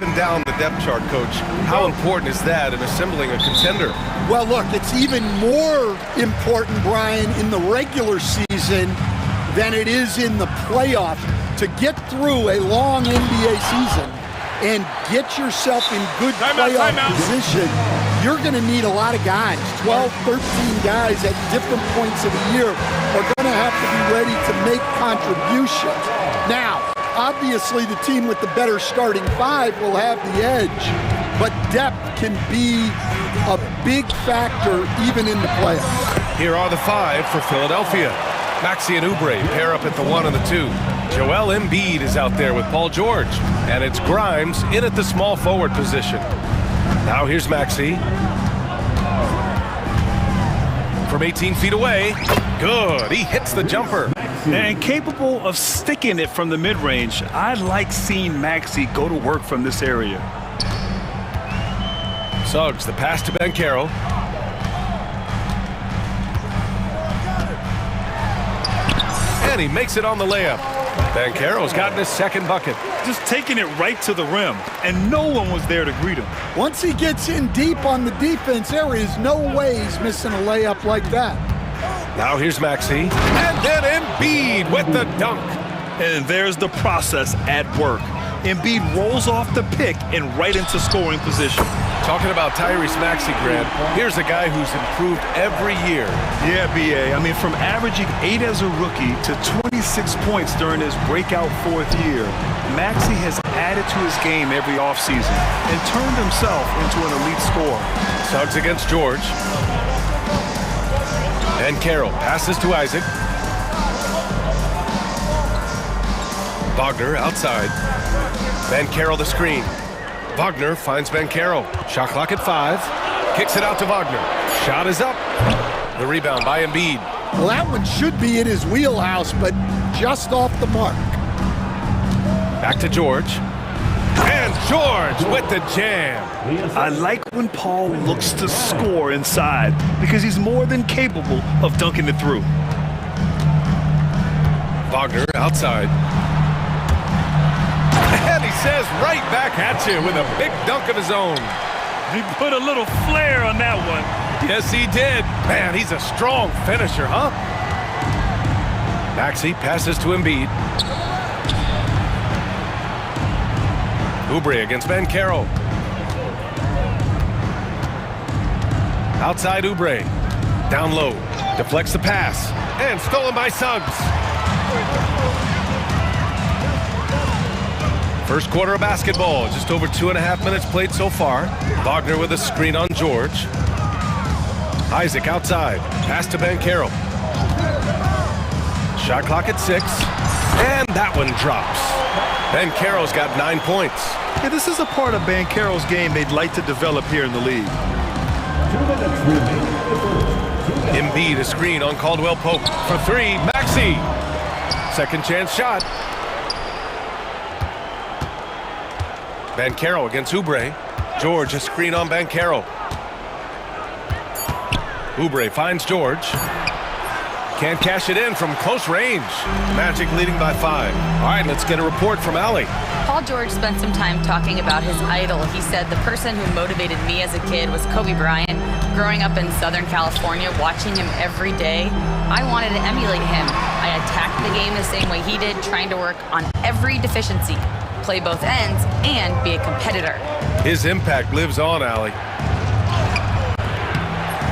And down the depth chart, Coach. How important is that in assembling a contender? Well, look, it's even more important, Brian, in the regular season than it is in the playoffs. To get through a long NBA season and get yourself in good playoff position, you're going to need a lot of guys. 12, 13 guys at different points of the year are going to have to be ready to make contributions. Now, obviously, the team with the better starting five will have the edge, but depth can be a big factor even in the playoffs. Here are the five for Philadelphia. Maxey and Oubre pair up at the 1 and the 2. Joel Embiid is out there with Paul George. And it's Grimes in at the small forward position. Now here's Maxey. From 18 feet away. Good. He hits the jumper. And capable of sticking it from the mid-range. I like seeing Maxey go to work from this area. Suggs, the pass to Banchero. And he makes it on the layup. Banchero's gotten his second bucket. Just taking it right to the rim, and no one was there to greet him. Once he gets in deep on the defense, there is no way he's missing a layup like that. Now here's Maxey. And then Embiid with the dunk. And there's the process at work. Embiid rolls off the pick and right into scoring position. Talking about Tyrese Maxey, Grant, here's a guy who's improved every year. Yeah, B.A. I mean, from averaging 8 as a rookie to 26 points during his breakout 4th year, Maxey has added to his game every offseason and turned himself into an elite scorer. Suggs against George. And Carroll passes to Isaac. Wagner outside. Banchero the screen. Wagner finds Banchero. Shot clock at 5. Kicks it out to Wagner. Shot is up. The rebound by Embiid. Well, that one should be in his wheelhouse, but just off the mark. Back to George. And George with the jam. I like when Paul looks to score inside because he's more than capable of dunking it through. Wagner outside. And he says right back at you with a big dunk of his own. He put a little flair on that one. Yes, he did. Man, he's a strong finisher, huh? Maxey passes to Embiid. Oubre against Banchero. Outside Oubre. Down low. Deflects the pass. And stolen by Suggs. First quarter of basketball. Just over 2.5 minutes played so far. Wagner with a screen on George. Isaac outside. Pass to Banchero. Shot clock at 6. And that one drops. Banchero's got 9 points. Yeah, this is a part of Banchero's game they'd like to develop here in the league. Embiid a screen on Caldwell Pope. For 3, Maxey. Second chance shot. Banchero against Oubre. George a screen on Banchero. Oubre finds George. Can't cash it in from close range. Magic leading by 5. All right, let's get a report from Allie. Paul George spent some time talking about his idol. He said, the person who motivated me as a kid was Kobe Bryant. Growing up in Southern California, watching him every day, I wanted to emulate him. I attacked the game the same way he did, trying to work on every deficiency, play both ends, and be a competitor. His impact lives on, Allie.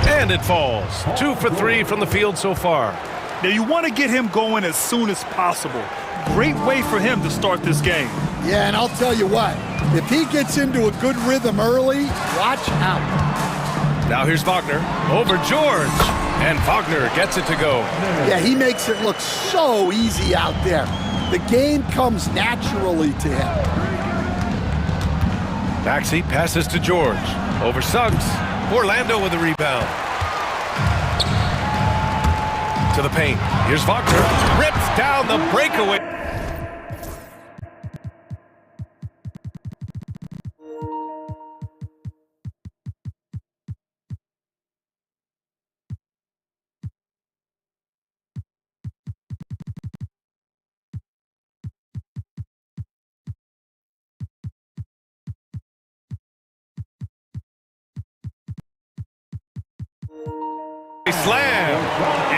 And it falls. 2 for 3 from the field so far. Now you want to get him going as soon as possible. Great way for him to start this game. Yeah, and I'll tell you what, if he gets into a good rhythm early, watch out. Now here's Wagner over George. And Wagner gets it to go. Yeah, he makes it look so easy out there. The game comes naturally to him. Maxey passes to George. Over Suggs. Orlando with the rebound. To the paint. Here's Wagner. Rips down the breakaway.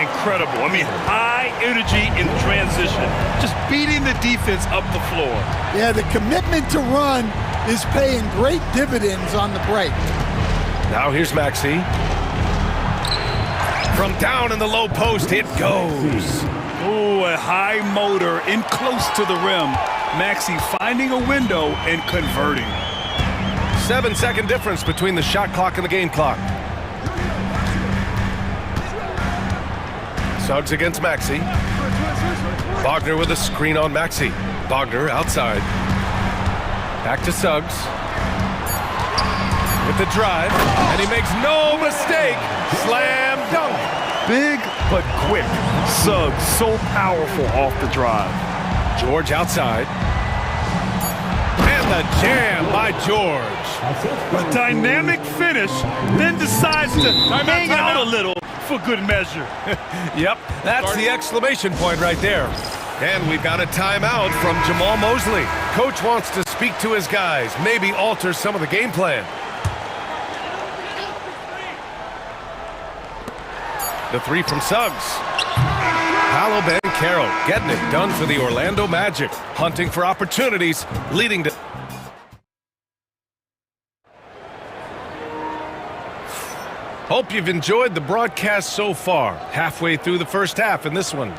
incredible. I mean, high energy in transition. Just beating the defense up the floor. Yeah, the commitment to run is paying great dividends on the break. Now here's Maxey. From down in the low post, it goes. Oh, a high motor in close to the rim. Maxey finding a window and converting. 7-second difference between the shot clock and the game clock. Suggs against Maxey. Wagner with a screen on Maxey. Wagner outside. Back to Suggs. With the drive, and he makes no mistake. Slam dunk. Big but quick. Suggs so powerful off the drive. George outside. And the jam by George. A dynamic finish, then decides to hang out a little for good measure. Yep, that's the exclamation point right there. And we've got a timeout from Jamal Mosley. Coach wants to speak to his guys, maybe alter some of the game plan. The three from Suggs. Paolo Banchero getting it done for the Orlando Magic. Hunting for opportunities, leading to... Hope you've enjoyed the broadcast so far. Halfway through the first half in this one.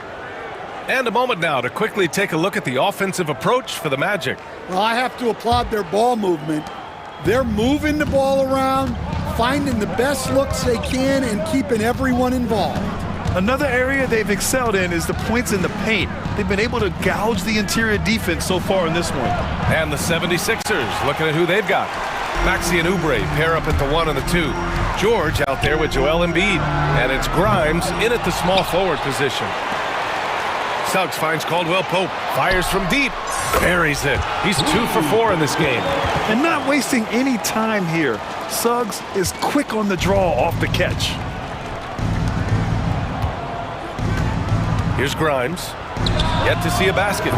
And a moment now to quickly take a look at the offensive approach for the Magic. Well, I have to applaud their ball movement. They're moving the ball around, finding the best looks they can, and keeping everyone involved. Another area they've excelled in is the points in the paint. They've been able to gouge the interior defense so far in this one. And the 76ers, looking at who they've got. Maxey and Oubre pair up at the 1 and the 2. George out there with Joel Embiid. And it's Grimes in at the small forward position. Suggs finds Caldwell Pope. Fires from deep. Buries it. He's 2 for 4 in this game. And not wasting any time here. Suggs is quick on the draw off the catch. Here's Grimes. Yet to see a basket.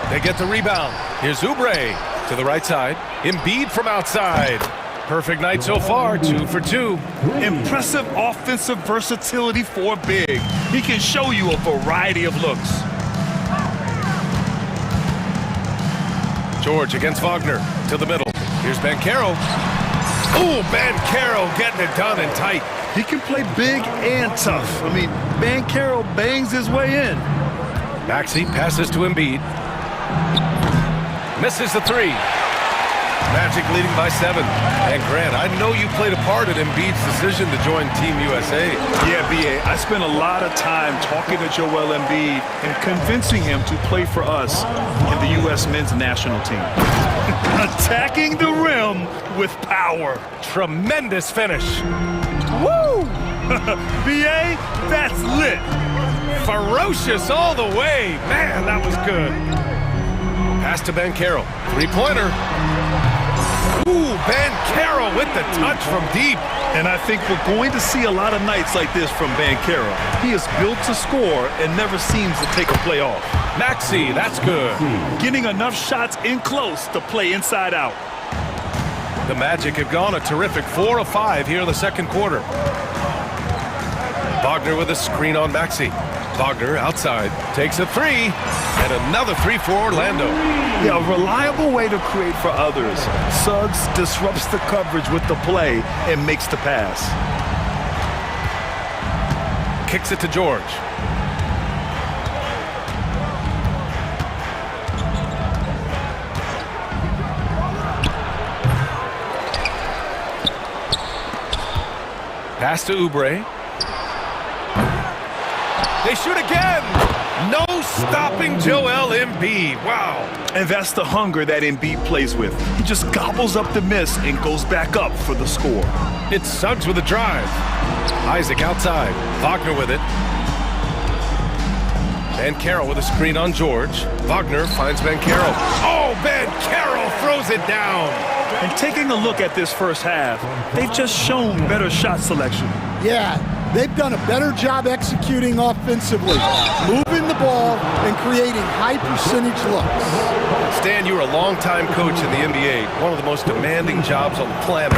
They get the rebound. Here's Oubre to the right side. Embiid from outside. Perfect night so far, 2 for 2. Impressive offensive versatility for big. He can show you a variety of looks. George against Wagner to the middle. Here's Banchero. Ooh, Banchero getting it done and tight. He can play big and tough. I mean, Banchero bangs his way in. Maxey passes to Embiid. Misses the 3. Magic leading by 7. And Grant, I know you played a part in Embiid's decision to join Team USA. Yeah, B.A., I spent a lot of time talking to Joel Embiid and convincing him to play for us in the U.S. men's national team. Attacking the rim with power. Tremendous finish. Woo! B.A., that's lit. Ferocious all the way. Man, that was good. Pass to Banchero. 3-pointer. Ooh, Banchero with the touch from deep. And I think we're going to see a lot of nights like this from Banchero. He is built to score and never seems to take a play off. Maxey, that's good. Getting enough shots in close to play inside out. The Magic have gone a terrific 4 of 5 here in the second quarter. Wagner with a screen on Maxey. Wagner outside, takes a 3, and another 3 for Orlando. Yeah, a reliable way to create for others. Suggs disrupts the coverage with the play and makes the pass. Kicks it to George. Pass to Oubre. They shoot again! No stopping Joel Embiid. Wow. And that's the hunger that Embiid plays with. He just gobbles up the miss and goes back up for the score. It's Suggs with a drive. Isaac outside. Wagner with it. Banchero with a screen on George. Wagner finds Banchero. Oh, Banchero throws it down. And taking a look at this first half, they've just shown better shot selection. Yeah, they've done a better job executing offensively, moving the ball and creating high percentage looks. Stan, you were a longtime coach in the NBA, one of the most demanding jobs on the planet.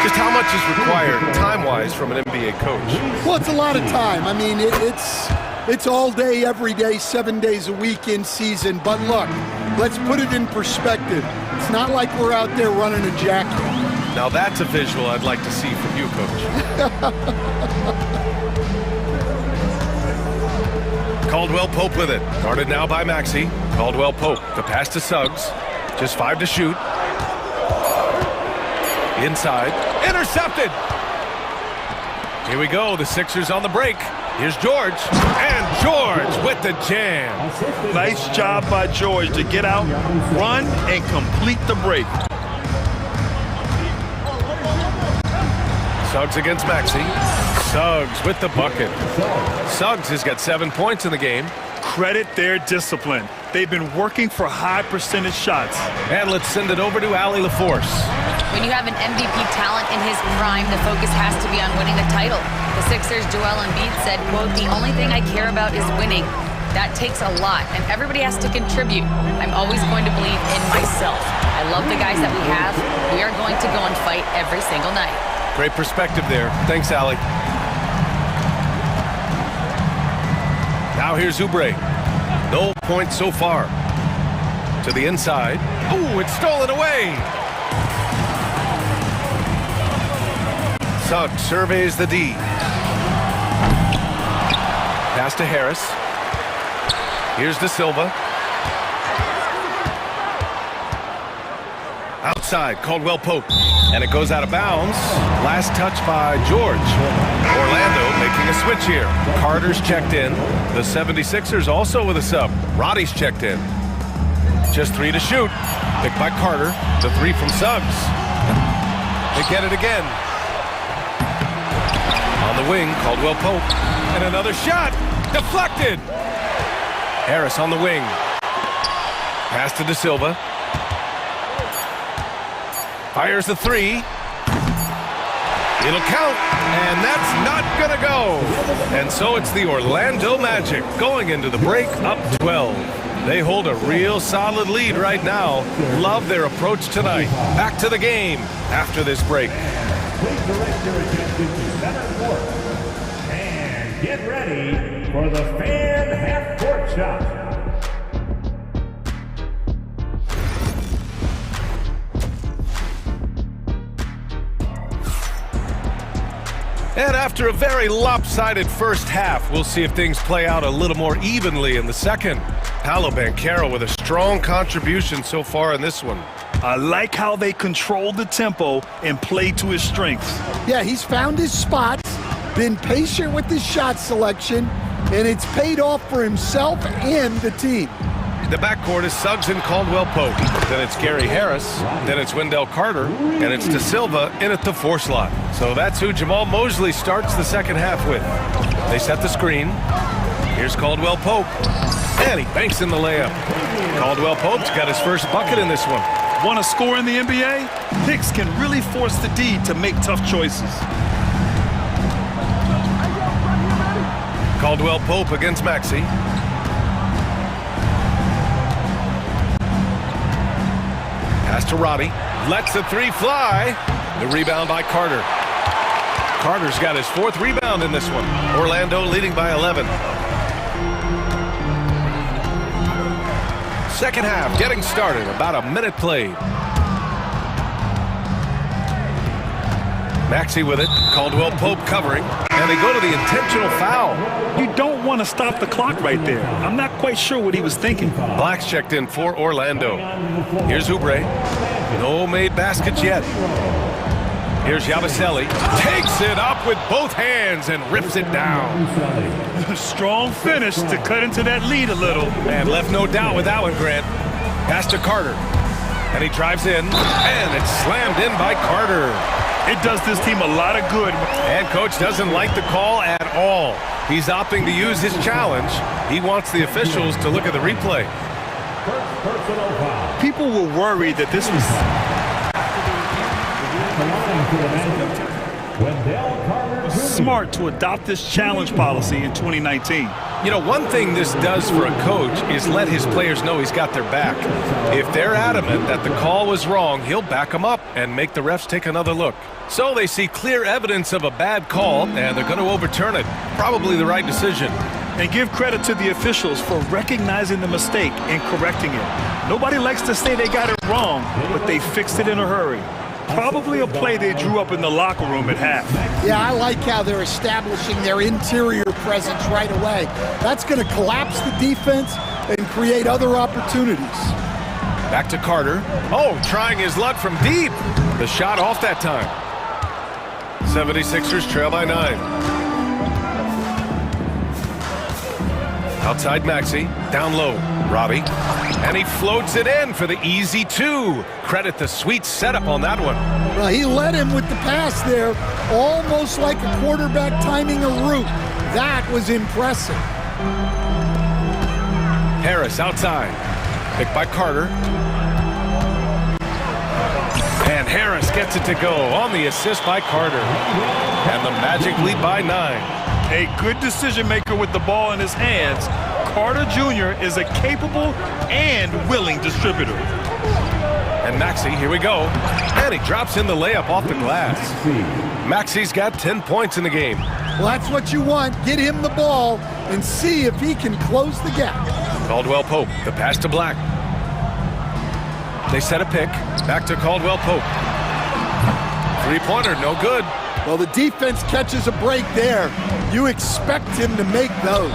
Just how much is required time-wise from an NBA coach? Well, it's a lot of time. I mean, it's all day, every day, 7 days a week in season. But look, let's put it in perspective. It's not like we're out there running a jacket. Now that's a visual I'd like to see from you, Coach. Caldwell Pope with it. Guarded now by Maxey. Caldwell Pope. The pass to Suggs. Just 5 to shoot. Inside. Intercepted. Here we go. The Sixers on the break. Here's George. And George with the jam. Nice job by George to get out, run, and complete the break. Suggs against Maxey. Suggs with the bucket. Suggs has got 7 points in the game. Credit their discipline. They've been working for high percentage shots. And let's send it over to Allie LaForce. When you have an MVP talent in his prime, the focus has to be on winning the title. The Sixers' Joel Embiid said, quote, "The only thing I care about is winning. That takes a lot, and everybody has to contribute. I'm always going to believe in myself. I love the guys that we have. We are going to go and fight every single night." Great perspective there. Thanks, Allie. Now here's Oubre. No points so far. To the inside. Ooh, it's stolen away. Suggs surveys the D. Pass to Harris. Here's De Silva. Outside, Caldwell Pope. And it goes out of bounds. Last touch by George. Orlando making a switch here. Carter's checked in. The 76ers also with a sub. Roddy's checked in. Just 3 to shoot. Picked by Carter. The 3 from Suggs. They get it again. On the wing, Caldwell Pope. And another shot. Deflected. Harris on the wing. Pass to De Silva. Fires the 3. It'll count, and that's not gonna go. And so it's the Orlando Magic going into the break up 12. They hold a real solid lead right now. Love their approach tonight. Back to the game after this break. Please direct your attention to center court. And get ready for the fan half-court shot. And after a very lopsided first half, we'll see if things play out a little more evenly in the second. Paolo Banchero with a strong contribution so far in this one. I like how they control the tempo and play to his strengths. Yeah, he's found his spots, been patient with his shot selection, and it's paid off for himself and the team. The backcourt is Suggs and Caldwell Pope. Then it's Gary Harris. Then it's Wendell Carter. And it's De Silva in at the 4 slot. So that's who Jamal Mosley starts the second half with. They set the screen. Here's Caldwell Pope. And he banks in the layup. Caldwell Pope's got his first bucket in this one. Want to score in the NBA? Knicks can really force the D to make tough choices. Caldwell Pope against Maxey. Pass to Roddy. Lets the 3 fly. The rebound by Carter. Carter's got his 4th rebound in this one. Orlando leading by 11. Second half getting started. About a minute played. Maxey with it. Caldwell Pope covering. And they go to the intentional foul. You don't want to stop the clock right there. I'm not quite sure what he was thinking. Black's checked in for Orlando. Here's Oubre. No made baskets yet. Here's Yabusele. Takes it up with both hands and rips it down. Strong finish to cut into that lead a little. And left no doubt with that one, Grant. Pass to Carter. And he drives in. And it's slammed in by Carter. It does this team a lot of good. And coach doesn't like the call at all. He's opting to use his challenge. He wants the officials to look at the replay. People were worried that this was... smart to adopt this challenge policy in 2019. You know, one thing this does for a coach is let his players know he's got their back. If they're adamant that the call was wrong, he'll back them up and make the refs take another look. So they see clear evidence of a bad call, and they're going to overturn it. Probably the right decision. And give credit to the officials for recognizing the mistake and correcting it. Nobody likes to say they got it wrong, but they fixed it in a hurry. Probably a play they drew up in the locker room at half. Yeah, I like how they're establishing their interior presence right away. That's going to collapse the defense and create other opportunities. Back to Carter. Oh, trying his luck from deep. The shot off that time. 76ers trail by 9. Outside Maxey, down low, Robbie. And he floats it in for the easy 2. Credit the sweet setup on that one. Well, he led him with the pass there, almost like a quarterback timing a route. That was impressive. Harris outside. Picked by Carter. And Harris gets it to go on the assist by Carter. And the Magic lead by 9. A good decision maker with the ball in his hands. Carter Jr. is a capable and willing distributor. And Maxey, here we go. And he drops in the layup off the glass. Maxey's got 10 points in the game. Well, that's what you want. Get him the ball and see if he can close the gap. Caldwell Pope, the pass to Black. They set a pick. Back to Caldwell Pope. Three-pointer, no good. Well, the defense catches a break there. You expect him to make those.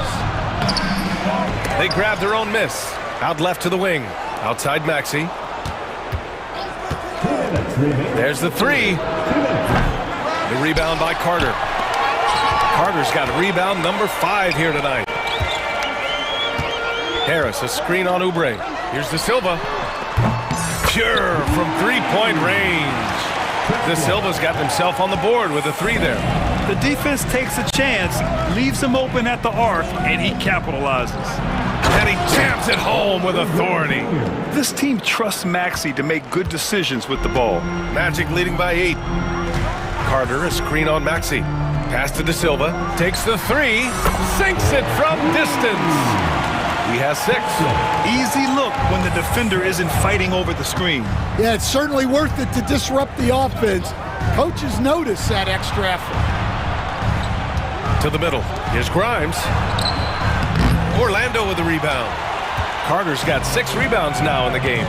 They grab their own miss. Out left to the wing. Outside Maxey. There's the 3. The rebound by Carter. Carter's got rebound number 5 here tonight. Harris, a screen on Oubre. Here's De Silva. Pure from three-point range. De Silva's got himself on the board with a 3 there. The defense takes a chance, leaves him open at the arc, and he capitalizes. And he jams it home with authority. This team trusts Maxey to make good decisions with the ball. Magic leading by 8. Carter, a screen on Maxey. Pass to De Silva. Takes the 3. Sinks it from distance. He has 6. Easy look when the defender isn't fighting over the screen. Yeah, it's certainly worth it to disrupt the offense. Coaches notice that extra effort. To the middle. Here's Grimes. Orlando with the rebound. Carter's got 6 rebounds now in the game.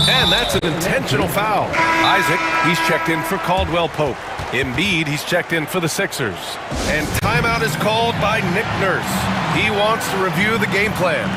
And that's an intentional foul. Isaac, he's checked in for Caldwell Pope. Embiid, he's checked in for the Sixers. And timeout is called by Nick Nurse. He wants to review the game plan.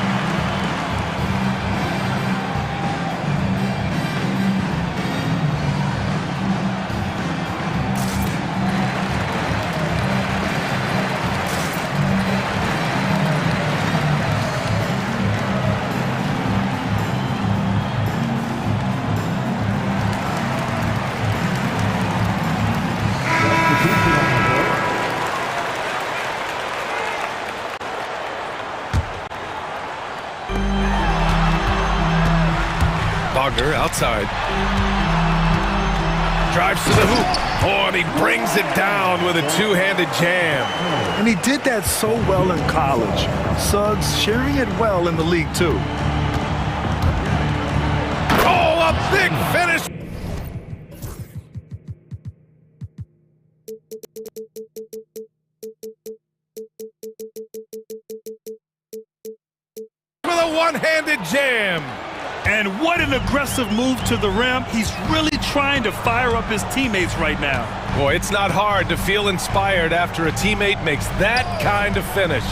Outside. Drives to the hoop. Oh, and he brings it down with a two-handed jam. And he did that so well in college. Suggs sharing it well in the league, too. Oh, a big finish. With a one-handed jam. And what an aggressive move to the rim. He's really trying to fire up his teammates right now. Boy, it's not hard to feel inspired after a teammate makes that kind of finish.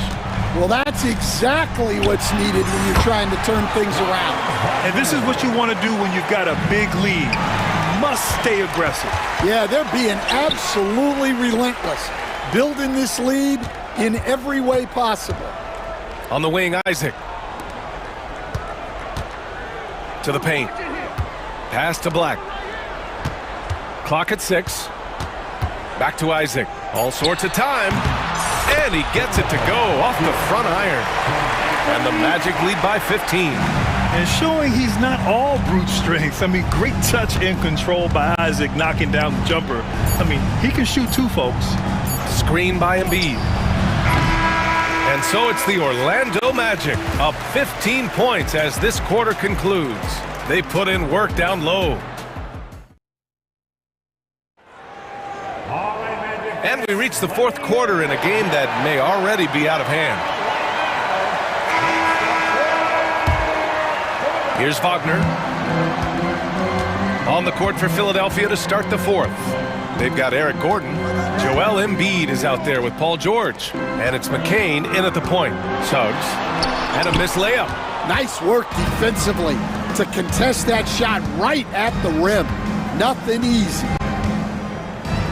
Well, that's exactly what's needed when you're trying to turn things around. And this is what you want to do when you've got a big lead. Must stay aggressive. Yeah, they're being absolutely relentless. Building this lead in every way possible. On the wing, Isaac. To the paint. Pass to Black. Clock at 6. Back to Isaac. All sorts of time. And he gets it to go off the front iron. And the Magic lead by 15. And showing he's not all brute strength. I mean, great touch and control by Isaac knocking down the jumper. I mean, he can shoot too, folks. Screen by Embiid. And so it's the Orlando Magic up 15 points as this quarter concludes. They put in work down low. And we reach the fourth quarter in a game that may already be out of hand. Here's Wagner. On the court for Philadelphia to start the fourth. They've got Eric Gordon. Joel Embiid is out there with Paul George. And it's McCain in at the point. Suggs. And a missed layup. Nice work defensively to contest that shot right at the rim. Nothing easy.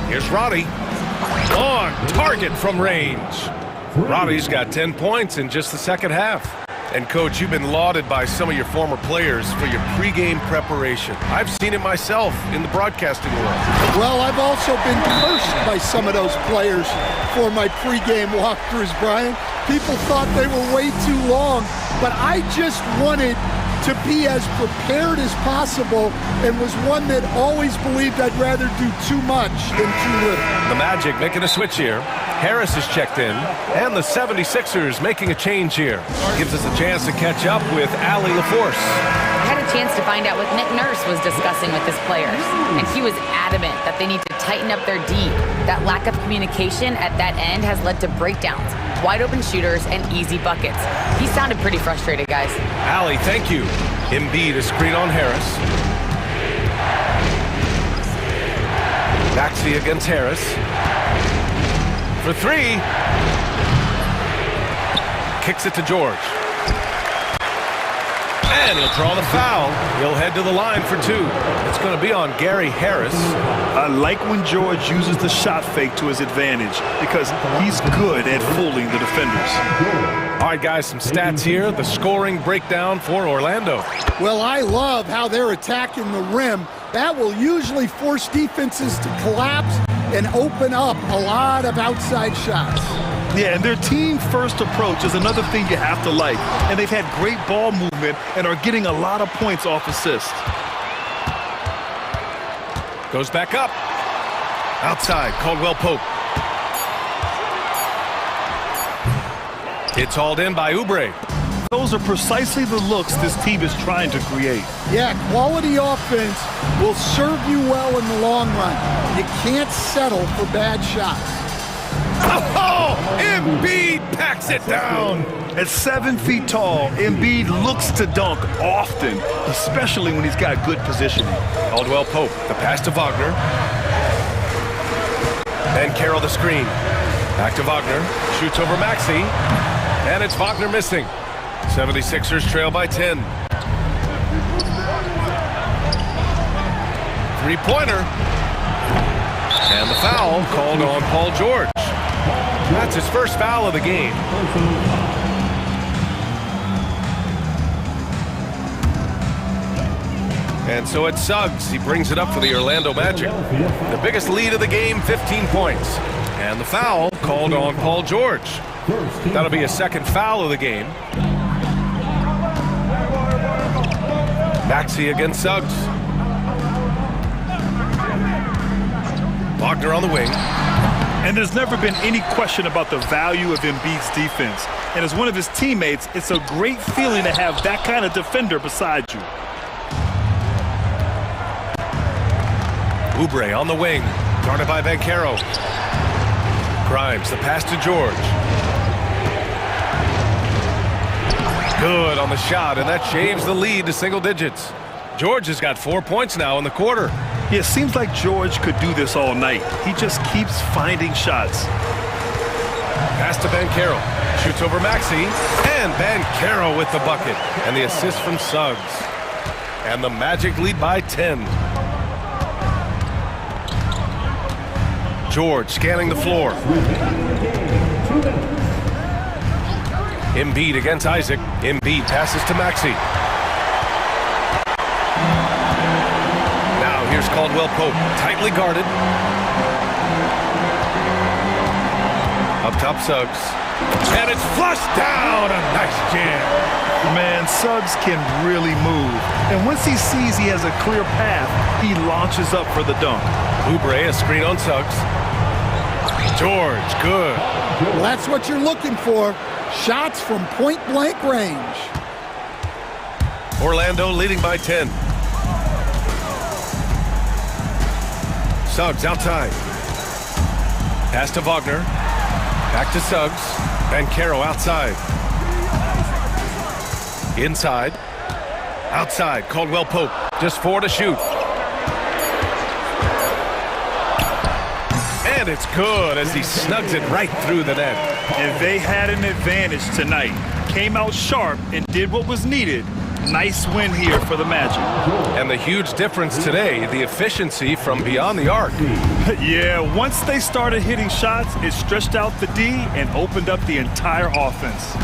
Here's Roddy. On target from range. Roddy's got 10 points in just the second half. And, Coach, you've been lauded by some of your former players for your pregame preparation. I've seen it myself in the broadcasting world. Well, I've also been cursed by some of those players for my pregame walkthroughs, Brian. People thought they were way too long, but I just wanted to be as prepared as possible and was one that always believed I'd rather do too much than too little. The Magic making a switch here. Harris is checked in, and the 76ers making a change here. Gives us a chance to catch up with Allie LaForce. I had a chance to find out what Nick Nurse was discussing with his players, and he was adamant that they need to tighten up their D. That lack of communication at that end has led to breakdowns, wide open shooters, and easy buckets. He sounded pretty frustrated, guys. Allie, thank you. Embiid, a screen on Harris. Maxey against Harris. For three. Kicks it to George. And he'll draw the foul. He'll head to the line for two. It's going to be on Gary Harris. I like when George uses the shot fake to his advantage because he's good at fooling the defenders. All right, guys, some stats here. The scoring breakdown for Orlando. Well, I love how they're attacking the rim. That will usually force defenses to collapse and open up a lot of outside shots. Yeah, and their team-first approach is another thing you have to like. And they've had great ball movement and are getting a lot of points off assists. Goes back up. Outside, Caldwell Pope. It's hauled in by Oubre. Those are precisely the looks this team is trying to create. Yeah, quality offense will serve you well in the long run. You can't settle for bad shots. Oh, Embiid packs it down. At 7 feet tall, Embiid looks to dunk often, especially when he's got good positioning. Caldwell Pope, the pass to Wagner. And Carroll the screen. Back to Wagner. Shoots over Maxey. And it's Wagner missing. 76ers trail by 10. Three-pointer. And the foul called on Paul George. That's his first foul of the game. And so it's Suggs. He brings it up for the Orlando Magic. The biggest lead of the game, 15 points. And the foul called on Paul George. That'll be a second foul of the game. Maxey against Suggs. Wagner on the wing. And there's never been any question about the value of Embiid's defense. And as one of his teammates, it's a great feeling to have that kind of defender beside you. Oubre on the wing. Guarded by Banchero. Grimes, the pass to George. Good on the shot, and that shaves the lead to single digits. George has got 4 points now in the quarter. Yeah, it seems like George could do this all night. He just keeps finding shots. Pass to Banchero. Shoots over Maxey. And Banchero with the bucket. And the assist from Suggs. And the Magic lead by 10. George scanning the floor. Embiid against Isaac. Embiid passes to Maxey. Now here's Caldwell Pope, tightly guarded. Up top Suggs. And it's flushed down. A nice jam. Man, Suggs can really move. And once he sees he has a clear path, he launches up for the dunk. Oubre, a screen on Suggs. George, good. Well, that's what you're looking for. Shots from point-blank range. Orlando leading by 10. Suggs outside. Pass to Wagner. Back to Suggs. Banchero outside. Inside. Outside. Caldwell Pope. Just 4 to shoot. And it's good as he snugs it right through the net. And they had an advantage tonight. Came out sharp and did what was needed. Nice win here for the Magic. And the huge difference today, the efficiency from beyond the arc. Yeah, once they started hitting shots, it stretched out the D and opened up the entire offense.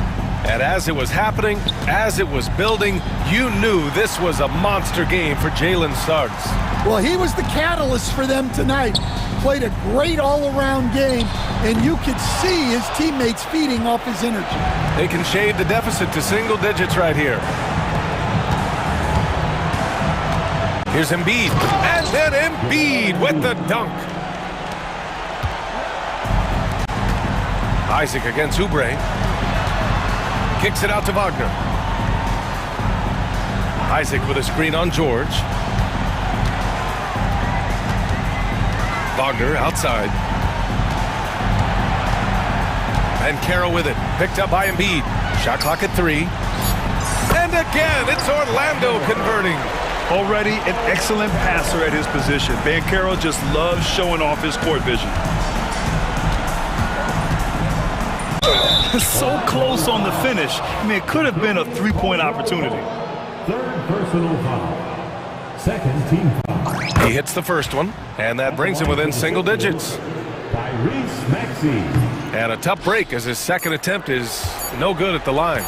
And as it was happening, as it was building, you knew this was a monster game for Jalen Suggs. Well, he was the catalyst for them tonight. Played a great all-around game, and you could see his teammates feeding off his energy. They can shade the deficit to single digits right here. Here's Embiid, and then Embiid with the dunk. Isaac against Oubre. Kicks it out to Wagner. Isaac with a screen on George. Wagner outside. Banchero with it. Picked up by Embiid. Shot clock at 3. And again, it's Orlando converting. Already an excellent passer at his position. Banchero just loves showing off his court vision. So close on the finish. I mean, it could have been a three-point opportunity. Third personal foul. Second team foul. He hits the first one, and that brings him within single digits. Tyrese Maxey. And a tough break as his second attempt is no good at the line.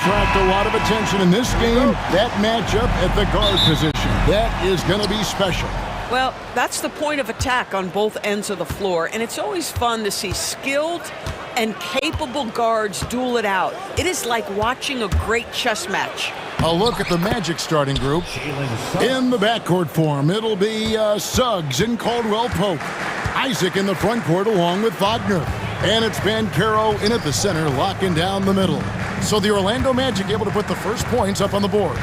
attract a lot of attention in this game. That matchup at the guard position. That is going to be special. Well, that's the point of attack on both ends of the floor, and it's always fun to see skilled and capable guards duel it out. It is like watching a great chess match. A look at the Magic starting group. In the backcourt form, it'll be Suggs and Caldwell Pope. Isaac in the front court along with Wagner. And it's Banchero in at the center, locking down the middle. So the Orlando Magic able to put the first points up on the board.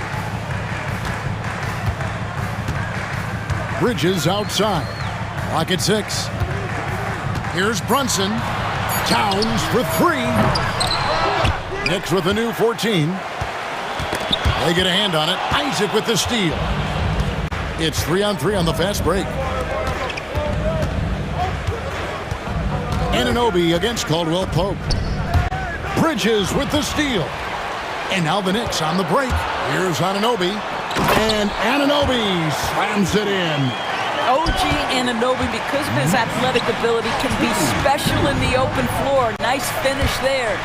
Bridges outside. Lock at 6. Here's Brunson. Towns for 3. Knicks with a new 14. They get a hand on it. Isaac with the steal. It's 3-on-3 on the fast break. Anunoby against Caldwell Pope. Bridges with the steal. And now the Knicks on the break. Here's Anunoby. And Anunoby slams it in. OG Anunoby, because of his athletic ability, can be special in the open floor. Nice finish there.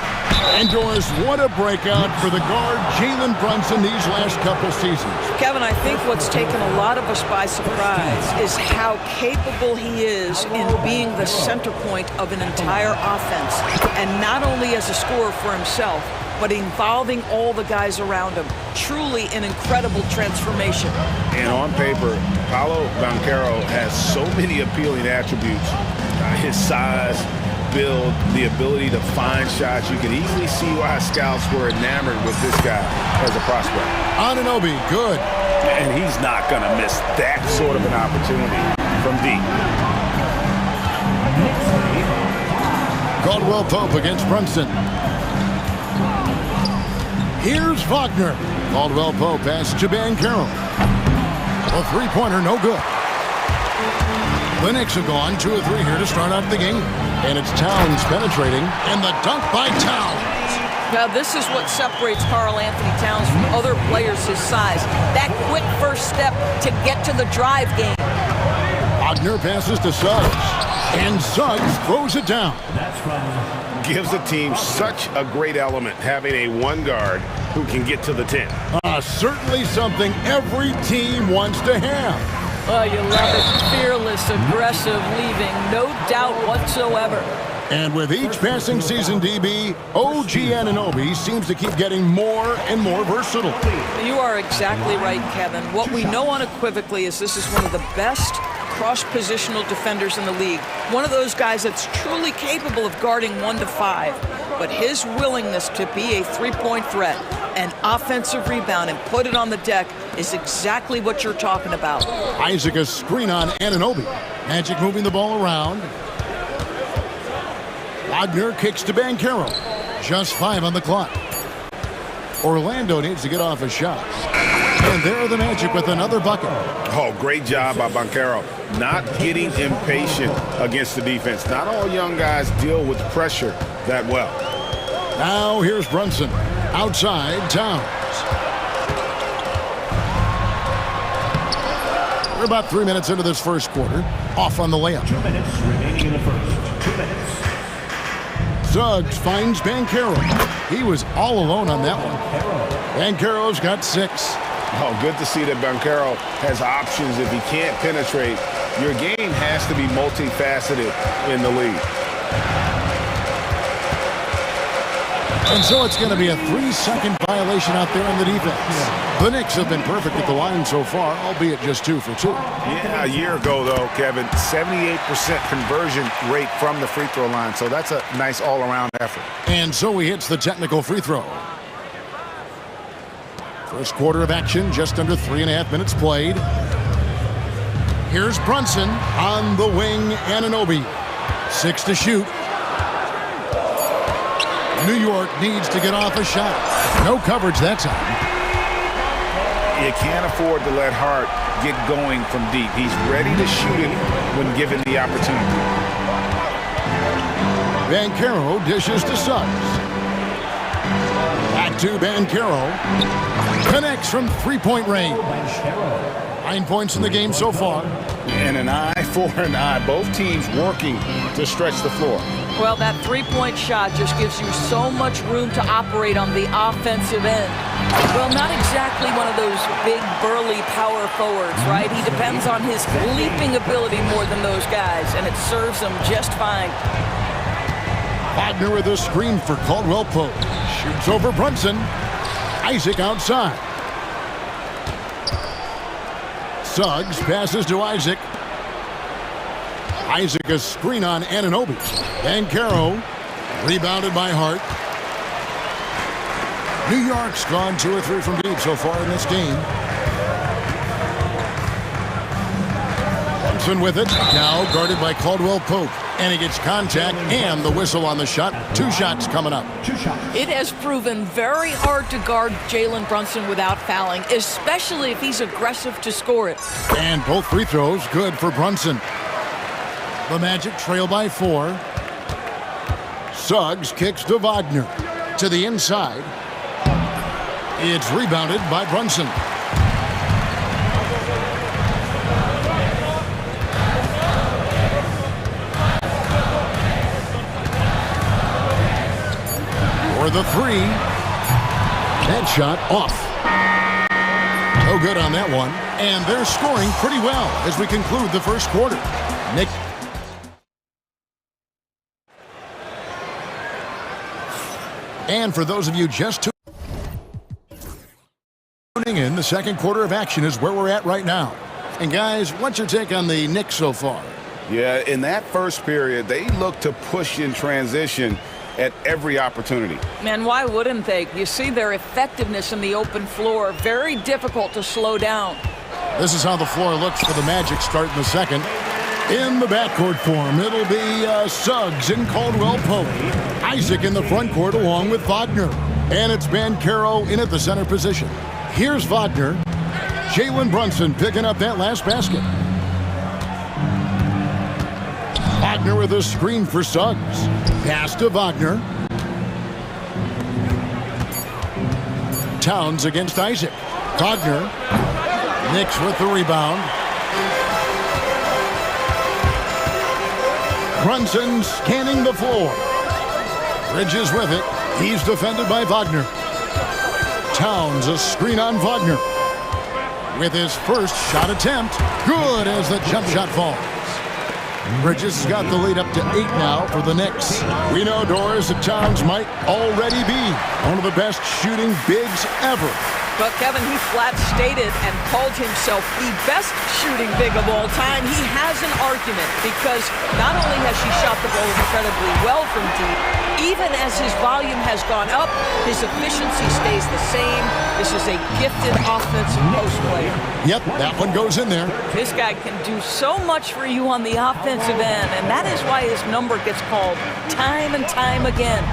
And Doris, what a breakout for the guard Jalen Brunson these last couple seasons. Kevin, I think what's taken a lot of us by surprise is how capable he is in being the center point of an entire offense. And not only as a scorer for himself, but involving all the guys around him. Truly an incredible transformation. And on paper, Paolo Banchero has so many appealing attributes. His size, build, the ability to find shots. You can easily see why scouts were enamored with this guy as a prospect. Anunoby, good. And he's not going to miss that sort of an opportunity from deep. Caldwell Pope against Brunson. Here's Wagner. Caldwell Pope passes to Banchero. A three-pointer, no good. The Knicks have gone 2 of 3 here to start out the game. And it's Towns penetrating. And the dunk by Towns. Now, this is what separates Karl Anthony Towns from other players his size. That quick first step to get to the drive game. Wagner passes to Suggs. And Suggs throws it down. Gives a team such a great element having a one guard who can get to the 10. Certainly something every team wants to have. Oh, you love it. Fearless, aggressive, leaving no doubt whatsoever. And with each passing season, DB, OG Anunoby seems to keep getting more and more versatile. You are exactly right, Kevin. What we know unequivocally is this is one of the best cross-positional defenders in the league. One of those guys that's truly capable of guarding 1 to 5. But his willingness to be a three-point threat, an offensive rebound, and put it on the deck is exactly what you're talking about. Isaac a screen on Anunoby. Magic moving the ball around. Wagner kicks to Banchero. Just 5 on the clock. Orlando needs to get off a shot. And there are the Magic with another bucket. Oh, great job by Banchero. Not getting impatient against the defense. Not all young guys deal with pressure that well. Now here's Brunson. Outside, Towns. We're about 3 minutes into this first quarter. Off on the layup. 2 minutes remaining in the first. 2 minutes. Suggs finds Banchero. He was all alone on that one. Banchero's got 6. Oh, good to see that Banchero has options if he can't penetrate. Your game has to be multifaceted in the league. And so it's going to be a 3-second violation out there on the defense. The Knicks have been perfect at the line so far, albeit just 2 for 2. Yeah, a year ago, though, Kevin, 78% conversion rate from the free throw line. So that's a nice all-around effort. And so he hits the technical free throw. First quarter of action, just under 3.5 minutes played. Here's Brunson on the wing, Anunoby. 6 to shoot. New York needs to get off a shot. No coverage that time. You can't afford to let Hart get going from deep. He's ready to shoot it when given the opportunity. Banchero dishes to Suggs. Back to Banchero. Connects from 3-point range. 9 points in the game so far. And an eye for an eye. Both teams working to stretch the floor. Well, that three-point shot just gives you so much room to operate on the offensive end. Well, not exactly one of those big, burly power forwards, right? He depends on his leaping ability more than those guys, and it serves him just fine. Wagner with a screen for Caldwell Pope. Shoots over Brunson. Isaac outside. Suggs passes to Isaac. Isaac a screen on Anunoby. And Caro rebounded by Hart. New York's gone 2 or 3 from deep so far in this game. Brunson with it. Now guarded by Caldwell Pope. And he gets contact and the whistle on the shot. 2 shots coming up. It has proven very hard to guard Jalen Brunson without fouling, especially if he's aggressive to score it. And both free throws good for Brunson. The Magic trail by 4. Suggs kicks to Wagner. To the inside. It's rebounded by Brunson. For the 3. That shot off. No good on that one. And they're scoring pretty well as we conclude the first quarter. Nick. And for those of you just tuning in, the second quarter of action is where we're at right now. And guys, what's your take on the Knicks so far? Yeah, in that first period, they looked to push in transition at every opportunity. Man, why wouldn't they? You see their effectiveness in the open floor. Very difficult to slow down. This is how the floor looks for the Magic starting the second. In the backcourt form, it'll be Suggs and Caldwell Pope. Isaac in the front court along with Wagner. And it's Caro in at the center position. Here's Wagner. Jalen Brunson picking up that last basket. Wagner with a screen for Suggs. Pass to Wagner. Towns against Isaac. Wagner. Knicks with the rebound. Brunson scanning the floor. Bridges with it. He's defended by Wagner. Towns a screen on Wagner. With his first shot attempt. Good as the jump shot falls. Bridges has got the lead up to 8 now for the Knicks. We know, Doris, that Towns might already be one of the best shooting bigs ever. But Kevin, he flat stated and called himself the best shooting big of all time. He has an argument because not only has he shot the ball incredibly well from deep, even as his volume has gone up, his efficiency stays the same. This is a gifted offensive post player. Yep, that one goes in there. This guy can do so much for you on the offensive end, and that is why his number gets called time and time again.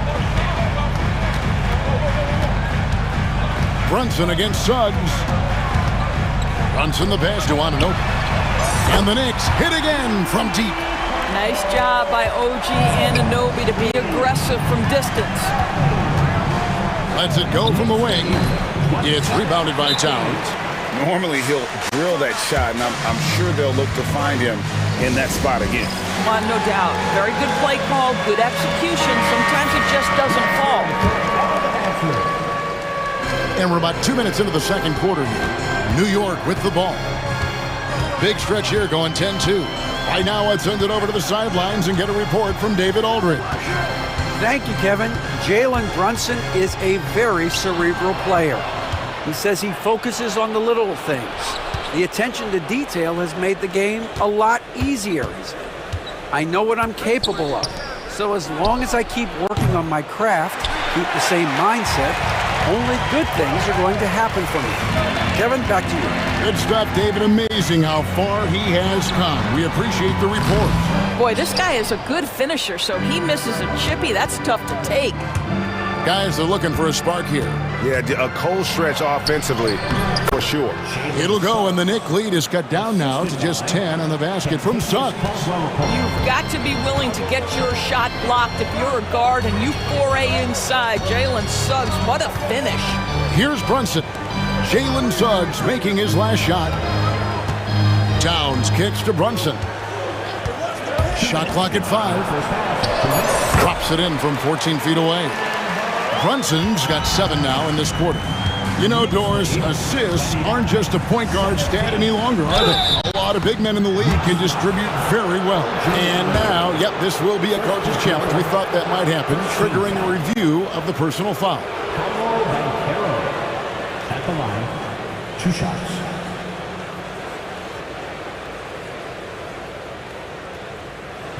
Brunson against Suggs. Brunson the pass to Anunoby. And the Knicks hit again from deep. Nice job by OG Anunoby to be aggressive from distance. Lets it go from the wing. It's rebounded by Towns. Normally he'll drill that shot, and I'm sure they'll look to find him in that spot again. No doubt. Very good play call, good execution. Sometimes it just doesn't fall. And we're about 2 minutes into the second quarter here. New York with the ball. Big stretch here going 10-2. Right now, let's send it over to the sidelines and get a report from David Aldridge. Thank you, Kevin. Jalen Brunson is a very cerebral player. He says he focuses on the little things. The attention to detail has made the game a lot easier, he said. I know what I'm capable of. So as long as I keep working on my craft, keep the same mindset, only good things are going to happen for me. Kevin, back to you. Good stuff, David. Amazing how far he has come. We appreciate the report. Boy, this guy is a good finisher, so he misses a chippy. That's tough to take. Guys are looking for a spark here. Yeah, a cold stretch offensively, for sure. It'll go, and the Knicks lead is cut down now to just 10 on the basket from Suggs. You've got to be willing to get your shot blocked if you're a guard and you foray inside. Jalen Suggs, what a finish. Here's Brunson. Jalen Suggs making his last shot. Towns kicks to Brunson. Shot clock at 5. Drops it in from 14 feet away. Brunson's got 7 now in this quarter. You know, Doris, assists aren't just a point guard stat any longer, are they? A lot of big men in the league can distribute very well. And now, yep, this will be a coach's challenge. We thought that might happen, triggering a review of the personal foul. At the line, 2 shots.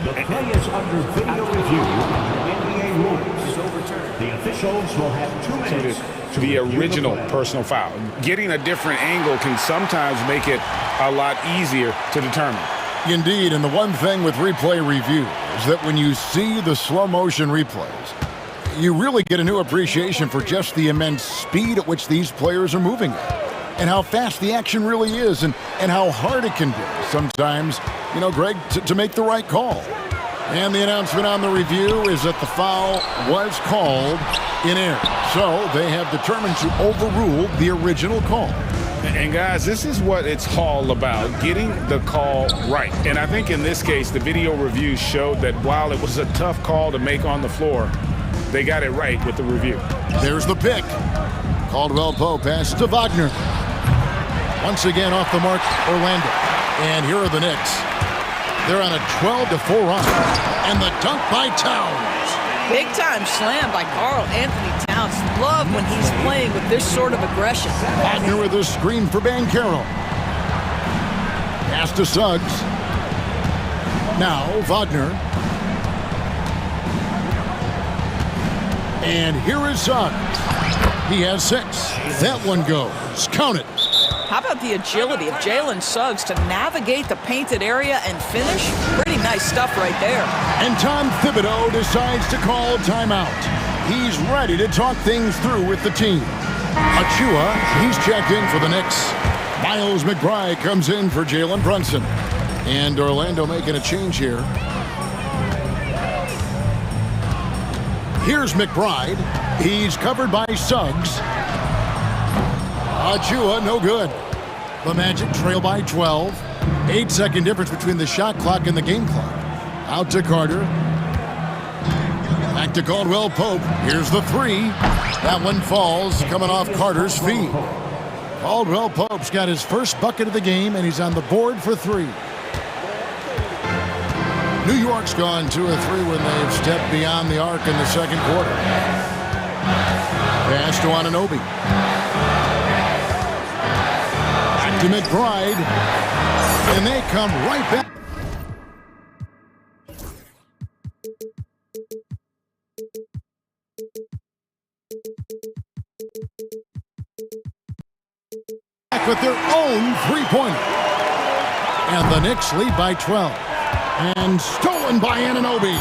The play is under video review under NBA rules. The officials will have 2 minutes. The original personal foul. Getting a different angle can sometimes make it a lot easier to determine. Indeed, and the one thing with replay review is that when you see the slow motion replays, you really get a new appreciation for just the immense speed at which these players are moving at, and how fast the action really is, and how hard it can be sometimes, you know, Greg, to make the right call. And the announcement on the review is that the foul was called in error. So they have determined to overrule the original call. And guys, this is what it's all about, getting the call right. And I think in this case, the video review showed that while it was a tough call to make on the floor, they got it right with the review. There's the pick. Caldwell Pope pass to Wagner. Once again off the mark, Orlando. And here are the Knicks. They're on a 12-4 run. And the dunk by Towns. Big time slam by Karl Anthony Towns. Love when he's playing with this sort of aggression. Wagner with a screen for Banchero. Pass to Suggs. Now Wagner. And here is Suggs. He has 6. That one goes. Count it. How about the agility of Jalen Suggs to navigate the painted area and finish? Pretty nice stuff right there. And Tom Thibodeau decides to call timeout. He's ready to talk things through with the team. Achua, he's checked in for the Knicks. Miles McBride comes in for Jalen Brunson. And Orlando making a change here. Here's McBride. He's covered by Suggs. Achua, no good. The Magic trail by 12. 8-second difference between the shot clock and the game clock. Out to Carter. Back to Caldwell Pope. Here's the 3. That one falls, coming off Carter's feet. Caldwell Pope's got his first bucket of the game, and he's on the board for 3. New York's gone 2 of 3 when they've stepped beyond the arc in the second quarter. Pass to Anunoby. To McBride, and they come right back. Back with their own 3-pointer. And the Knicks lead by 12. And stolen by Anunoby.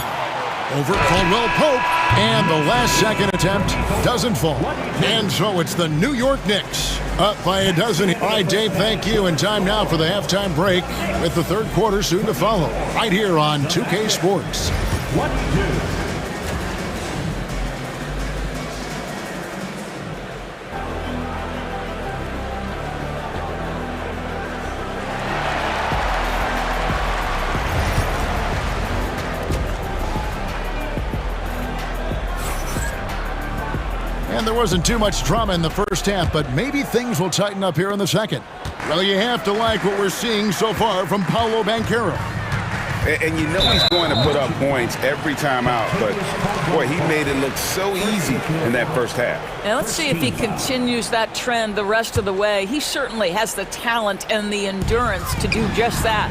Over Caldwell Pope, and the last second attempt doesn't fall. And so it's the New York Knicks up by a dozen. All right, Dave, thank you. And time now for the halftime break with the third quarter soon to follow. Right here on 2K Sports. And there wasn't too much drama in the first half, but maybe things will tighten up here in the second. Well, you have to like what we're seeing so far from Paolo Banchero. And you know he's going to put up points every time out, but boy, he made it look so easy in that first half. Now let's see if he continues that trend the rest of the way. He certainly has the talent and the endurance to do just that.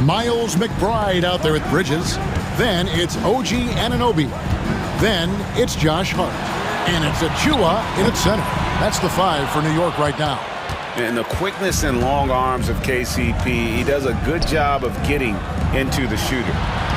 Miles McBride out there with Bridges. Then it's OG Anunoby. Then it's Josh Hart. And it's Achua in its center. That's the 5 for New York right now. And the quickness and long arms of KCP, he does a good job of getting into the shooter.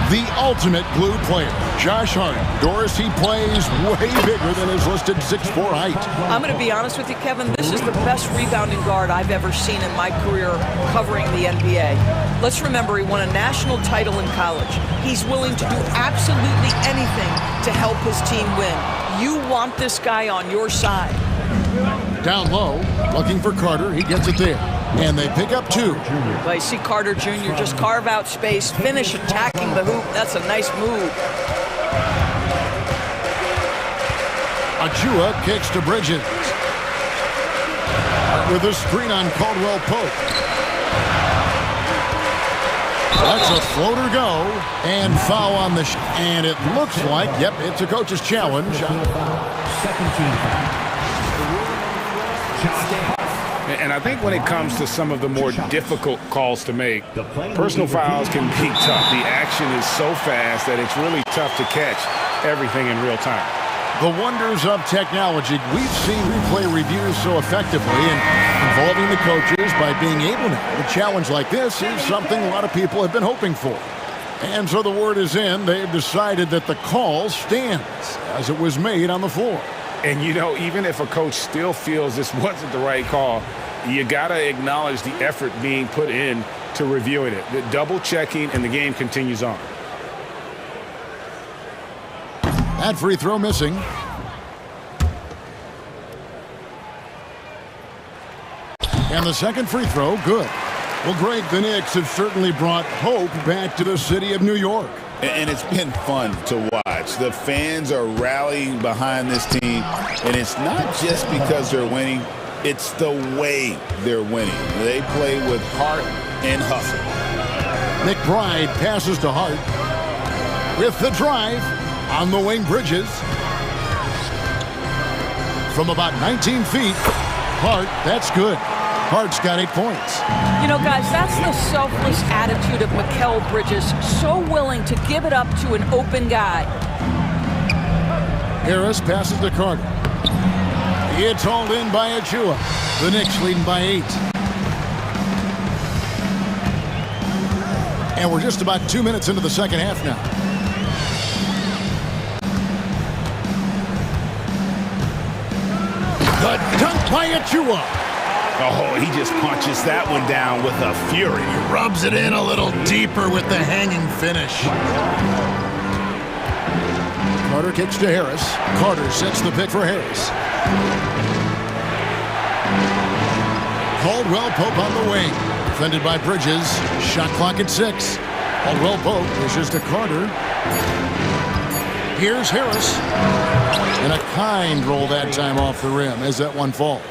The ultimate glue player, Josh Hart. Doris, he plays way bigger than his listed 6'4" height. I'm going to be honest with you, Kevin. This is the best rebounding guard I've ever seen in my career covering the NBA. Let's remember he won a national title in college. He's willing to do absolutely anything to help his team win. You want this guy on your side. Down low, looking for Carter. He gets it there. And they pick up 2. I see Carter Jr. just carve out space, finish attacking the hoop. That's a nice move. Achua kicks to Bridges. With a screen on Caldwell Pope. Let's a floater go. And foul on the and it looks like, yep, it's a coach's challenge. And I think when it comes to some of the more difficult calls to make, personal fouls can be tough. The action is so fast that it's really tough to catch everything in real time. The wonders of technology. We've seen replay reviews so effectively and involving the coaches by being able to. A challenge like this is something a lot of people have been hoping for. And so the word is in. They've decided that the call stands as it was made on the floor. And, you know, even if a coach still feels this wasn't the right call, you got to acknowledge the effort being put in to reviewing it. The double checking, and the game continues on. That free throw missing. And the second free throw, good. Well, Greg, the Knicks have certainly brought hope back to the city of New York. And it's been fun to watch. The fans are rallying behind this team, and it's not just because they're winning. It's the way they're winning. They play with heart and hustle. McBride passes to Hart. With the drive on the wing, Bridges. From about 19 feet, Hart, that's good. Hart's got 8 points. You know, guys, that's the selfless attitude of Mikal Bridges. So willing to give it up to an open guy. Harris passes to Carter. It's hauled in by Achua. The Knicks leading by 8. And we're just about 2 minutes into the second half now. The dunk by Achua. Oh, he just punches that one down with a fury. He rubs it in a little deeper with the hanging finish. Carter kicks to Harris. Carter sets the pick for Harris. Caldwell Pope on the wing. Defended by Bridges. Shot clock at 6. Caldwell Pope dishes to Carter. Here's Harris. And a kind roll that time off the rim as that one falls.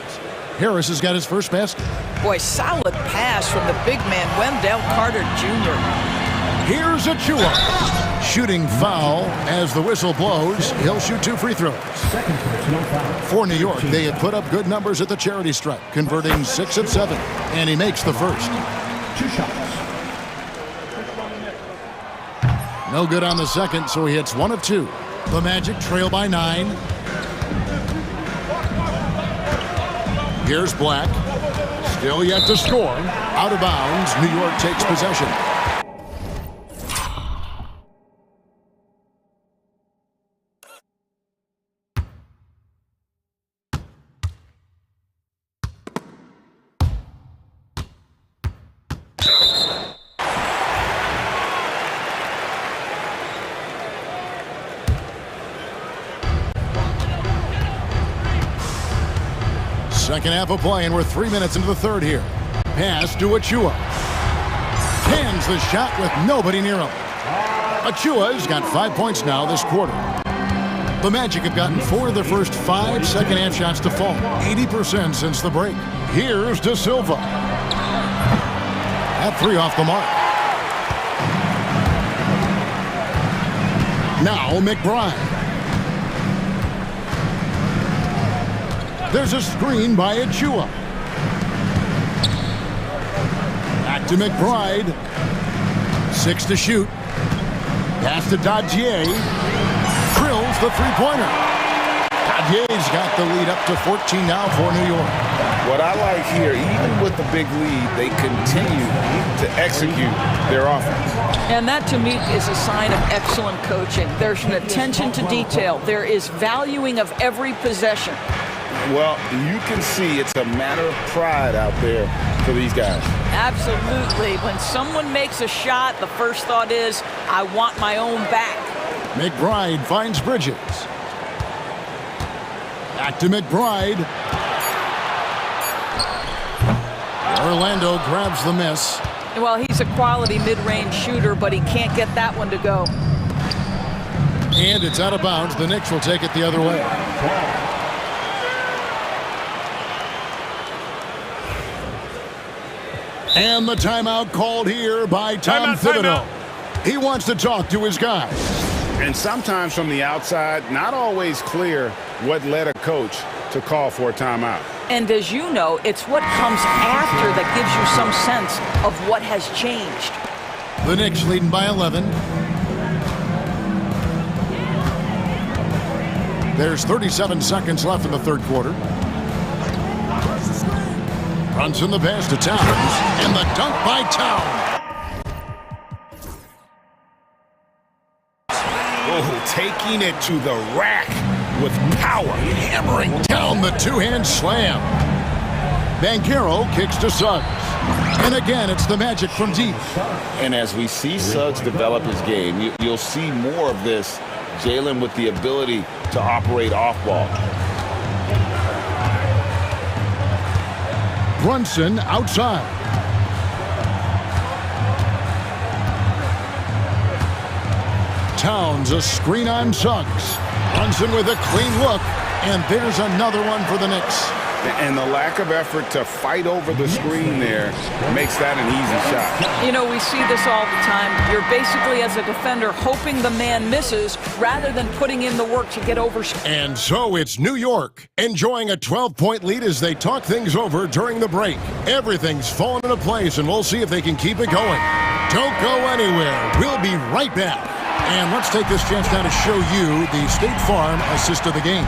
Harris has got his first basket. Boy, solid pass from the big man, Wendell Carter Jr. Here's Achua. Shooting foul as the whistle blows. He'll shoot 2 free throws. For New York, they had put up good numbers at the charity stripe, converting 6 of 7. And he makes the first. 2 shots. No good on the second, so he hits 1 of 2. The Magic trail by 9. Here's Black. Still yet to score. Out of bounds. New York takes possession. Second half of play, and we're 3 minutes into the third here. Pass to Achua. Hands the shot with nobody near him. Achua's got 5 points now this quarter. The Magic have gotten 4 of their first 5 second half shots to fall. 80% since the break. Here's De Silva. That 3 off the mark. Now McBride. There's a screen by Achua. Back to McBride. 6 to shoot. Pass to Dadier. Drills the three-pointer. Dadier's got the lead up to 14 now for New York. What I like here, even with the big lead, they continue to execute their offense. And that, to me, is a sign of excellent coaching. There's an attention to detail. There is valuing of every possession. Well, you can see it's a matter of pride out there for these guys. Absolutely. When someone makes a shot, the first thought is, I want my own back. McBride finds Bridges. Back to McBride. Orlando grabs the miss. Well, he's a quality mid-range shooter, but he can't get that one to go. And it's out of bounds. The Knicks will take it the other way. And the timeout called here by Tom Thibodeau. He wants to talk to his guys. And sometimes from the outside, not always clear what led a coach to call for a timeout. And as you know, it's what comes after that gives you some sense of what has changed. The Knicks leading by 11. There's 37 seconds left in the third quarter. Brunson the pass to Towns, and the dunk by Towns. Oh, taking it to the rack with power. Hammering down the two-hand slam. Banchero kicks to Suggs. And again, it's the Magic from deep. And as we see Suggs develop his game, you'll see more of this. Jalen with the ability to operate off ball. Brunson outside. Towns a screen on Suggs. Brunson with a clean look. And there's another one for the Knicks. And the lack of effort to fight over the screen there makes that an easy shot. You know, we see this all the time. You're basically, as a defender, hoping the man misses rather than putting in the work to get over. And so it's New York enjoying a 12-point lead as they talk things over during the break. Everything's fallen into place, and we'll see if they can keep it going. Don't go anywhere. We'll be right back. And let's take this chance now to show you the State Farm assist of the game.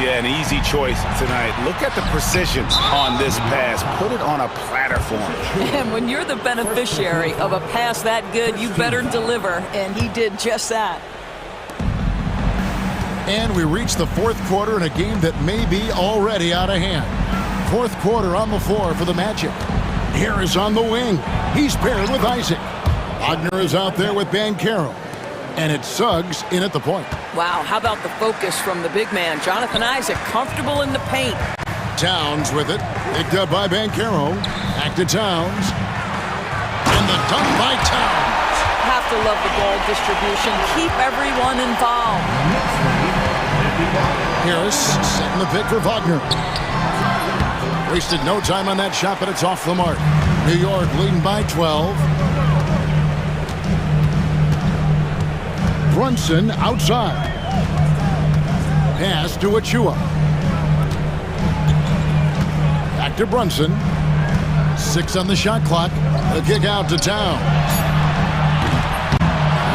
Yeah, an easy choice tonight. Look at the precision on this pass. Put it on a platter for him. And when you're the beneficiary of a pass that good, you better deliver. And he did just that. And we reach the fourth quarter in a game that may be already out of hand. Fourth quarter on the floor for the Magic. Harris on the wing. He's paired with Isaac. Wagner is out there with Banchero. And it's Suggs in at the point. Wow, how about the focus from the big man? Jonathan Isaac, comfortable in the paint. Towns with it. Picked up by Banchero. Back to Towns. And the dunk by Towns. Have to love the ball distribution. Keep everyone involved. Harris setting the pick for Wagner. Wasted no time on that shot, but it's off the mark. New York leading by 12. Brunson outside. Pass to Achua. Back to Brunson. 6 on the shot clock. The kick out to Towns.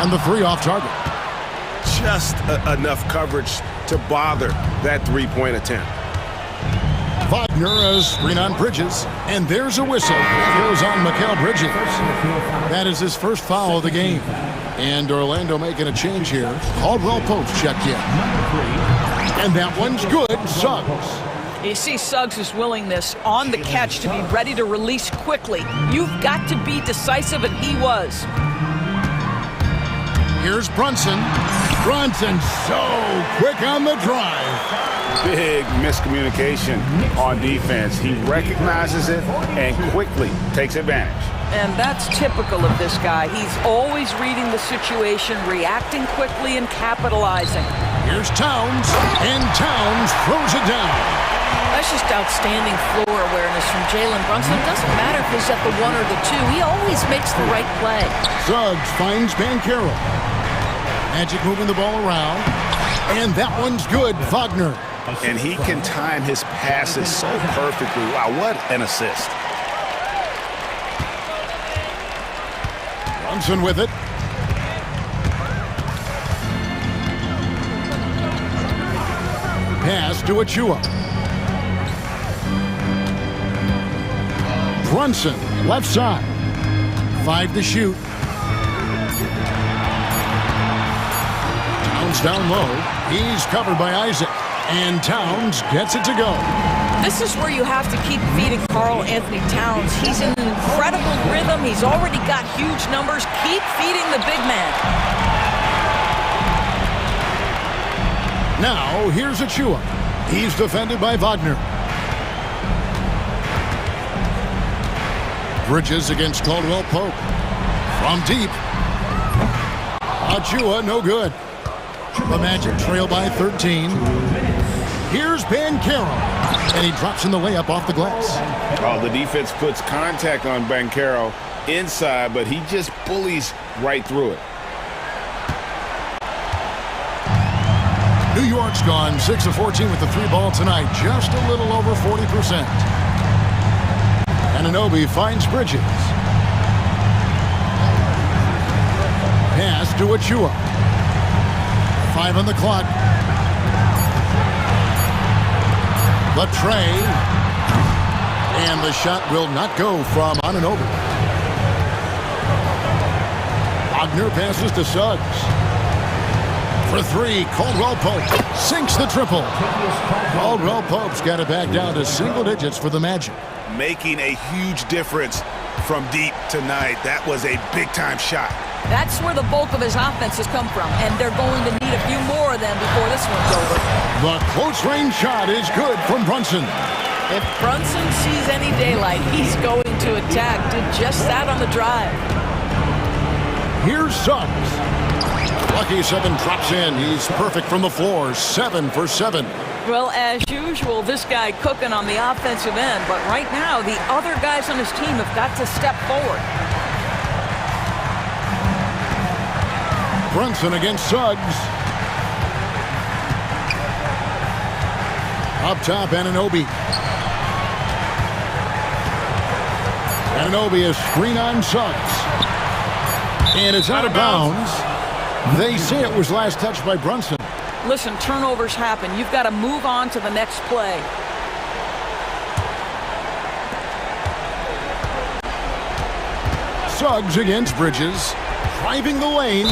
And the three off target. Just enough coverage to bother that three-point attempt. Wagner a screen on Bridges. And there's a whistle. It goes on Mikal Bridges. That is his first foul of the game. And Orlando making a change here. Caldwell Pope checked in. And that one's good. Suggs. You see Suggs' willingness on the catch to be ready to release quickly. You've got to be decisive, and he was. Here's Brunson. Brunson so quick on the drive. Big miscommunication on defense. He recognizes it and quickly takes advantage. And that's typical of this guy. He's always reading the situation, reacting quickly, and capitalizing. Here's Towns, and Towns throws it down. That's just outstanding floor awareness from Jalen Brunson. It doesn't matter if he's at the 1 or the 2. He always makes the right play. Suggs finds Banchero. Magic moving the ball around. And that one's good, Wagner. And he can time his passes so perfectly. Wow, what an assist. Brunson with it. Pass to Achua. Brunson, left side. 5 to shoot. Towns down low. He's covered by Isaac. And Towns gets it to go. This is where you have to keep feeding Karl Anthony Towns. He's in an incredible rhythm. He's already got huge numbers. Keep feeding the big man. Now, here's Achua. He's defended by Wagner. Bridges against Caldwell Pope. From deep. Achua, no good. The Magic trail by 13. Here's Banchero, and he drops in the layup off the glass. Oh, the defense puts contact on Banchero inside, but he just bullies right through it. New York's gone 6 of 14 with the 3-ball tonight, just a little over 40%. Anunoby finds Bridges. Pass to Achua. 5 on the clock. The tray. And the shot will not go from Anunoby. Wagner passes to Suggs. For 3, Caldwell Pope sinks the triple. Caldwell Pope's got it back down to single digits for the Magic. Making a huge difference from deep tonight. That was a big-time shot. That's where the bulk of his offense has come from, and they're going to need a few more of them before this one's over. The close-range shot is good from Brunson. If Brunson sees any daylight, he's going to attack. Did just that on the drive. Here's Suggs. Lucky 7 drops in. He's perfect from the floor. 7 for 7. Well, as usual, this guy cooking on the offensive end, but right now, the other guys on his team have got to step forward. Brunson against Suggs. Up top, Anunoby. Anunoby is screen on Suggs. And it's out of bounds. They say it was last touched by Brunson. Listen, turnovers happen. You've got to move on to the next play. Suggs against Bridges. Driving the lane.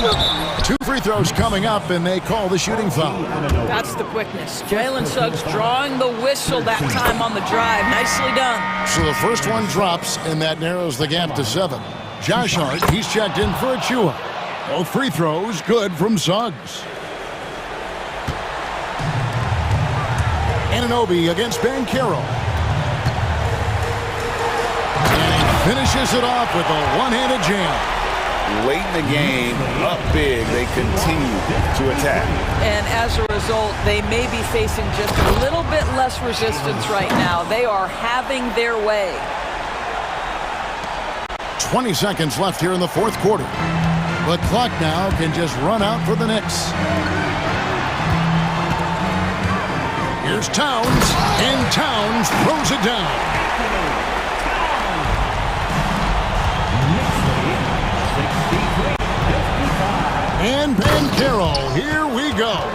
2 free throws coming up, and they call the shooting foul. That's the quickness. Jalen Suggs drawing the whistle that time on the drive. Nicely done. So the first one drops, and that narrows the gap to 7. Josh Hart, he's checked in for Achua. Both free throws good from Suggs. Anunoby against Banchero. And he finishes it off with a one-handed jam. Late in the game, up big, they continue to attack. And as a result, they may be facing just a little bit less resistance right now. They are having their way. 20 seconds left here in the fourth quarter. The clock now can just run out for the Knicks. Here's Towns, and Towns throws it down. And Banchero, here we go.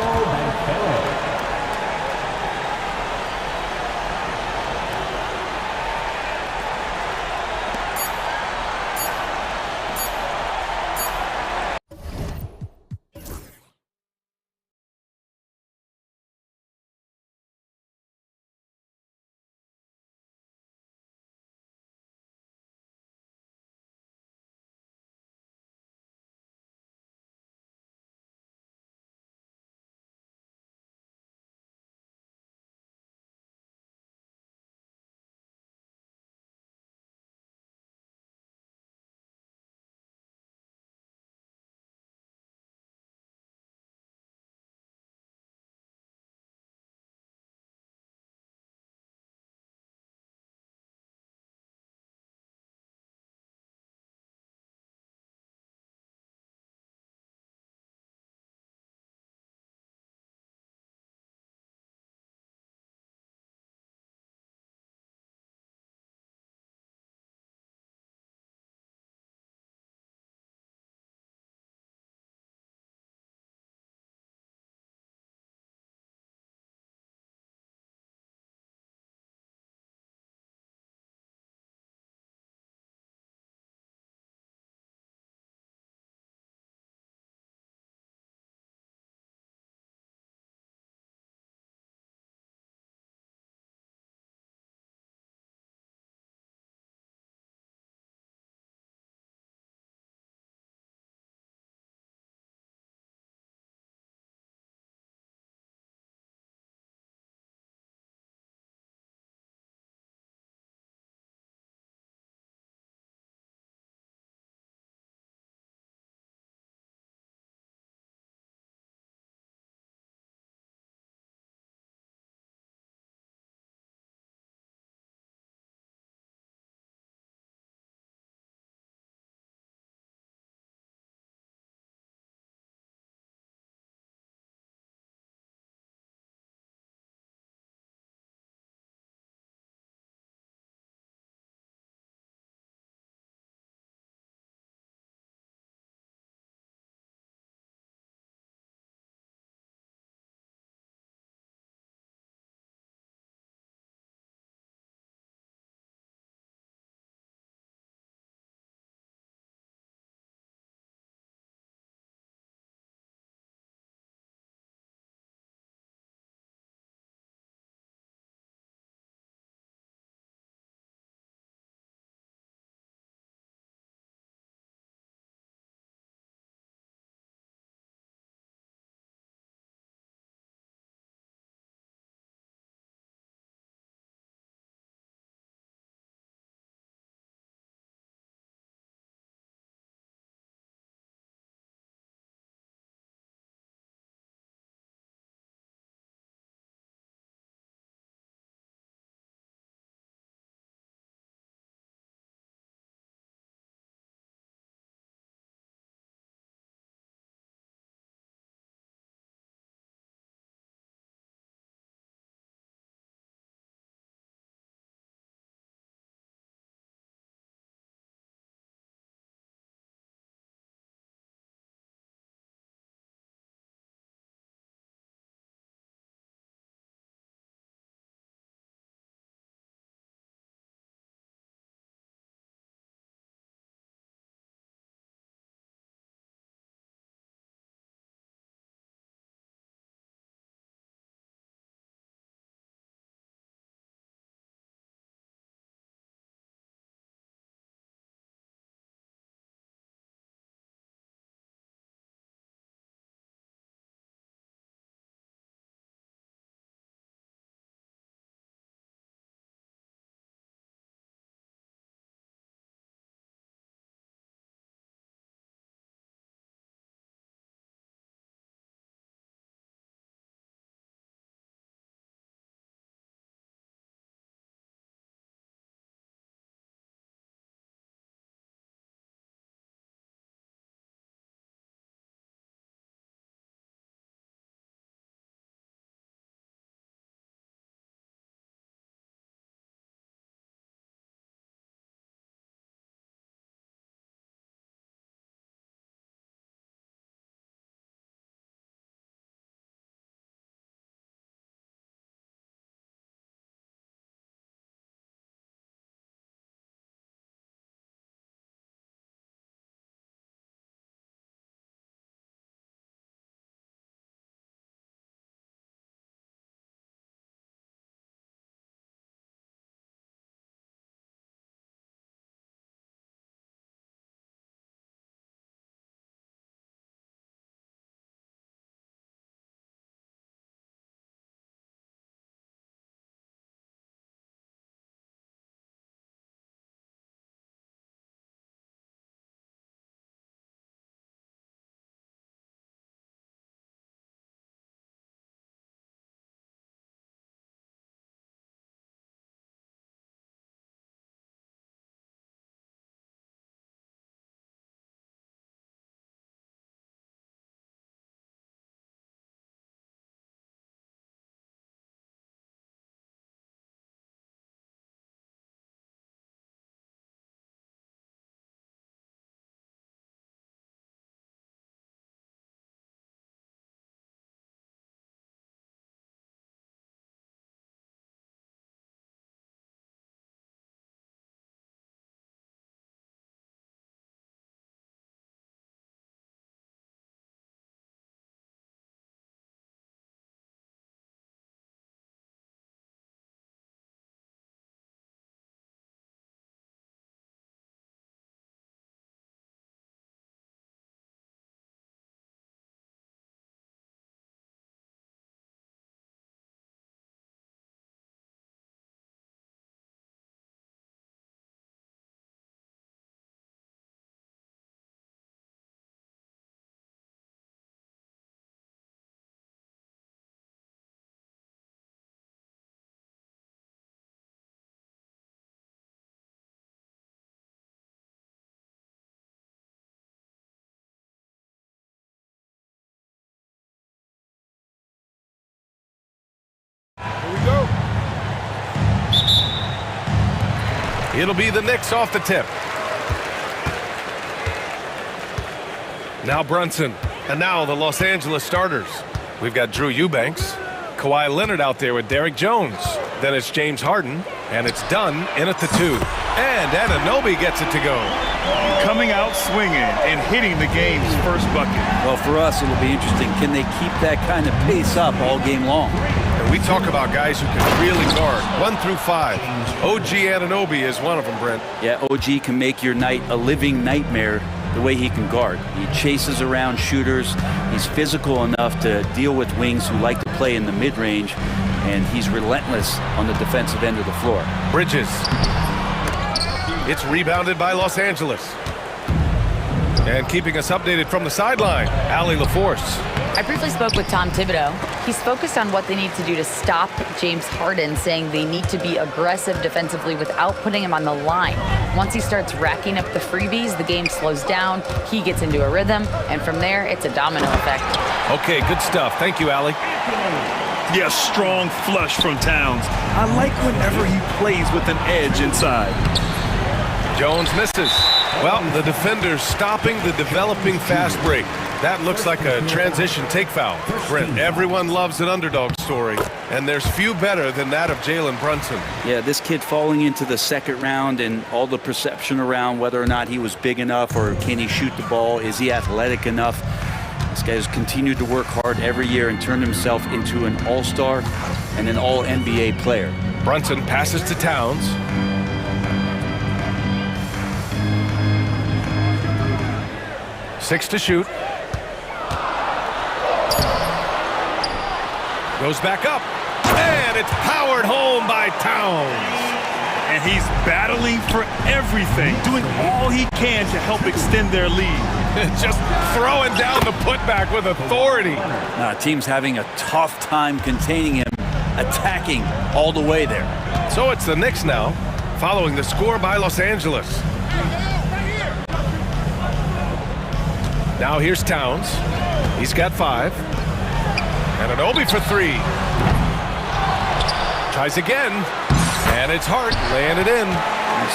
It'll be the Knicks off the tip. Now Brunson. And now the Los Angeles starters. We've got Drew Eubanks, Kawhi Leonard out there with Derrick Jones. Then it's James Harden, and it's Dunn in at the 2. And Anunoby gets it to go. Coming out swinging and hitting the game's first bucket. Well, for us, it'll be interesting. Can they keep that kind of pace up all game long? And we talk about guys who can really guard 1 through 5. OG Anunoby is one of them, Brent. Yeah, OG can make your night a living nightmare the way he can guard. He chases around shooters. He's physical enough to deal with wings who like to play in the mid-range, and he's relentless on the defensive end of the floor. Bridges. It's rebounded by Los Angeles. And keeping us updated from the sideline, Allie LaForce. I briefly spoke with Tom Thibodeau. He's focused on what they need to do to stop James Harden, saying they need to be aggressive defensively without putting him on the line. Once he starts racking up the freebies, the game slows down, he gets into a rhythm, and from there, it's a domino effect. Okay, good stuff. Thank you, Allie. Yes, strong flush from Towns. I like whenever he plays with an edge inside. Jones misses. Well, the defender's stopping the developing fast break. That looks like a transition take foul. Brent, everyone loves an underdog story, and there's few better than that of Jalen Brunson. Yeah, this kid falling into the second round and all the perception around whether or not he was big enough or can he shoot the ball, is he athletic enough? This guy has continued to work hard every year and turned himself into an all-star and an all-NBA player. Brunson passes to Towns. Six to shoot. Goes back up. And it's powered home by Towns. And he's battling for everything, doing all he can to help extend their lead. Just throwing down the putback with authority. Team's having a tough time containing him, attacking all the way there. So it's the Knicks now, following the score by Los Angeles. Now here's Towns. He's got 5. And Anunoby for 3. Tries again. And it's Hart laying it in.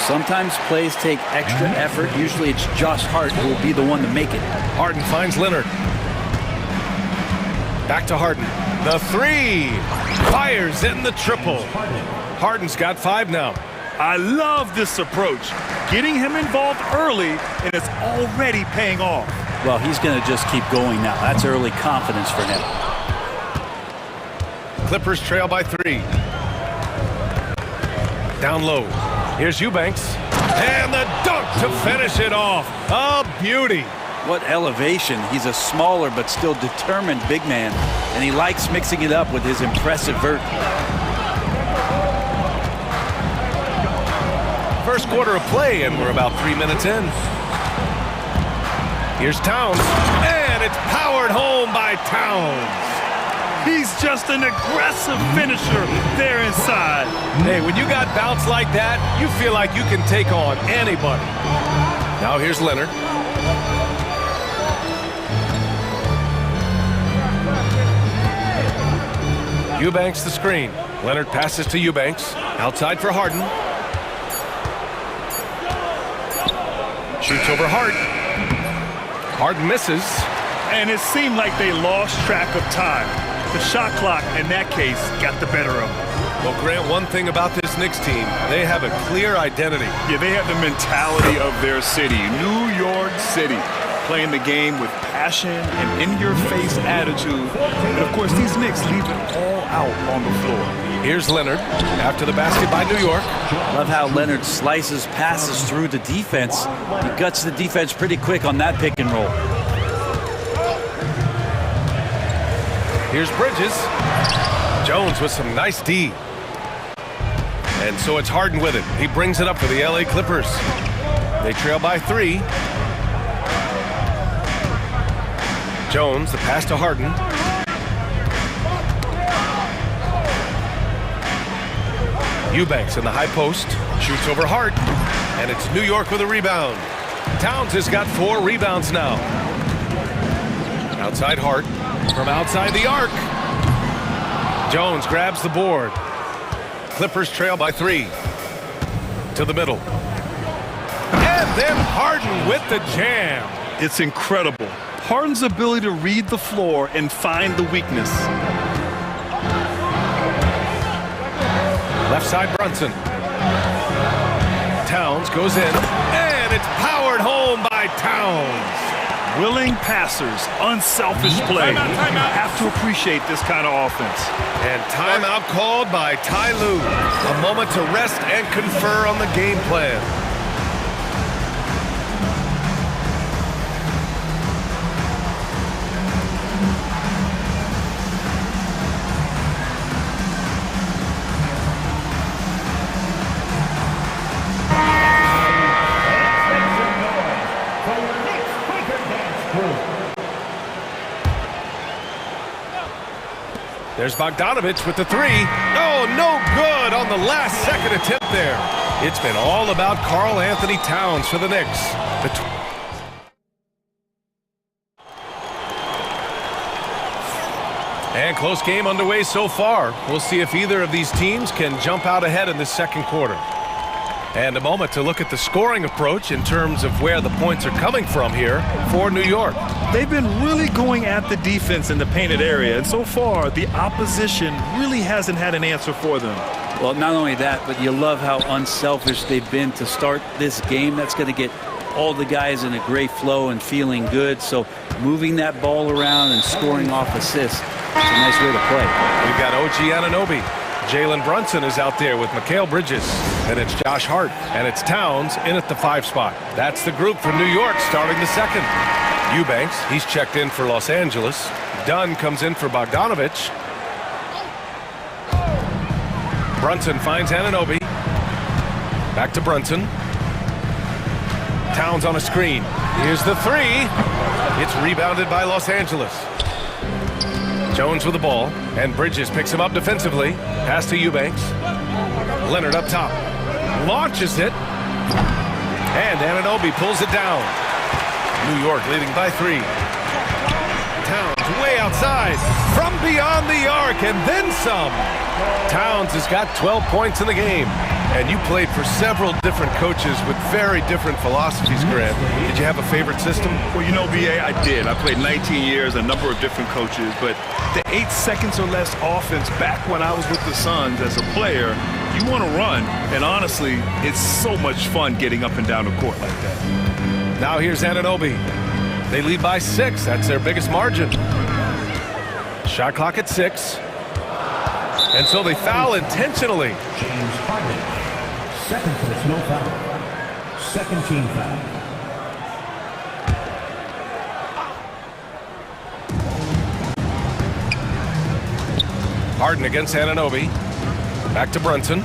Sometimes plays take extra effort. Usually it's Josh Hart who will be the one to make it. Harden finds Leonard. Back to Harden. The 3. Fires in the triple. Harden's got 5 now. I love this approach. Getting him involved early, and it's already paying off. Well, he's going to just keep going now. That's early confidence for him. Clippers trail by 3. Down low. Here's Eubanks. And the dunk to finish it off. A beauty. What elevation. He's a smaller but still determined big man. And he likes mixing it up with his impressive vert. First quarter of play, and we're about 3 minutes in. Here's Towns, and it's powered home by Towns. He's just an aggressive finisher there inside. Hey, when you got bounce like that, you feel like you can take on anybody. Now here's Leonard. Eubanks the screen. Leonard passes to Eubanks. Outside for Harden. Shoots over Hart. Harden misses. And it seemed like they lost track of time. The shot clock, in that case, got the better of them. Well, Grant, one thing about this Knicks team, they have a clear identity. Yeah, they have the mentality of their city, New York City. Playing the game with passion and in-your-face attitude. And, of course, these Knicks leave it all out on the floor. Here's Leonard after the basket by New York. Love how Leonard slices passes through the defense. He guts the defense pretty quick on that pick and roll. Here's Bridges. Jones with some nice D. And so it's Harden with it. He brings it up for the LA Clippers. They trail by 3. Jones, the pass to Harden. Eubanks in the high post. Shoots over Hart. And it's New York with a rebound. Towns has got 4 rebounds now. Outside Hart. From outside the arc. Jones grabs the board. Clippers trail by 3. to the middle. And then Harden with the jam. It's incredible. Harden's ability to read the floor and find the weakness. Left side Brunson. Towns goes in, and it's powered home by Towns. Willing passers, unselfish play. You have to appreciate this kind of offense. And timeout called by Ty Lue. A moment to rest and confer on the game plan. There's Bogdanovich with the three. Oh, no good on the last second attempt there. It's been all about Karl Anthony Towns for the Knicks. And close game underway so far. We'll see if either of these teams can jump out ahead in the second quarter. And a moment to look at the scoring approach in terms of where the points are coming from here for New York. They've been really going at the defense in the painted area, and so far the opposition really hasn't had an answer for them. Well, not only that, but you love how unselfish they've been to start this game. That's going to get all the guys in a great flow and feeling good. So moving that ball around and scoring off assists, it's a nice way to play. We've got OG Anunoby. Jalen Brunson is out there with Mikal Bridges. And it's Josh Hart. And it's Towns in at the 5 spot. That's the group for New York starting the second. Eubanks, he's checked in for Los Angeles. Dunn comes in for Bogdanovich. Brunson finds Anunoby. Back to Brunson. Towns on a screen. Here's the three. It's rebounded by Los Angeles. Jones with the ball, and Bridges picks him up defensively. Pass to Eubanks. Leonard up top. Launches it. And Anunoby pulls it down. New York leading by 3. Towns way outside. From beyond the arc, and then some. Towns has got 12 points in the game. And you played for several different coaches with very different philosophies, Grant. Did you have a favorite system? Well, you know, BA, I did. I played 19 years, a number of different coaches, but the 8 seconds or less offense back when I was with the Suns as a player, you want to run, and honestly, it's so much fun getting up and down the court like that. Now here's Anunoby. They lead by 6. That's their biggest margin. Shot clock at 6. And so they foul intentionally. James Harden. Second personal foul. Second team foul. Harden against Anunoby. Back to Brunson.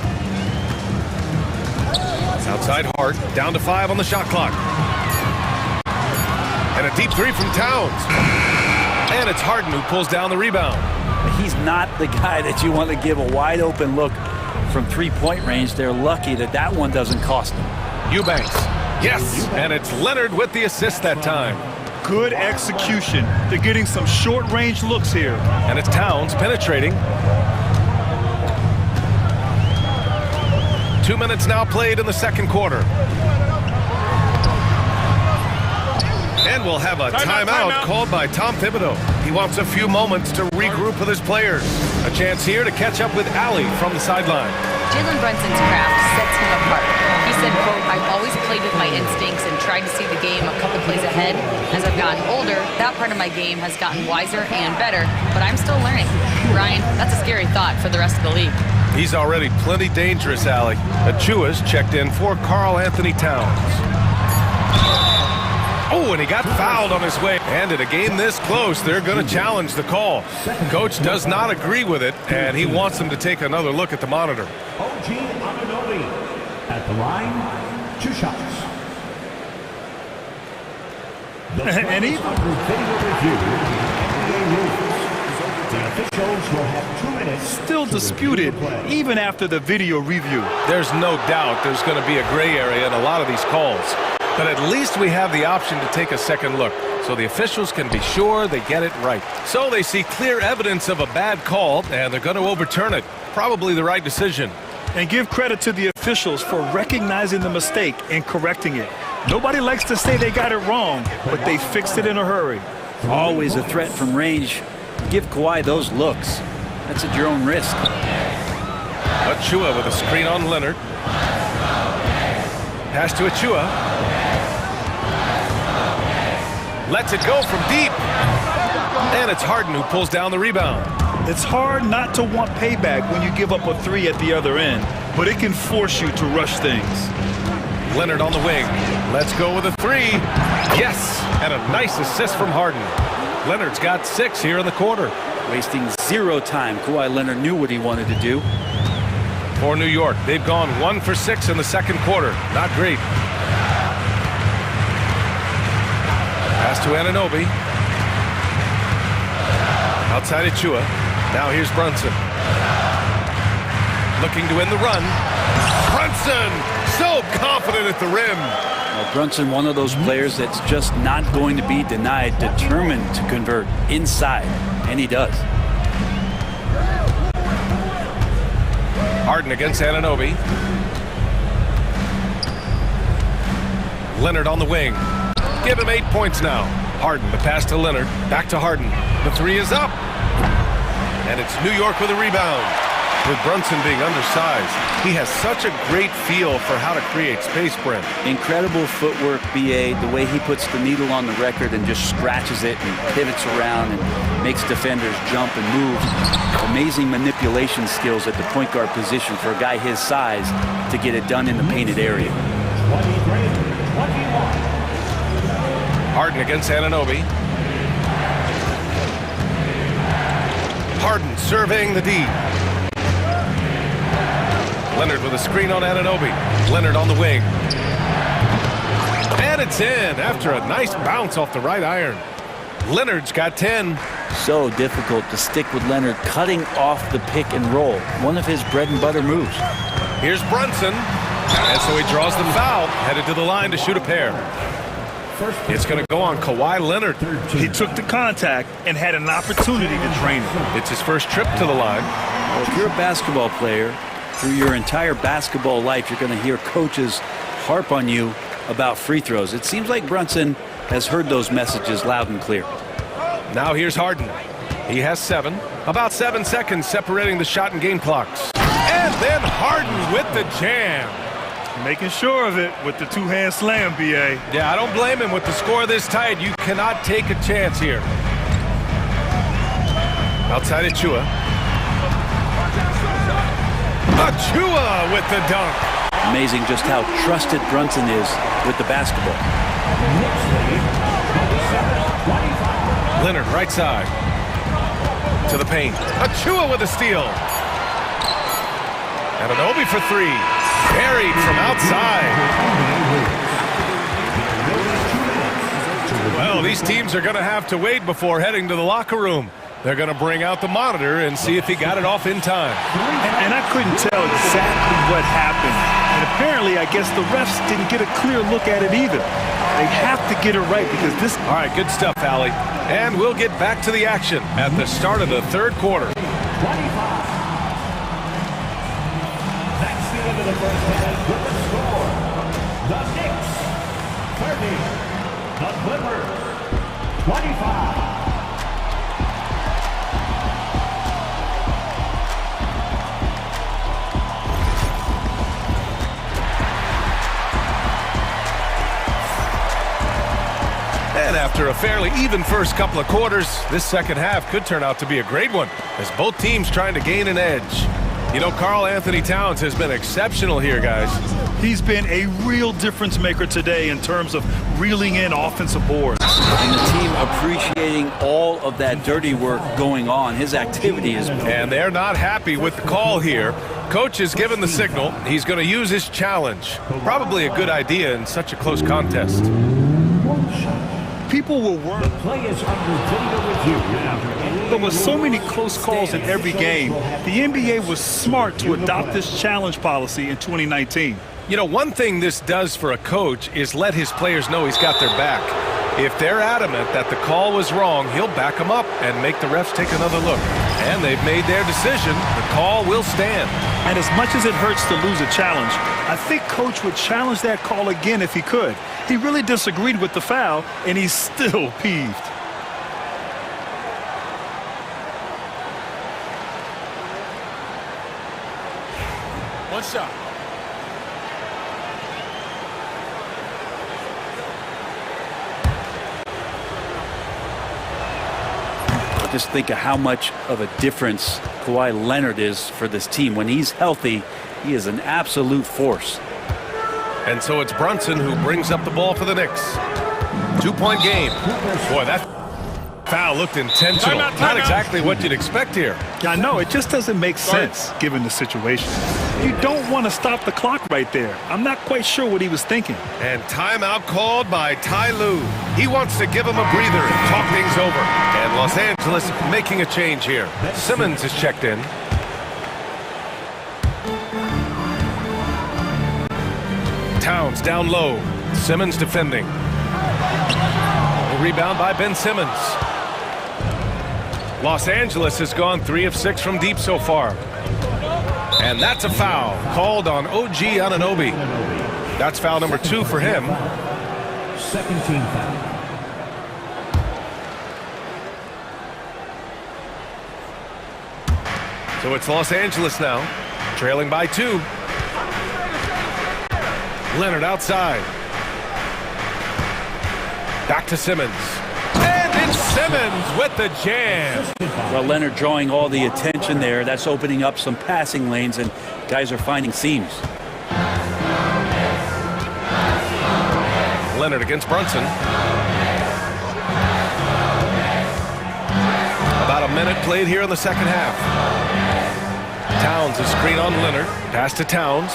Outside Hart. Down to 5 on the shot clock. And a deep 3 from Towns. And it's Harden who pulls down the rebound. He's not the guy that you want to give a wide open look from 3-point range. They're lucky that that one doesn't cost them. Eubanks. Yes, and it's Leonard with the assist that time. Good execution. They're getting some short-range looks here. And it's Towns penetrating. 2 minutes now played in the second quarter. And we'll have a timeout called by Tom Thibodeau. He wants a few moments to regroup with his players. A chance here to catch up with Allie from the sideline. Jalen Brunson's craft sets him apart. He said, quote, "I've always played with my instincts and tried to see the game a couple plays ahead. As I've gotten older, that part of my game has gotten wiser and better, but I'm still learning." Ryan, that's a scary thought for the rest of the league. He's already plenty dangerous, Allie. Achua's checked in for Karl Anthony Towns. Oh, and he got fouled on his way. And in a game this close, they're going to challenge the call. Coach does not agree with it, and he wants them to take another look at the monitor. OG Anunoby at the line, 2 shots. And even under video review, NBA rules. The officials will have 2 minutes. Still disputed, even after the video review. There's no doubt there's going to be a gray area in a lot of these calls. But at least we have the option to take a second look, so the officials can be sure they get it right. So they see clear evidence of a bad call, and they're going to overturn it. Probably the right decision. And give credit to the officials for recognizing the mistake and correcting it. Nobody likes to say they got it wrong, but they fixed it in a hurry. Always a threat from range. Give Kawhi those looks. That's at your own risk. Achua with a screen on Leonard. Pass to Achua. Lets it go from deep. And it's Harden who pulls down the rebound. It's hard not to want payback when you give up a three at the other end, but it can force you to rush things. Leonard on the wing. Let's go with a three. Yes, and a nice assist from Harden. Leonard's got 6 here in the quarter. Wasting 0 time. Kawhi Leonard knew what he wanted to do. For New York, they've gone 1 for 6 in the second quarter. Not great. Pass to Anunoby. Outside Achua. Now here's Brunson. Looking to end the run. Brunson, so confident at the rim. Well, Brunson, one of those players that's just not going to be denied, determined to convert inside, and he does. Harden against Anunoby. Leonard on the wing. Give him 8 points now. Harden, the pass to Leonard. Back to Harden. The three is up. And it's New York with a rebound. With Brunson being undersized, he has such a great feel for how to create space, Brent. Incredible footwork, BA, the way he puts the needle on the record and just scratches it and pivots around and makes defenders jump and move. Amazing manipulation skills at the point guard position for a guy his size to get it done in the painted area. Harden against Anunoby. Harden surveying the D. Leonard with a screen on Anunoby. Leonard on the wing. And it's in after a nice bounce off the right iron. Leonard's got 10. So difficult to stick with Leonard cutting off the pick and roll. One of his bread and butter moves. Here's Brunson. And so he draws the foul, headed to the line to shoot a pair. It's going to go on Kawhi Leonard. He took the contact and had an opportunity to drain it. It's his first trip to the line. Well, if you're a basketball player, through your entire basketball life, you're going to hear coaches harp on you about free throws. It seems like Brunson has heard those messages loud and clear. Now here's Harden. He has 7. About 7 seconds separating the shot and game clocks. And then Harden with the jam. Making sure of it with the two-hand slam, BA. Yeah, I don't blame him. With the score this tight, you cannot take a chance here. Outside Achua. Achua with the dunk. Amazing just how trusted Brunson is with the basketball. Leonard right side. To the paint. Achua with a steal. Anunoby for 3. Buried from outside. Well, these teams are going to have to wait before heading to the locker room. They're going to bring out the monitor and see if he got it off in time. And I couldn't tell exactly what happened. And apparently, I guess the refs didn't get a clear look at it either. They have to get it right because this... All right, good stuff, Allie. And we'll get back to the action at the start of the third quarter. 25. That's the end of the first half with the score. The Knicks, 30. The Clippers, 25. And after a fairly even first couple of quarters, this second half could turn out to be a great one as both teams trying to gain an edge. You know, Karl Anthony Towns has been exceptional here, guys. He's been a real difference maker today in terms of reeling in offensive boards. And the team appreciating all of that dirty work going on. His activity is... And they're not happy with the call here. Coach has given the signal. He's going to use his challenge. Probably a good idea in such a close contest. People will work. The play is under video review. But with so many close calls in every game, the NBA was smart to adopt this challenge policy in 2019. You know, one thing this does for a coach is let his players know he's got their back. If they're adamant that the call was wrong, he'll back them up and make the refs take another look. And they've made their decision. The call will stand. And as much as it hurts to lose a challenge, I think Coach would challenge that call again if he could. He really disagreed with the foul, and he's still peeved. One shot. Just think of how much of a difference Kawhi Leonard is for this team. When he's healthy, he is an absolute force. And so it's Brunson who brings up the ball for the Knicks. 2-point game. Boy, that foul looked intentional. Not exactly what you'd expect here. I know, it just doesn't make sense given the situation. You don't want to stop the clock right there. I'm not quite sure what he was thinking. And timeout called by Ty Lue. He wants to give him a breather and talk things over. And Los Angeles making a change here. Simmons is checked in. Towns down low. Simmons defending. A rebound by Ben Simmons. Los Angeles has gone 3 of 6 from deep so far. And that's a foul called on OG Anunoby. That's foul number 2 for him. Second team foul. So it's Los Angeles now, trailing by 2. Leonard outside. Back to Simmons. And it's Simmons with the jam. Well, Leonard drawing all the attention there. That's opening up some passing lanes, and guys are finding seams. Leonard against Brunson. About a minute played here in the second half. Towns is screen on Leonard. Pass to Towns.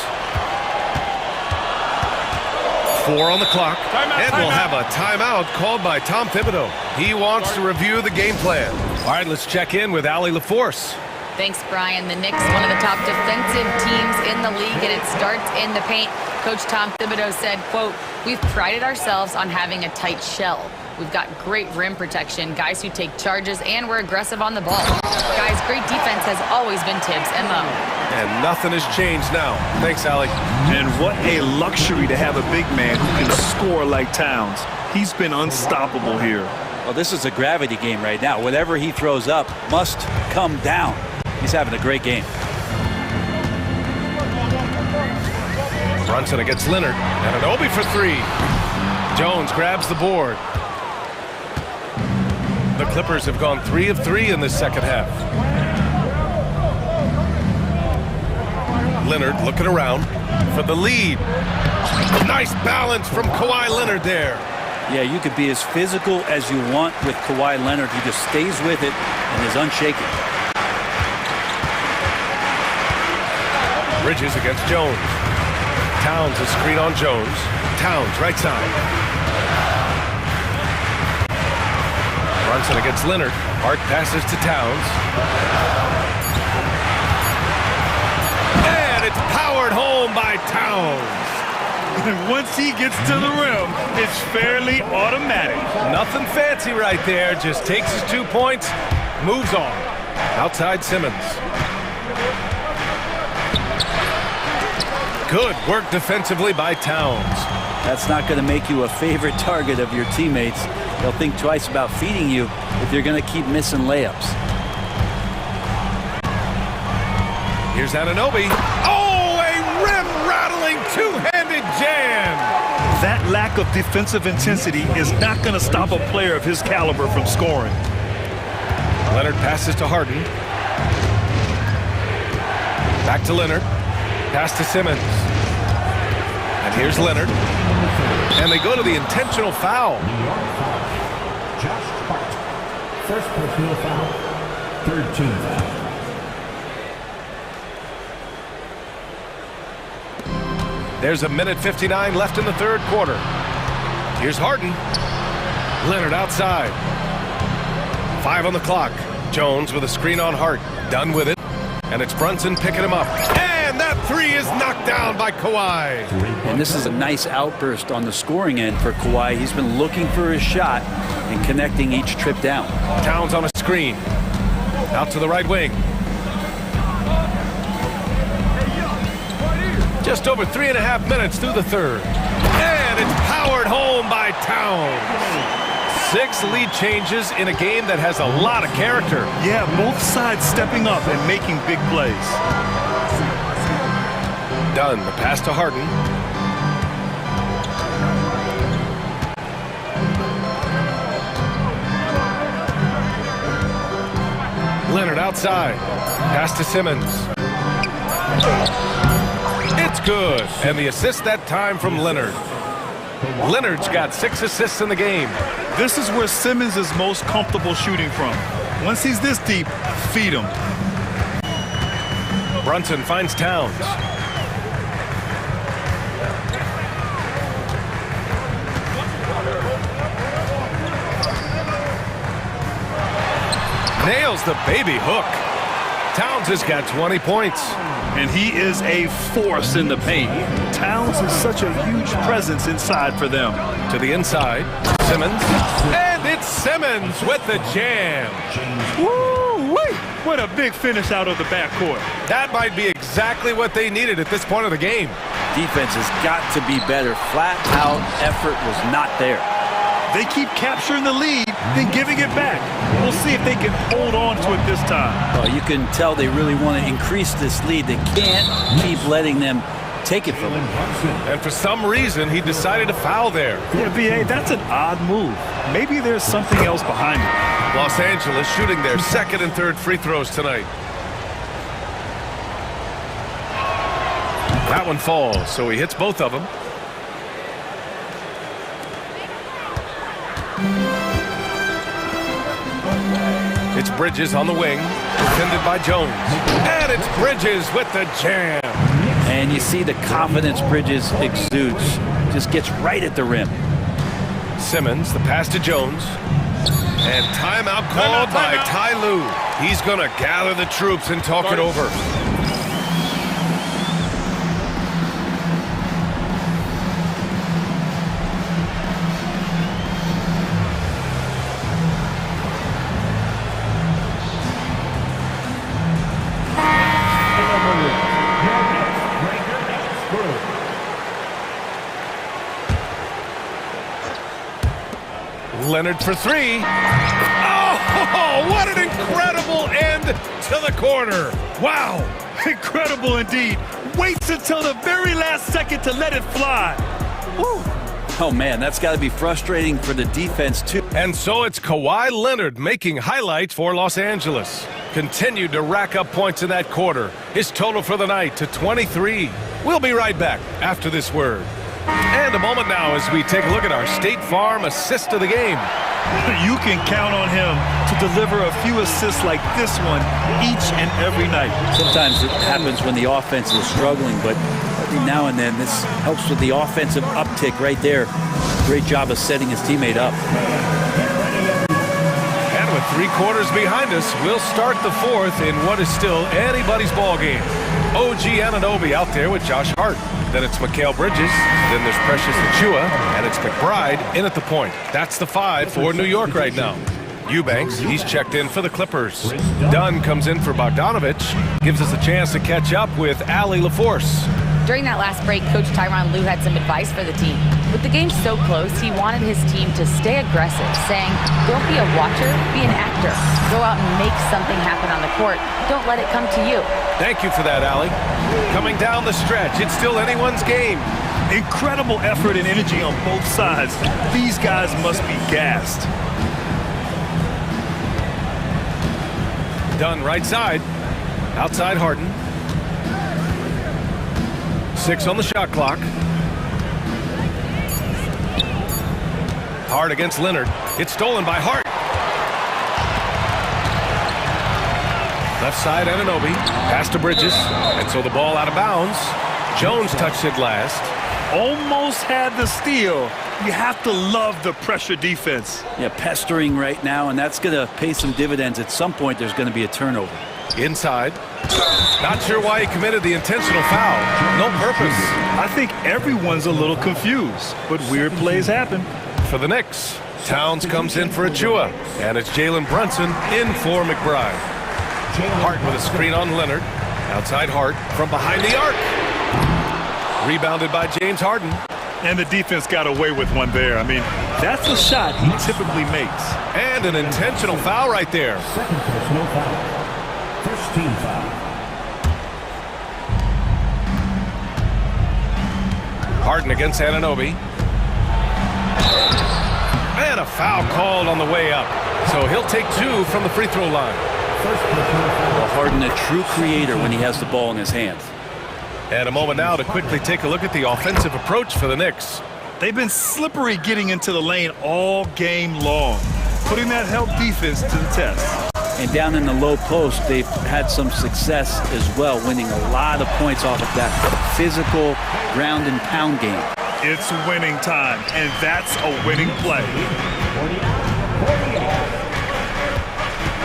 4 on the clock. And we'll have a timeout called by Tom Thibodeau. He wants to review the game plan. All right, let's check in with Allie LaForce. Thanks, Brian. The Knicks, one of the top defensive teams in the league, and it starts in the paint. Coach Tom Thibodeau said, quote, "We've prided ourselves on having a tight shell. We've got great rim protection, guys who take charges, and we're aggressive on the ball. Guys, great defense has always been Tibbs' MO." And nothing has changed now. Thanks, Allie. And what a luxury to have a big man who can score like Towns. He's been unstoppable here. Well, this is a gravity game right now. Whatever he throws up must come down. He's having a great game. Brunson against Leonard. And an Obi for 3. Jones grabs the board. The Clippers have gone 3 of 3 in this second half. Leonard looking around for the lead. Nice balance from Kawhi Leonard there. Yeah, you could be as physical as you want with Kawhi Leonard. He just stays with it and is unshaken. Bridges against Jones. Towns is screen on Jones. Towns right side. Brunson against Leonard. Hart passes to Towns. And it's powered home by Towns. And once he gets to the rim, it's fairly automatic. Nothing fancy right there. Just takes his 2 points, moves on. Outside Simmons. Good work defensively by Towns. That's not going to make you a favorite target of your teammates. They'll think twice about feeding you if you're going to keep missing layups. Here's Anunoby. Oh, a rim-rattling two-handed jam. That lack of defensive intensity is not going to stop a player of his caliber from scoring. Leonard passes to Harden. Back to Leonard. Pass to Simmons. And here's Leonard. And they go to the intentional foul. Josh Hart. First personal foul. Third team foul. There's a minute 59 left in the third quarter. Here's Harden. Leonard outside. 5 on the clock. Jones with a screen on Hart. Done with it. And it's Brunson picking him up. And that 3 is knocked down by Kawhi. And this is a nice outburst on the scoring end for Kawhi. He's been looking for his shot and connecting each trip down. Towns on a screen. Out to the right wing. Just over 3.5 minutes through the third. And it's powered home by Towns. 6 lead changes in a game that has a lot of character. Yeah, both sides stepping up and making big plays. Dunn, the pass to Harden. Leonard outside. Pass to Simmons. It's good. And the assist that time from Leonard. Leonard's got 6 assists in the game. This is where Simmons is most comfortable shooting from. Once he's this deep, feed him. Brunson finds Towns. Nails the baby hook. Towns has got 20 points. And he is a force in the paint. Towns is such a huge presence inside for them. To the inside, Simmons. And it's Simmons with the jam. Woo-wee! What a big finish out of the backcourt. That might be exactly what they needed at this point of the game. Defense has got to be better. Flat out effort was not there. They keep capturing the lead, then giving it back. We'll see if they can hold on to it this time. Well, you can tell they really want to increase this lead. They can't keep letting them take it from him. And for some reason, he decided to foul there. Yeah, B.A., that's an odd move. Maybe there's something else behind it. Los Angeles shooting their second and third free throws tonight. That one falls, so he hits both of them. It's Bridges on the wing, defended by Jones. And it's Bridges with the jam. And you see the confidence Bridges exudes. Just gets right at the rim. Simmons, the pass to Jones. And timeout called by Ty Lue. He's going to gather the troops and talk it over. Leonard for 3. Oh, what an incredible end to the quarter. Wow, incredible indeed. Waits until the very last second to let it fly. Woo. Oh, man, that's got to be frustrating for the defense, too. And so it's Kawhi Leonard making highlights for Los Angeles. Continued to rack up points in that quarter. His total for the night to 23. We'll be right back after this word. And a moment now as we take a look at our State Farm assist of the game. You can count on him to deliver a few assists like this one each and every night. Sometimes it happens when the offense is struggling, but every now and then this helps with the offensive uptick right there. Great job of setting his teammate up. And with 3 quarters behind us, we'll start the 4th in what is still anybody's ball game. OG Anunoby out there with Josh Hart. Then it's Mikal Bridges. Then there's Precious Achiuwa. And it's McBride in at the point. That's the 5 for New York right now. Eubanks, he's checked in for the Clippers. Dunn comes in for Bogdanovich. Gives us a chance to catch up with Allie LaForce. During that last break, Coach Tyronn Lue had some advice for the team. With the game so close, he wanted his team to stay aggressive, saying, don't be a watcher, be an actor. Go out and make something happen on the court. Don't let it come to you. Thank you for that, Allie. Coming down the stretch, it's still anyone's game. Incredible effort and energy on both sides. These guys must be gassed. Dunn right side. Outside Harden. 6 on the shot clock. Hart against Leonard. It's stolen by Hart. Left side, Anunoby. Pass to Bridges. And so the ball out of bounds. Jones touched it last. Almost had the steal. You have to love the pressure defense. Yeah, pestering right now, and that's going to pay some dividends. At some point, there's going to be a turnover. Inside. Not sure why he committed the intentional foul. No purpose. I think everyone's a little confused, but weird plays happen. For the Knicks, Towns comes in for Achiuwa, and it's Jalen Brunson in for McBride. Hart with a screen on Leonard. Outside Hart from behind the arc. Rebounded by James Harden. And the defense got away with one there. I mean, that's a shot he typically makes. And an intentional foul right there. Second personal foul. First team foul. Harden against Anunoby. And a foul called on the way up. So he'll take 2 from the free throw line. Well, Harden, a true creator when he has the ball in his hands. And a moment now to quickly take a look at the offensive approach for the Knicks. They've been slippery getting into the lane all game long, putting that help defense to the test. And down in the low post, they've had some success as well, winning a lot of points off of that physical ground and pound game. It's winning time, and that's a winning play.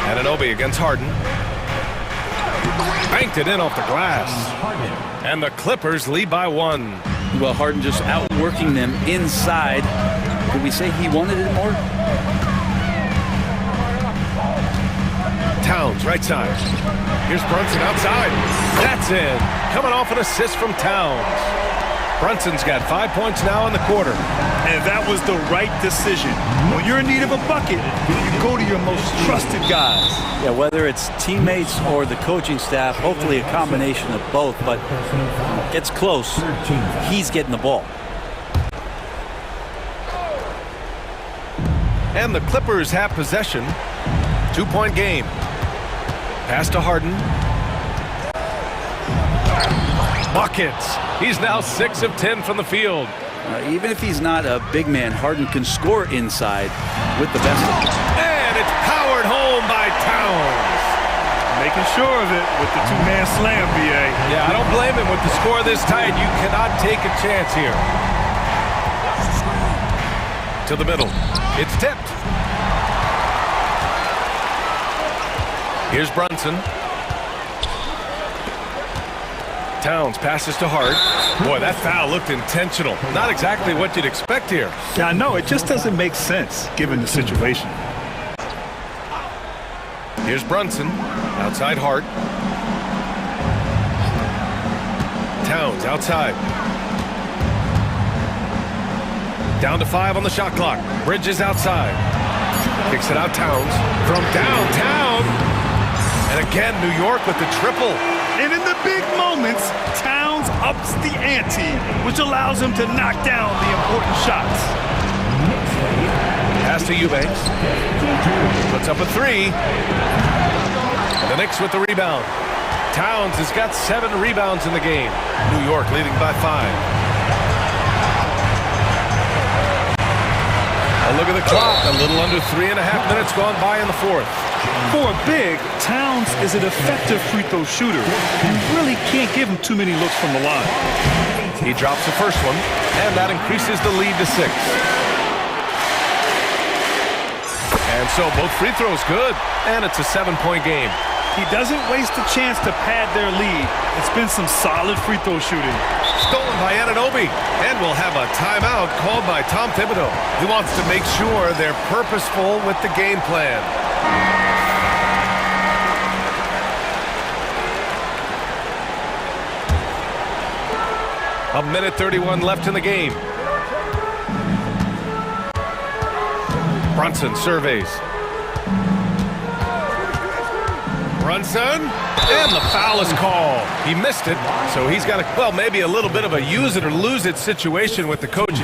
Anunoby against Harden. Banked it in off the glass. And the Clippers lead by 1. Well, Harden just outworking them inside. Could we say he wanted it more? Towns, right side. Here's Brunson outside. That's in. Coming off an assist from Towns. Brunson's got 5 points now in the quarter. And that was the right decision. When you're in need of a bucket, you go to your most trusted guys. Yeah, whether it's teammates or the coaching staff, hopefully a combination of both, but it's close. He's getting the ball. And the Clippers have possession. 2-point game. Pass to Harden. Buckets. He's now 6 of 10 from the field. Even if he's not a big man, Harden can score inside with the best of them. And it's powered home by Towns. Making sure of it with the 2-man slam, BA. Yeah, I don't blame him with the score this tight. You cannot take a chance here. To the middle. It's tipped. Here's Brunson. Towns passes to Hart. Boy, that foul looked intentional. Not exactly what you'd expect here. Yeah, I know. It just doesn't make sense given the situation. Here's Brunson. Outside Hart. Towns outside. Down to 5 on the shot clock. Bridges outside. Kicks it out Towns. From downtown. And again, New York with the triple. And in the big moments, Towns ups the ante, which allows him to knock down the important shots. Pass to Eubanks. Puts up a 3. The Knicks with the rebound. Towns has got 7 rebounds in the game. New York leading by 5. A look at the clock. A little under 3.5 minutes gone by in the 4th. For a big, Towns is an effective free throw shooter. You really can't give him too many looks from the line. He drops the first one, and that increases the lead to 6. And so both free throws good, and it's a 7-point game. He doesn't waste a chance to pad their lead. It's been some solid free throw shooting. Stolen by Anunoby, and we'll have a timeout called by Tom Thibodeau. He wants to make sure they're purposeful with the game plan. A minute 31 left in the game. Brunson surveys. Brunson, and the foul is called. He missed it, so he's got a, well, maybe a little bit of a use it or lose it situation with the coach's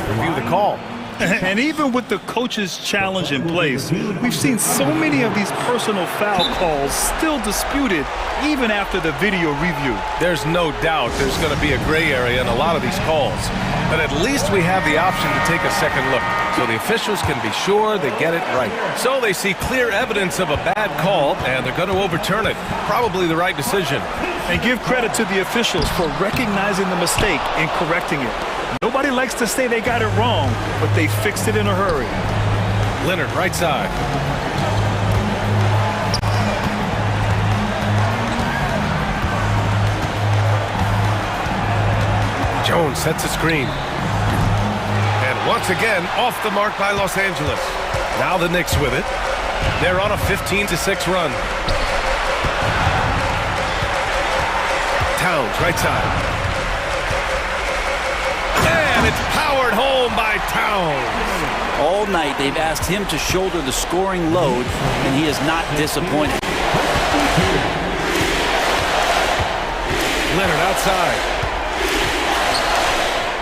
review the call. And even with the coach's challenge in place, we've seen so many of these personal foul calls still disputed even after the video review. There's no doubt there's going to be a gray area in a lot of these calls. But at least we have the option to take a second look, so the officials can be sure they get it right. So they see clear evidence of a bad call, and they're going to overturn it. Probably the right decision. And give credit to the officials for recognizing the mistake and correcting it. Nobody likes to say they got it wrong, but they fixed it in a hurry. Leonard, right side. Jones sets a screen. And once again, off the mark by Los Angeles. Now the Knicks with it. They're on a 15-6 run. Towns, right side. And it's powered home by Towns. All night they've asked him to shoulder the scoring load, and he is not disappointed. Leonard outside.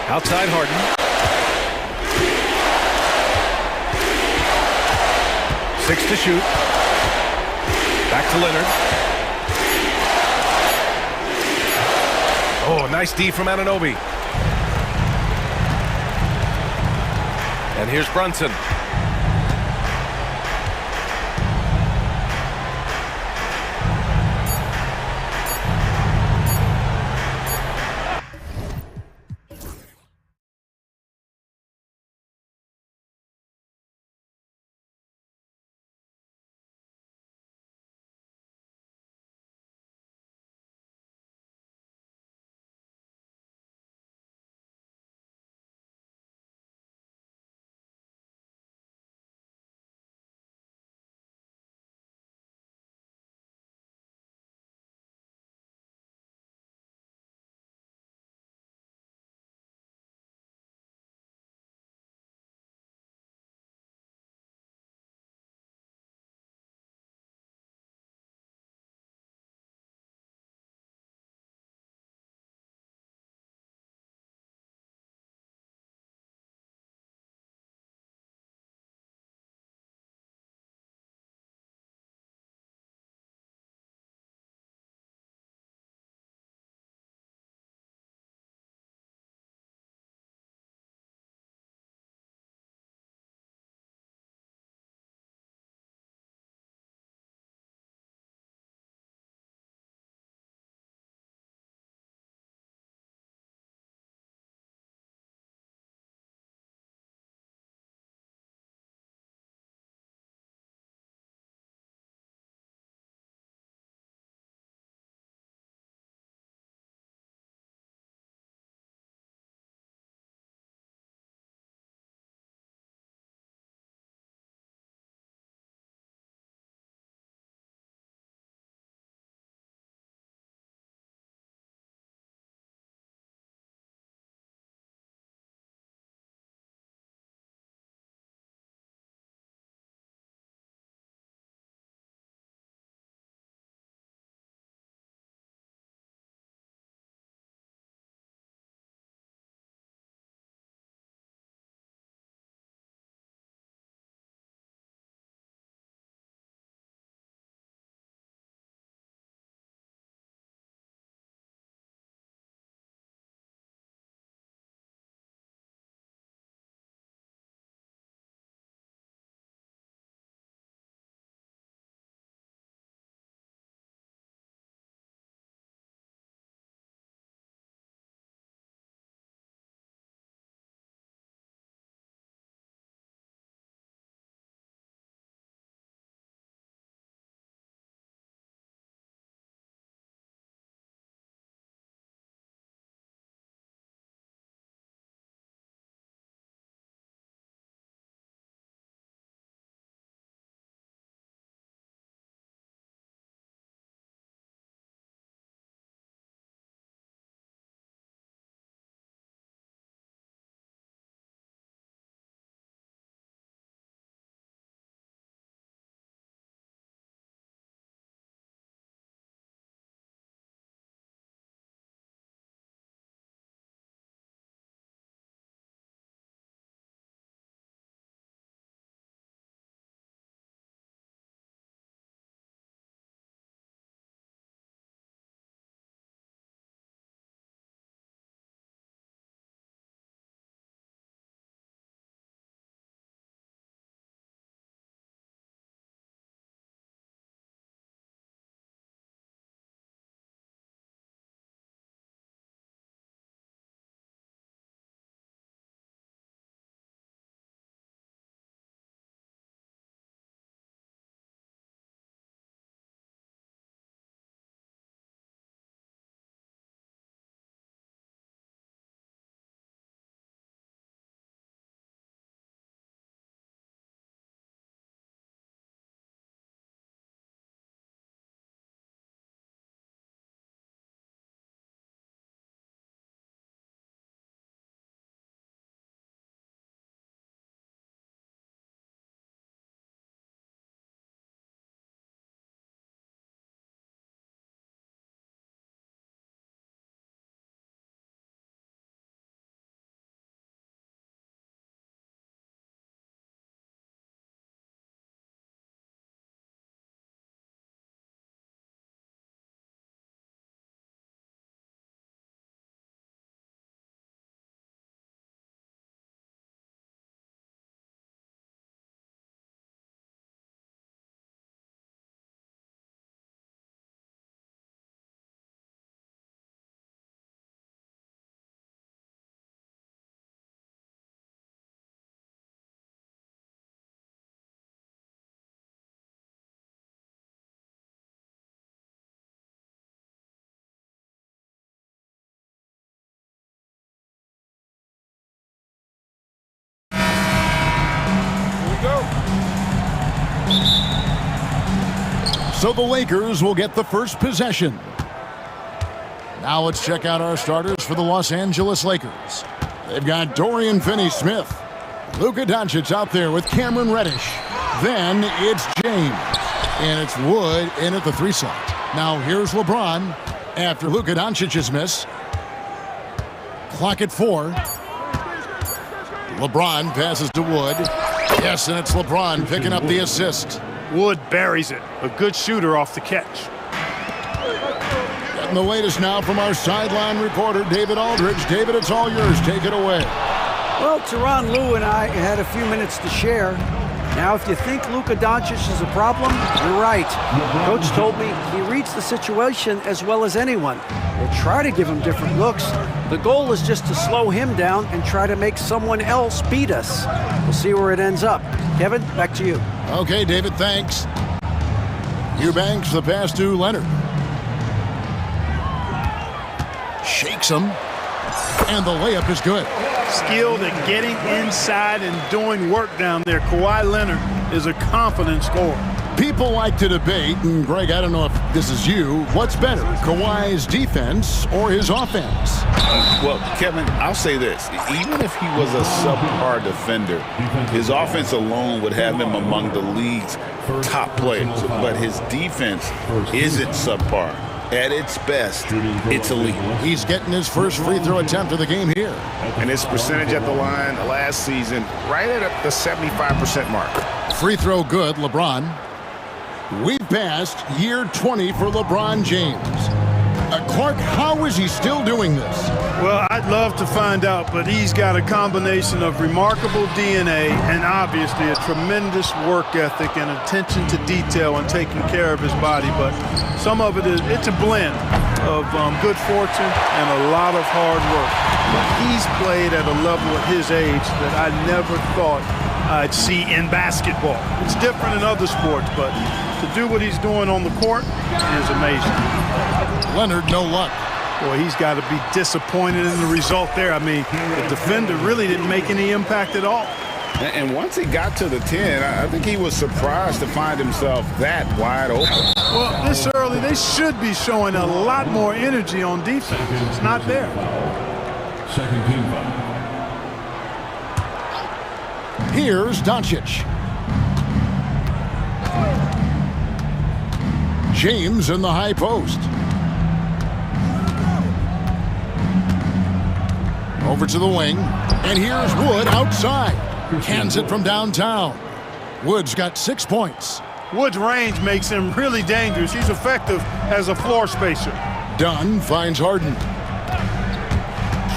Outside Harden. 6 to shoot. Back to Leonard. Oh, nice D from Anunoby. And here's Brunson. So the Lakers will get the first possession. Now let's check out our starters for the Los Angeles Lakers. They've got Dorian Finney-Smith. Luka Doncic out there with Cameron Reddish. Then it's James. And it's Wood in at the 3 slot. Now here's LeBron after Luka Doncic's miss. Clock at 4. LeBron passes to Wood. Yes, and it's LeBron picking up the assist. Wood buries it. A good shooter off the catch. Getting the latest now from our sideline reporter, David Aldridge. David, it's all yours. Take it away. Well, Tyronn Lue and I had a few minutes to share. Now, if you think Luka Doncic is a problem, you're right. Coach told me he reads the situation as well as anyone. We'll try to give him different looks. The goal is just to slow him down and try to make someone else beat us. We'll see where it ends up. Kevin, back to you. Okay, David, thanks. Eubanks, the pass to Leonard. Shakes him. And the layup is good. Skilled at getting inside and doing work down there. Kawhi Leonard is a confident scorer. People like to debate, and Greg, I don't know if this is you, what's better, Kawhi's defense or his offense? Well, Kevin, I'll say this. Even if he was a subpar defender, his offense alone would have him among the league's top players. But his defense isn't subpar. At its best, it's elite. He's getting his first free throw attempt of the game here. And his percentage at the line last season, right at the 75% mark. Free throw good, LeBron. We've passed year 20 for LeBron James. Clark, how is he still doing this? Well, I'd love to find out, but he's got a combination of remarkable DNA and obviously a tremendous work ethic and attention to detail and taking care of his body. But some of it's a blend of good fortune and a lot of hard work. But he's played at a level at his age that I never thought I'd see in basketball. It's different in other sports, but to do what he's doing on the court is amazing. Leonard, no luck. Boy, he's got to be disappointed in the result there. I mean, the defender really didn't make any impact at all. And once he got to the 10, I think he was surprised to find himself that wide open. Well, this early, they should be showing a lot more energy on defense. It's not there. Second team foul. Here's Doncic. James in the high post. Over to the wing. And here's Wood outside. Cans it from downtown. Wood's got 6 points. Wood's range makes him really dangerous. He's effective as a floor spacer. Dunn finds Harden.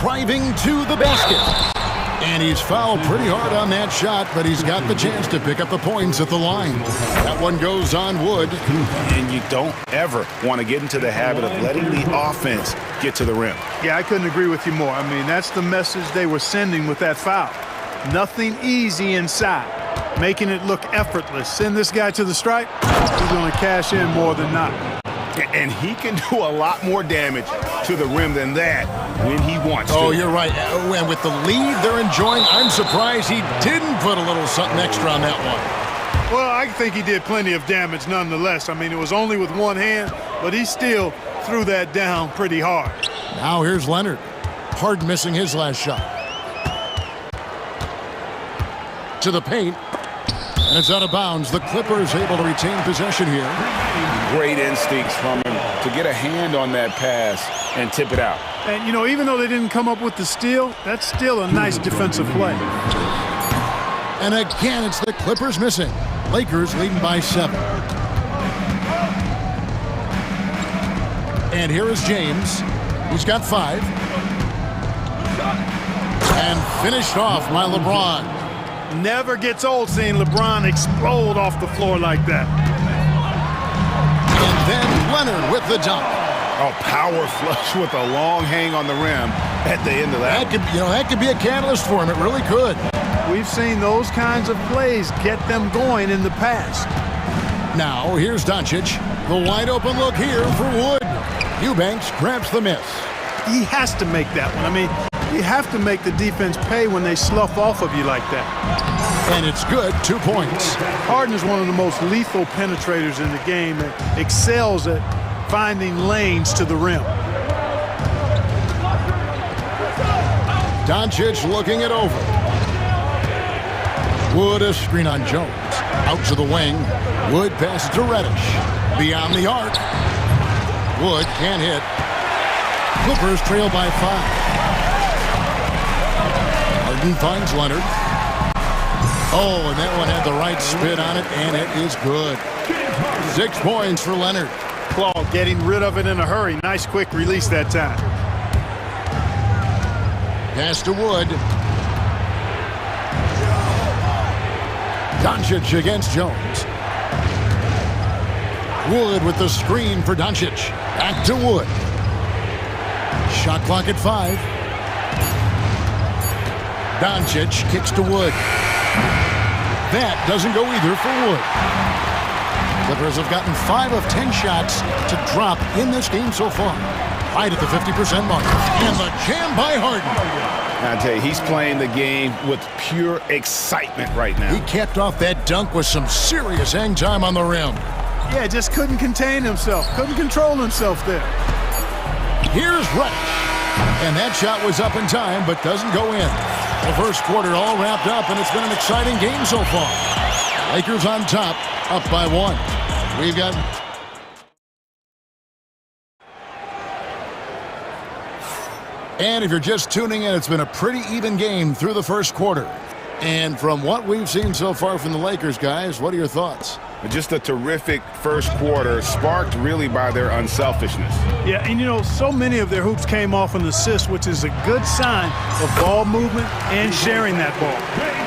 Driving to the basket. And he's fouled pretty hard on that shot, but he's got the chance to pick up the points at the line. That one goes on Wood. And you don't ever want to get into the habit of letting the offense get to the rim. Yeah, I couldn't agree with you more. I mean, that's the message they were sending with that foul. Nothing easy inside, making it look effortless. Send this guy to the stripe, he's going to cash in more than not. And he can do a lot more damage to the rim than that when he wants to. Oh, you're right. And with the lead they're enjoying, I'm surprised he didn't put a little something extra on that one. Well, I think he did plenty of damage nonetheless. I mean, it was only with one hand, but he still threw that down pretty hard. Now here's Leonard. Hard missing his last shot. To the paint. And it's out of bounds. The Clippers able to retain possession here. Great instincts from him to get a hand on that pass and tip it out. And, you know, even though they didn't come up with the steal, that's still a nice defensive play. And again, it's the Clippers missing. Lakers leading by 7. And here is James. He's got 5. And finished off by LeBron. Never gets old seeing LeBron explode off the floor like that. And then Leonard with the dunk. Oh, power flush with a long hang on the rim at the end of that. That could be a catalyst for him. It really could. We've seen those kinds of plays get them going in the past. Now, here's Doncic. The wide open look here for Wood. Eubanks grabs the miss. He has to make that one. I mean, you have to make the defense pay when they slough off of you like that. And it's good, 2 points. Harden is one of the most lethal penetrators in the game and excels at finding lanes to the rim. Doncic looking it over. Wood a screen on Jones. Out to the wing. Wood passes to Reddish. Beyond the arc. Wood can't hit. Clippers trail by 5. Harden finds Leonard. Oh, and that one had the right spin on it, and it is good. 6 points for Leonard. Claw getting rid of it in a hurry. Nice quick release that time. Pass to Wood. Doncic against Jones. Wood with the screen for Doncic. Back to Wood. Shot clock at 5. Doncic kicks to Wood. That doesn't go either for Wood. Clippers have gotten 5 of 10 shots to drop in this game so far. Right at the 50% mark. And the jam by Harden. I tell you, he's playing the game with pure excitement right now. He capped off that dunk with some serious hang time on the rim. Yeah, just couldn't contain himself. Couldn't control himself there. Here's Reddish. And that shot was up in time, but doesn't go in. The first quarter all wrapped up, and it's been an exciting game so far. Lakers on top, up by 1. We've got... And if you're just tuning in, it's been a pretty even game through the first quarter. And from what we've seen so far from the Lakers, guys, what are your thoughts? Just a terrific first quarter, sparked really by their unselfishness. Yeah, and you know, so many of their hoops came off an assist, which is a good sign of ball movement and sharing that ball.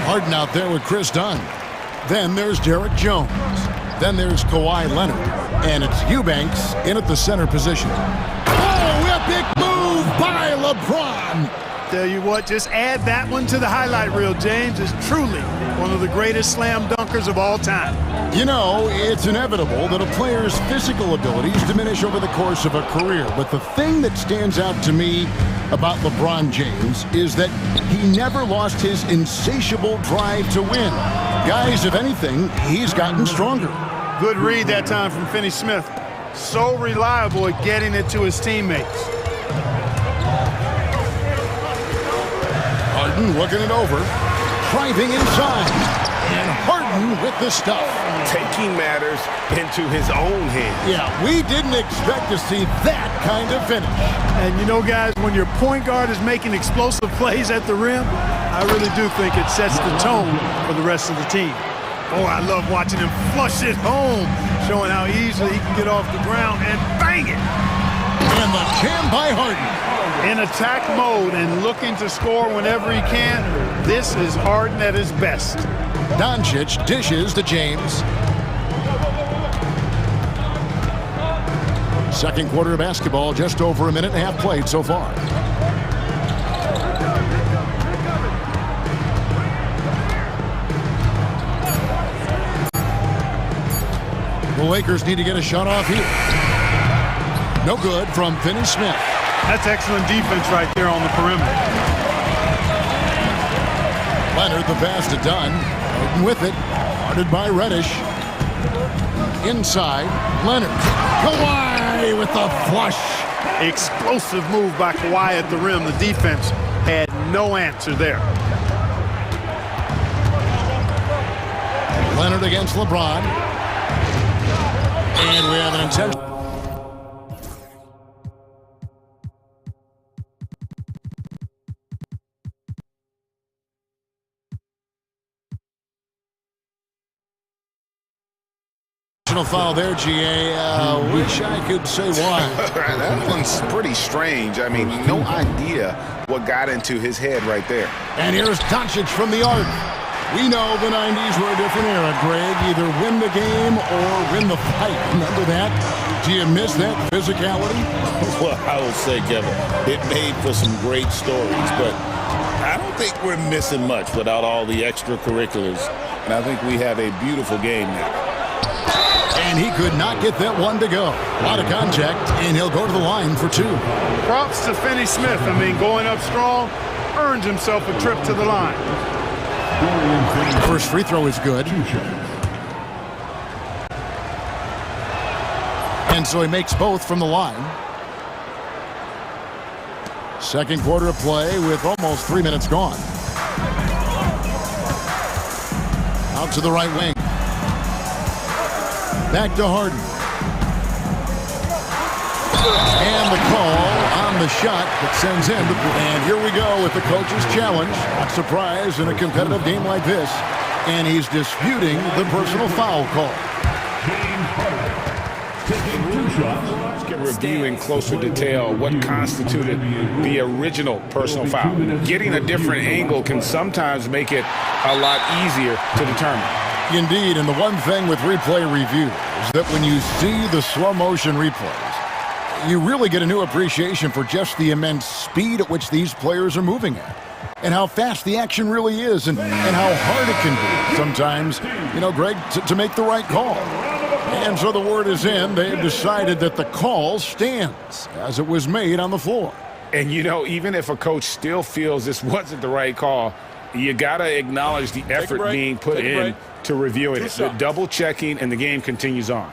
Harden out there with Chris Dunn. Then there's Derek Jones. Then there's Kawhi Leonard. And it's Eubanks in at the center position. Oh, a big move by LeBron. Tell you what, just add that one to the highlight reel. James is truly one of the greatest slam dunkers of all time. You know, it's inevitable that a player's physical abilities diminish over the course of a career. But the thing that stands out to me about LeBron James is that he never lost his insatiable drive to win. Guys, if anything, he's gotten stronger. Good read that time from Finney-Smith. So reliable at getting it to his teammates. Harden looking it over, driving inside, and Harden with the stuff. Taking matters into his own hands. Yeah, we didn't expect to see that kind of finish. And you know, guys, when your point guard is making explosive plays at the rim, I really do think it sets the tone for the rest of the team. Oh, I love watching him flush it home, showing how easily he can get off the ground and bang it. And the jam by Harden. In attack mode and looking to score whenever he can, this is Harden at his best. Doncic dishes to James. Second quarter of basketball, just over a minute and a half played so far. The Lakers need to get a shot off here. No good from Finney-Smith. That's excellent defense right there on the perimeter. Leonard, the pass to Dunn. Harden with it. Guarded by Reddish. Inside, Leonard. Kawhi with the flush. Explosive move by Kawhi at the rim. The defense had no answer there. Leonard against LeBron. And we have an intentional. Foul there, GA. Wish I could say why. That one's pretty strange. I mean, no idea what got into his head right there. And here's Doncic from the arc. We know the 90s were a different era, Greg. Either win the game or win the fight. Remember that? Do you miss that physicality? Well, I would say, Kevin, it made for some great stories, but I don't think we're missing much without all the extracurriculars. And I think we have a beautiful game now. And he could not get that one to go. A lot of contact, and he'll go to the line for 2. Props to Finney-Smith. I mean, going up strong, earned himself a trip to the line. First free throw is good. And so he makes both from the line. Second quarter of play with almost 3 minutes gone. Out to the right wing. Back to Harden. And the call on the shot that sends in. And here we go with the coach's challenge. Not surprised in a competitive game like this. And he's disputing the personal foul call. Let's get review in closer detail what constituted the original personal foul. Getting a different angle can sometimes make it a lot easier to determine. Indeed, and the one thing with replay review is that when you see the slow motion replays, you really get a new appreciation for just the immense speed at which these players are moving at. And how fast the action really is, and how hard it can be sometimes, Greg, to make the right call. And so the word is in. They've decided that the call stands as it was made on the floor. And, even if a coach still feels this wasn't the right call, you got to acknowledge the effort being put in to reviewing it. The double checking, and the game continues on.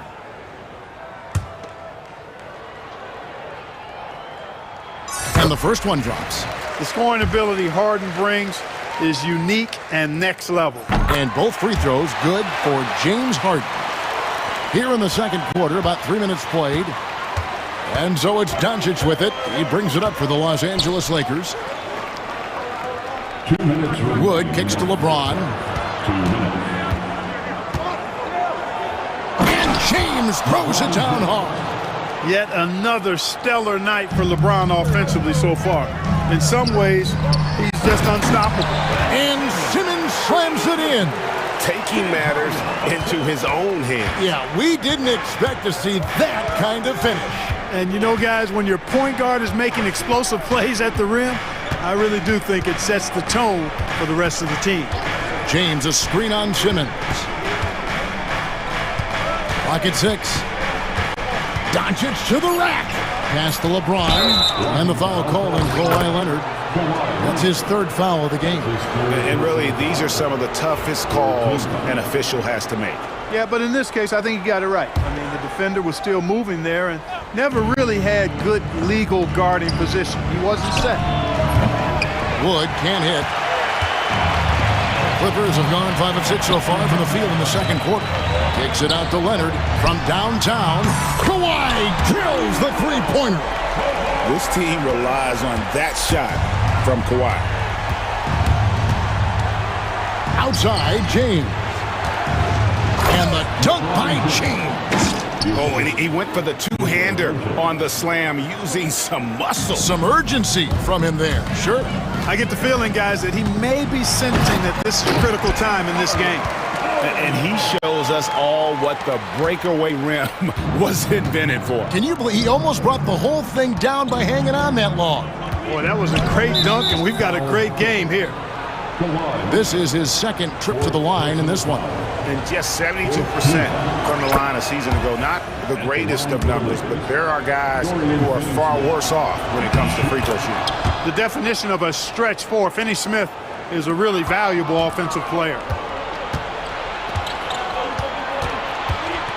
And the first one drops. The scoring ability Harden brings is unique and next level. And both free throws good for James Harden. Here in the second quarter, about 3 minutes played. And so it's Doncic with it. He brings it up for the Los Angeles Lakers. 2 minutes. Wood kicks to LeBron. 2 minutes. And James throws it down hard. Yet another stellar night for LeBron offensively so far. In some ways, he's just unstoppable. And Simmons slams it in. Taking matters into his own hands. Yeah, we didn't expect to see that kind of finish. And guys, when your point guard is making explosive plays at the rim, I really do think it sets the tone for the rest of the team. James, a screen on Simmons. Clock at 6. Doncic to the rack. Pass to LeBron. And the foul called on Kawhi Leonard. That's his third foul of the game. And really, these are some of the toughest calls an official has to make. Yeah, but in this case, I think he got it right. I mean, the defender was still moving there and never really had good legal guarding position. He wasn't set. Wood can't hit. Clippers have gone 5 of 6 so far from the field in the second quarter. Takes it out to Leonard from downtown. Kawhi drills the three-pointer. This team relies on that shot from Kawhi. Outside, James. And the dunk by James. Oh, and he went for the two-hander on the slam using some muscle. Some urgency from him there. Sure. I get the feeling, guys, that he may be sensing that this is a critical time in this game. And he shows us all what the breakaway rim was invented for. Can you believe he almost brought the whole thing down by hanging on that long? Boy, that was a great dunk, and we've got a great game here. This is his second trip to the line in this one. And just 72% from the line a season ago. Not the greatest of numbers, but there are guys who are far worse off when it comes to free throw shooting. The definition of a stretch four. Finney Smith is a really valuable offensive player.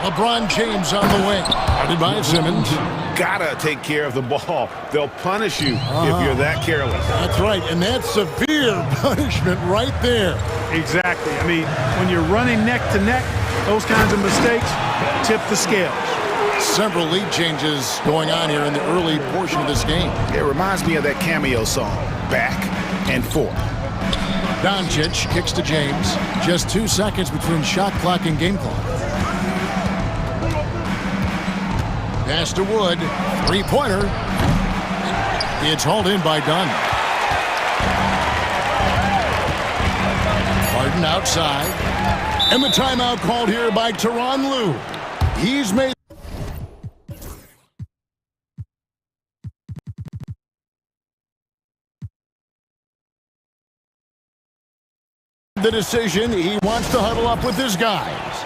LeBron James on the wing. Guarded by Simmons. Gotta take care of the ball. They'll punish you if you're that careless. That's right, and that's severe punishment right there. Exactly. I mean, when you're running neck to neck, those kinds of mistakes tip the scales. Several lead changes going on here in the early portion of this game. It reminds me of that cameo song, Back and Forth. Doncic kicks to James. Just 2 seconds between shot clock and game clock. Pass to Wood. Three-pointer. It's hauled in by Dunn. Harden outside. And the timeout called here by Tyronn Lue. He's made the decision. He wants to huddle up with his guys.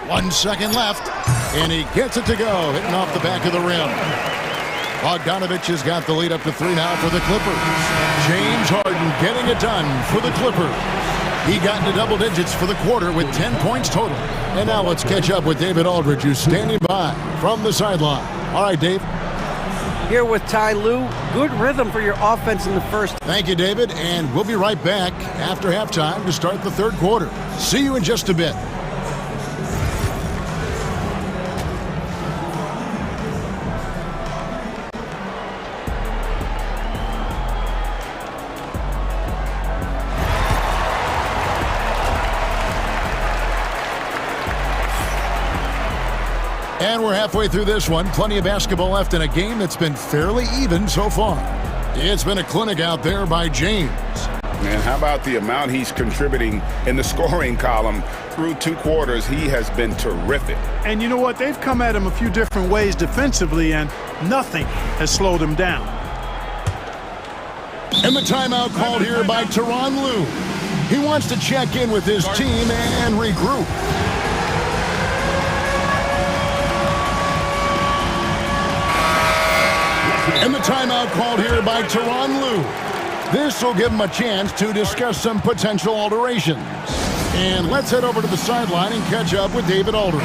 1 second left, and he gets it to go, hitting off the back of the rim. Bogdanovich has got the lead up to 3 now for the Clippers. James Harden getting it done for the Clippers. He got into double digits for the quarter with 10 points total. And now let's catch up with David Aldridge, who's standing by from the sideline. All right, Dave. Here with Ty Lue. Good rhythm for your offense in the first. Thank you, David. And we'll be right back after halftime to start the third quarter. See you in just a bit. And we're halfway through this one. Plenty of basketball left in a game that's been fairly even so far. It's been a clinic out there by James. And how about the amount he's contributing in the scoring column through 2 quarters? He has been terrific. And you know what? They've come at him a few different ways defensively, and nothing has slowed him down. And the timeout called here by Tyronn Lue. He wants to check in with his team and regroup. And the timeout called here by Tyronn Lue. This will give him a chance to discuss some potential alterations. And let's head over to the sideline and catch up with David Aldridge.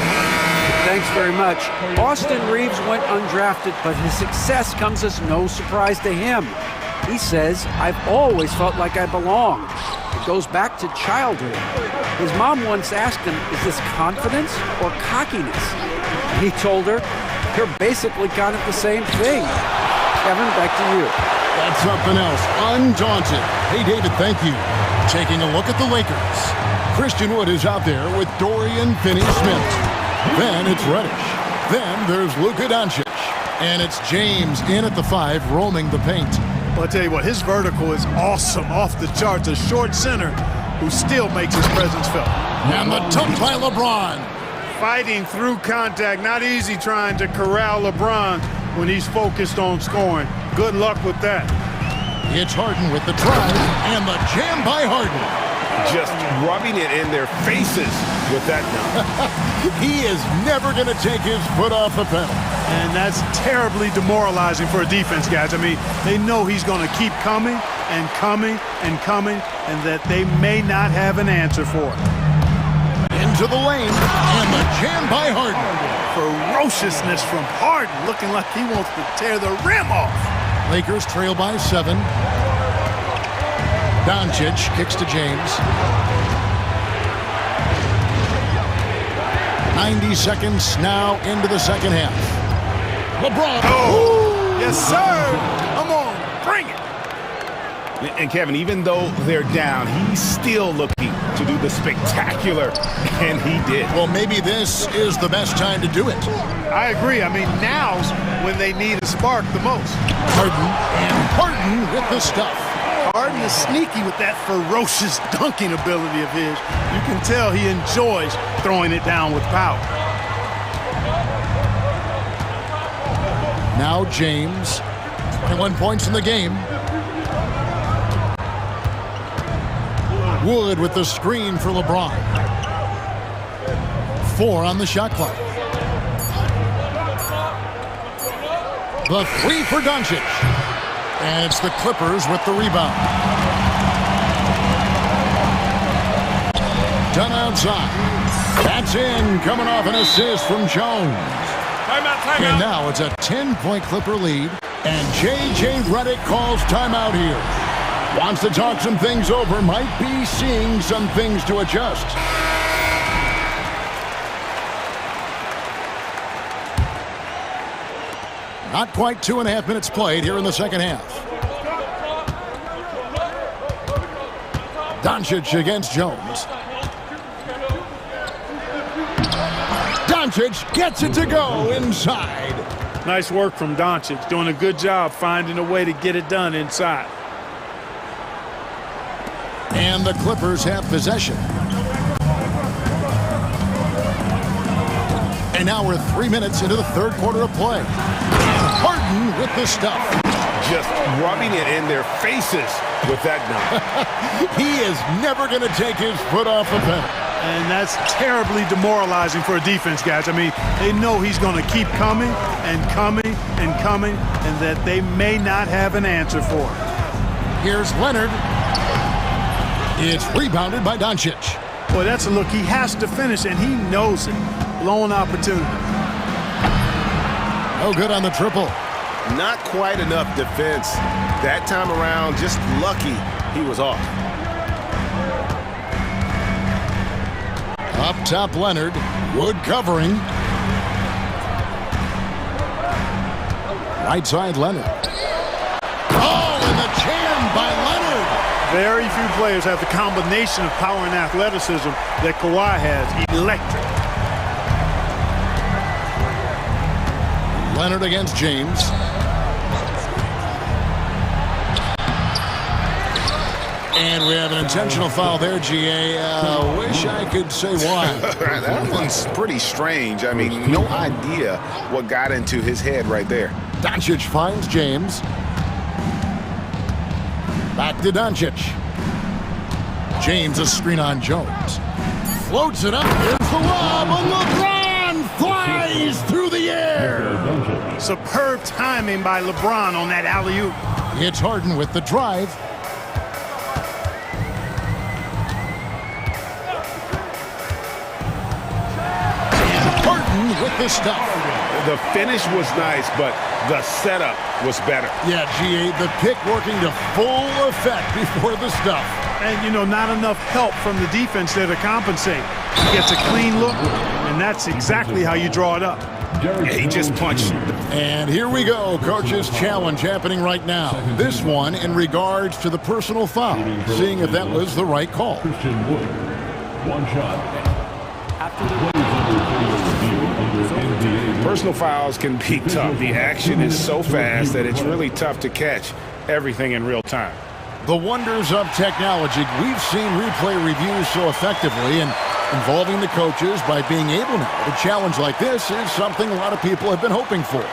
Thanks very much. Austin Reeves went undrafted, but his success comes as no surprise to him. He says, "I've always felt like I belong." It goes back to childhood. His mom once asked him, "Is this confidence or cockiness?" He told her, "You're basically kind of the same thing." Kevin, back to you. That's something else. Undaunted. Hey, David, thank you. Taking a look at the Lakers. Christian Wood is out there with Dorian Finney-Smith. Then it's Reddish. Then there's Luka Doncic. And it's James in at the 5, roaming the paint. Well, I'll tell you what, his vertical is awesome, off the charts. A short center who still makes his presence felt. And the dunk by LeBron. Fighting through contact. Not easy trying to corral LeBron when he's focused on scoring. Good luck with that. It's Harden with the drive and the jam by Harden. Just rubbing it in their faces with that dunk. He is never going to take his foot off the pedal. And that's terribly demoralizing for a defense, guys. I mean, they know he's going to keep coming and coming and coming, and that they may not have an answer for it. Into the lane, and the jam by Harden. Ferociousness from Harden, looking like he wants to tear the rim off. Lakers trail by 7. Doncic kicks to James. 90 seconds now into the second half. LeBron. Oh, yes, sir. Come on, bring it. And Kevin, even though they're down, he's still looking to do the spectacular, and he did. Well, maybe this is the best time to do it. I agree. I mean, now's when they need a spark the most. Harden, and Harden with the stuff. Harden is sneaky with that ferocious dunking ability of his. You can tell he enjoys throwing it down with power. Now James, 21 points in the game. Wood with the screen for LeBron. 4 on the shot clock. The 3 for Doncic. And it's the Clippers with the rebound. Done outside. That's in, coming off an assist from Jones. Timeout. And now it's a 10-point Clipper lead. And J.J. Redick calls timeout here. Wants to talk some things over, might be seeing some things to adjust. Not quite 2.5 minutes played here in the second half. Doncic against Jones. Doncic gets it to go inside. Nice work from Doncic, doing a good job finding a way to get it done inside. And the Clippers have possession. And now we're 3 minutes into the third quarter of play. And Harden with the stuff. Just rubbing it in their faces with that dunk. He is never going to take his foot off the pedal. And that's terribly demoralizing for a defense, guys. I mean, they know he's going to keep coming and coming and coming, and that they may not have an answer for it. Here's Leonard. It's rebounded by Doncic. Boy, that's a look he has to finish, and he knows it. Blown opportunity. Oh, good on the triple. Not quite enough defense. That time around, just lucky he was off. Up top, Leonard. Wood covering. Right side, Leonard. Oh, and the jam by Leonard. Very few players have the combination of power and athleticism that Kawhi has. Electric. Leonard against James. And we have an intentional foul there, GA. Wish I could say why. That one's pretty strange. I mean, no idea what got into his head right there. Doncic finds James. Back to Doncic. James, a screen on Jones. Floats it up. Here's the lob. And LeBron flies through the air. Superb timing by LeBron on that alley-oop. It's Harden with the drive. With the stuff. The finish was nice, but the setup was better. Yeah, GA, the pick working to full effect before the stuff. And, you know, not enough help from the defense there to compensate. He gets a clean look, and that's exactly how you draw it up. Yeah, he just punched. And here we go. Coach's challenge happening right now. This one in regards to the personal foul. Seeing if that was the right call. One shot. Personal fouls can be tough. The action is so fast that it's really tough to catch everything in real time. The wonders of technology. We've seen replay reviews so effectively, and involving the coaches by being able now to challenge like this is something a lot of people have been hoping for.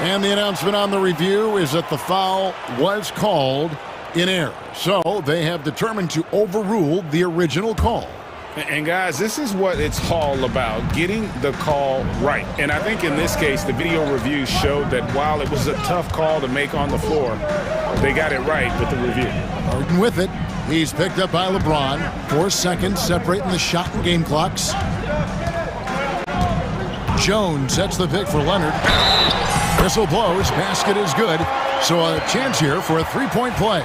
And the announcement on the review is that the foul was called in error. So they have determined to overrule the original call. And guys, this is what it's all about, getting the call right. And I think in this case, the video review showed that while it was a tough call to make on the floor, they got it right with the review. Harden with it. He's picked up by LeBron. 4 seconds separating the shot and game clocks. Jones sets the pick for Leonard. Whistle blows. Basket is good. So a chance here for a three-point play.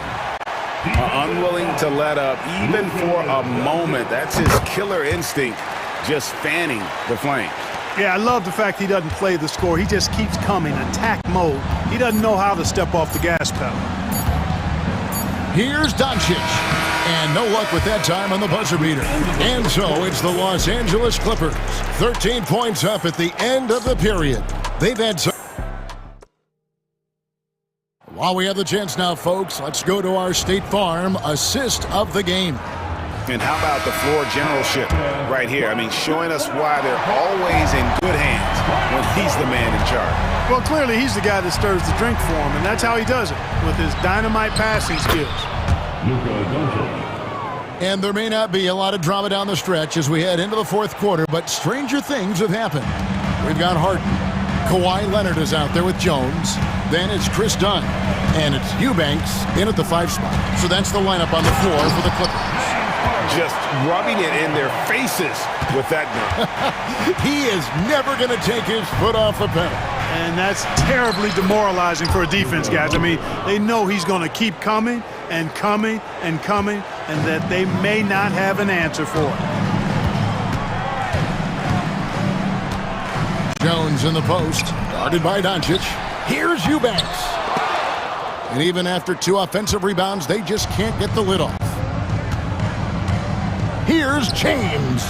Unwilling to let up even for a moment. That's his killer instinct, just fanning the flame. Yeah, I love the fact he doesn't play the score. He just keeps coming, attack mode. He doesn't know how to step off the gas pedal. Here's Doncic. And no luck with that time on the buzzer beater. And so it's the Los Angeles Clippers. 13 points up at the end of the period. They've had some... While we have the chance now, folks, let's go to our State Farm assist of the game. And how about the floor generalship right here? I mean, showing us why they're always in good hands when he's the man in charge. Well, clearly he's the guy that stirs the drink for him, and that's how he does it, with his dynamite passing skills. And there may not be a lot of drama down the stretch as we head into the fourth quarter, but stranger things have happened. We've got Harden. Kawhi Leonard is out there with Jones. Then it's Chris Dunn. And it's Eubanks in at the 5 spot. So that's the lineup on the floor for the Clippers. Just rubbing it in their faces with that gun. He is never going to take his foot off the pedal. And that's terribly demoralizing for a defense, guys. I mean, they know he's going to keep coming and coming and coming, and that they may not have an answer for it. Jones in the post, guarded by Doncic. Here's Eubanks. And even after 2 offensive rebounds, they just can't get the lid off. Here's James.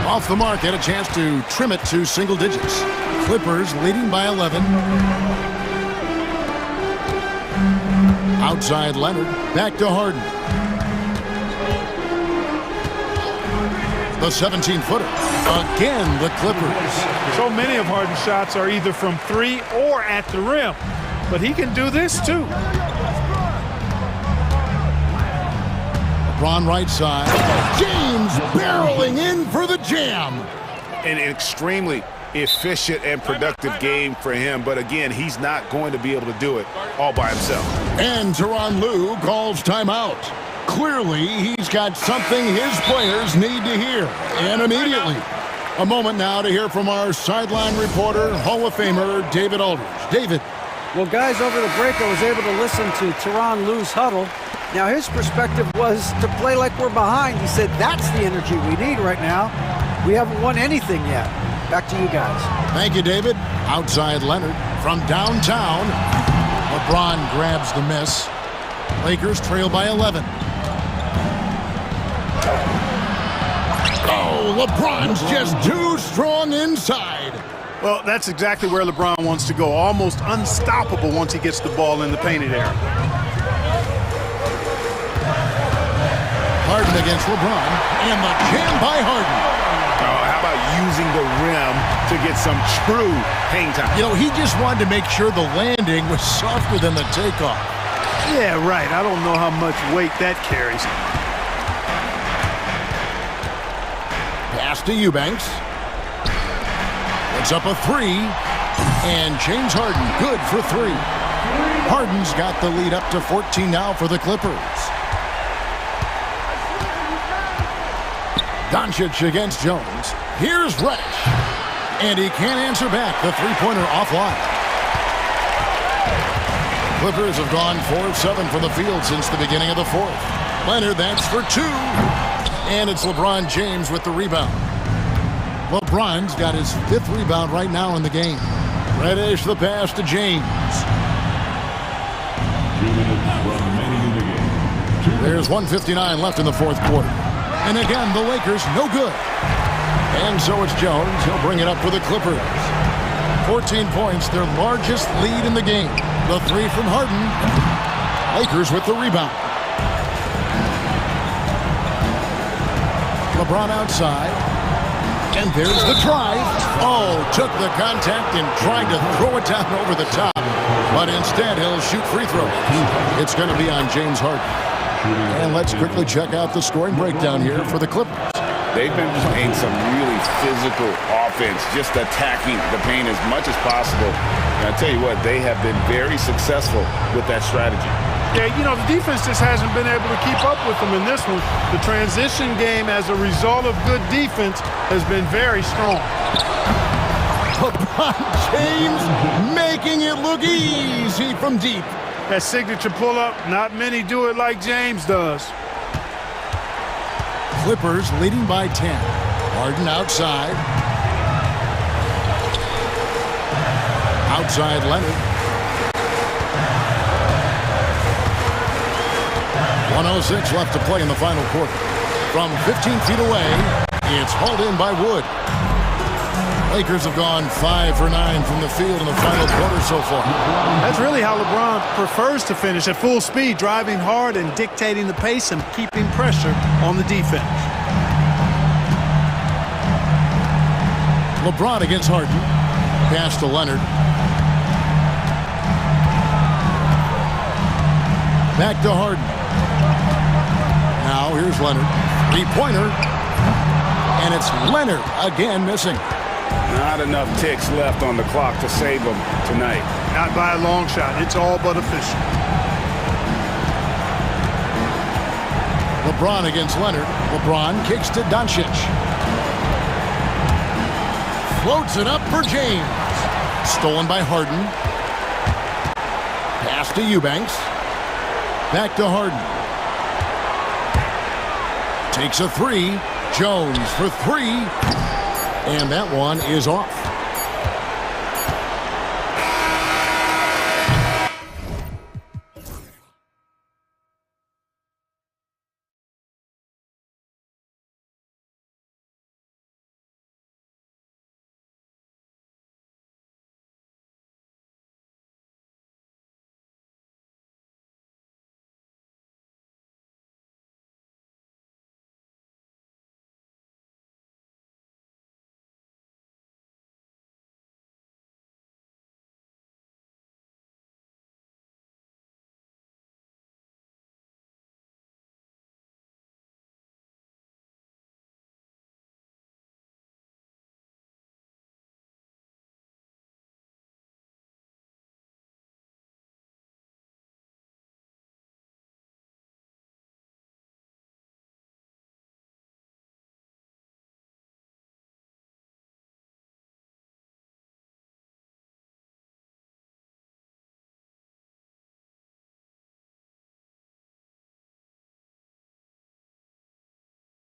Off the mark, had a chance to trim it to single digits. Clippers leading by 11. Outside Leonard, back to Harden. The 17-footer. Again, the Clippers. So many of Harden's shots are either from 3 or at the rim. But he can do this too. LeBron right side. James Jones barreling in for the jam. An extremely efficient and productive game for him, but again, he's not going to be able to do it all by himself. And Tyronn Lue calls timeout. Clearly, he's got something his players need to hear, and immediately. A moment now to hear from our sideline reporter, Hall of Famer David Aldridge. David. Well, guys, over the break, I was able to listen to Tyronn Lue's huddle. Now, his perspective was to play like we're behind. He said that's the energy we need right now. We haven't won anything yet. Back to you guys. Thank you, David. Outside Leonard from downtown. LeBron grabs the miss. Lakers trail by 11. Oh, LeBron's just too strong inside. Well, that's exactly where LeBron wants to go. Almost unstoppable once he gets the ball in the painted area. Harden against LeBron, and the jam by Harden. How about using the rim to get some true hang time? You know, he just wanted to make sure the landing was softer than the takeoff. Yeah, right. I don't know how much weight that carries. Pass to Eubanks. It's up a three, and James Harden good for three. Harden's got the lead up to 14 now for the Clippers. Doncic against Jones. Here's Reddish. And he can't answer back. The three-pointer offline. Clippers have gone 4 of 7 from the field since the beginning of the fourth. Leonard, that's for two. And it's LeBron James with the rebound. LeBron's got his 5th rebound right now in the game. Reddish the pass to James. 2 minutes remaining in the game. There's 1:59 left in the fourth quarter. And again, the Lakers no good. And so it's Jones. He'll bring it up for the Clippers. 14 points, their largest lead in the game. The three from Harden. Lakers with the rebound. LeBron outside. And there's the drive. Oh, took the contact and tried to throw it down over the top. But instead, he'll shoot free throws. It's going to be on James Harden. And let's quickly check out the scoring breakdown here for the Clippers. They've been playing some really physical offense, just attacking the paint as much as possible. And I tell you what, they have been very successful with that strategy. Yeah, you know, the defense just hasn't been able to keep up with them in this one. The transition game, as a result of good defense, has been very strong. LeBron James making it look easy from deep. That signature pull-up, not many do it like James does. Clippers leading by 10. Harden outside. Outside Leonard. 1:06 left to play in the final quarter. From 15 feet away, it's hauled in by Wood. Lakers have gone 5 for 9 from the field in the final quarter so far. That's really how LeBron prefers to finish, at full speed, driving hard and dictating the pace and keeping pressure on the defense. LeBron against Harden. Pass to Leonard. Back to Harden. Now here's Leonard. Three-pointer. And it's Leonard again missing. Not enough ticks left on the clock to save them tonight. Not by a long shot. It's all but official. LeBron against Leonard. LeBron kicks to Doncic. Floats it up for James. Stolen by Harden. Pass to Eubanks. Back to Harden. Takes a three. Jones for three. And that one is off.